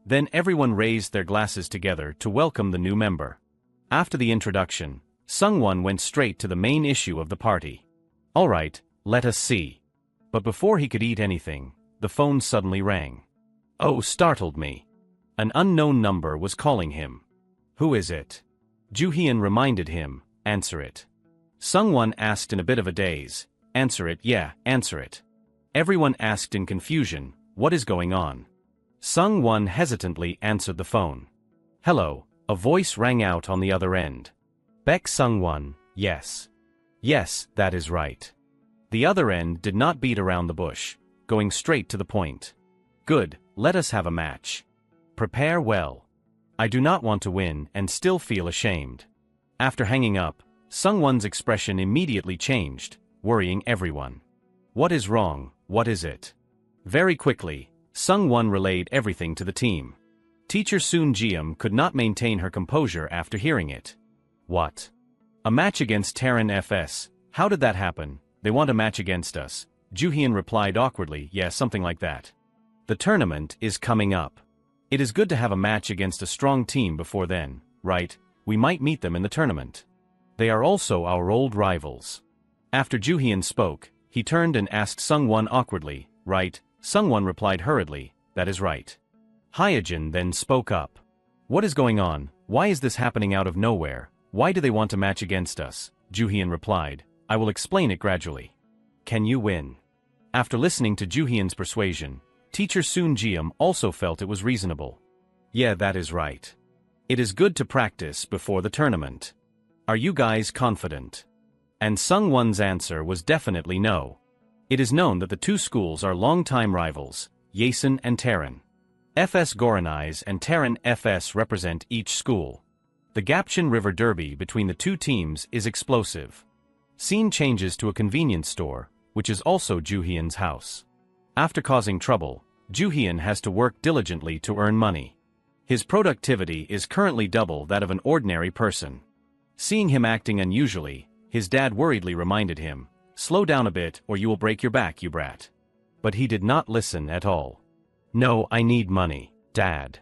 Then everyone raised their glasses together to welcome the new member. After the introduction, Sungwon went straight to the main issue of the party. "Alright, let us see." But before he could eat anything, the phone suddenly rang. Oh, startled me. An unknown number was calling him. "Who is it?" Juhyun reminded him, "Answer it." Sungwon asked in a bit of a daze, "Answer it, yeah, answer it." Everyone asked in confusion, "What is going on?" Sungwon hesitantly answered the phone. "Hello," a voice rang out on the other end. "Baek Sungwon, yes. Yes, that is right." The other end did not beat around the bush, going straight to the point. "Good, let us have a match. Prepare well. I do not want to win and still feel ashamed." After hanging up, Sungwon's expression immediately changed, worrying everyone. "What is wrong, what is it?" Very quickly, Sungwon relayed everything to the team. Teacher Soon Jiam could not maintain her composure after hearing it. "What? A match against Terran FS, how did that happen? They want a match against us." Juhyun replied awkwardly, "Yeah, something like that. The tournament is coming up. It is good to have a match against a strong team before then, right? We might meet them in the tournament. They are also our old rivals." After Juhyun spoke, he turned and asked Sungwon awkwardly, "Right?" Sungwon replied hurriedly, "That is right." Hyojin then spoke up. "What is going on? Why is this happening out of nowhere? Why do they want to match against us?" Juhyun replied, "I will explain it gradually. Can you win?" After listening to Juhyun's persuasion, Teacher Soon Jiam also felt it was reasonable. "Yeah, that is right. It is good to practice before the tournament. Are you guys confident?" And Sungwon's answer was definitely no. It is known that the two schools are longtime rivals, Yasen and Terran. FS Goranai's and Terran FS represent each school. The Gapcheon River Derby between the two teams is explosive. Scene changes to a convenience store, which is also Juhyun's house. After causing trouble, Juhyun has to work diligently to earn money. His productivity is currently double that of an ordinary person. Seeing him acting unusually, his dad worriedly reminded him, "Slow down a bit or you will break your back, you brat." But he did not listen at all. No, I need money, Dad.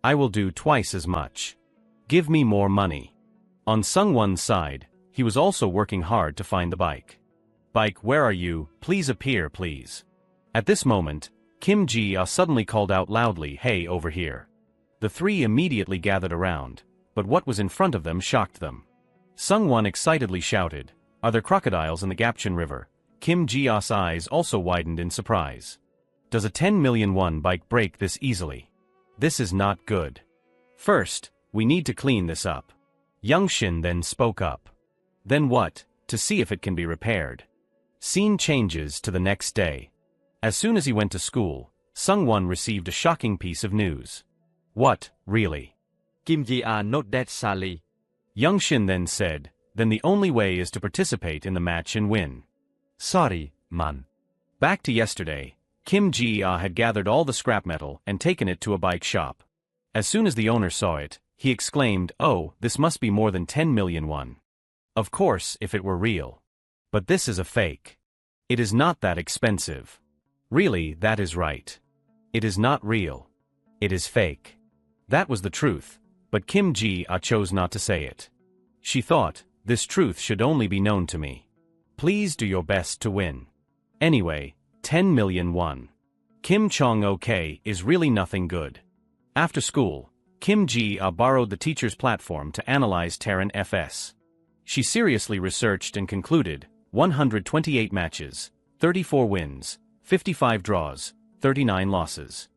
I will do twice as much. Give me more money. On Sungwon's side, he was also working hard to find the bike. Bike, where are you? Please appear, please. At this moment, Kim Ji-ah suddenly called out loudly, hey, over here. The three immediately gathered around, but what was in front of them shocked them. Sungwon excitedly shouted, are there crocodiles in the Gapcheon River? Kim Ji-ah's eyes also widened in surprise. Does a 10 million won bike break this easily? This is not good. First, we need to clean this up. Young Shin then spoke up. Then what? To see if it can be repaired. Scene changes to the next day. As soon as he went to school, Sungwon received a shocking piece of news. What, really? Kim Ji-ah not that Sally. Young Shin then said, then the only way is to participate in the match and win. Sorry, man. Back to yesterday, Kim Ji-ah had gathered all the scrap metal and taken it to a bike shop. As soon as the owner saw it, he exclaimed, oh, this must be more than 10 million won. Of course, if it were real. But this is a fake. It is not that expensive. Really, that is right. It is not real. It is fake. That was the truth, but Kim Ji-ah chose not to say it. She thought, this truth should only be known to me. Please do your best to win. Anyway, 10 million won. Kim Chong-ok is really nothing good. After school, Kim Ji-ah borrowed the teacher's platform to analyze Terran FS. She seriously researched and concluded, 128 matches, 34 wins, 55 draws, 39 losses.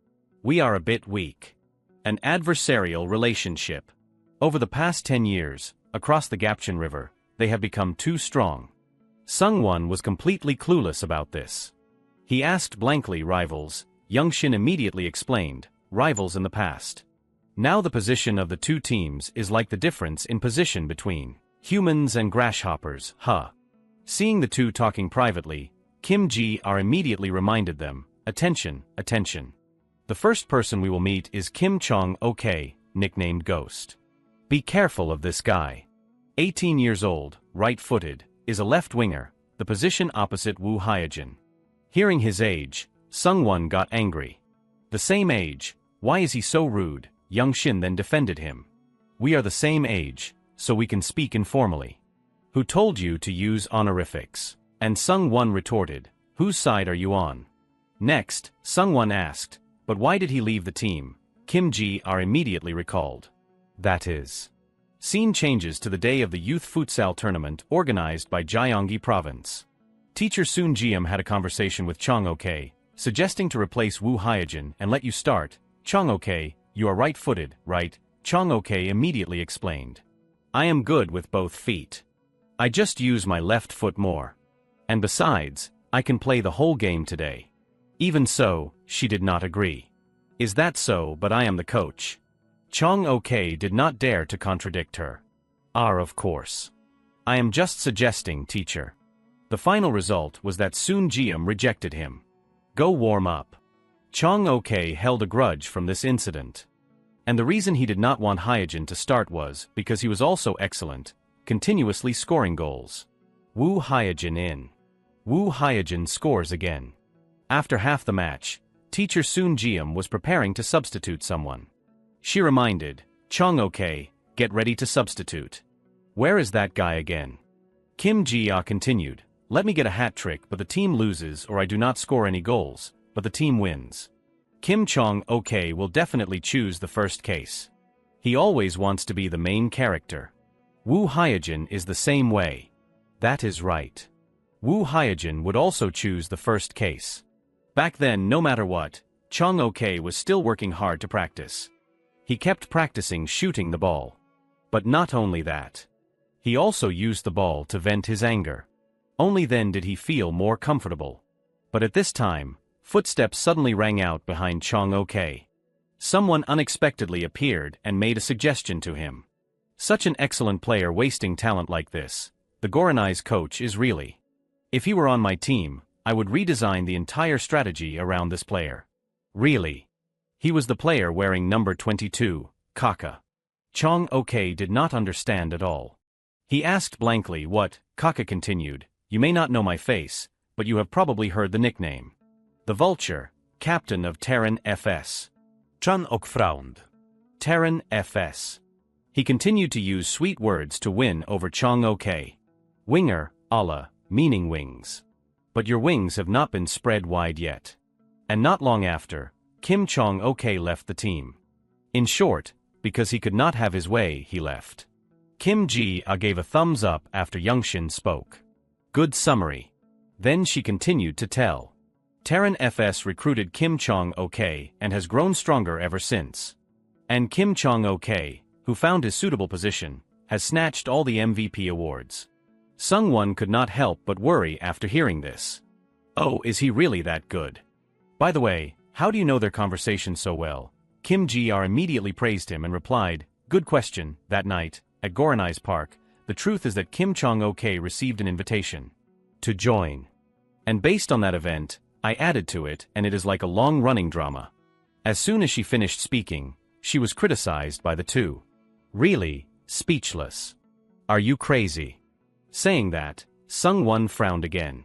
We are a bit weak. An adversarial relationship. Over the past 10 years, across the Gapcheon River, they have become too strong. Sungwon was completely clueless about this. He asked blankly, rivals. Young Shin immediately explained, rivals in the past. Now the position of the two teams is like the difference in position between humans and grasshoppers, huh? Seeing the two talking privately, Kim Ji-ah immediately reminded them, attention, attention. The first person we will meet is Kim Chong-ok, nicknamed Ghost. Be careful of this guy. 18 years old, right-footed, is a left-winger, the position opposite Woo Hyejin. Hearing his age, Sungwon got angry. The same age, why is he so rude? Young Shin then defended him. We are the same age, so we can speak informally. Who told you to use honorifics? And Sungwon retorted, whose side are you on? Next, Sungwon asked, but why did he leave the team? Kim Ji-ah immediately recalled. That is. Scene changes to the day of the youth futsal tournament organized by Gyeonggi Province. Teacher Soon Jiam had a conversation with Chong-ok, suggesting to replace Woo Hyejin and let you start. Chong-ok, you are right-footed, right? Chong-ok immediately explained. I am good with both feet. I just use my left foot more. And besides, I can play the whole game today. Even so, she did not agree. Is that so? But I am the coach. Chong-ok did not dare to contradict her. Of course. I am just suggesting, teacher. The final result was that Soon Jiam rejected him. Go warm up. Chong-ok held a grudge from this incident. And the reason he did not want Hyejin to start was because he was also excellent, continuously scoring goals. Woo Hyejin in. Woo Hyejin scores again. After half the match, teacher Soon Jiam was preparing to substitute someone. She reminded, Chong-ok, get ready to substitute. Where is that guy again? Kim Ji-ah continued, let me get a hat trick but the team loses or I do not score any goals, but the team wins. Kim Chong-ok will definitely choose the first case. He always wants to be the main character. Woo Hyejin is the same way. That is right. Woo Hyejin would also choose the first case. Back then, no matter what, Chong-ok was still working hard to practice. He kept practicing shooting the ball. But not only that. He also used the ball to vent his anger. Only then did he feel more comfortable. But at this time, footsteps suddenly rang out behind Chong-ok. Someone unexpectedly appeared and made a suggestion to him. Such an excellent player wasting talent like this, the Goranai's coach is really. If he were on my team, I would redesign the entire strategy around this player. Really. He was the player wearing number 22, Kaka. Chong-ok did not understand at all. He asked blankly what. Kaka continued, you may not know my face, but you have probably heard the nickname. The Vulture, captain of Terran FS. Chan och frowned. Terran FS. He continued to use sweet words to win over Chong OK. Winger, Allah, meaning wings. But your wings have not been spread wide yet. And not long after, Kim Chong OK left the team. In short, because he could not have his way, he left. Kim Ji-ah gave a thumbs up after Youngshin spoke. Good summary. Then she continued to tell. Terran FS recruited Kim Chong OK and has grown stronger ever since. And Kim Chong OK, who found his suitable position, has snatched all the MVP awards. Sungwon could not help but worry after hearing this. Oh, is he really that good? By the way, how do you know their conversation so well? Kim Ji-ah immediately praised him and replied, good question. That night, at Goranai's park, the truth is that Kim Chong OK received an invitation to join. And based on that event, I added to it, and it is like a long-running drama. As soon as she finished speaking, she was criticized by the two. Really, speechless. Are you crazy? Saying that, Sungwon frowned again.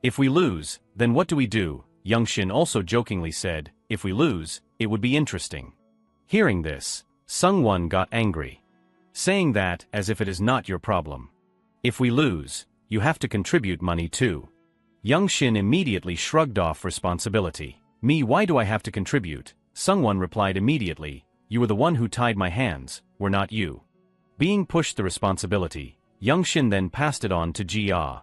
If we lose, then what do we do? Youngshin also jokingly said, if we lose, it would be interesting. Hearing this, Sungwon got angry. Saying that as if it is not your problem. If we lose, you have to contribute money too. Youngshin immediately shrugged off responsibility. Me, why do I have to contribute? Sungwon replied immediately, you were the one who tied my hands, were not you. Being pushed the responsibility, Youngshin then passed it on to Ji-ah.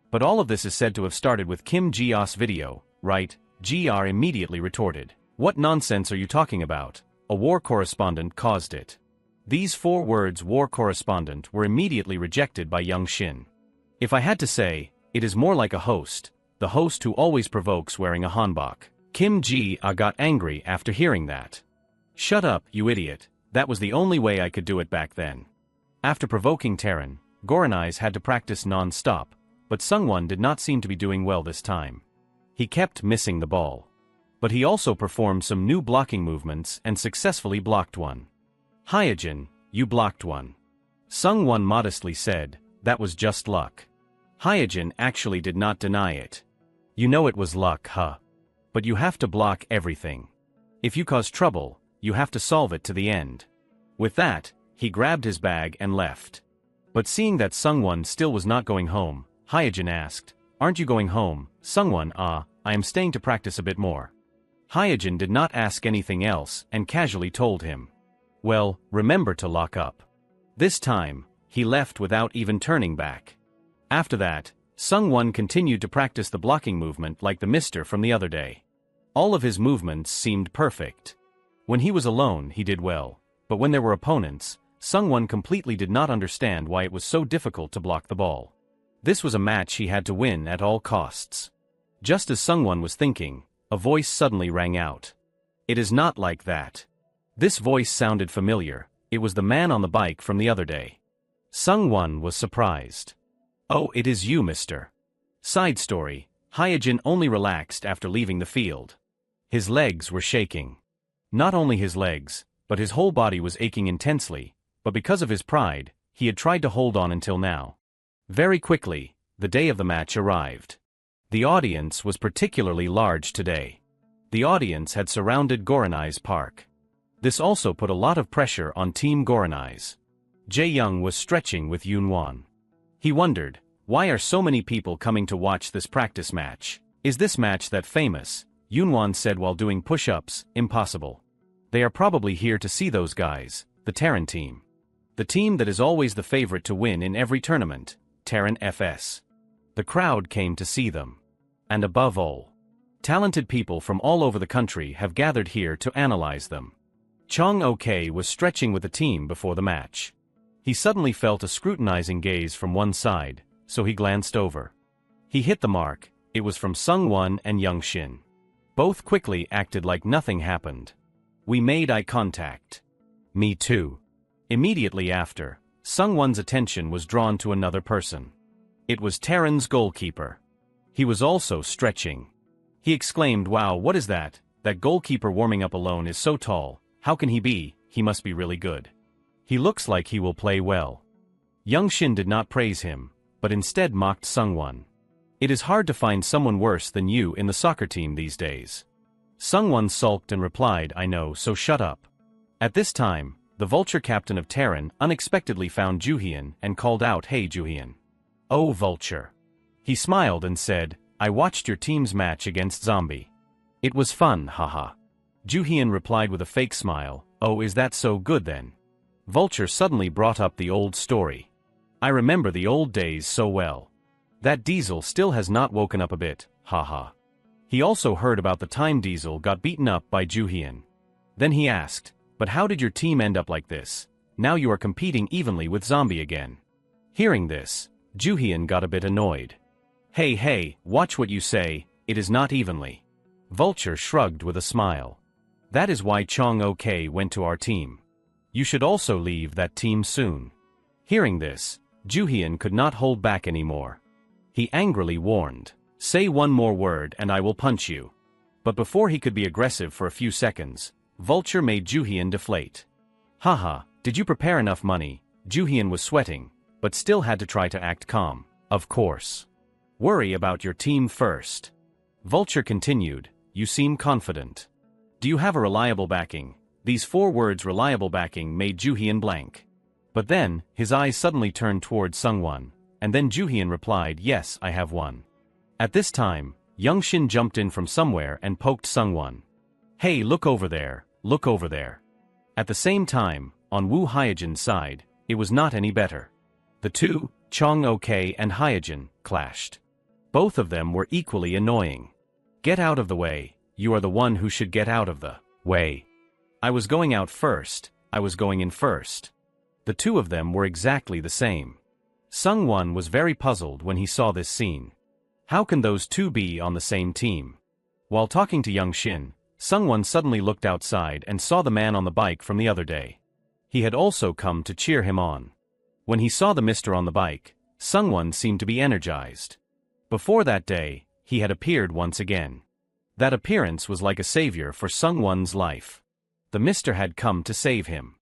But all of this is said to have started with Kim Ji-ah's video, right? Ji-ah immediately retorted. What nonsense are you talking about? A war correspondent caused it. These 4 words, war correspondent, were immediately rejected by Youngshin. If I had to say, it is more like a host, the host who always provokes wearing a hanbok. Kim Ji-ah got angry after hearing that. Shut up, you idiot, that was the only way I could do it back then. After provoking Terran, Goranai's had to practice non-stop, but Sungwon did not seem to be doing well this time. He kept missing the ball. But he also performed some new blocking movements and successfully blocked one. Hyojin, you blocked one. Sungwon modestly said, that was just luck. Hyojin actually did not deny it. You know it was luck, huh? But you have to block everything. If you cause trouble, you have to solve it to the end. With that, he grabbed his bag and left. But seeing that Sungwon still was not going home, Hyojin asked, aren't you going home? Sungwon, I am staying to practice a bit more. Hyojin did not ask anything else and casually told him. Well, remember to lock up. This time, he left without even turning back. After that, Sungwon continued to practice the blocking movement like the mister from the other day. All of his movements seemed perfect. When he was alone, he did well, but when there were opponents, Sungwon completely did not understand why it was so difficult to block the ball. This was a match he had to win at all costs. Just as Sungwon was thinking, a voice suddenly rang out. It is not like that. This voice sounded familiar. It was the man on the bike from the other day. Sungwon was surprised. Oh, it is you, mister. Side story, Hyojin only relaxed after leaving the field. His legs were shaking. Not only his legs, but his whole body was aching intensely, but because of his pride, he had tried to hold on until now. Very quickly, the day of the match arrived. The audience was particularly large today. The audience had surrounded Goranai's park. This also put a lot of pressure on Team Goranai's. Jae-young was stretching with Yoonwon. He wondered, why are so many people coming to watch this practice match? Is this match that famous? Yoonwon said while doing push-ups, impossible. They are probably here to see those guys, the Terran team. The team that is always the favorite to win in every tournament, Terran FS. The crowd came to see them. And above all, talented people from all over the country have gathered here to analyze them. Chong OK was stretching with the team before the match. He suddenly felt a scrutinizing gaze from one side, so he glanced over. He hit the mark. It was from Sungwon and Youngshin. Both quickly acted like nothing happened. We made eye contact. Me too. Immediately after, Sungwon's attention was drawn to another person. It was Terran's goalkeeper. He was also stretching. He exclaimed, wow, what is that? That goalkeeper warming up alone is so tall. How can he be? He must be really good. He looks like he will play well. Youngshin did not praise him, but instead mocked Sungwon. It is hard to find someone worse than you in the soccer team these days. Sungwon sulked and replied, I know, so shut up. At this time, the vulture captain of Terran unexpectedly found Juhyun and called out, Hey Juhyun. Oh vulture. He smiled and said, I watched your team's match against Zombie. It was fun, haha. Juhyun replied with a fake smile, Oh, is that so good then? Vulture suddenly brought up the old story. I remember the old days so well. That Diesel still has not woken up a bit, haha. He also heard about the time Diesel got beaten up by Juhyun. Then he asked, but how did your team end up like this? Now you are competing evenly with Zombie again. Hearing this, Juhyun got a bit annoyed. Hey, watch what you say, it is not evenly. Vulture shrugged with a smile. That is why Chong OK went to our team. You should also leave that team soon. Hearing this, Juhyun could not hold back anymore. He angrily warned, Say one more word and I will punch you. But before he could be aggressive for a few seconds, Vulture made Juhyun deflate. Haha, did you prepare enough money? Juhyun was sweating, but still had to try to act calm. Of course. Worry about your team first. Vulture continued, You seem confident. Do you have a reliable backing? These 4 words reliable backing made Juhyun blank. But then, his eyes suddenly turned toward Sungwon, and then Juhyun replied, Yes, I have one. At this time, Young Shin jumped in from somewhere and poked Sungwon. Hey, look over there, look over there. At the same time, on Woo Hyojin's side, it was not any better. The two, Chong OK and Hyojin, clashed. Both of them were equally annoying. Get out of the way, you are the one who should get out of the way. I was going out first, I was going in first. The two of them were exactly the same. Sungwon was very puzzled when he saw this scene. How can those two be on the same team? While talking to Young Shin, Sungwon suddenly looked outside and saw the man on the bike from the other day. He had also come to cheer him on. When he saw the mister on the bike, Sungwon seemed to be energized. Before that day, he had appeared once again. That appearance was like a savior for Sungwon's life. The mister had come to save him.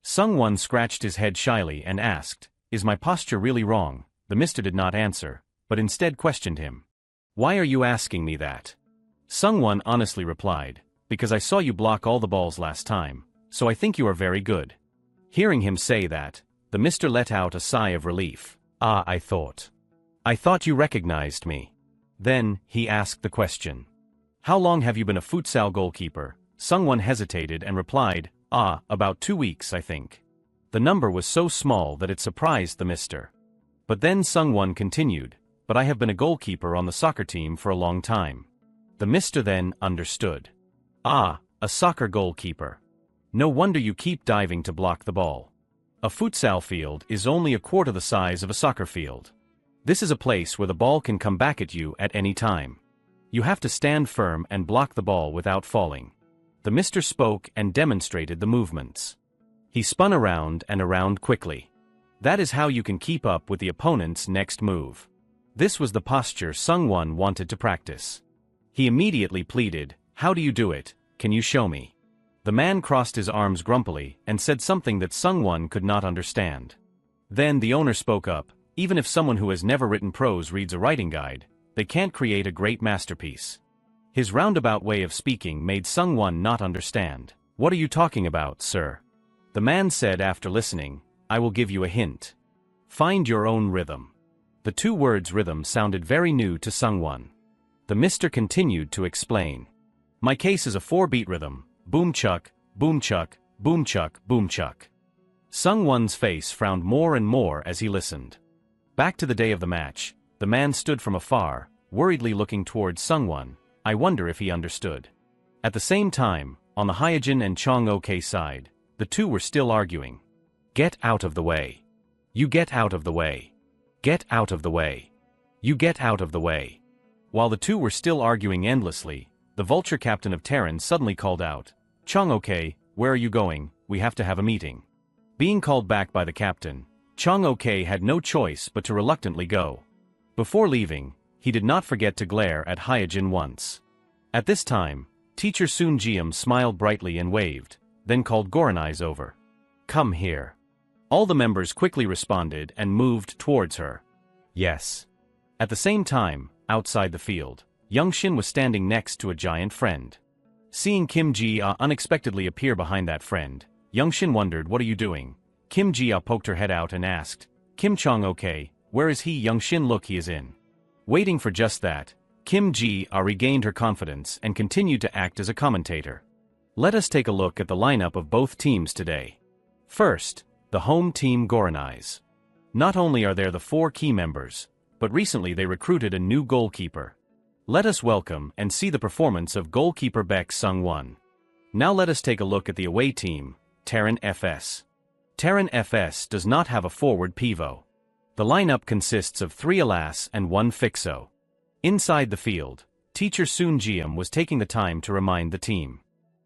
Sungwon scratched his head shyly and asked, Is my posture really wrong? The mister did not answer, but instead questioned him. Why are you asking me that? Sungwon honestly replied, Because I saw you block all the balls last time, so I think you are very good. Hearing him say that, the mister let out a sigh of relief. Ah, I thought you recognized me. Then, he asked the question. How long have you been a futsal goalkeeper? Sungwon hesitated and replied, About 2 weeks, I think. The number was so small that it surprised the mister. But then Sungwon continued, But I have been a goalkeeper on the soccer team for a long time. The mister then understood. A soccer goalkeeper. No wonder you keep diving to block the ball. A futsal field is only a quarter the size of a soccer field. This is a place where the ball can come back at you at any time. You have to stand firm and block the ball without falling. The mister spoke and demonstrated the movements. He spun around and around quickly. That is how you can keep up with the opponent's next move. This was the posture Sungwon wanted to practice. He immediately pleaded, How do you do it? Can you show me? The man crossed his arms grumpily and said something that Sungwon could not understand. Then the owner spoke up, Even if someone who has never written prose reads a writing guide, they can't create a great masterpiece. His roundabout way of speaking made Sungwon not understand. What are you talking about, sir? The man said after listening, I will give you a hint. Find your own rhythm. The 2 words rhythm sounded very new to Sungwon. The mister continued to explain. My case is a 4-beat rhythm, boom chuck, boom chuck, boom chuck, boom chuck. Sungwon's face frowned more and more as he listened. Back to the day of the match, the man stood from afar, worriedly looking towards Sungwon. I wonder if he understood. At the same time, on the Hyojin and Chong OK side, the two were still arguing. Get out of the way. You get out of the way. Get out of the way. You get out of the way. While the two were still arguing endlessly, the vulture captain of Terran suddenly called out, Chong OK, where are you going? We have to have a meeting. Being called back by the captain, Chong OK had no choice but to reluctantly go. Before leaving, he did not forget to glare at Hyojin once. At this time, teacher Soon Jiam smiled brightly and waved, then called Goranai's over. Come here. All the members quickly responded and moved towards her. Yes. At the same time, Outside the field, young Shin was standing next to a giant friend. Seeing Kim Ji-ah unexpectedly appear behind that friend, young Shin wondered, "What are you doing?" Kim Ji-ah poked her head out and asked, "Kim Chong okay, where is he?" Young Shin look he is in. Waiting for just that, Kim Ji-ah regained her confidence and continued to act as a commentator. Let us take a look at the lineup of both teams today. First, the home team Goranais. Not only are there the 4 key members, but recently they recruited a new goalkeeper. Let us welcome and see the performance of goalkeeper Baek Sung-won. Now let us take a look at the away team, Terran FS. Terran FS does not have a forward pivot. The lineup consists of 3 alas and 1 fixo. Inside the field, teacher Soon Jiam was taking the time to remind the team.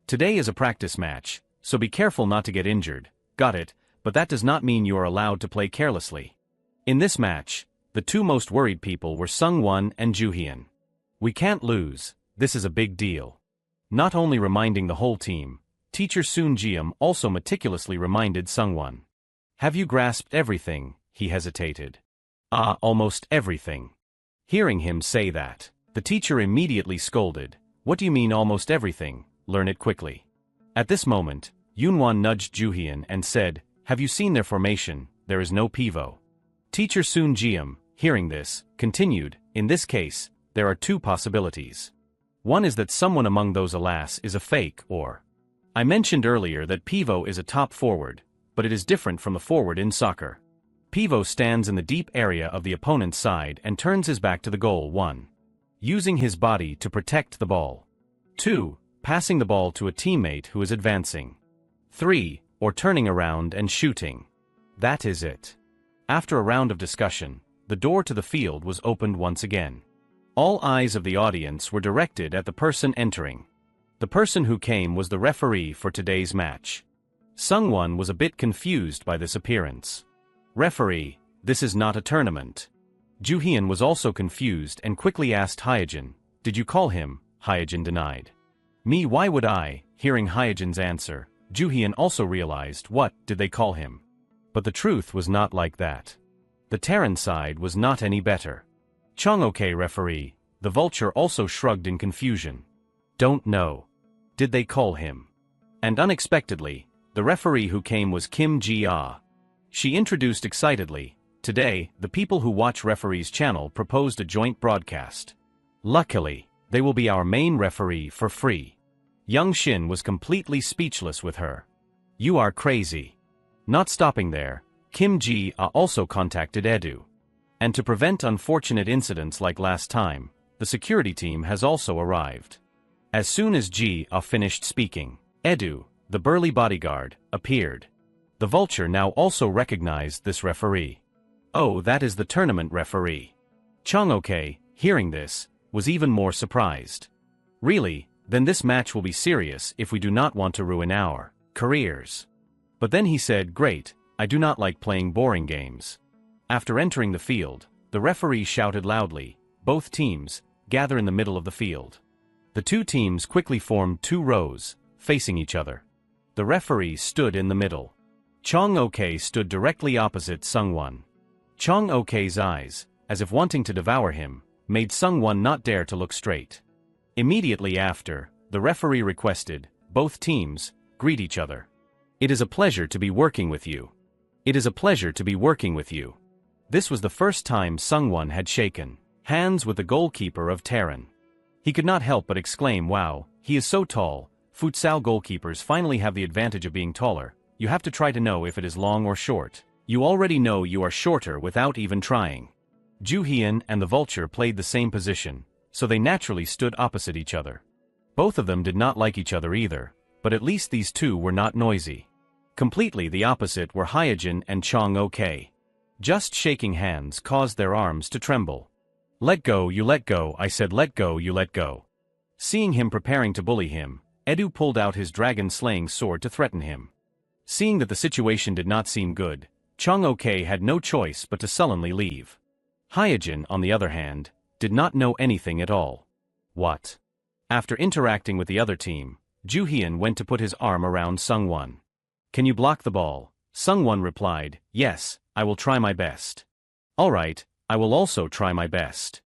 Today is a practice match, so be careful not to get injured. Got it, but that does not mean you are allowed to play carelessly. In this match, the 2 most worried people were Sung-won and Joo-hyun. We can't lose, this is a big deal. Not only reminding the whole team, teacher Soon Jiam also meticulously reminded Sung-won. Have you grasped everything? He hesitated. Almost everything. Hearing him say that, the teacher immediately scolded. What do you mean almost everything? Learn it quickly. At this moment, Yoonwon nudged Joo-hyun and said, have you seen their formation? There is no pivot. Teacher Soon Jiam, hearing this, continued, in this case, there are 2 possibilities. One is that someone among those alas is a fake or... I mentioned earlier that pivot is a top forward, but it is different from a forward in soccer. Pivot stands in the deep area of the opponent's side and turns his back to the goal. 1. Using his body to protect the ball. 2. Passing the ball to a teammate who is advancing. 3. Or turning around and shooting. That is it. After a round of discussion, the door to the field was opened once again. All eyes of the audience were directed at the person entering. The person who came was the referee for today's match. Sung-won was a bit confused by this appearance. Referee, this is not a tournament. Joo-hyun was also confused and quickly asked Hyejin, did you call him? Hyejin denied. Me, why would I? Hearing Hyejin's answer, Joo-hyun also realized, what did they call him? But the truth was not like that. The Terran side was not any better. Chong okay referee, the vulture also shrugged in confusion. Don't know. Did they call him? And unexpectedly, the referee who came was Kim Ji-ah. She introduced excitedly, today, the people who watch referee's channel proposed a joint broadcast. Luckily, they will be our main referee for free. Young Shin was completely speechless with her. You are crazy. Not stopping there, Kim Ji-ah also contacted Edu. And to prevent unfortunate incidents like last time, the security team has also arrived. As soon as Ji-ah finished speaking, Edu, the burly bodyguard, appeared. The vulture now also recognized this referee. Oh, that is the tournament referee. Chong okay, hearing this, was even more surprised. Really, then this match will be serious if we do not want to ruin our careers. But then he said, great, I do not like playing boring games. After entering the field, the referee shouted loudly, both teams, gather in the middle of the field. The 2 teams quickly formed 2 rows, facing each other. The referee stood in the middle. Chong okay stood directly opposite Sung-won. Chong okay's eyes, as if wanting to devour him, made Sung-won not dare to look straight. Immediately after, the referee requested, both teams, greet each other. It is a pleasure to be working with you. It is a pleasure to be working with you. This was the first time Sung-won had shaken hands with the goalkeeper of Terran. He could not help but exclaim, wow, he is so tall. Futsal goalkeepers finally have the advantage of being taller. You have to try to know if it is long or short. You already know you are shorter without even trying. Joo-hyun and the vulture played the same position, so they naturally stood opposite each other. Both of them did not like each other either, but at least these 2 were not noisy. Completely the opposite were Hyejin and Chong okay. Just shaking hands caused their arms to tremble. Let go, you let go, I said let go, you let go. Seeing him preparing to bully him, Edu pulled out his dragon-slaying sword to threaten him. Seeing that the situation did not seem good, Chong okay had no choice but to sullenly leave. Hyejin, on the other hand, did not know anything at all. What? After interacting with the other team, Joo-hyun went to put his arm around Sung-won. Can you block the ball? Sung-won replied, yes, I will try my best. Alright, I will also try my best.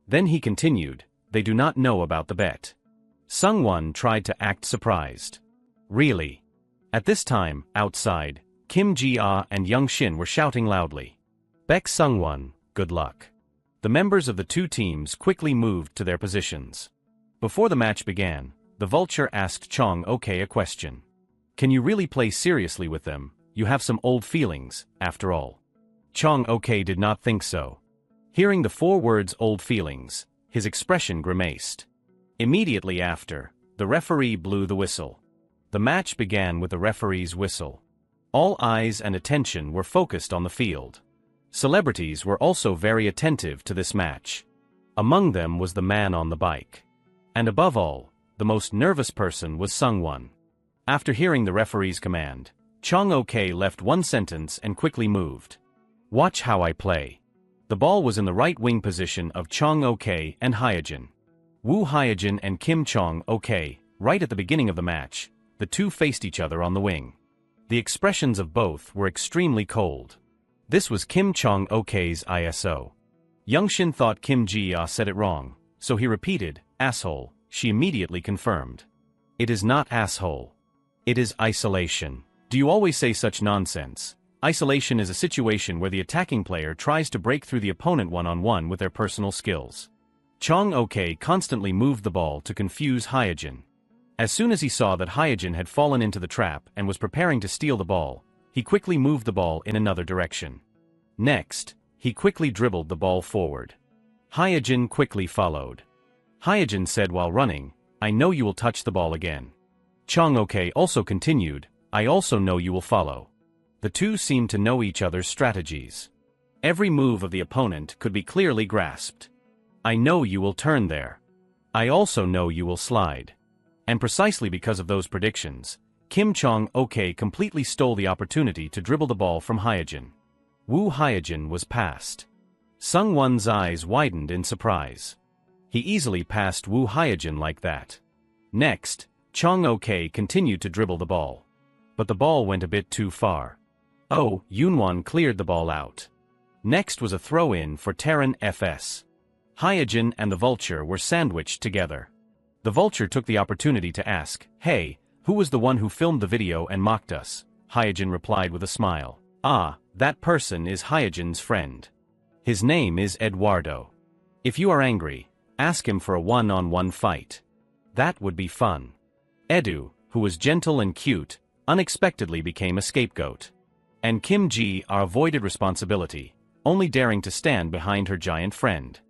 Then he continued, "They do not know about the bet." Sung-won tried to act surprised. "Really?" At this time, outside, Kim Ji-ah and Young Shin were shouting loudly. "Baek Sung-won, good luck." The members of the two teams quickly moved to their positions. Before the match began, the Vulture asked Chong Ok a question. "Can you really play seriously with them? You have some old feelings, after all." Chong Ok did not think so. Hearing the 4 words "old feelings," his expression grimaced. Immediately after, the referee blew the whistle. The match began with the referee's whistle. All eyes and attention were focused on the field. Celebrities were also very attentive to this match. Among them was the man on the bike. And above all, the most nervous person was Sung-won. After hearing the referee's command, Chong Ok left one sentence and quickly moved. "Watch how I play." The ball was in the right wing position of Chong Ok and Hyejin. Woo Hyejin and Kim Chong Ok, right at the beginning of the match, the two faced each other on the wing. The expressions of both were extremely cold. This was Kim Chong Ok's ISO. Young Shin thought Kim Ji-ah said it wrong, so he repeated, "Asshole." She immediately confirmed. "It is not asshole. It is isolation. Do you always say such nonsense? Isolation is a situation where the attacking player tries to break through the opponent one-on-one with their personal skills." Chong Ok constantly moved the ball to confuse Hyejin. As soon as he saw that Hyejin had fallen into the trap and was preparing to steal the ball, he quickly moved the ball in another direction. Next, he quickly dribbled the ball forward. Hyejin quickly followed. Hyejin said while running, "I know you will touch the ball again." Chong Ok also continued, "I also know you will follow." The two seemed to know each other's strategies. Every move of the opponent could be clearly grasped. "I know you will turn there. I also know you will slide." And precisely because of those predictions, Kim Chong Ok completely stole the opportunity to dribble the ball from Hyejin. Woo Hyejin was passed. Sung-won's eyes widened in surprise. He easily passed Woo Hyejin like that. Next, Chong Ok continued to dribble the ball. But the ball went a bit too far. Oh, Yoonwon cleared the ball out. Next was a throw-in for Terran FS. Hyejin and the Vulture were sandwiched together. The Vulture took the opportunity to ask, "Hey, who was the one who filmed the video and mocked us?" Hyejin replied with a smile. "Ah, that person is Hyejin's friend. His name is Eduardo. If you are angry, ask him for a one-on-one fight. That would be fun." Edu, who was gentle and cute, unexpectedly became a scapegoat. And Kim Ji-ah avoided responsibility, only daring to stand behind her giant friend.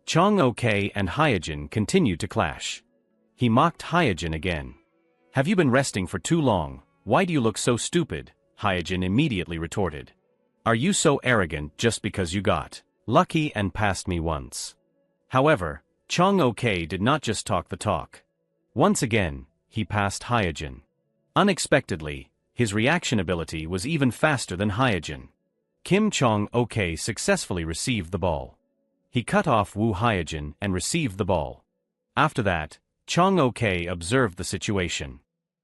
Chong Ok and Hyejin continued to clash. He mocked Hyejin again. "Have you been resting for too long? Why do you look so stupid?" Hyejin immediately retorted. "Are you so arrogant just because you got lucky and passed me once?" However, Chong Ok did not just talk the talk. Once again, he passed Hyejin. Unexpectedly, his reaction ability was even faster than Hyejin. Kim Chong Ok successfully received the ball. He cut off Woo Hyejin and received the ball. After that, Chong Ok observed the situation.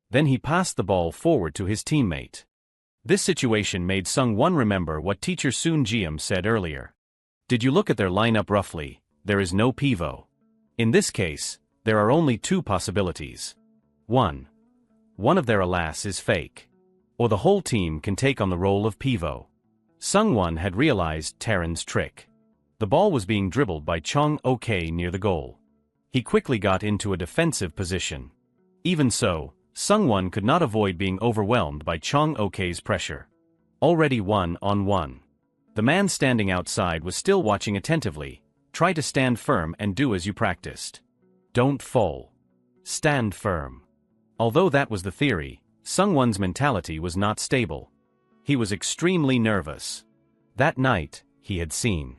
Then he passed the ball forward to his teammate. This situation made Sung-won remember what teacher Soon Jiam said earlier. "Did you look at their lineup roughly? There is no pivot. In this case, there are only two possibilities. One of their alas is fake. Or the whole team can take on the role of pivot." Sung-won had realized Terran's trick. The ball was being dribbled by Chong Ok near the goal. He quickly got into a defensive position. Even so, Sung-won could not avoid being overwhelmed by Chong Ok's pressure. Already 1-on-1. The man standing outside was still watching attentively. "Try to stand firm and do as you practiced. Don't fall. Stand firm." Although that was the theory, Sung-won's mentality was not stable. He was extremely nervous. That night, he had seen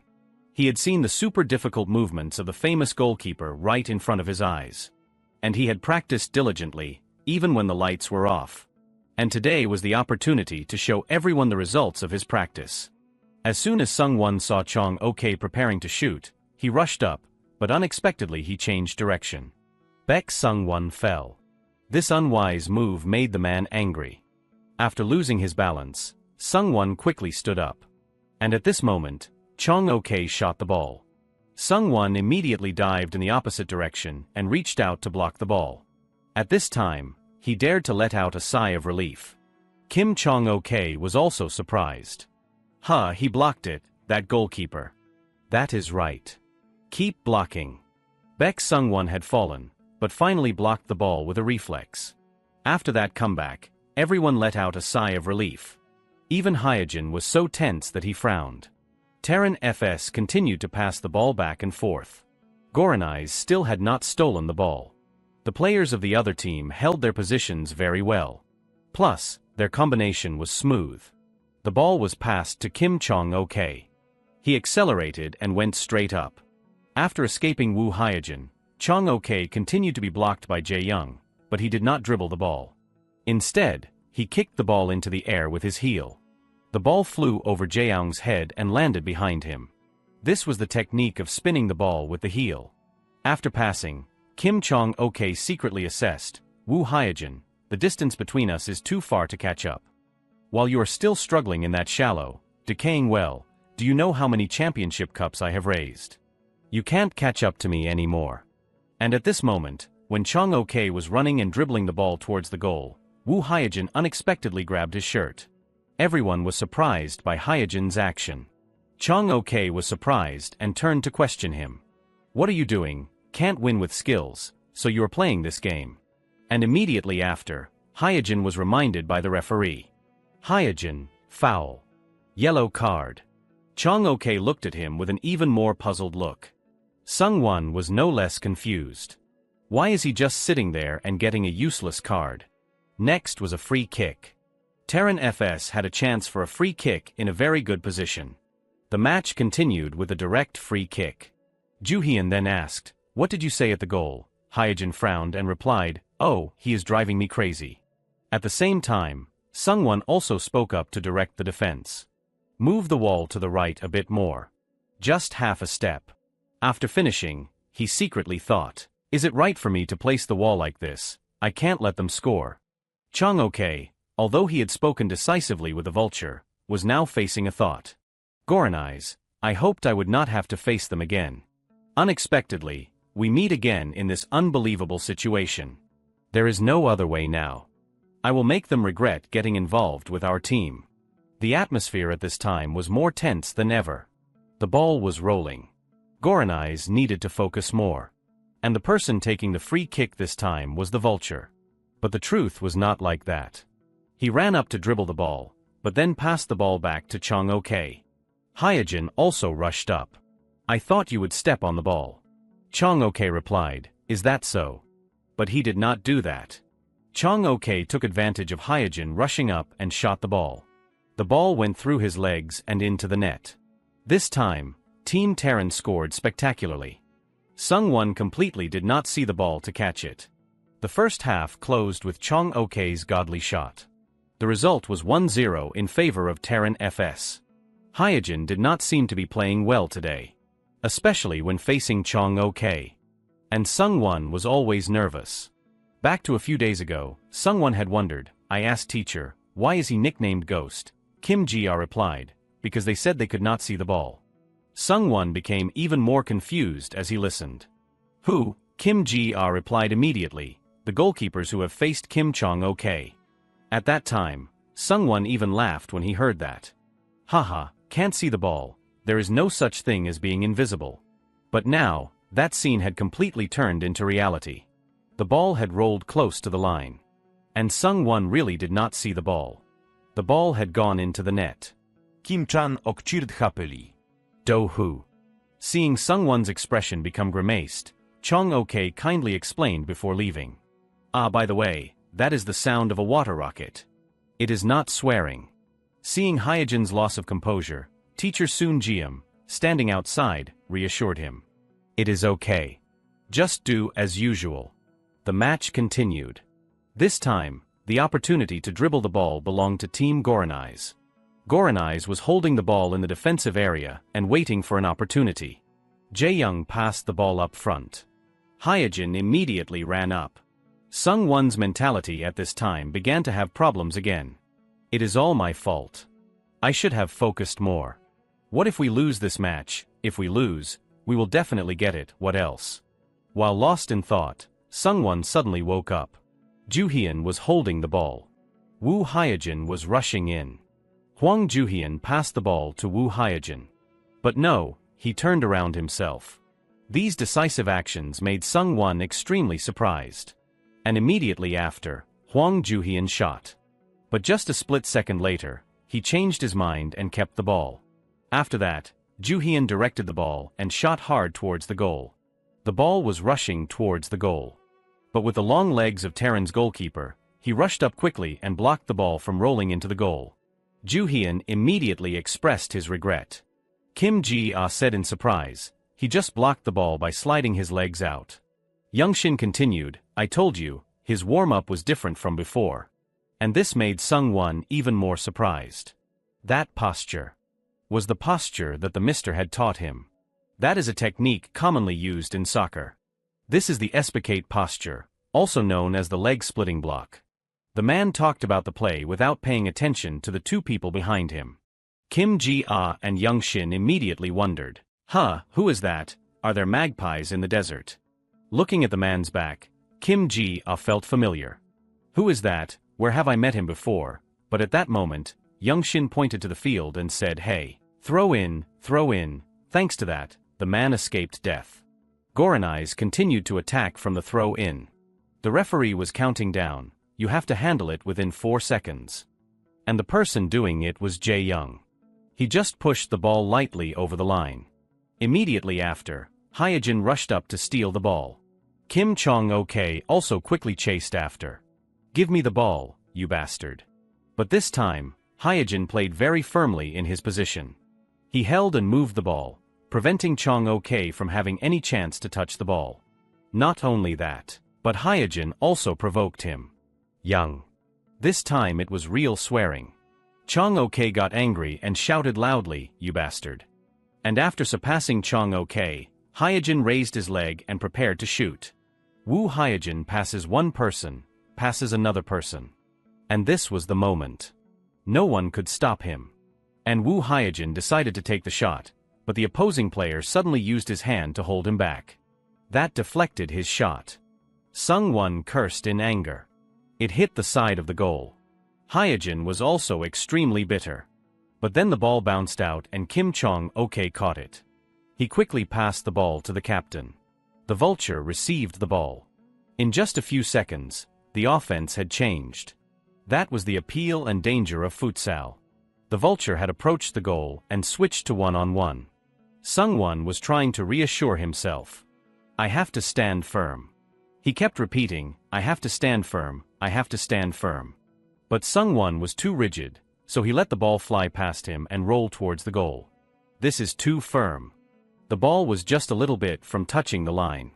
the super difficult movements of the famous goalkeeper right in front of his eyes. And he had practiced diligently, even when the lights were off. And today was the opportunity to show everyone the results of his practice. As soon as Sung-won saw Chong Ok preparing to shoot, he rushed up, but unexpectedly he changed direction. Baek Sung-won fell. This unwise move made the man angry. After losing his balance, Sung-won quickly stood up. And at this moment, Chong Ok shot the ball. Sungwon immediately dived in the opposite direction and reached out to block the ball. At this time, he dared to let out a sigh of relief. Kim Chong-ok was also surprised. He blocked it, that goalkeeper. That is right. Keep blocking. Baek Sungwon had fallen, but finally blocked the ball with a reflex. After that comeback, everyone let out a sigh of relief. Even Hyojin was so tense that he frowned. Terran FS continued to pass the ball back and forth. Goranai's still had not stolen the ball. The players of the other team held their positions very well. Plus, their combination was smooth. The ball was passed to Kim Chong-ok. He accelerated and went straight up. After escaping Woo Hyojin, Chong-ok continued to be blocked by Jae-young, but he did not dribble the ball. Instead, he kicked the ball into the air with his heel. The ball flew over Jae-young's head and landed behind him. This was the technique of spinning the ball with the heel. After passing, Kim Chong-ok secretly assessed, Woo Hyojin, the distance between us is too far to catch up. While you are still struggling in that shallow, decaying well, do you know how many championship cups I have raised? You can't catch up to me anymore. And at this moment, when Chong-ok was running and dribbling the ball towards the goal, Woo Hyojin unexpectedly grabbed his shirt. Everyone was surprised by Hyojin's action. Chong-ok was surprised and turned to question him. What are you doing? Can't win with skills, so you are playing this game. And immediately after, Hyojin was reminded by the referee. Hyojin, foul. Yellow card. Chong-ok looked at him with an even more puzzled look. Sungwon was no less confused. Why is he just sitting there and getting a useless card? Next was a free kick. Terran FS had a chance for a free kick in a very good position. The match continued with a direct free kick. Juhyun then asked, "What did you say at the goal?" Hyojin frowned and replied, "Oh, he is driving me crazy." At the same time, Sungwon also spoke up to direct the defense. "Move the wall to the right a bit more. Just half a step." After finishing, he secretly thought, "Is it right for me to place the wall like this? I can't let them score." Chong-ok, although he had spoken decisively with the vulture, was now facing a thought. Goranai's, I hoped I would not have to face them again. Unexpectedly, we meet again in this unbelievable situation. There is no other way now. I will make them regret getting involved with our team. The atmosphere at this time was more tense than ever. The ball was rolling. Goranai's needed to focus more. And the person taking the free kick this time was the vulture. But the truth was not like that. He ran up to dribble the ball, but then passed the ball back to Chong-ok. Hyojin also rushed up. "I thought you would step on the ball." Chong-ok replied, "Is that so?" But he did not do that. Chong-ok took advantage of Hyojin rushing up and shot the ball. The ball went through his legs and into the net. This time, Team Terran scored spectacularly. Sungwon completely did not see the ball to catch it. The first half closed with Chong-ok's godly shot. The result was 1-0 in favor of Terran FS. Hyojin did not seem to be playing well today, especially when facing Chong-ok. And Sungwon was always nervous. Back to a few days ago, Sungwon had wondered, "I asked teacher, why is he nicknamed Ghost?" Kim Ji-ah replied, "Because they said they could not see the ball." Sungwon became even more confused as he listened. "Who?" Kim Ji-ah replied immediately, "The goalkeepers who have faced Kim Chong-ok." At that time, Sungwon even laughed when he heard that. "Haha, can't see the ball, there is no such thing as being invisible." But now, that scene had completely turned into reality. The ball had rolled close to the line. And Sungwon really did not see the ball. The ball had gone into the net. Kim-chan okchirt hapeli. Do-hu. Seeing Sungwon's expression become grimaced, Chong-ok kindly explained before leaving. "Ah, by the way, that is the sound of a water rocket. It is not swearing." Seeing Hyojin's loss of composure, teacher Soon Jiam, standing outside, reassured him. "It is okay. Just do as usual." The match continued. This time, the opportunity to dribble the ball belonged to Team Goranai's. Goranai's was holding the ball in the defensive area and waiting for an opportunity. Jae-young passed the ball up front. Hyojin immediately ran up. Sungwon's mentality at this time began to have problems again. "It is all my fault. I should have focused more. What if we lose this match? If we lose, We will definitely get it, what else? While lost in thought, Sungwon suddenly woke up. Juhyun was holding the ball. Woo Hyojin was rushing in. Hwang Juhyun passed the ball to Woo Hyojin. But no, he turned around himself. These decisive actions made Sungwon extremely surprised. And immediately after, Hwang Juhyun shot. But just a split second later, he changed his mind and kept the ball. After that, Juhyun directed the ball and shot hard towards the goal. The ball was rushing towards the goal. But with the long legs of Terran's goalkeeper, he rushed up quickly and blocked the ball from rolling into the goal. Juhyun immediately expressed his regret. Kim Ji-ah said in surprise, he just blocked the ball by sliding his legs out. Youngshin continued, I told you, his warm-up was different from before. And this made Sungwon even more surprised. That posture was the posture that the mister had taught him. That is a technique commonly used in soccer. This is the espicate posture, also known as the leg-splitting block. The man talked about the play without paying attention to the two people behind him. Kim Ji-ah and Youngshin immediately wondered, who is that? Are there magpies in the desert? Looking at the man's back, Kim Ji-ah felt familiar. Who is that? Where have I met him before? But at that moment, Youngshin pointed to the field and said, hey, throw in, throw in. Thanks to that, the man escaped death. Goranais continued to attack from the throw-in. The referee was counting down, you have to handle it within 4 seconds. And the person doing it was Jae Young. He just pushed the ball lightly over the line. Immediately after, Hyojin rushed up to steal the ball. Kim Chong-ok also quickly chased after. Give me the ball, you bastard. But this time, Hyojin played very firmly in his position. He held and moved the ball, preventing Chong-ok from having any chance to touch the ball. Not only that, but Hyojin also provoked him. Young. This time it was real swearing. Chong-ok got angry and shouted loudly, you bastard. And after surpassing Chong-ok, Hyojin raised his leg and prepared to shoot. Woo Hyojin passes one person, passes another person. And this was the moment. No one could stop him. And Woo Hyojin decided to take the shot, but the opposing player suddenly used his hand to hold him back. That deflected his shot. Sungwon cursed in anger. It hit the side of the goal. Hyojin was also extremely bitter. But then the ball bounced out and Kim Chong-ok caught it. He quickly passed the ball to the captain. The Vulture received the ball. In just a few seconds, the offense had changed. That was the appeal and danger of futsal. The Vulture had approached the goal and switched to one-on-one. Sungwon was trying to reassure himself. I have to stand firm. He kept repeating, I have to stand firm, I have to stand firm. But Sungwon was too rigid, so he let the ball fly past him and roll towards the goal. This is too firm. The ball was just a little bit from touching the line.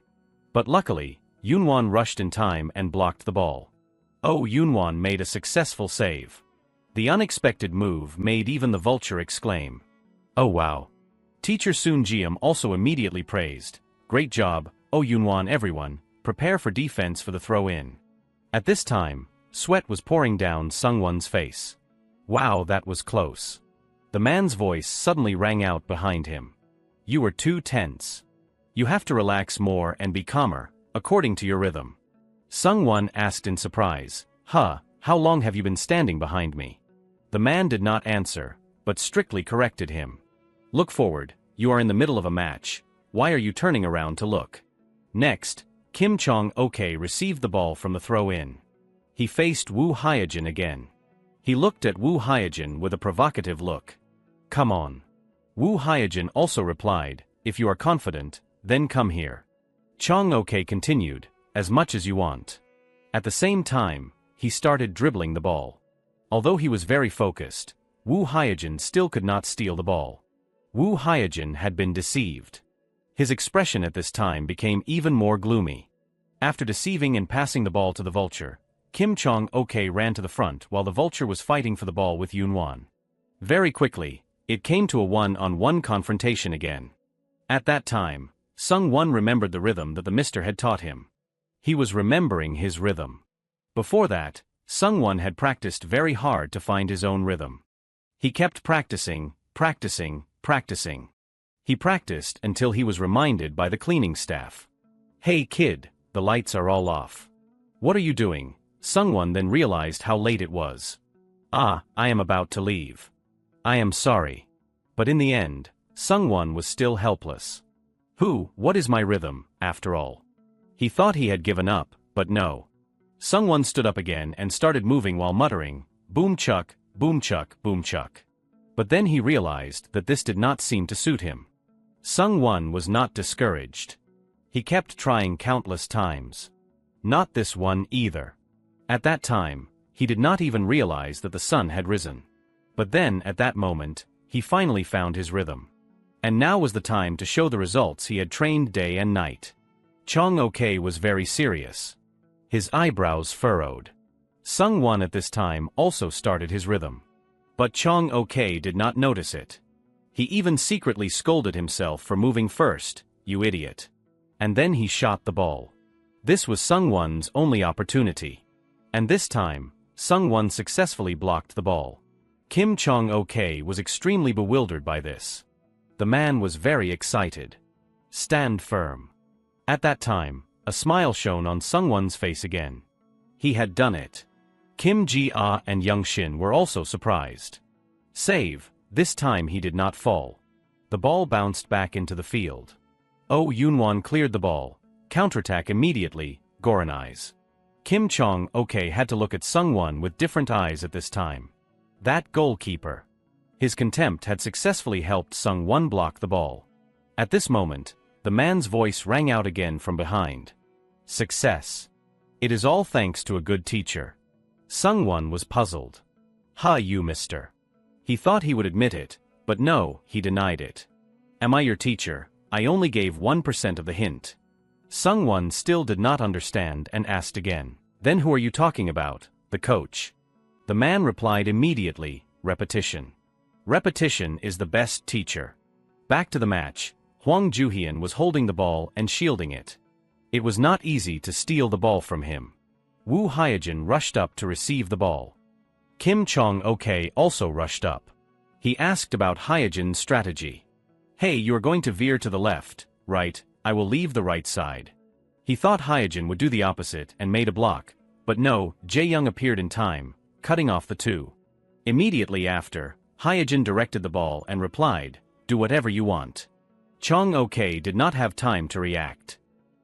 But luckily, Yoonwon rushed in time and blocked the ball. Oh, Yoonwon made a successful save. The unexpected move made even the Vulture exclaim. Oh wow. Teacher Soon Jiam also immediately praised. Great job, oh Yoonwon everyone, prepare for defense for the throw-in. At this time, sweat was pouring down Sungwon's face. Wow, that was close. The man's voice suddenly rang out behind him. You were too tense. You have to relax more and be calmer, according to your rhythm. Sungwon asked in surprise, how long have you been standing behind me? The man did not answer, but strictly corrected him. Look forward, you are in the middle of a match, why are you turning around to look? Next, Kim Chong-ok received the ball from the throw-in. He faced Woo Hyojin again. He looked at Woo Hyojin with a provocative look. Come on. Woo Hyojin also replied, if you are confident, then come here. Chong-ok continued, as much as you want. At the same time, he started dribbling the ball. Although he was very focused, Woo Hyojin still could not steal the ball. Woo Hyojin had been deceived. His expression at this time became even more gloomy. After deceiving and passing the ball to the Vulture, Kim Chong-ok ran to the front while the Vulture was fighting for the ball with Yoonwon. Very quickly, it came to a one-on-one confrontation again. At that time, Sungwon remembered the rhythm that the mister had taught him. He was remembering his rhythm. Before that, Sungwon had practiced very hard to find his own rhythm. He kept practicing. He practiced until he was reminded by the cleaning staff. "Hey kid, the lights are all off. What are you doing?" Sungwon then realized how late it was. "I am about to leave. I am sorry." But in the end, Sungwon was still helpless. What is my rhythm, after all? He thought he had given up, but no. Sungwon stood up again and started moving while muttering, "Boom chuck, boom chuck, boom chuck." But then he realized that this did not seem to suit him. Sungwon was not discouraged. He kept trying countless times. Not this one either. At that time, he did not even realize that the sun had risen. But then, at that moment, he finally found his rhythm. And now was the time to show the results he had trained day and night. Chong Ok was very serious. His eyebrows furrowed. Sungwon at this time also started his rhythm. But Chong Ok did not notice it. He even secretly scolded himself for moving first, "You idiot." And then he shot the ball. This was Sungwon's only opportunity. And this time, Sungwon successfully blocked the ball. Kim Chong Ok was extremely bewildered by this. The man was very excited. "Stand firm." At that time, a smile shone on Sungwon's face again. He had done it. Kim Ji-ah and Young Shin were also surprised. Save, this time he did not fall. The ball bounced back into the field. Oh Yoonwon cleared the ball. Counterattack immediately, Goran eyes. Kim Chong Ok had to look at Sungwon with different eyes at this time. That goalkeeper. His contempt had successfully helped Sungwon block the ball. At this moment, the man's voice rang out again from behind. "Success. It is all thanks to a good teacher." Sungwon was puzzled. You mister." He thought he would admit it, but no, he denied it. "Am I your teacher? I only gave 1% of the hint." Sungwon still did not understand and asked again. "Then who are you talking about, the coach?" The man replied immediately, "Repetition. Repetition is the best teacher." Back to the match, Hwang Juhyun was holding the ball and shielding it. It was not easy to steal the ball from him. Woo Hyejin rushed up to receive the ball. Kim Chong Ok also rushed up. He asked about Hyejin's strategy. "Hey, you are going to veer to the left, right? I will leave the right side." He thought Hyejin would do the opposite and made a block, but no, Jae-young appeared in time, cutting off the two. Immediately after, Hyejin directed the ball and replied, "Do whatever you want." Chong Ok did not have time to react.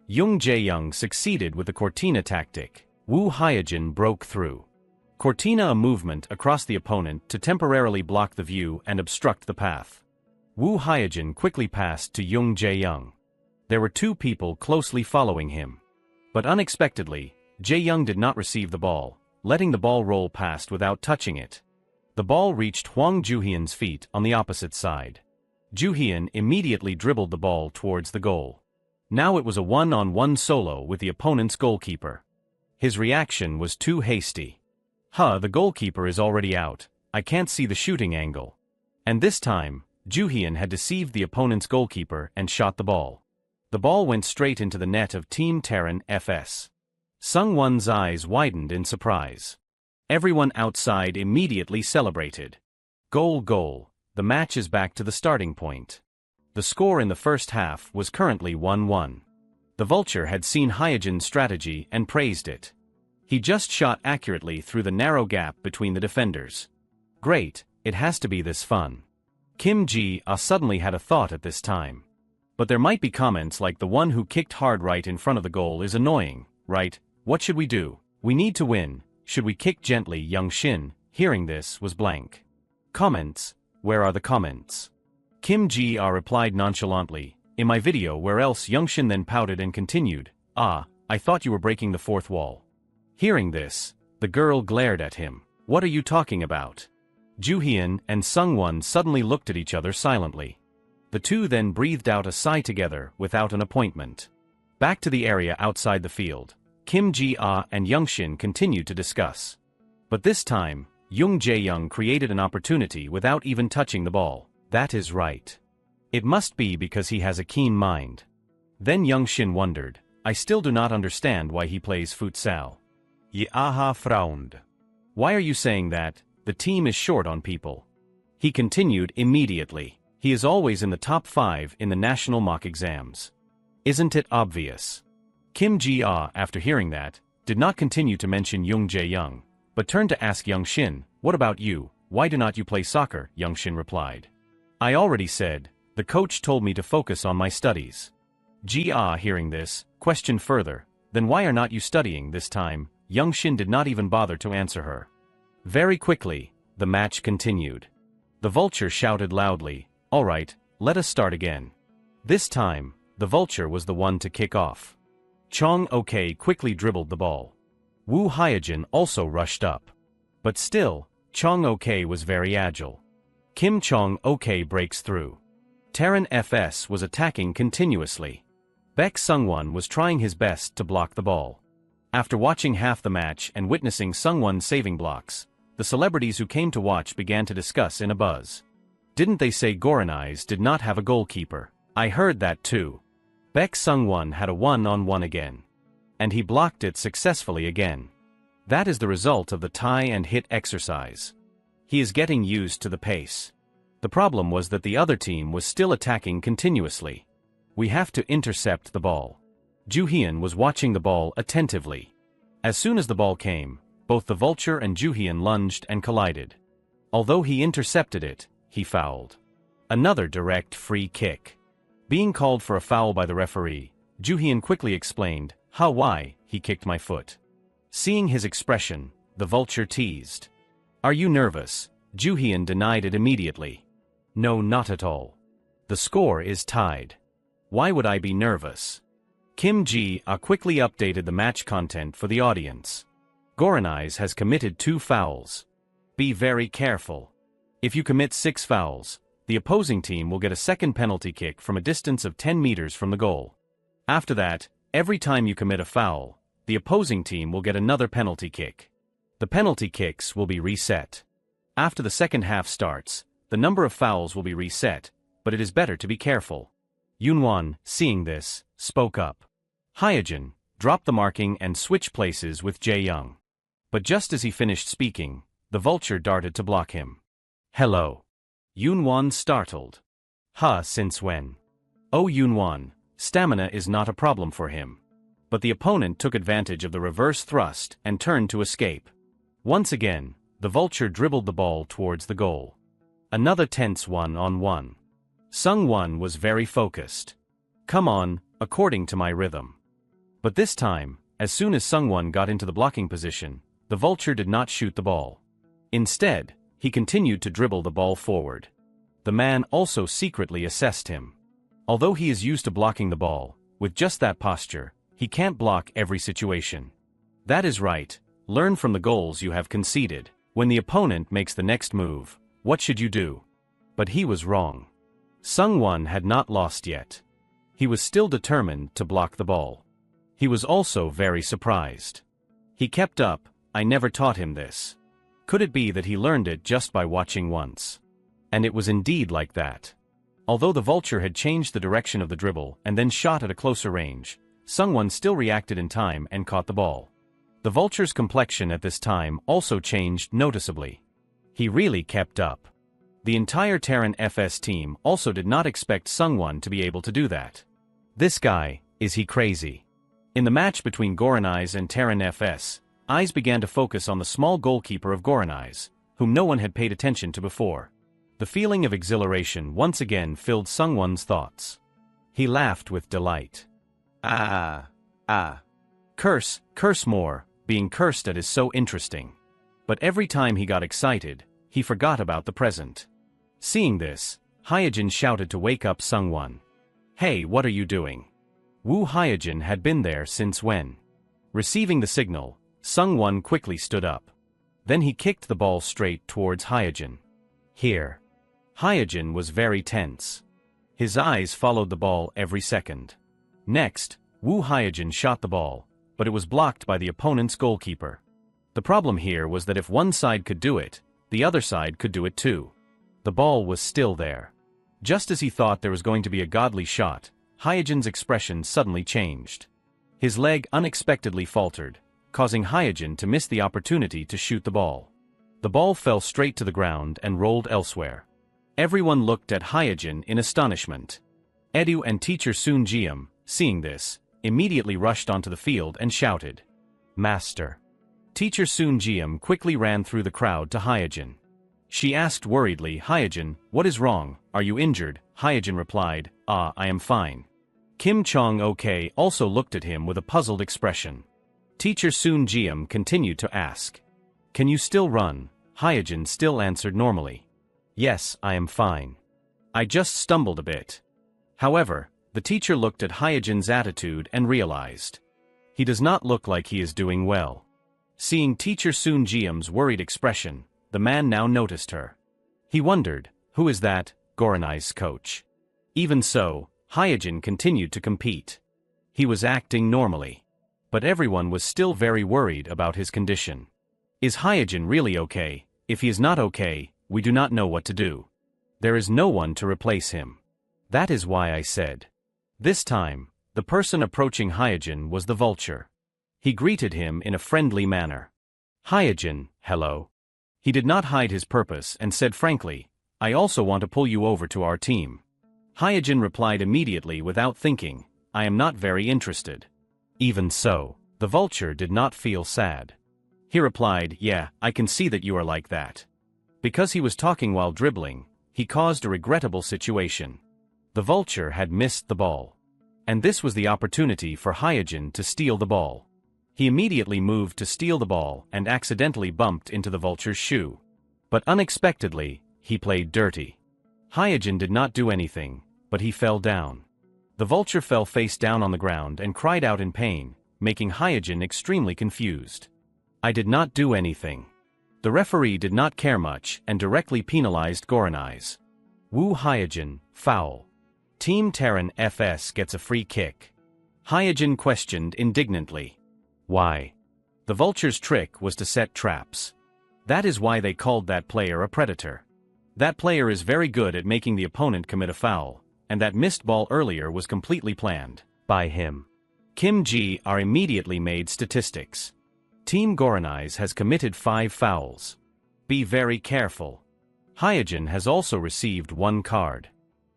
Jung Jae-young succeeded with the Cortina tactic. Woo Hyejin broke through. Cortina, a movement across the opponent to temporarily block the view and obstruct the path. Woo Hyejin quickly passed to Jung Jae-young. There were two people closely following him. But unexpectedly, Jae-young did not receive the ball, letting the ball roll past without touching it. The ball reached Hwang Juhyun's feet on the opposite side. Juhyun immediately dribbled the ball towards the goal. Now it was a one-on-one solo with the opponent's goalkeeper. His reaction was too hasty. The goalkeeper is already out. I can't see the shooting angle." And this time, Juhyun had deceived the opponent's goalkeeper and shot the ball. The ball went straight into the net of Team Terran FS. Sungwon's eyes widened in surprise. Everyone outside immediately celebrated. Goal. The match is back to the starting point. The score in the first half was currently 1-1. The Vulture had seen Hyejin's strategy and praised it. He just shot accurately through the narrow gap between the defenders. Great, it has to be this fun. Kim Ji-ah suddenly had a thought at this time. But there might be comments like the one who kicked hard right in front of the goal is annoying, right? What should we do? We need to win. Should we kick gently? Young Shin, hearing this, was blank. Comments? Where are the comments? Kim Ji-ah replied nonchalantly, "In my video." Where else? Young Shin then pouted and continued, I thought you were breaking the fourth wall." Hearing this, the girl glared at him. "What are you talking about?" Juhyun and Sungwon suddenly looked at each other silently. The two then breathed out a sigh together without an appointment. Back to the area outside the field, Kim Ji-ah and Young Shin continued to discuss. But this time, Jung Jae-young created an opportunity without even touching the ball. That is right. It must be because he has a keen mind. Then Young Shin wondered, "I still do not understand why he plays futsal." Yaha frowned. "Why are you saying that? The team is short on people." He continued immediately. He is always in the top 5 in the national mock exams. Isn't it obvious? Kim Ji-ah, after hearing that, did not continue to mention Young Jae-young, but turned to ask Young Shin, "What about you? Why do not you play soccer?" Young Shin replied. "I already said, the coach told me to focus on my studies." Ji-ah, hearing this, questioned further, "Then why are not you studying this time?" Young Shin did not even bother to answer her. Very quickly, the match continued. The vulture shouted loudly, "All right, let us start again." This time, the vulture was the one to kick off. Chong Ok quickly dribbled the ball. Woo Hyojin also rushed up. But still, Chong Ok was very agile. Kim Chong Ok breaks through. Taran FS was attacking continuously. Baek Sungwon was trying his best to block the ball. After watching half the match and witnessing Sungwon saving blocks, the celebrities who came to watch began to discuss in a buzz. "Didn't they say Goranai's did not have a goalkeeper? I heard that too." Baek Sungwon had a one-on-one again. And he blocked it successfully again. That is the result of the tie and hit exercise. He is getting used to the pace. The problem was that the other team was still attacking continuously. "We have to intercept the ball." Ju Hyun was watching the ball attentively. As soon as the ball came, both the vulture and Ju Hyun lunged and collided. Although he intercepted it, he fouled. Another direct free kick. Being called for a foul by the referee, Ju Hyun quickly explained, why, he kicked my foot." Seeing his expression, the vulture teased. "Are you nervous?" Ju Hyun denied it immediately. "No, not at all. The score is tied. Why would I be nervous?" Kim Ji-ah quickly updated the match content for the audience. "Goranai's has committed 2 fouls. Be very careful. If you commit 6 fouls, the opposing team will get a second penalty kick from a distance of 10 meters from the goal. After that, every time you commit a foul, the opposing team will get another penalty kick. The penalty kicks will be reset. After the second half starts, the number of fouls will be reset, but it is better to be careful." Yoonwon, seeing this, spoke up. Hyojin dropped the marking and switched places with Jae-young. But just as he finished speaking, the vulture darted to block him. "Hello." Yoonwon startled. Since when?" "Oh, Yoonwon, stamina is not a problem for him." But the opponent took advantage of the reverse thrust and turned to escape. Once again, the vulture dribbled the ball towards the goal. Another tense one-on-one. Sungwon was very focused. "Come on, according to my rhythm." But this time, as soon as Sungwon got into the blocking position, the vulture did not shoot the ball. Instead, he continued to dribble the ball forward. The man also secretly assessed him. Although he is used to blocking the ball, with just that posture, he can't block every situation. That is right, learn from the goals you have conceded. When the opponent makes the next move, what should you do? But he was wrong. Sungwon had not lost yet. He was still determined to block the ball. He was also very surprised. He kept up, "I never taught him this." Could it be that he learned it just by watching once? And it was indeed like that. Although the vulture had changed the direction of the dribble and then shot at a closer range, Sungwon still reacted in time and caught the ball. The vulture's complexion at this time also changed noticeably. He really kept up. The entire Taran FS team also did not expect Sungwon to be able to do that. This guy, is he crazy? In the match between Goranai's and Taran FS, eyes began to focus on the small goalkeeper of Goranai's, whom no one had paid attention to before. The feeling of exhilaration once again filled Sungwon's thoughts. He laughed with delight. Curse more, being cursed at is so interesting. But every time he got excited, he forgot about the present. Seeing this, Hyojin shouted to wake up Sungwon. "Hey, what are you doing?" Woo Hyojin had been there since when? Receiving the signal, Sungwon quickly stood up. Then he kicked the ball straight towards Hyojin. "Here." Hyojin was very tense. His eyes followed the ball every second. Next, Woo Hyojin shot the ball, but it was blocked by the opponent's goalkeeper. The problem here was that if one side could do it, the other side could do it too. The ball was still there. Just as he thought there was going to be a godly shot, Hyojin's expression suddenly changed. His leg unexpectedly faltered, causing Hyojin to miss the opportunity to shoot the ball. The ball fell straight to the ground and rolled elsewhere. Everyone looked at Hyojin in astonishment. Edu and teacher Soon Jiam, seeing this, immediately rushed onto the field and shouted, "Master!" Teacher Soon Jiam quickly ran through the crowd to Hyojin. She asked worriedly, "Hyojin, what is wrong? Are you injured?" Hyojin replied, "Ah, I am fine." Kim Chong-ok also looked at him with a puzzled expression. Teacher Soon Jiam continued to ask, "Can you still run?" Hyojin still answered normally, "Yes, I am fine. I just stumbled a bit." However, the teacher looked at Hyojin's attitude and realized, he does not look like he is doing well. Seeing teacher Soon Jiam's worried expression, the man now noticed her. He wondered, who is that, Goranai's coach? Even so, Hyojin continued to compete. He was acting normally. But everyone was still very worried about his condition. Is Hyojin really okay? If he is not okay, we do not know what to do. There is no one to replace him. That is why I said. This time, the person approaching Hyojin was the vulture. He greeted him in a friendly manner. "Hyojin, hello." He did not hide his purpose and said frankly, "I also want to pull you over to our team." Hyojin replied immediately without thinking, "I am not very interested." Even so, the vulture did not feel sad. He replied, "Yeah, I can see that you are like that." Because he was talking while dribbling, he caused a regrettable situation. The vulture had missed the ball. And this was the opportunity for Hyojin to steal the ball. He immediately moved to steal the ball and accidentally bumped into the vulture's shoe. But unexpectedly, he played dirty. Hyojin did not do anything, but he fell down. The vulture fell face down on the ground and cried out in pain, making Hyojin extremely confused. "I did not do anything." The referee did not care much and directly penalized Goranai's. Woo Hyojin, foul. Team Terran FS gets a free kick. Hyojin questioned indignantly. Why? The vulture's trick was to set traps. That is why they called that player a predator. That player is very good at making the opponent commit a foul, and that missed ball earlier was completely planned by him. Kim Ji are immediately made statistics. Team Goranai's has committed 5 fouls. Be very careful. Hyojin has also received 1 card.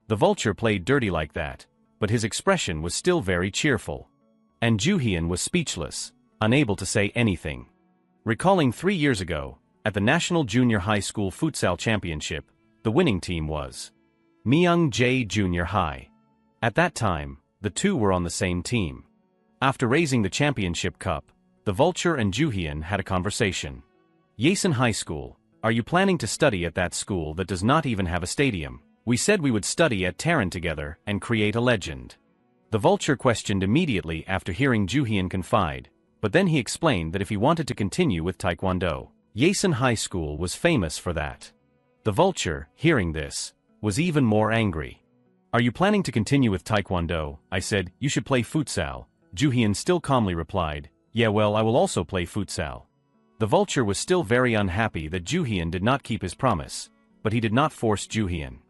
The vulture played dirty like that, but his expression was still very cheerful. And Juhyun was speechless, unable to say anything. Recalling 3 years ago, at the National Junior High School Futsal Championship, the winning team was Myung-jae Junior High. At that time, the two were on the same team. After raising the championship cup, the vulture and Juhyun had a conversation. "Yasin High School, are you planning to study at that school that does not even have a stadium? We said we would study at Terran together and create a legend." The vulture questioned immediately after hearing Juhyun confide, but then he explained that if he wanted to continue with Taekwondo, Yasin High School was famous for that. The vulture, hearing this, was even more angry. "Are you planning to continue with Taekwondo?" I said, "You should play futsal." Juhyun still calmly replied, "Yeah, well, I will also play futsal." The vulture was still very unhappy that Juhyun did not keep his promise, but he did not force Juhyun.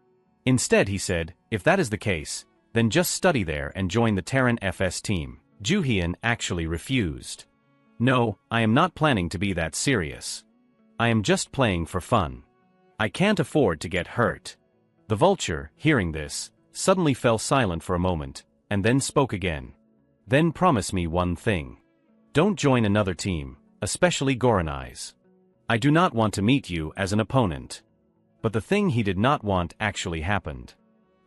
Instead he said, "If that is the case, then just study there and join the Terran FS team." Juhyun actually refused. "No, I am not planning to be that serious. I am just playing for fun. I can't afford to get hurt." The vulture, hearing this, suddenly fell silent for a moment, and then spoke again. "Then promise me one thing. Don't join another team, especially Goranai's. I do not want to meet you as an opponent." But the thing he did not want actually happened.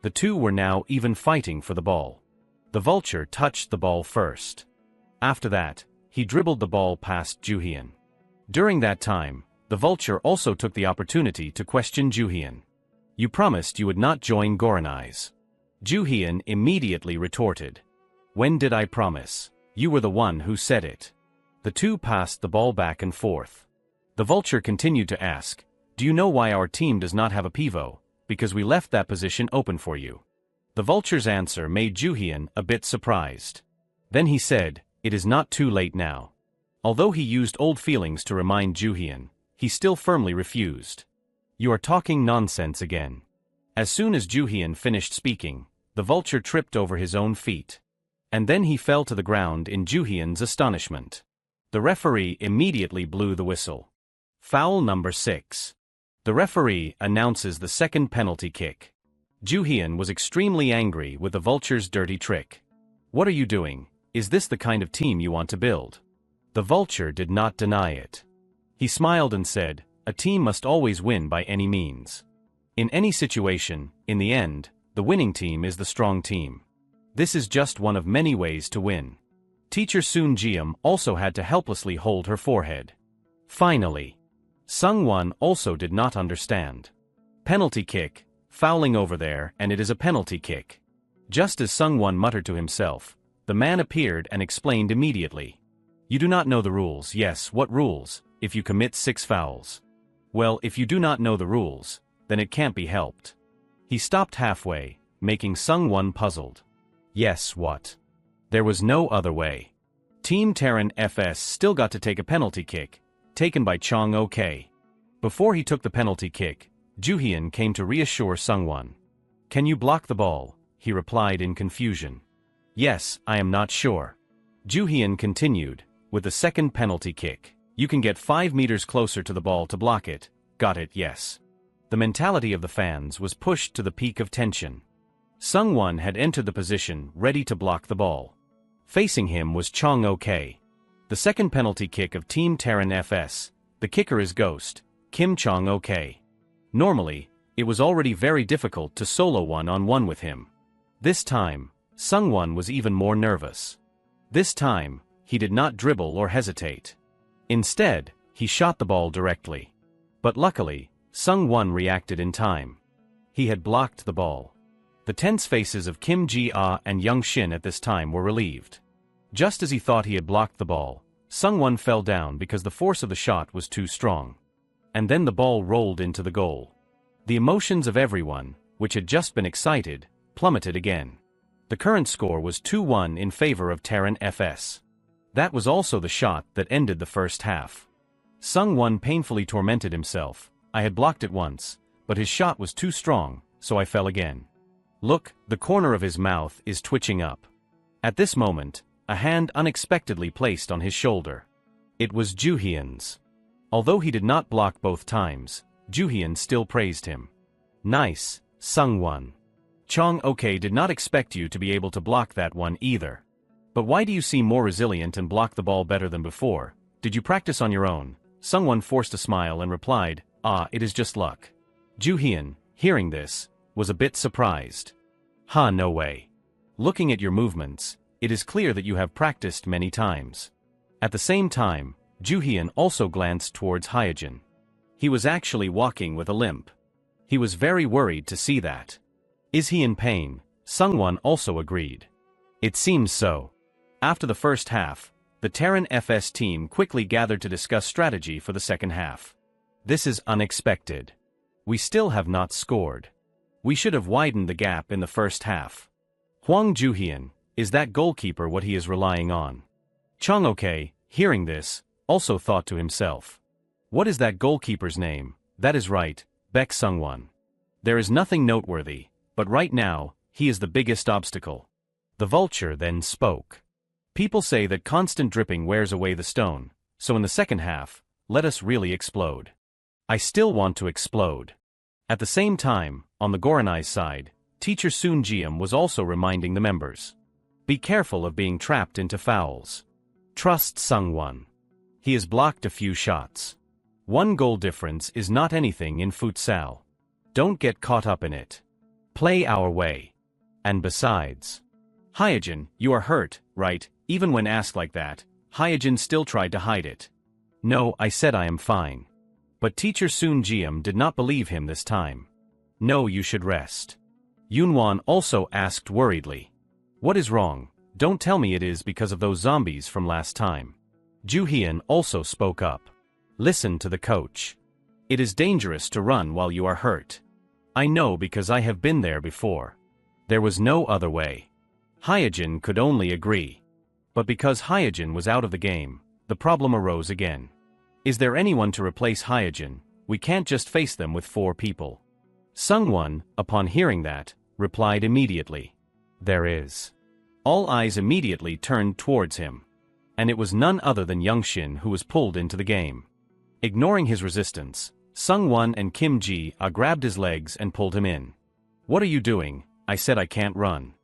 The two were now even fighting for the ball. The vulture touched the ball first. After that, he dribbled the ball past Juhyun. During that time, the vulture also took the opportunity to question Juhyun. "You promised you would not join Goranai's." Juhyun immediately retorted. "When did I promise? You were the one who said it." The two passed the ball back and forth. The vulture continued to ask, "Do you know why our team does not have a pivot? Because we left that position open for you." The vulture's answer made Juhyun a bit surprised. Then he said, "It is not too late now." Although he used old feelings to remind Juhyun, he still firmly refused. "You are talking nonsense again." As soon as Juhyun finished speaking, the vulture tripped over his own feet. And then he fell to the ground in Juhyun's astonishment. The referee immediately blew the whistle. Foul number 6. The referee announces the second penalty kick. Ju-hyun was extremely angry with the Vulture's dirty trick. What are you doing? Is this the kind of team you want to build? The Vulture did not deny it. He smiled and said, a team must always win by any means. In any situation, in the end, the winning team is the strong team. This is just one of many ways to win. Teacher Soon Jiam also had to helplessly hold her forehead. Finally, Sung-won also did not understand. Penalty kick, fouling over there, and it is a penalty kick. Just as Sung-won muttered to himself, the man appeared and explained immediately. You do not know the rules. Yes, what rules, if you commit 6 fouls? Well, if you do not know the rules, then it can't be helped. He stopped halfway, making Sung-won puzzled. Yes, what? There was no other way. Team Terran FS still got to take a penalty kick, taken by Chong Ok. Before he took the penalty kick, Ju-hyun came to reassure Sung-won. Can you block the ball? He replied in confusion. Yes, I am not sure. Ju-hyun continued, with the second penalty kick. You can get 5 meters closer to the ball to block it. Got it, yes. The mentality of the fans was pushed to the peak of tension. Sung-won had entered the position ready to block the ball. Facing him was Chong Ok. The second penalty kick of Team Terran FS. The kicker is Ghost, Kim Chong Ok. Normally, it was already very difficult to solo one-on-one with him. This time, Sung-won was even more nervous. This time, he did not dribble or hesitate. Instead, he shot the ball directly. But luckily, Sung-won reacted in time. He had blocked the ball. The tense faces of Kim Ji-ah and Young Shin at this time were relieved. Just as he thought he had blocked the ball, Sung-won fell down because the force of the shot was too strong. And then the ball rolled into the goal. The emotions of everyone, which had just been excited, plummeted again. The current score was 2-1 in favor of Terran FS. That was also the shot that ended the first half. Sung-won painfully tormented himself. I had blocked it once, but his shot was too strong, so I fell again. Look, the corner of his mouth is twitching up. At this moment, a hand unexpectedly placed on his shoulder. It was Ju-hyun's. Although he did not block both times, Ju-hyun still praised him. Nice, Sung-won. Chong Ok did not expect you to be able to block that one either. But why do you seem more resilient and block the ball better than before? Did you practice on your own? Sung-won forced a smile and replied, it is just luck. Ju-hyun, hearing this, was a bit surprised. No way. Looking at your movements, it is clear that you have practiced many times. At the same time, Ju-hyun also glanced towards Hyojin. He was actually walking with a limp. He was very worried to see that. Is he in pain? Sung-won also agreed. It seems so. After the first half, the Terran FS team quickly gathered to discuss strategy for the second half. This is unexpected. We still have not scored. We should have widened the gap in the first half. Hwang Ju-hyun, is that goalkeeper what he is relying on? Chong Ok, hearing this, also thought to himself. What is that goalkeeper's name? That is right, Baek Sung-won. There is nothing noteworthy, but right now, he is the biggest obstacle. The Vulture then spoke. People say that constant dripping wears away the stone, so in the second half, let us really explode. I still want to explode. At the same time, on the Goranai's side, Teacher Soon Jiam was also reminding the members. Be careful of being trapped into fouls. Trust Sung-won. He has blocked a few shots. 1 goal difference is not anything in futsal. Don't get caught up in it. Play our way. And besides, Hyojin, you are hurt, right? Even when asked like that, Hyojin still tried to hide it. No, I said I am fine. But Teacher Soon Jiam did not believe him this time. No, you should rest. Yoonwon also asked worriedly. What is wrong? Don't tell me it is because of those zombies from last time. Ju-hyun also spoke up. Listen to the coach. It is dangerous to run while you are hurt. I know because I have been there before. There was no other way. Hyojin could only agree. But because Hyojin was out of the game, the problem arose again. Is there anyone to replace Hyojin? We can't just face them with 4 people. Sung-won, upon hearing that, replied immediately. There is. All eyes immediately turned towards him. And it was none other than Young Shin who was pulled into the game. Ignoring his resistance, Sung-won and Kim Ji-ah grabbed his legs and pulled him in. "What are you doing?" I said. "I can't run."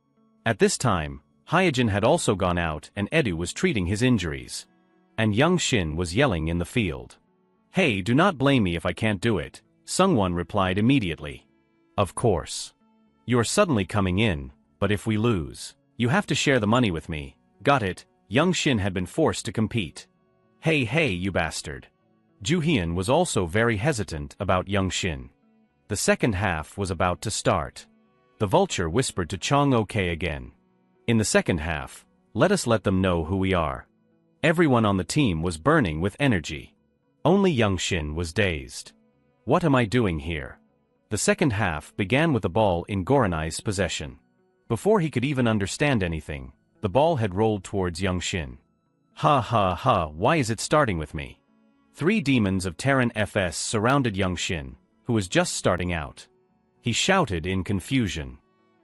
At this time, Hyejin had also gone out and Edu was treating his injuries. And Young Shin was yelling in the field. "Hey, do not blame me if I can't do it," Sung-won replied immediately. "Of course. You're suddenly coming in, but if we lose, you have to share the money with me." Got it? Young Shin had been forced to compete. Hey, you bastard. Joo-hyun was also very hesitant about Young Shin. The second half was about to start. The vulture whispered to Chong-ok again. "In the second half, let us let them know who we are." Everyone on the team was burning with energy. Only Young Shin was dazed. "What am I doing here?" The second half began with the ball in Goranai's possession. Before he could even understand anything, the ball had rolled towards Young Shin. Ha, why is it starting with me? 3 demons of Terran FS surrounded Young Shin, who was just starting out. He shouted in confusion.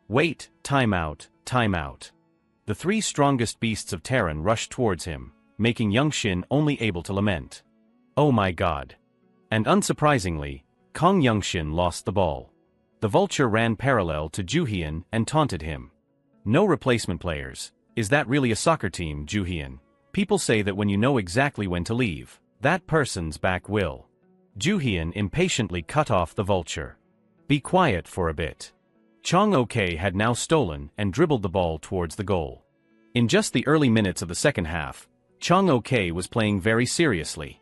"Wait, time out, time out." The 3 strongest beasts of Terran rushed towards him, making Young Shin only able to lament. "Oh my god." And unsurprisingly, Kong Young Shin lost the ball. The vulture ran parallel to Joo-hyun and taunted him. "No replacement players. Is that really a soccer team, Joo-hyun? People say that when you know exactly when to leave, that person's back will." Joo-hyun impatiently cut off the vulture. "Be quiet for a bit." Chong-ok had now stolen and dribbled the ball towards the goal. In just the early minutes of the second half, Chong-ok was playing very seriously.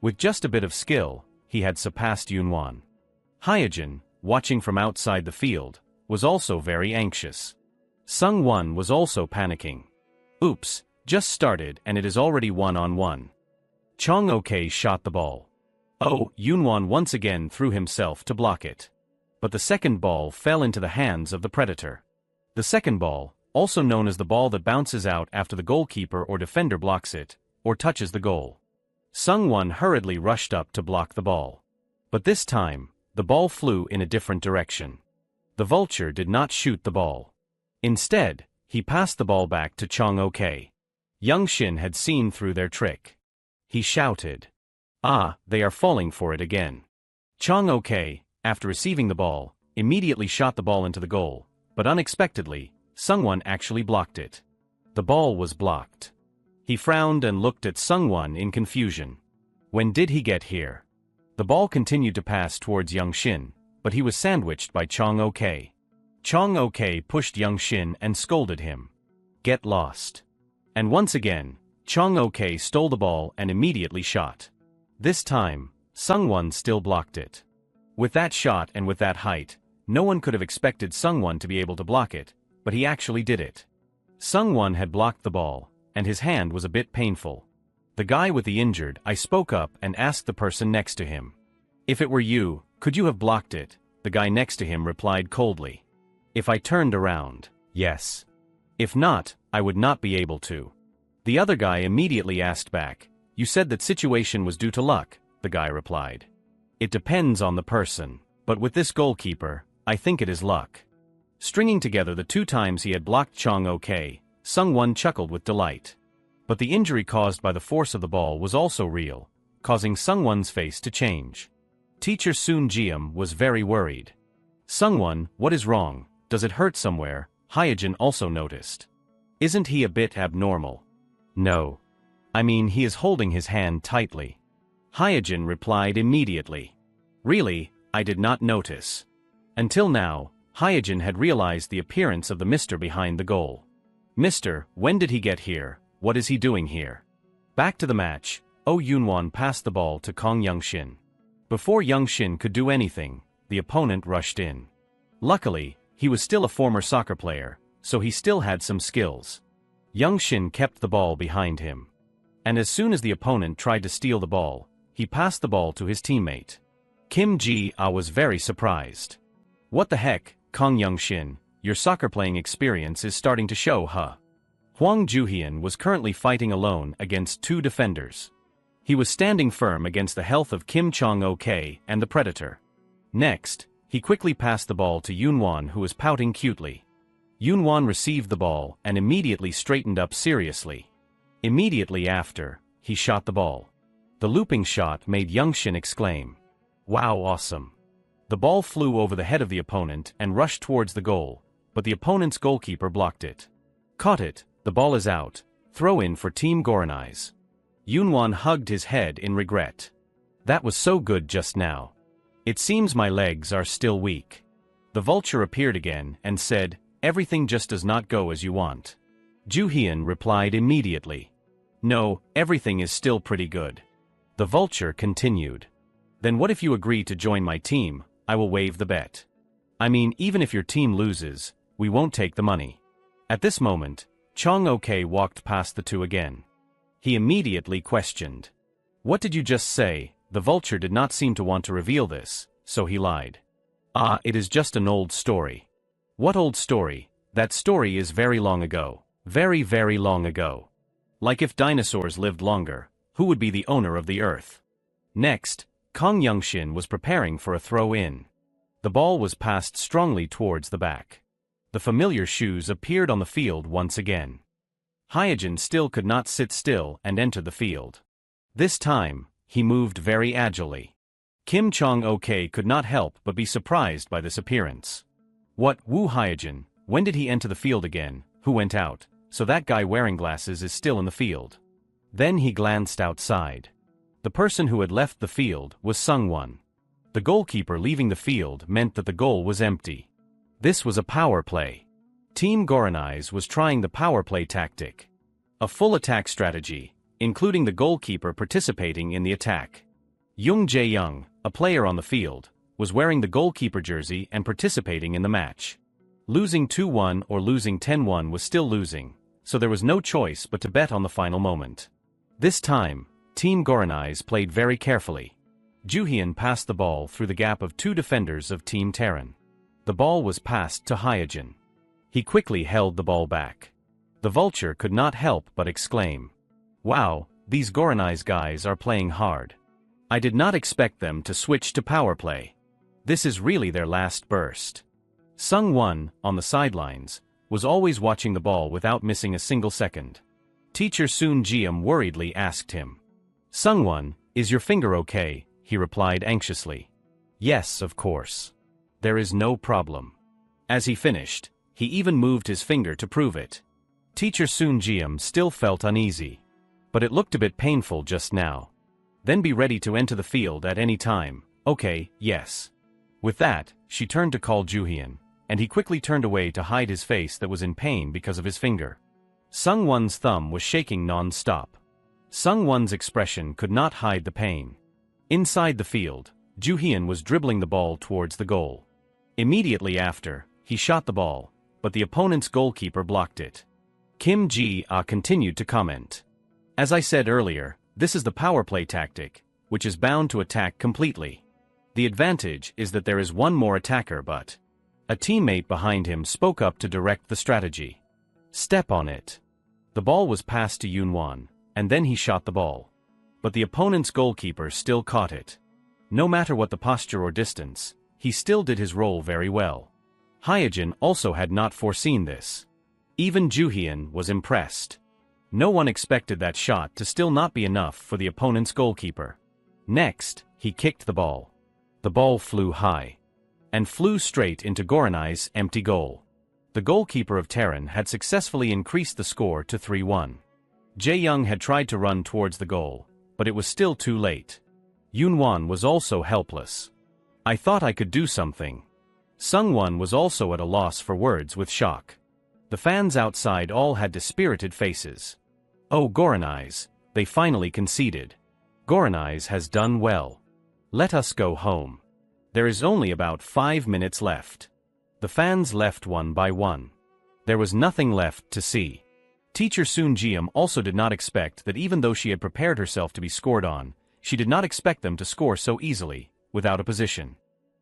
With just a bit of skill, he had surpassed Yoonwon. Hyejin, watching from outside the field, was also very anxious. Sung-won was also panicking. "Oops, just started and it is already 1-on-1. Chong-ok shot the ball. Oh, Yoonwon once again threw himself to block it. But the second ball fell into the hands of the predator. The second ball, also known as the ball that bounces out after the goalkeeper or defender blocks it, or touches the goal. Sung-won hurriedly rushed up to block the ball. But this time, the ball flew in a different direction. The vulture did not shoot the ball. Instead, he passed the ball back to Chong-ok. Young Shin had seen through their trick. He shouted. "Ah, they are falling for it again." Chong-ok, after receiving the ball, immediately shot the ball into the goal, but unexpectedly, Sung-won actually blocked it. The ball was blocked. He frowned and looked at Sung-won in confusion. When did he get here? The ball continued to pass towards Young Shin, but he was sandwiched by Chong-ok. Chong-ok pushed Young Shin and scolded him. "Get lost." And once again, Chong-ok stole the ball and immediately shot. This time, Sung-won still blocked it. With that shot and with that height, no one could have expected Sung-won to be able to block it, but he actually did it. Sung-won had blocked the ball, and his hand was a bit painful. The guy with the injured eye spoke up and asked the person next to him. "If it were you, could you have blocked it?" The guy next to him replied coldly. "If I turned around, yes. If not, I would not be able to." The other guy immediately asked back, "You said that situation was due to luck," the guy replied. "It depends on the person, but with this goalkeeper, I think it is luck." Stringing together the 2 times he had blocked Chong-ok, Sung-won chuckled with delight. But the injury caused by the force of the ball was also real, causing Sung-won's face to change. Teacher Soon Jiam was very worried. "Sung-won, what is wrong? Does it hurt somewhere?" Hyejin also noticed. "Isn't he a bit abnormal?" "No. I mean, he is holding his hand tightly." Hyejin replied immediately. "Really, I did not notice." Until now, Hyejin had realized the appearance of the mister behind the goal. "Mister, when did he get here? What is he doing here?" Back to the match, Oh Yoonwon passed the ball to Kong Young Shin. Before Young Shin could do anything, the opponent rushed in. Luckily, he was still a former soccer player, so he still had some skills. Young Shin kept the ball behind him. And as soon as the opponent tried to steal the ball, he passed the ball to his teammate. Kim Ji-ah was very surprised. "What the heck, Kong Young Shin, your soccer playing experience is starting to show, huh?" Hwang Joo-hyun was currently fighting alone against 2 defenders. He was standing firm against the health of Kim Chong-ok and the predator. Next, he quickly passed the ball to Yoonwon, who was pouting cutely. Yoonwon received the ball and immediately straightened up seriously. Immediately after, he shot the ball. The looping shot made Young Shin exclaim. Wow, awesome. The ball flew over the head of the opponent and rushed towards the goal, but the opponent's goalkeeper blocked it. Caught it, the ball is out, throw in for Team Goranai's. Yunwan hugged his head in regret. That was so good just now. It seems my legs are still weak. The vulture appeared again and said, everything just does not go as you want. Juhyun replied immediately. No, everything is still pretty good. The vulture continued. Then what if you agree to join my team? I will waive the bet. I mean, even if your team loses, we won't take the money. At this moment, Chong Ok walked past the two again. He immediately questioned. What did you just say? The vulture did not seem to want to reveal this, so he lied. Ah, it is just an old story. What old story? That story is very long ago. Very, very long ago. Like if dinosaurs lived longer, who would be the owner of the earth? Next, Kong Youngshin was preparing for a throw-in. The ball was passed strongly towards the back. The familiar shoes appeared on the field once again. Hyojin still could not sit still and enter the field. This time, he moved very agilely. Kim Chong-ok could not help but be surprised by this appearance. What, Woo Hyojin, when did he enter the field again? Who went out? So that guy wearing glasses is still in the field. Then he glanced outside. The person who had left the field was Sungwon. The goalkeeper leaving the field meant that the goal was empty. This was a power play. Team Goranai's was trying the power play tactic. A full attack strategy, including the goalkeeper participating in the attack. Jung Jae-young, a player on the field, was wearing the goalkeeper jersey and participating in the match. Losing 2-1 or losing 10-1 was still losing, so there was no choice but to bet on the final moment. This time, Team Goranai's played very carefully. Juhyun passed the ball through the gap of two defenders of Team Terran. The ball was passed to Hyojin. He quickly held the ball back. The vulture could not help but exclaim. Wow, these Goranai's guys are playing hard. I did not expect them to switch to power play. This is really their last burst. Sung-won, on the sidelines, was always watching the ball without missing a single second. Teacher Soon Jiam worriedly asked him. Sung-won, is your finger okay? He replied anxiously. Yes, of course. There is no problem. As he finished, he even moved his finger to prove it. Teacher Soon Jiam still felt uneasy. But it looked a bit painful just now. Then be ready to enter the field at any time. Okay, yes. With that, she turned to call Juhyun, and he quickly turned away to hide his face that was in pain because of his finger. Sung-won's thumb was shaking non-stop. Sung-won's expression could not hide the pain. Inside the field, Juhyun was dribbling the ball towards the goal. Immediately after, he shot the ball, but the opponent's goalkeeper blocked it. Kim Ji-ah continued to comment. As I said earlier, this is the power play tactic, which is bound to attack completely. The advantage is that there is one more attacker, but a teammate behind him spoke up to direct the strategy. Step on it. The ball was passed to Yunwan, and then he shot the ball. But the opponent's goalkeeper still caught it. No matter what the posture or distance, he still did his role very well. Hyojin also had not foreseen this. Even Juhyun was impressed. No one expected that shot to still not be enough for the opponent's goalkeeper. Next, he kicked the ball. The ball flew high and flew straight into Goranai's empty goal. The goalkeeper of Terran had successfully increased the score to 3-1. Jae-young had tried to run towards the goal, but it was still too late. Yunwan was also helpless. I thought I could do something. Sung-won was also at a loss for words with shock. The fans outside all had dispirited faces. Oh, Goranai's, they finally conceded. Goranai's has done well. Let us go home. There is only about 5 minutes left. The fans left one by one. There was nothing left to see. Teacher Soon Jiam also did not expect that even though she had prepared herself to be scored on, she did not expect them to score so easily, without a position.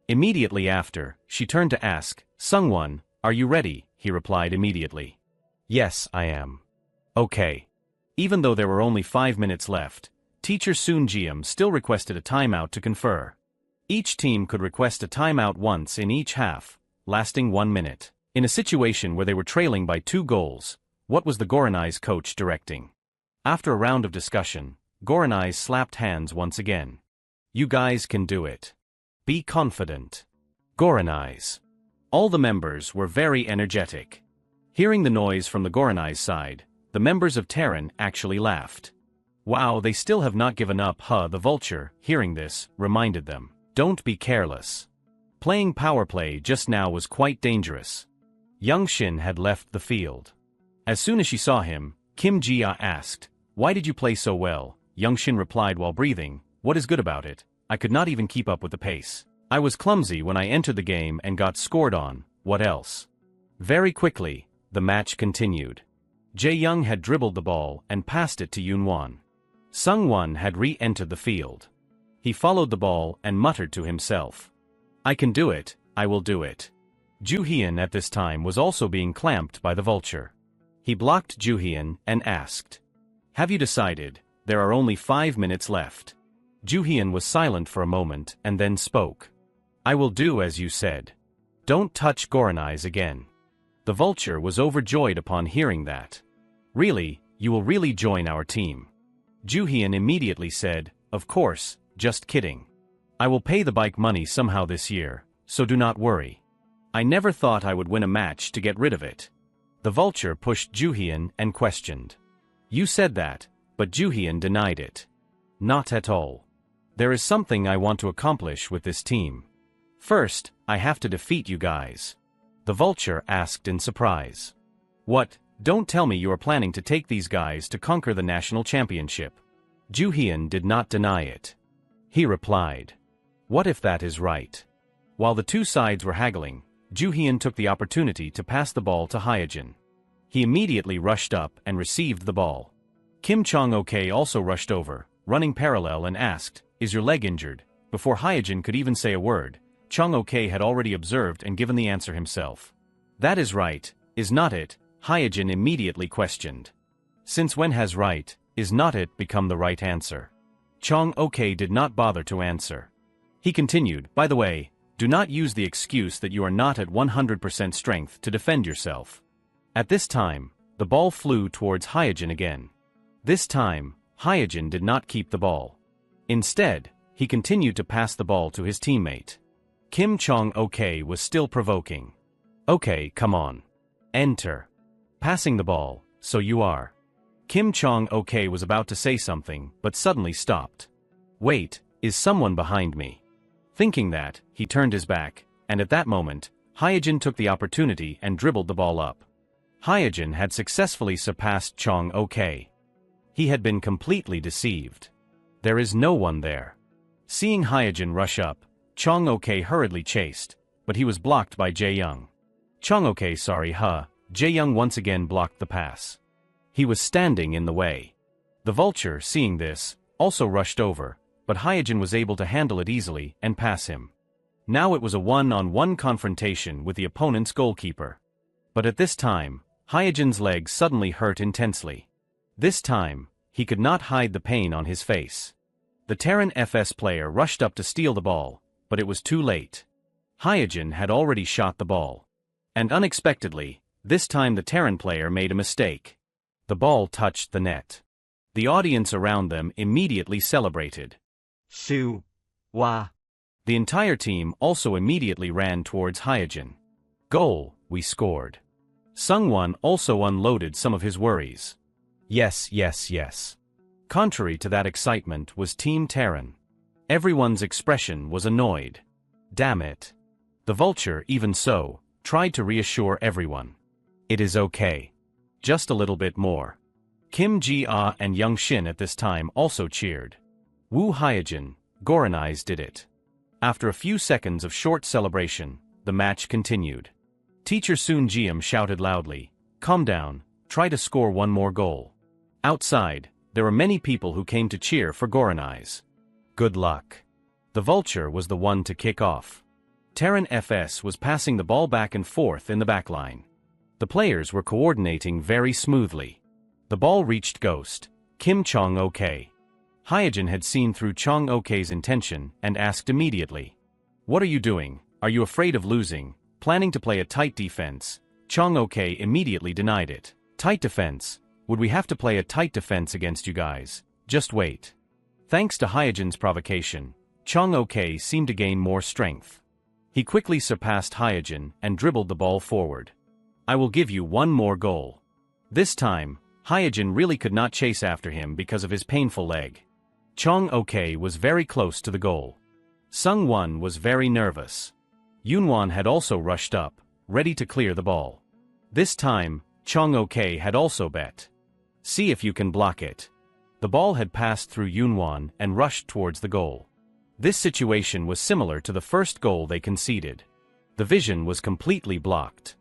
Immediately after, she turned to ask, Sungwon, are you ready? He replied immediately. Yes, I am. Okay. Even though there were only 5 minutes left, Teacher Soon Jiam still requested a timeout to confer. Each team could request a timeout once in each half, lasting 1 minute. In a situation where they were trailing by 2 goals, what was the Goranai's coach directing? After a round of discussion, Goranai's slapped hands once again. You guys can do it. Be confident. Goranai's. All the members were very energetic. Hearing the noise from the Goranai's side, the members of Terran actually laughed. Wow, they still have not given up, huh? The vulture, hearing this, reminded them. Don't be careless. Playing power play just now was quite dangerous. Young Shin had left the field. As soon as she saw him, Kim Ji-ah asked, "Why did you play so well?" Young Shin replied while breathing, "What is good about it? I could not even keep up with the pace. I was clumsy when I entered the game and got scored on, what else?" Very quickly, the match continued. Jae-young had dribbled the ball and passed it to Yoon-won. Sung-won had re-entered the field. He followed the ball and muttered to himself, "I can do it, I will do it." Joo-hyun at this time was also being clamped by the vulture. He blocked Joo-hyun and asked, "Have you decided? There are only 5 minutes left." Joo-hyun was silent for a moment and then spoke. "I will do as you said. Don't touch Goranai's again." The vulture was overjoyed upon hearing that. "Really, you will really join our team?" Joo-hyun immediately said, "Of course, just kidding. I will pay the bike money somehow this year, so do not worry. I never thought I would win a match to get rid of it." The vulture pushed Joo-hyun and questioned. "You said that," but Joo-hyun denied it. "Not at all. There is something I want to accomplish with this team. First, I have to defeat you guys." The vulture asked in surprise. "What? Don't tell me you are planning to take these guys to conquer the national championship." Joo-hyun did not deny it. He replied, "What if that is right?" While the two sides were haggling, Joo-hyun took the opportunity to pass the ball to Hyejin. He immediately rushed up and received the ball. Kim Chong-ok also rushed over, running parallel and asked, "Is your leg injured?" Before Hyejin could even say a word, Chong-ok had already observed and given the answer himself. "That is right, is not it?" Hyejin immediately questioned. "Since when has right, is not it become the right answer?" Chong-ok did not bother to answer. He continued, "By the way, do not use the excuse that you are not at 100% strength to defend yourself." At this time, the ball flew towards Hyejin again. This time, Hyejin did not keep the ball. Instead, he continued to pass the ball to his teammate. Kim Chong-ok was still provoking. "Okay, come on. Enter. Passing the ball, so you are." Kim Chong-ok was about to say something, but suddenly stopped. "Wait, is someone behind me?" Thinking that, he turned his back, and at that moment, Hyejin took the opportunity and dribbled the ball up. Hyejin had successfully surpassed Chong-ok. He had been completely deceived. There is no one there. Seeing Hyejin rush up, Chong-ok hurriedly chased, but he was blocked by Jae-young. Chong-ok Jae-young once again blocked the pass. He was standing in the way. The vulture, seeing this, also rushed over, but Hyejin was able to handle it easily and pass him. Now it was a one-on-one confrontation with the opponent's goalkeeper. But at this time, Hyejin's leg suddenly hurt intensely. This time, he could not hide the pain on his face. The Terran FS player rushed up to steal the ball, but it was too late. Hyejin had already shot the ball. And unexpectedly, this time the Terran player made a mistake. The ball touched the net. The audience around them immediately celebrated. Siêu. Wow. The entire team also immediately ran towards Hyejin. "Goal, we scored." Sung-won also unloaded some of his worries. Yes. Contrary to that excitement was Team Terran. Everyone's expression was annoyed. Damn it. The vulture, even so, tried to reassure everyone. "It is okay. Just a little bit more." Kim Ji-ah and Young Shin at this time also cheered. Woo Hyejin, Goranai's did it. After a few seconds of short celebration, the match continued. Teacher Soon Jiam shouted loudly, "Calm down, try to score one more goal." Outside, there were many people who came to cheer for Goranai's. Good luck. The vulture was the one to kick off. Terran FS was passing the ball back and forth in the backline. The players were coordinating very smoothly. The ball reached Ghost, Kim Chong-ok. Hyejin had seen through Chong-ok's intention and asked immediately, "What are you doing? Are you afraid of losing? Planning to play a tight defense?" Chong-ok immediately denied it. "Tight defense? Would we have to play a tight defense against you guys? Just wait." Thanks to Hyejin's provocation, Chong Ok seemed to gain more strength. He quickly surpassed Hyojin and dribbled the ball forward. I will give you one more goal. This time, Hyojin really could not chase after him because of his painful leg. Chong Ok was very close to the goal. Sung-won was very nervous. Yoonwon had also rushed up, ready to clear the ball. This time, Chong Ok had also bet. See if you can block it. The ball had passed through Yoonwon and rushed towards the goal. This situation was similar to the first goal they conceded. The vision was completely blocked.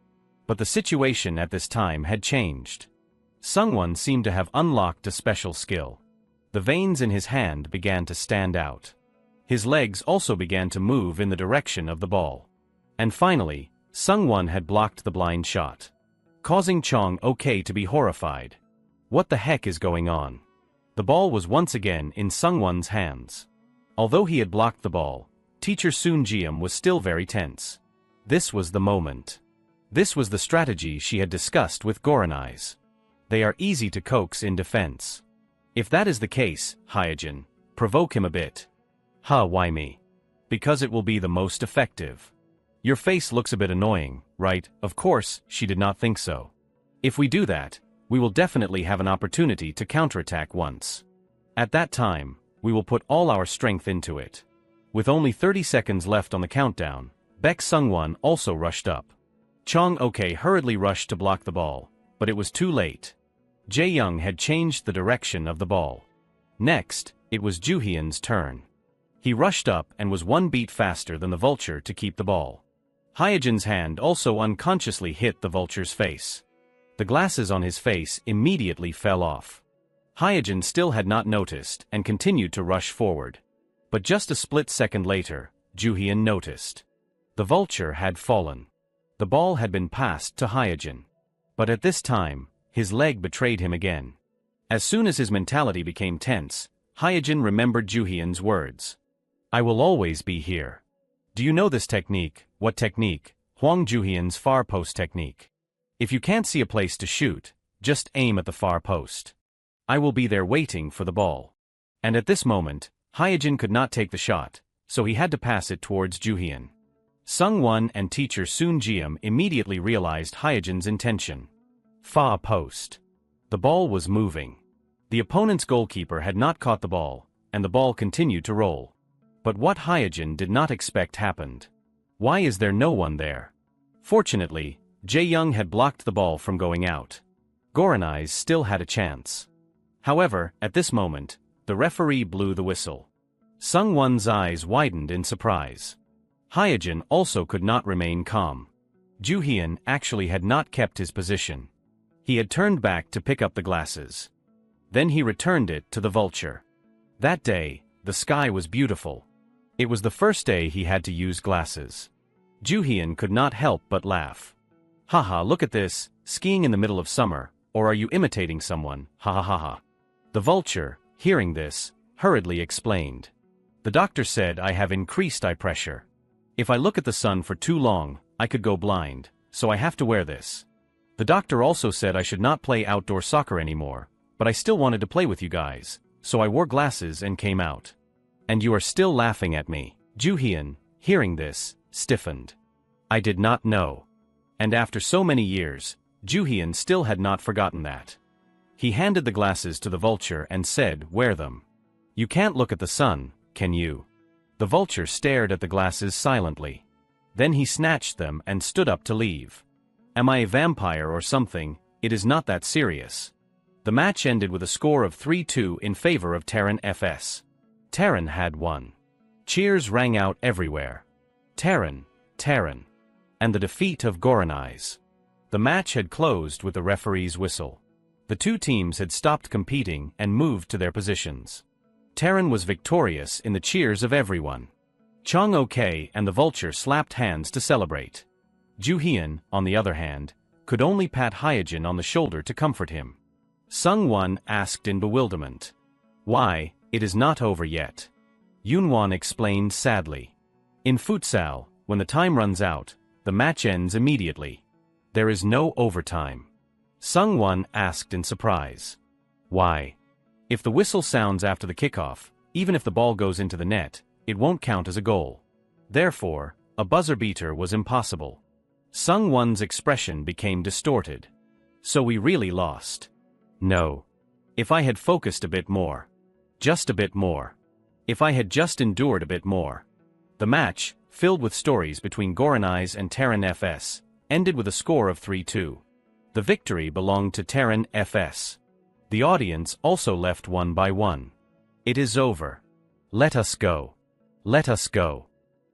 But the situation at this time had changed. Sungwon seemed to have unlocked a special skill. The veins in his hand began to stand out. His legs also began to move in the direction of the ball. And finally, Sungwon had blocked the blind shot, causing Chong Ok to be horrified. What the heck is going on? The ball was once again in Sungwon's hands. Although he had blocked the ball, teacher Soon Jiam was still very tense. This was the moment. This was the strategy she had discussed with Goran Eyes. They are easy to coax in defense. If that is the case, Hyojin, provoke him a bit. Why me? Because it will be the most effective. Your face looks a bit annoying, right? Of course, she did not think so. If we do that, we will definitely have an opportunity to counterattack once. At that time, we will put all our strength into it. With only 30 seconds left on the countdown, Baek Sungwon also rushed up. Chong Ok hurriedly rushed to block the ball, but it was too late. Jae-young had changed the direction of the ball. Next, it was Joo-hyun's turn. He rushed up and was one beat faster than the vulture to keep the ball. Hyojin's hand also unconsciously hit the vulture's face. The glasses on his face immediately fell off. Hyojin still had not noticed and continued to rush forward. But just a split second later, Joo-hyun noticed. The vulture had fallen. The ball had been passed to Hyojin. But at this time, his leg betrayed him again. As soon as his mentality became tense, Hyojin remembered Joo-hyun's words. I will always be here. Do you know this technique? What technique? Hwang Joo-hyun's far post technique. If you can't see a place to shoot, just aim at the far post. I will be there waiting for the ball. And at this moment, Hyojin could not take the shot, so he had to pass it towards Joo-hyun. Sung-won and teacher Soon Jiam immediately realized Hyojin's intention. Far post. The ball was moving. The opponent's goalkeeper had not caught the ball, and the ball continued to roll. But what Hyojin did not expect happened. Why is there no one there? Fortunately, Jae-young had blocked the ball from going out. Goran Eyes still had a chance. However, at this moment, the referee blew the whistle. Sung-won's eyes widened in surprise. Hyojin also could not remain calm. Joo-hyun actually had not kept his position. He had turned back to pick up the glasses. Then he returned it to the vulture. That day, the sky was beautiful. It was the first day he had to use glasses. Joo-hyun could not help but laugh. Haha, look at this, skiing in the middle of summer, or are you imitating someone, ha ha ha ha. The vulture, hearing this, hurriedly explained. The doctor said I have increased eye pressure. If I look at the sun for too long, I could go blind, so I have to wear this. The doctor also said I should not play outdoor soccer anymore, but I still wanted to play with you guys, so I wore glasses and came out. And you are still laughing at me. Joo-hyun, hearing this, stiffened. I did not know. And after so many years, Joo-hyun still had not forgotten that. He handed the glasses to the vulture and said, wear them. You can't look at the sun, can you? The vulture stared at the glasses silently. Then he snatched them and stood up to leave. Am I a vampire or something? It is not that serious. The match ended with a score of 3-2 in favor of Terran FS. Terran had won. Cheers rang out everywhere. Terran, Terran. And the defeat of Goran Eyes. The match had closed with the referee's whistle. The two teams had stopped competing and moved to their positions. Terran was victorious in the cheers of everyone. Chong Ok and the vulture slapped hands to celebrate. Joo-hyun, on the other hand, could only pat Hyojin on the shoulder to comfort him. Sung-won asked in bewilderment. Why, it is not over yet. Yoonwon explained sadly. In futsal, when the time runs out, the match ends immediately. There is no overtime. Sung-won asked in surprise. Why? If the whistle sounds after the kickoff, even if the ball goes into the net, it won't count as a goal. Therefore, a buzzer beater was impossible. Sung Won's expression became distorted. So we really lost. No. If I had focused a bit more. Just a bit more. If I had just endured a bit more. The match, filled with stories between Goranai's and Terran FS, ended with a score of 3-2. The victory belonged to Terran FS. The audience also left 1-1. It is over. Let us go. Let us go.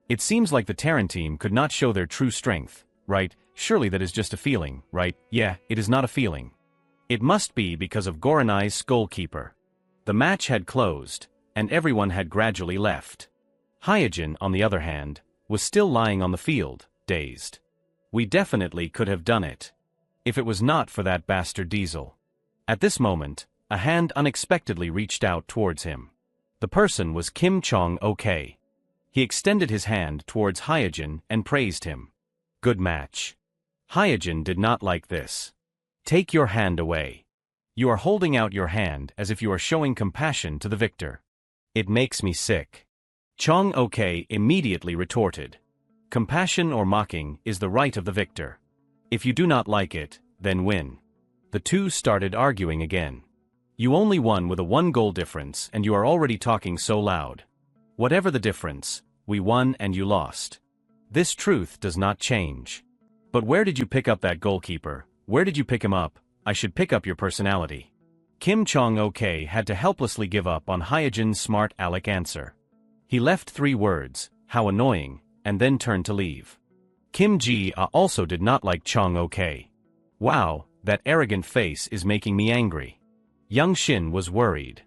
It seems like the Terran team could not show their true strength, right? Surely that is just a feeling, right? Yeah, it is not a feeling. It must be because of Goranai's Goalkeeper. The match had closed, and everyone had gradually left. Hyojin, on the other hand, was still lying on the field, dazed. We definitely could have done it. If it was not for that bastard Diesel. At this moment, a hand unexpectedly reached out towards him. The person was Kim Chong-ok. He extended his hand towards Hyojin and praised him. Good match. Hyojin did not like this. Take your hand away. You are holding out your hand as if you are showing compassion to the victor. It makes me sick. Chong-ok immediately retorted. Compassion or mocking is the right of the victor. If you do not like it, then win. The two started arguing again. You only won with a 1-goal difference and you are already talking so loud. Whatever the difference, we won and you lost. This truth does not change. But where did you pick up that goalkeeper? Where did you pick him up? I should pick up your personality. Kim Chong-ok had to helplessly give up on Hyojin's smart aleck answer. He left 3 words, how annoying, and then turned to leave. Kim Ji-ah also did not like Chong-ok. Wow, that arrogant face is making me angry. Young Shin was worried.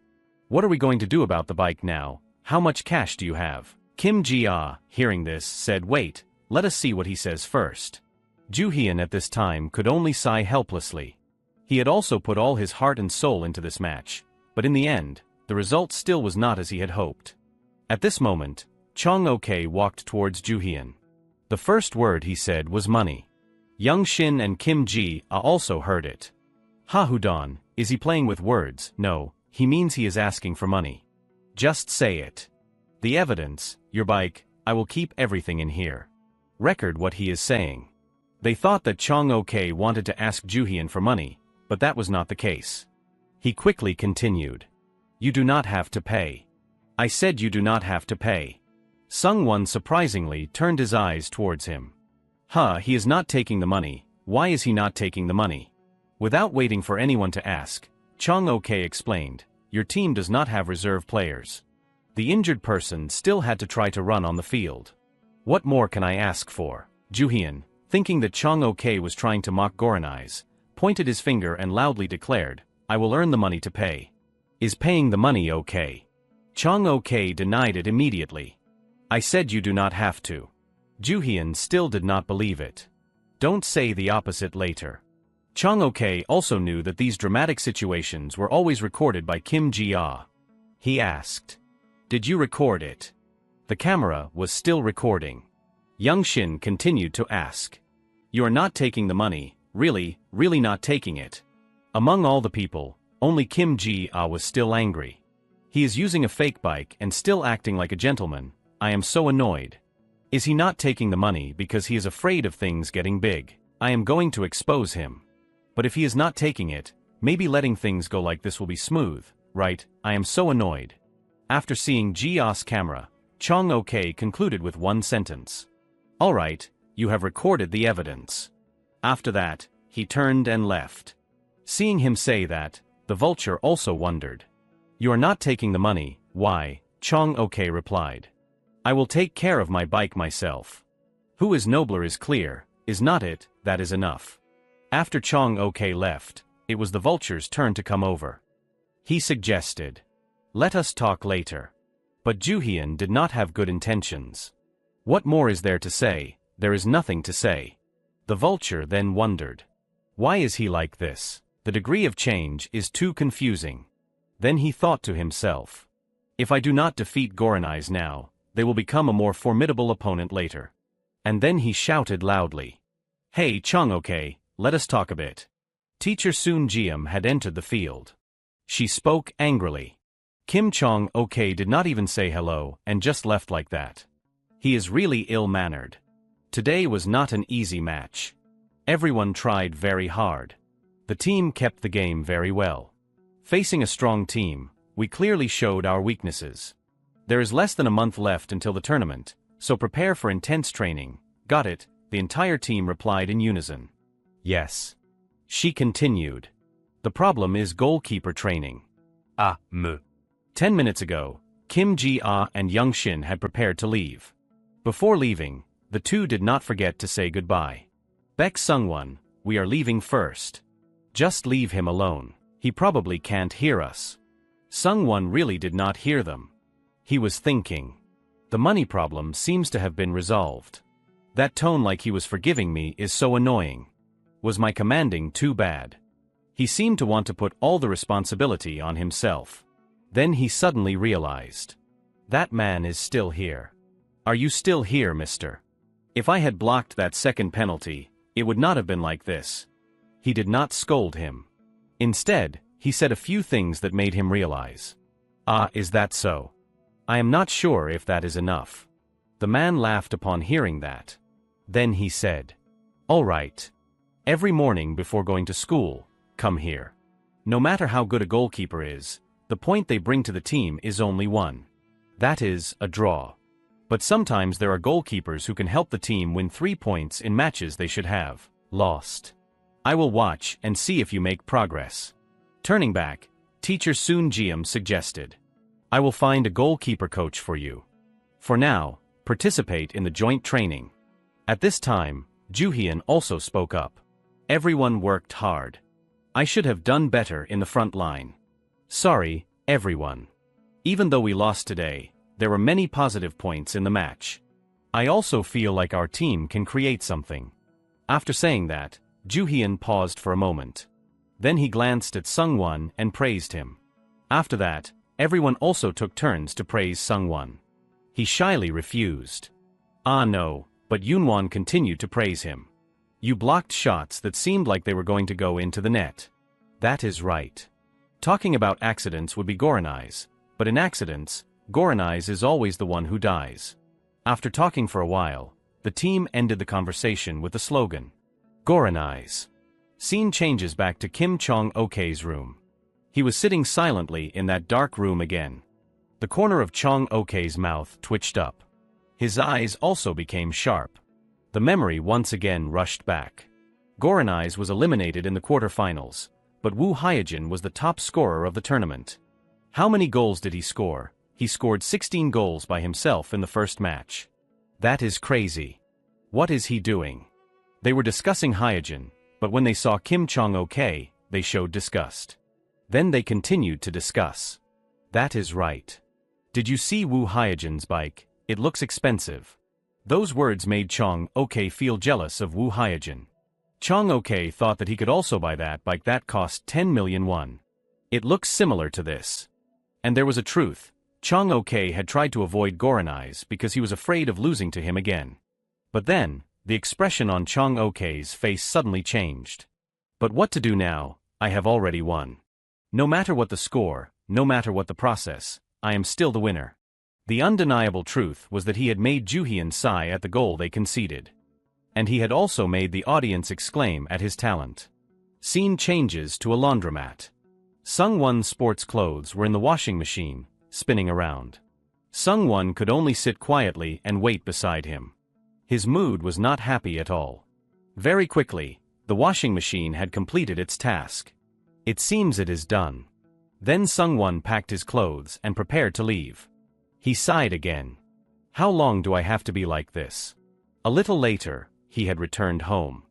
What are we going to do about the bike now? How much cash do you have? Kim Ji-ah, hearing this, said wait, let us see what he says first. Ju-hyun at this time could only sigh helplessly. He had also put all his heart and soul into this match, but in the end, the result still was not as he had hoped. At this moment, Chong-ok walked towards Ju-hyun. The first word he said was money. Young Shin and Kim Ji-ah also heard it. Ha-hudon, is he playing with words? No, he means he is asking for money. Just say it. The evidence, your bike, I will keep everything in here. Record what he is saying. They thought that Chong-ok wanted to ask Ju-hyun for money, but that was not the case. He quickly continued. You do not have to pay. I said you do not have to pay. Sung-won surprisingly turned his eyes towards him. He is not taking the money. Why is he not taking the money? Without waiting for anyone to ask, Chong-ok explained, your team does not have reserve players. The injured person still had to try to run on the field. What more can I ask for? Ju-hyun, thinking that Chong-ok was trying to mock Goranai's, pointed his finger and loudly declared, I will earn the money to pay. Is paying the money okay? Chong-ok denied it immediately. I said you do not have to. Ju-hyun still did not believe it. Don't say the opposite later. Chong-ok also knew that these dramatic situations were always recorded by Kim Ji-ah. He asked. Did you record it? The camera was still recording. Young Shin continued to ask. You are not taking the money, really not taking it. Among all the people, only Kim Ji-ah was still angry. He is using a fake bike and still acting like a gentleman. I am so annoyed. Is he not taking the money because he is afraid of things getting big? I am going to expose him. But if he is not taking it, maybe letting things go like this will be smooth, right? I am so annoyed. After seeing Ji-ah's camera, Chong-ok concluded with one sentence. Alright, you have recorded the evidence. After that, he turned and left. Seeing him say that, the vulture also wondered. You are not taking the money, why? Chong-ok replied. I will take care of my bike myself. Who is nobler is clear, is not it, that is enough. After Chong-ok left, it was the vulture's turn to come over. He suggested. Let us talk later. But Ju-hyun did not have good intentions. What more is there to say? There is nothing to say. The vulture then wondered. Why is he like this? The degree of change is too confusing. Then he thought to himself. If I do not defeat Goranai's now, they will become a more formidable opponent later. And then he shouted loudly. Hey Chong-ok, let us talk a bit. Teacher Soon Jiam had entered the field. She spoke angrily. Kim Chong-ok did not even say hello and just left like that. He is really ill-mannered. Today was not an easy match. Everyone tried very hard. The team kept the game very well. Facing a strong team, we clearly showed our weaknesses. There is less than a month left until the tournament, so prepare for intense training. Got it? The entire team replied in unison. Yes. She continued. The problem is goalkeeper training. 10 minutes ago, Kim Ji-ah and Young Shin had prepared to leave. Before leaving, the two did not forget to say goodbye. Baek Sungwon, we are leaving first. Just leave him alone. He probably can't hear us. Sungwon really did not hear them. He was thinking. The money problem seems to have been resolved. That tone like he was forgiving me is so annoying. Was my commanding too bad? He seemed to want to put all the responsibility on himself. Then he suddenly realized. That man is still here. Are you still here, mister? If I had blocked that second penalty, it would not have been like this. He did not scold him. Instead, he said a few things that made him realize. Ah, is that so? I am not sure if that is enough. The man laughed upon hearing that. Then he said, all right. Every morning before going to school, come here. No matter how good a goalkeeper is, the point they bring to the team is only one. That is, a draw. But sometimes there are goalkeepers who can help the team win 3 points in matches they should have lost. I will watch and see if you make progress. Turning back, teacher Soon Jiam suggested. I will find a goalkeeper coach for you. For now, participate in the joint training. At this time, Joo-hyun also spoke up. Everyone worked hard. I should have done better in the front line. Sorry, everyone. Even though we lost today, there were many positive points in the match. I also feel like our team can create something. After saying that, Joo-hyun paused for a moment. Then he glanced at Sungwon and praised him. After that, everyone also took turns to praise Sungwon. He shyly refused. Ah no, but Yoonwon continued to praise him. You blocked shots that seemed like they were going to go into the net. That is right. Talking about accidents would be Goranai's, but in accidents, Goranai's is always the one who dies. After talking for a while, the team ended the conversation with the slogan, Goranai's. Scene changes back to Kim Chong-ok's room. He was sitting silently in that dark room again. The corner of Chong-ok's mouth twitched up. His eyes also became sharp. The memory once again rushed back. Goranai's was eliminated in the quarterfinals, but Woo Hyejin was the top scorer of the tournament. How many goals did he score? He scored 16 goals by himself in the first match. That is crazy. What is he doing? They were discussing Hyejin, but when they saw Kim Chong-ok, they showed disgust. Then they continued to discuss. That is right. Did you see Woo Hyejin's bike? It looks expensive. Those words made Chong-ok feel jealous of Woo Hyejin. Chong-ok thought that he could also buy that bike that cost 10 million won. It looks similar to this. And there was a truth. Chong-ok had tried to avoid Goranai's because he was afraid of losing to him again. But then, the expression on Chong-ok's face suddenly changed. But what to do now? I have already won. No matter what the score, no matter what the process, I am still the winner. The undeniable truth was that he had made Joo-hyun sigh at the goal they conceded. And he had also made the audience exclaim at his talent. Scene changes to a laundromat. Sungwon's sports clothes were in the washing machine, spinning around. Sungwon could only sit quietly and wait beside him. His mood was not happy at all. Very quickly, the washing machine had completed its task. It seems it is done. Then Sungwon packed his clothes and prepared to leave. He sighed again. How long do I have to be like this? A little later, he had returned home.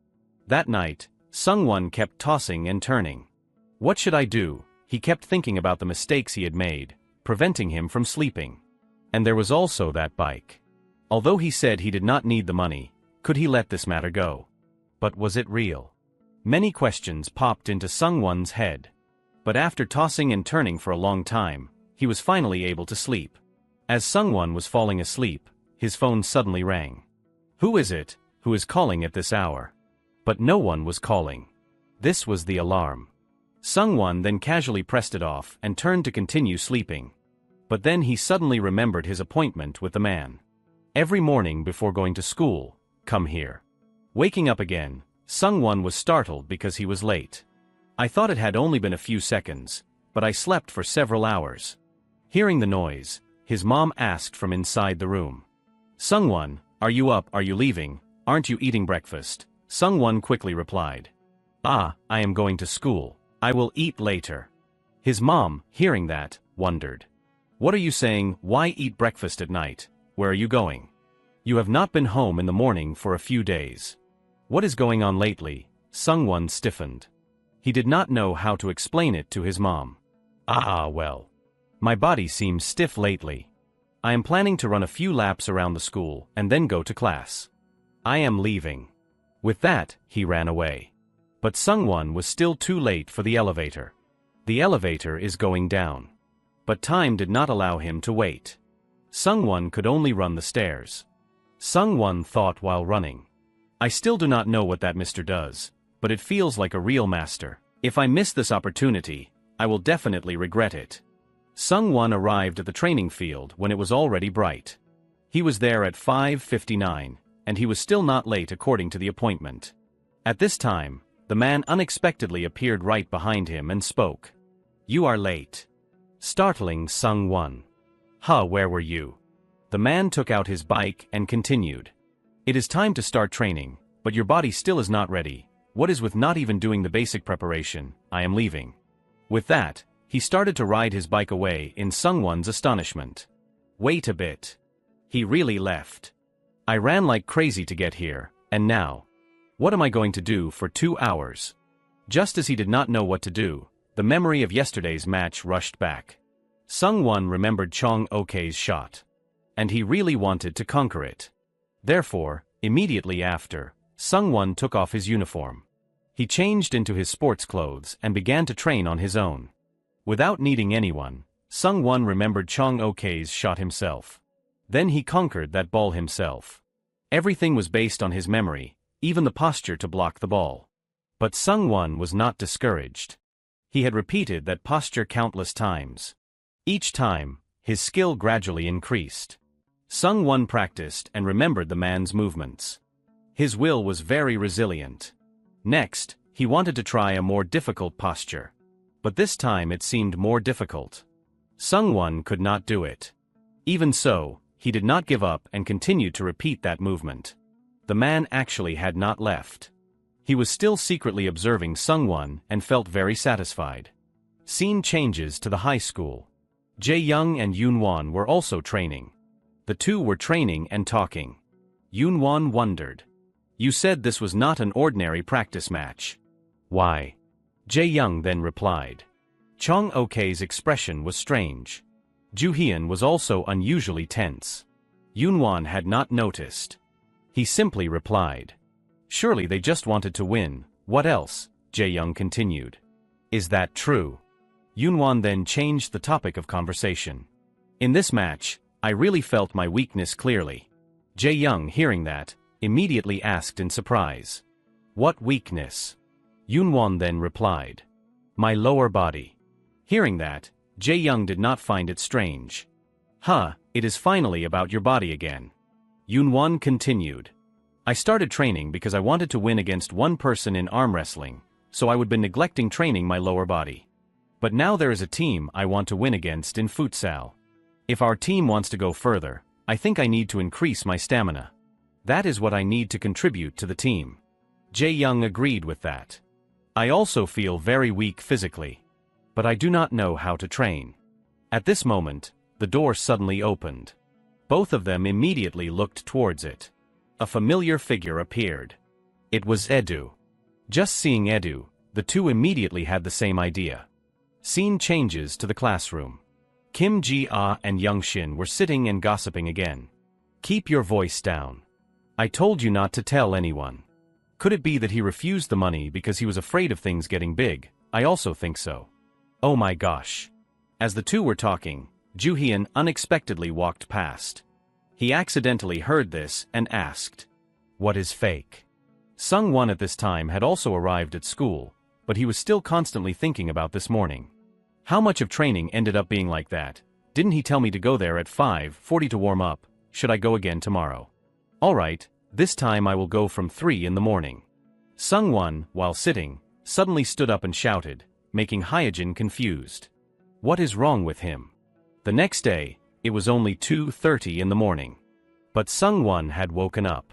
That night, Sungwon kept tossing and turning. What should I do? He kept thinking about the mistakes he had made, preventing him from sleeping. And there was also that bike. Although he said he did not need the money, could he let this matter go? But was it real? Many questions popped into Sungwon's head. But after tossing and turning for a long time, he was finally able to sleep. As Sungwon was falling asleep, his phone suddenly rang. Who is it? Who is calling at this hour? But no one was calling. This was the alarm. Sungwon then casually pressed it off and turned to continue sleeping. But then he suddenly remembered his appointment with the man. Every morning before going to school, come here. Waking up again, Sungwon was startled because he was late. I thought it had only been a few seconds, but I slept for several hours. Hearing the noise, his mom asked from inside the room. Sungwon, are you up? Are you leaving? Aren't you eating breakfast? Sungwon quickly replied. I am going to school. I will eat later. His mom, hearing that, wondered. What are you saying? Why eat breakfast at night? Where are you going? You have not been home in the morning for a few days. What is going on lately? Sungwon stiffened. He did not know how to explain it to his mom. Well. My body seems stiff lately. I am planning to run a few laps around the school and then go to class. I am leaving. With that, he ran away. But Sungwon was still too late for the elevator. The elevator is going down. But time did not allow him to wait. Sungwon could only run the stairs. Sungwon thought while running. I still do not know what that mister does, but it feels like a real master. If I miss this opportunity, I will definitely regret it. Sungwon arrived at the training field when it was already bright. He was there at 5:59, and he was still not late according to the appointment. At this time, the man unexpectedly appeared right behind him and spoke. You are late. Startling Sungwon. Where were you? The man took out his bike and continued. It is time to start training, but your body still is not ready. What is with not even doing the basic preparation? I am leaving. With that, he started to ride his bike away in Sungwon's astonishment. Wait a bit. He really left. I ran like crazy to get here, and now? What am I going to do for 2 hours? Just as he did not know what to do, the memory of yesterday's match rushed back. Sungwon remembered Chong Ok's shot. And he really wanted to conquer it. Therefore, immediately after, Sungwon took off his uniform. He changed into his sports clothes and began to train on his own. Without needing anyone, Sungwon remembered Chong Ok's shot himself. Then he conquered that ball himself. Everything was based on his memory, even the posture to block the ball. But Sungwon was not discouraged. He had repeated that posture countless times. Each time, his skill gradually increased. Sungwon practiced and remembered the man's movements. His will was very resilient. Next, he wanted to try a more difficult posture. But this time it seemed more difficult. Sungwon could not do it. Even so, he did not give up and continued to repeat that movement. The man actually had not left. He was still secretly observing Sungwon and felt very satisfied. Scene changes to the high school. Jae-young and Yoon-won were also training. The two were training and talking. Yoon-won wondered. You said this was not an ordinary practice match. Why? Jae-young then replied. Chong Ok's expression was strange. Joo-hyun was also unusually tense. Yoon-won had not noticed. He simply replied. Surely they just wanted to win, what else? Jae-young continued. Is that true? Yoon-won then changed the topic of conversation. In this match, I really felt my weakness clearly. Jae-young, hearing that, immediately asked in surprise. What weakness? Yoon-won then replied. My lower body. Hearing that, Jae-young did not find it strange. It is finally about your body again. Yoon-won continued. I started training because I wanted to win against one person in arm wrestling, so I would be neglecting training my lower body. But now there is a team I want to win against in futsal. If our team wants to go further, I think I need to increase my stamina. That is what I need to contribute to the team. Jae-young agreed with that. I also feel very weak physically. But I do not know how to train. At this moment, the door suddenly opened. Both of them immediately looked towards it. A familiar figure appeared. It was Edu. Just seeing Edu, the two immediately had the same idea. Scene changes to the classroom. Kim Ji-ah and Young Shin were sitting and gossiping again. Keep your voice down. I told you not to tell anyone. Could it be that he refused the money because he was afraid of things getting big? I also think so. Oh my gosh. As the two were talking, Joo-hyun unexpectedly walked past. He accidentally heard this and asked, What is fake? Sungwon at this time had also arrived at school, but he was still constantly thinking about this morning. How much of training ended up being like that? Didn't he tell me to go there at 5:40 to warm up? Should I go again tomorrow? Alright, this time I will go from 3 in the morning. Sungwon, while sitting, suddenly stood up and shouted, making Hyojin confused. What is wrong with him? The next day, it was only 2:30 in the morning. But Sungwon had woken up.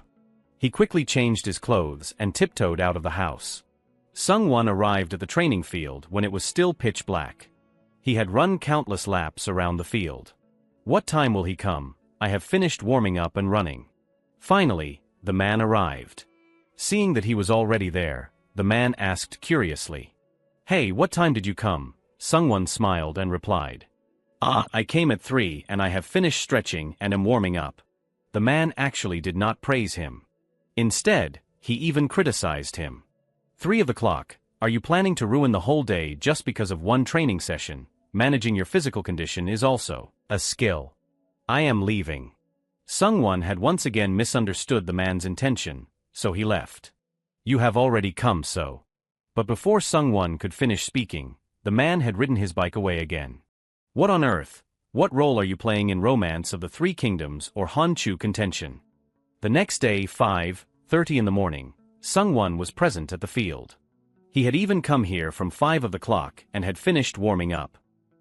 He quickly changed his clothes and tiptoed out of the house. Sungwon arrived at the training field when it was still pitch black. He had run countless laps around the field. What time will he come? I have finished warming up and running. Finally, the man arrived. Seeing that he was already there, the man asked curiously. Hey, what time did you come? Sungwon smiled and replied. I came at 3 and I have finished stretching and am warming up. The man actually did not praise him. Instead, he even criticized him. 3 of the clock, are you planning to ruin the whole day just because of one training session? Managing your physical condition is also a skill. I am leaving. Sungwon had once again misunderstood the man's intention, so he left. You have already come so. But before Sungwon could finish speaking, the man had ridden his bike away again. What on earth? What role are you playing in Romance of the Three Kingdoms or Honshu contention? The next day, 5:30 in the morning, Sungwon was present at the field. He had even come here from 5 of the clock and had finished warming up.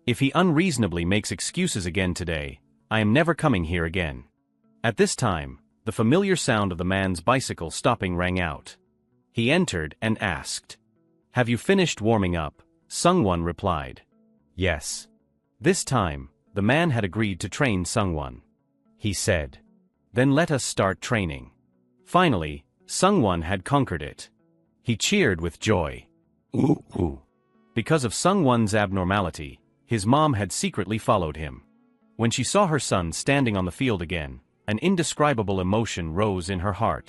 If he unreasonably makes excuses again today, I am never coming here again. At this time, the familiar sound of the man's bicycle stopping rang out. He entered and asked. Have you finished warming up? Sungwon replied. Yes. This time, the man had agreed to train Sungwon. He said. Then let us start training. Finally, Sungwon had conquered it. He cheered with joy. Ooh, ooh. Because of Sungwon's abnormality, his mom had secretly followed him. When she saw her son standing on the field again, an indescribable emotion rose in her heart.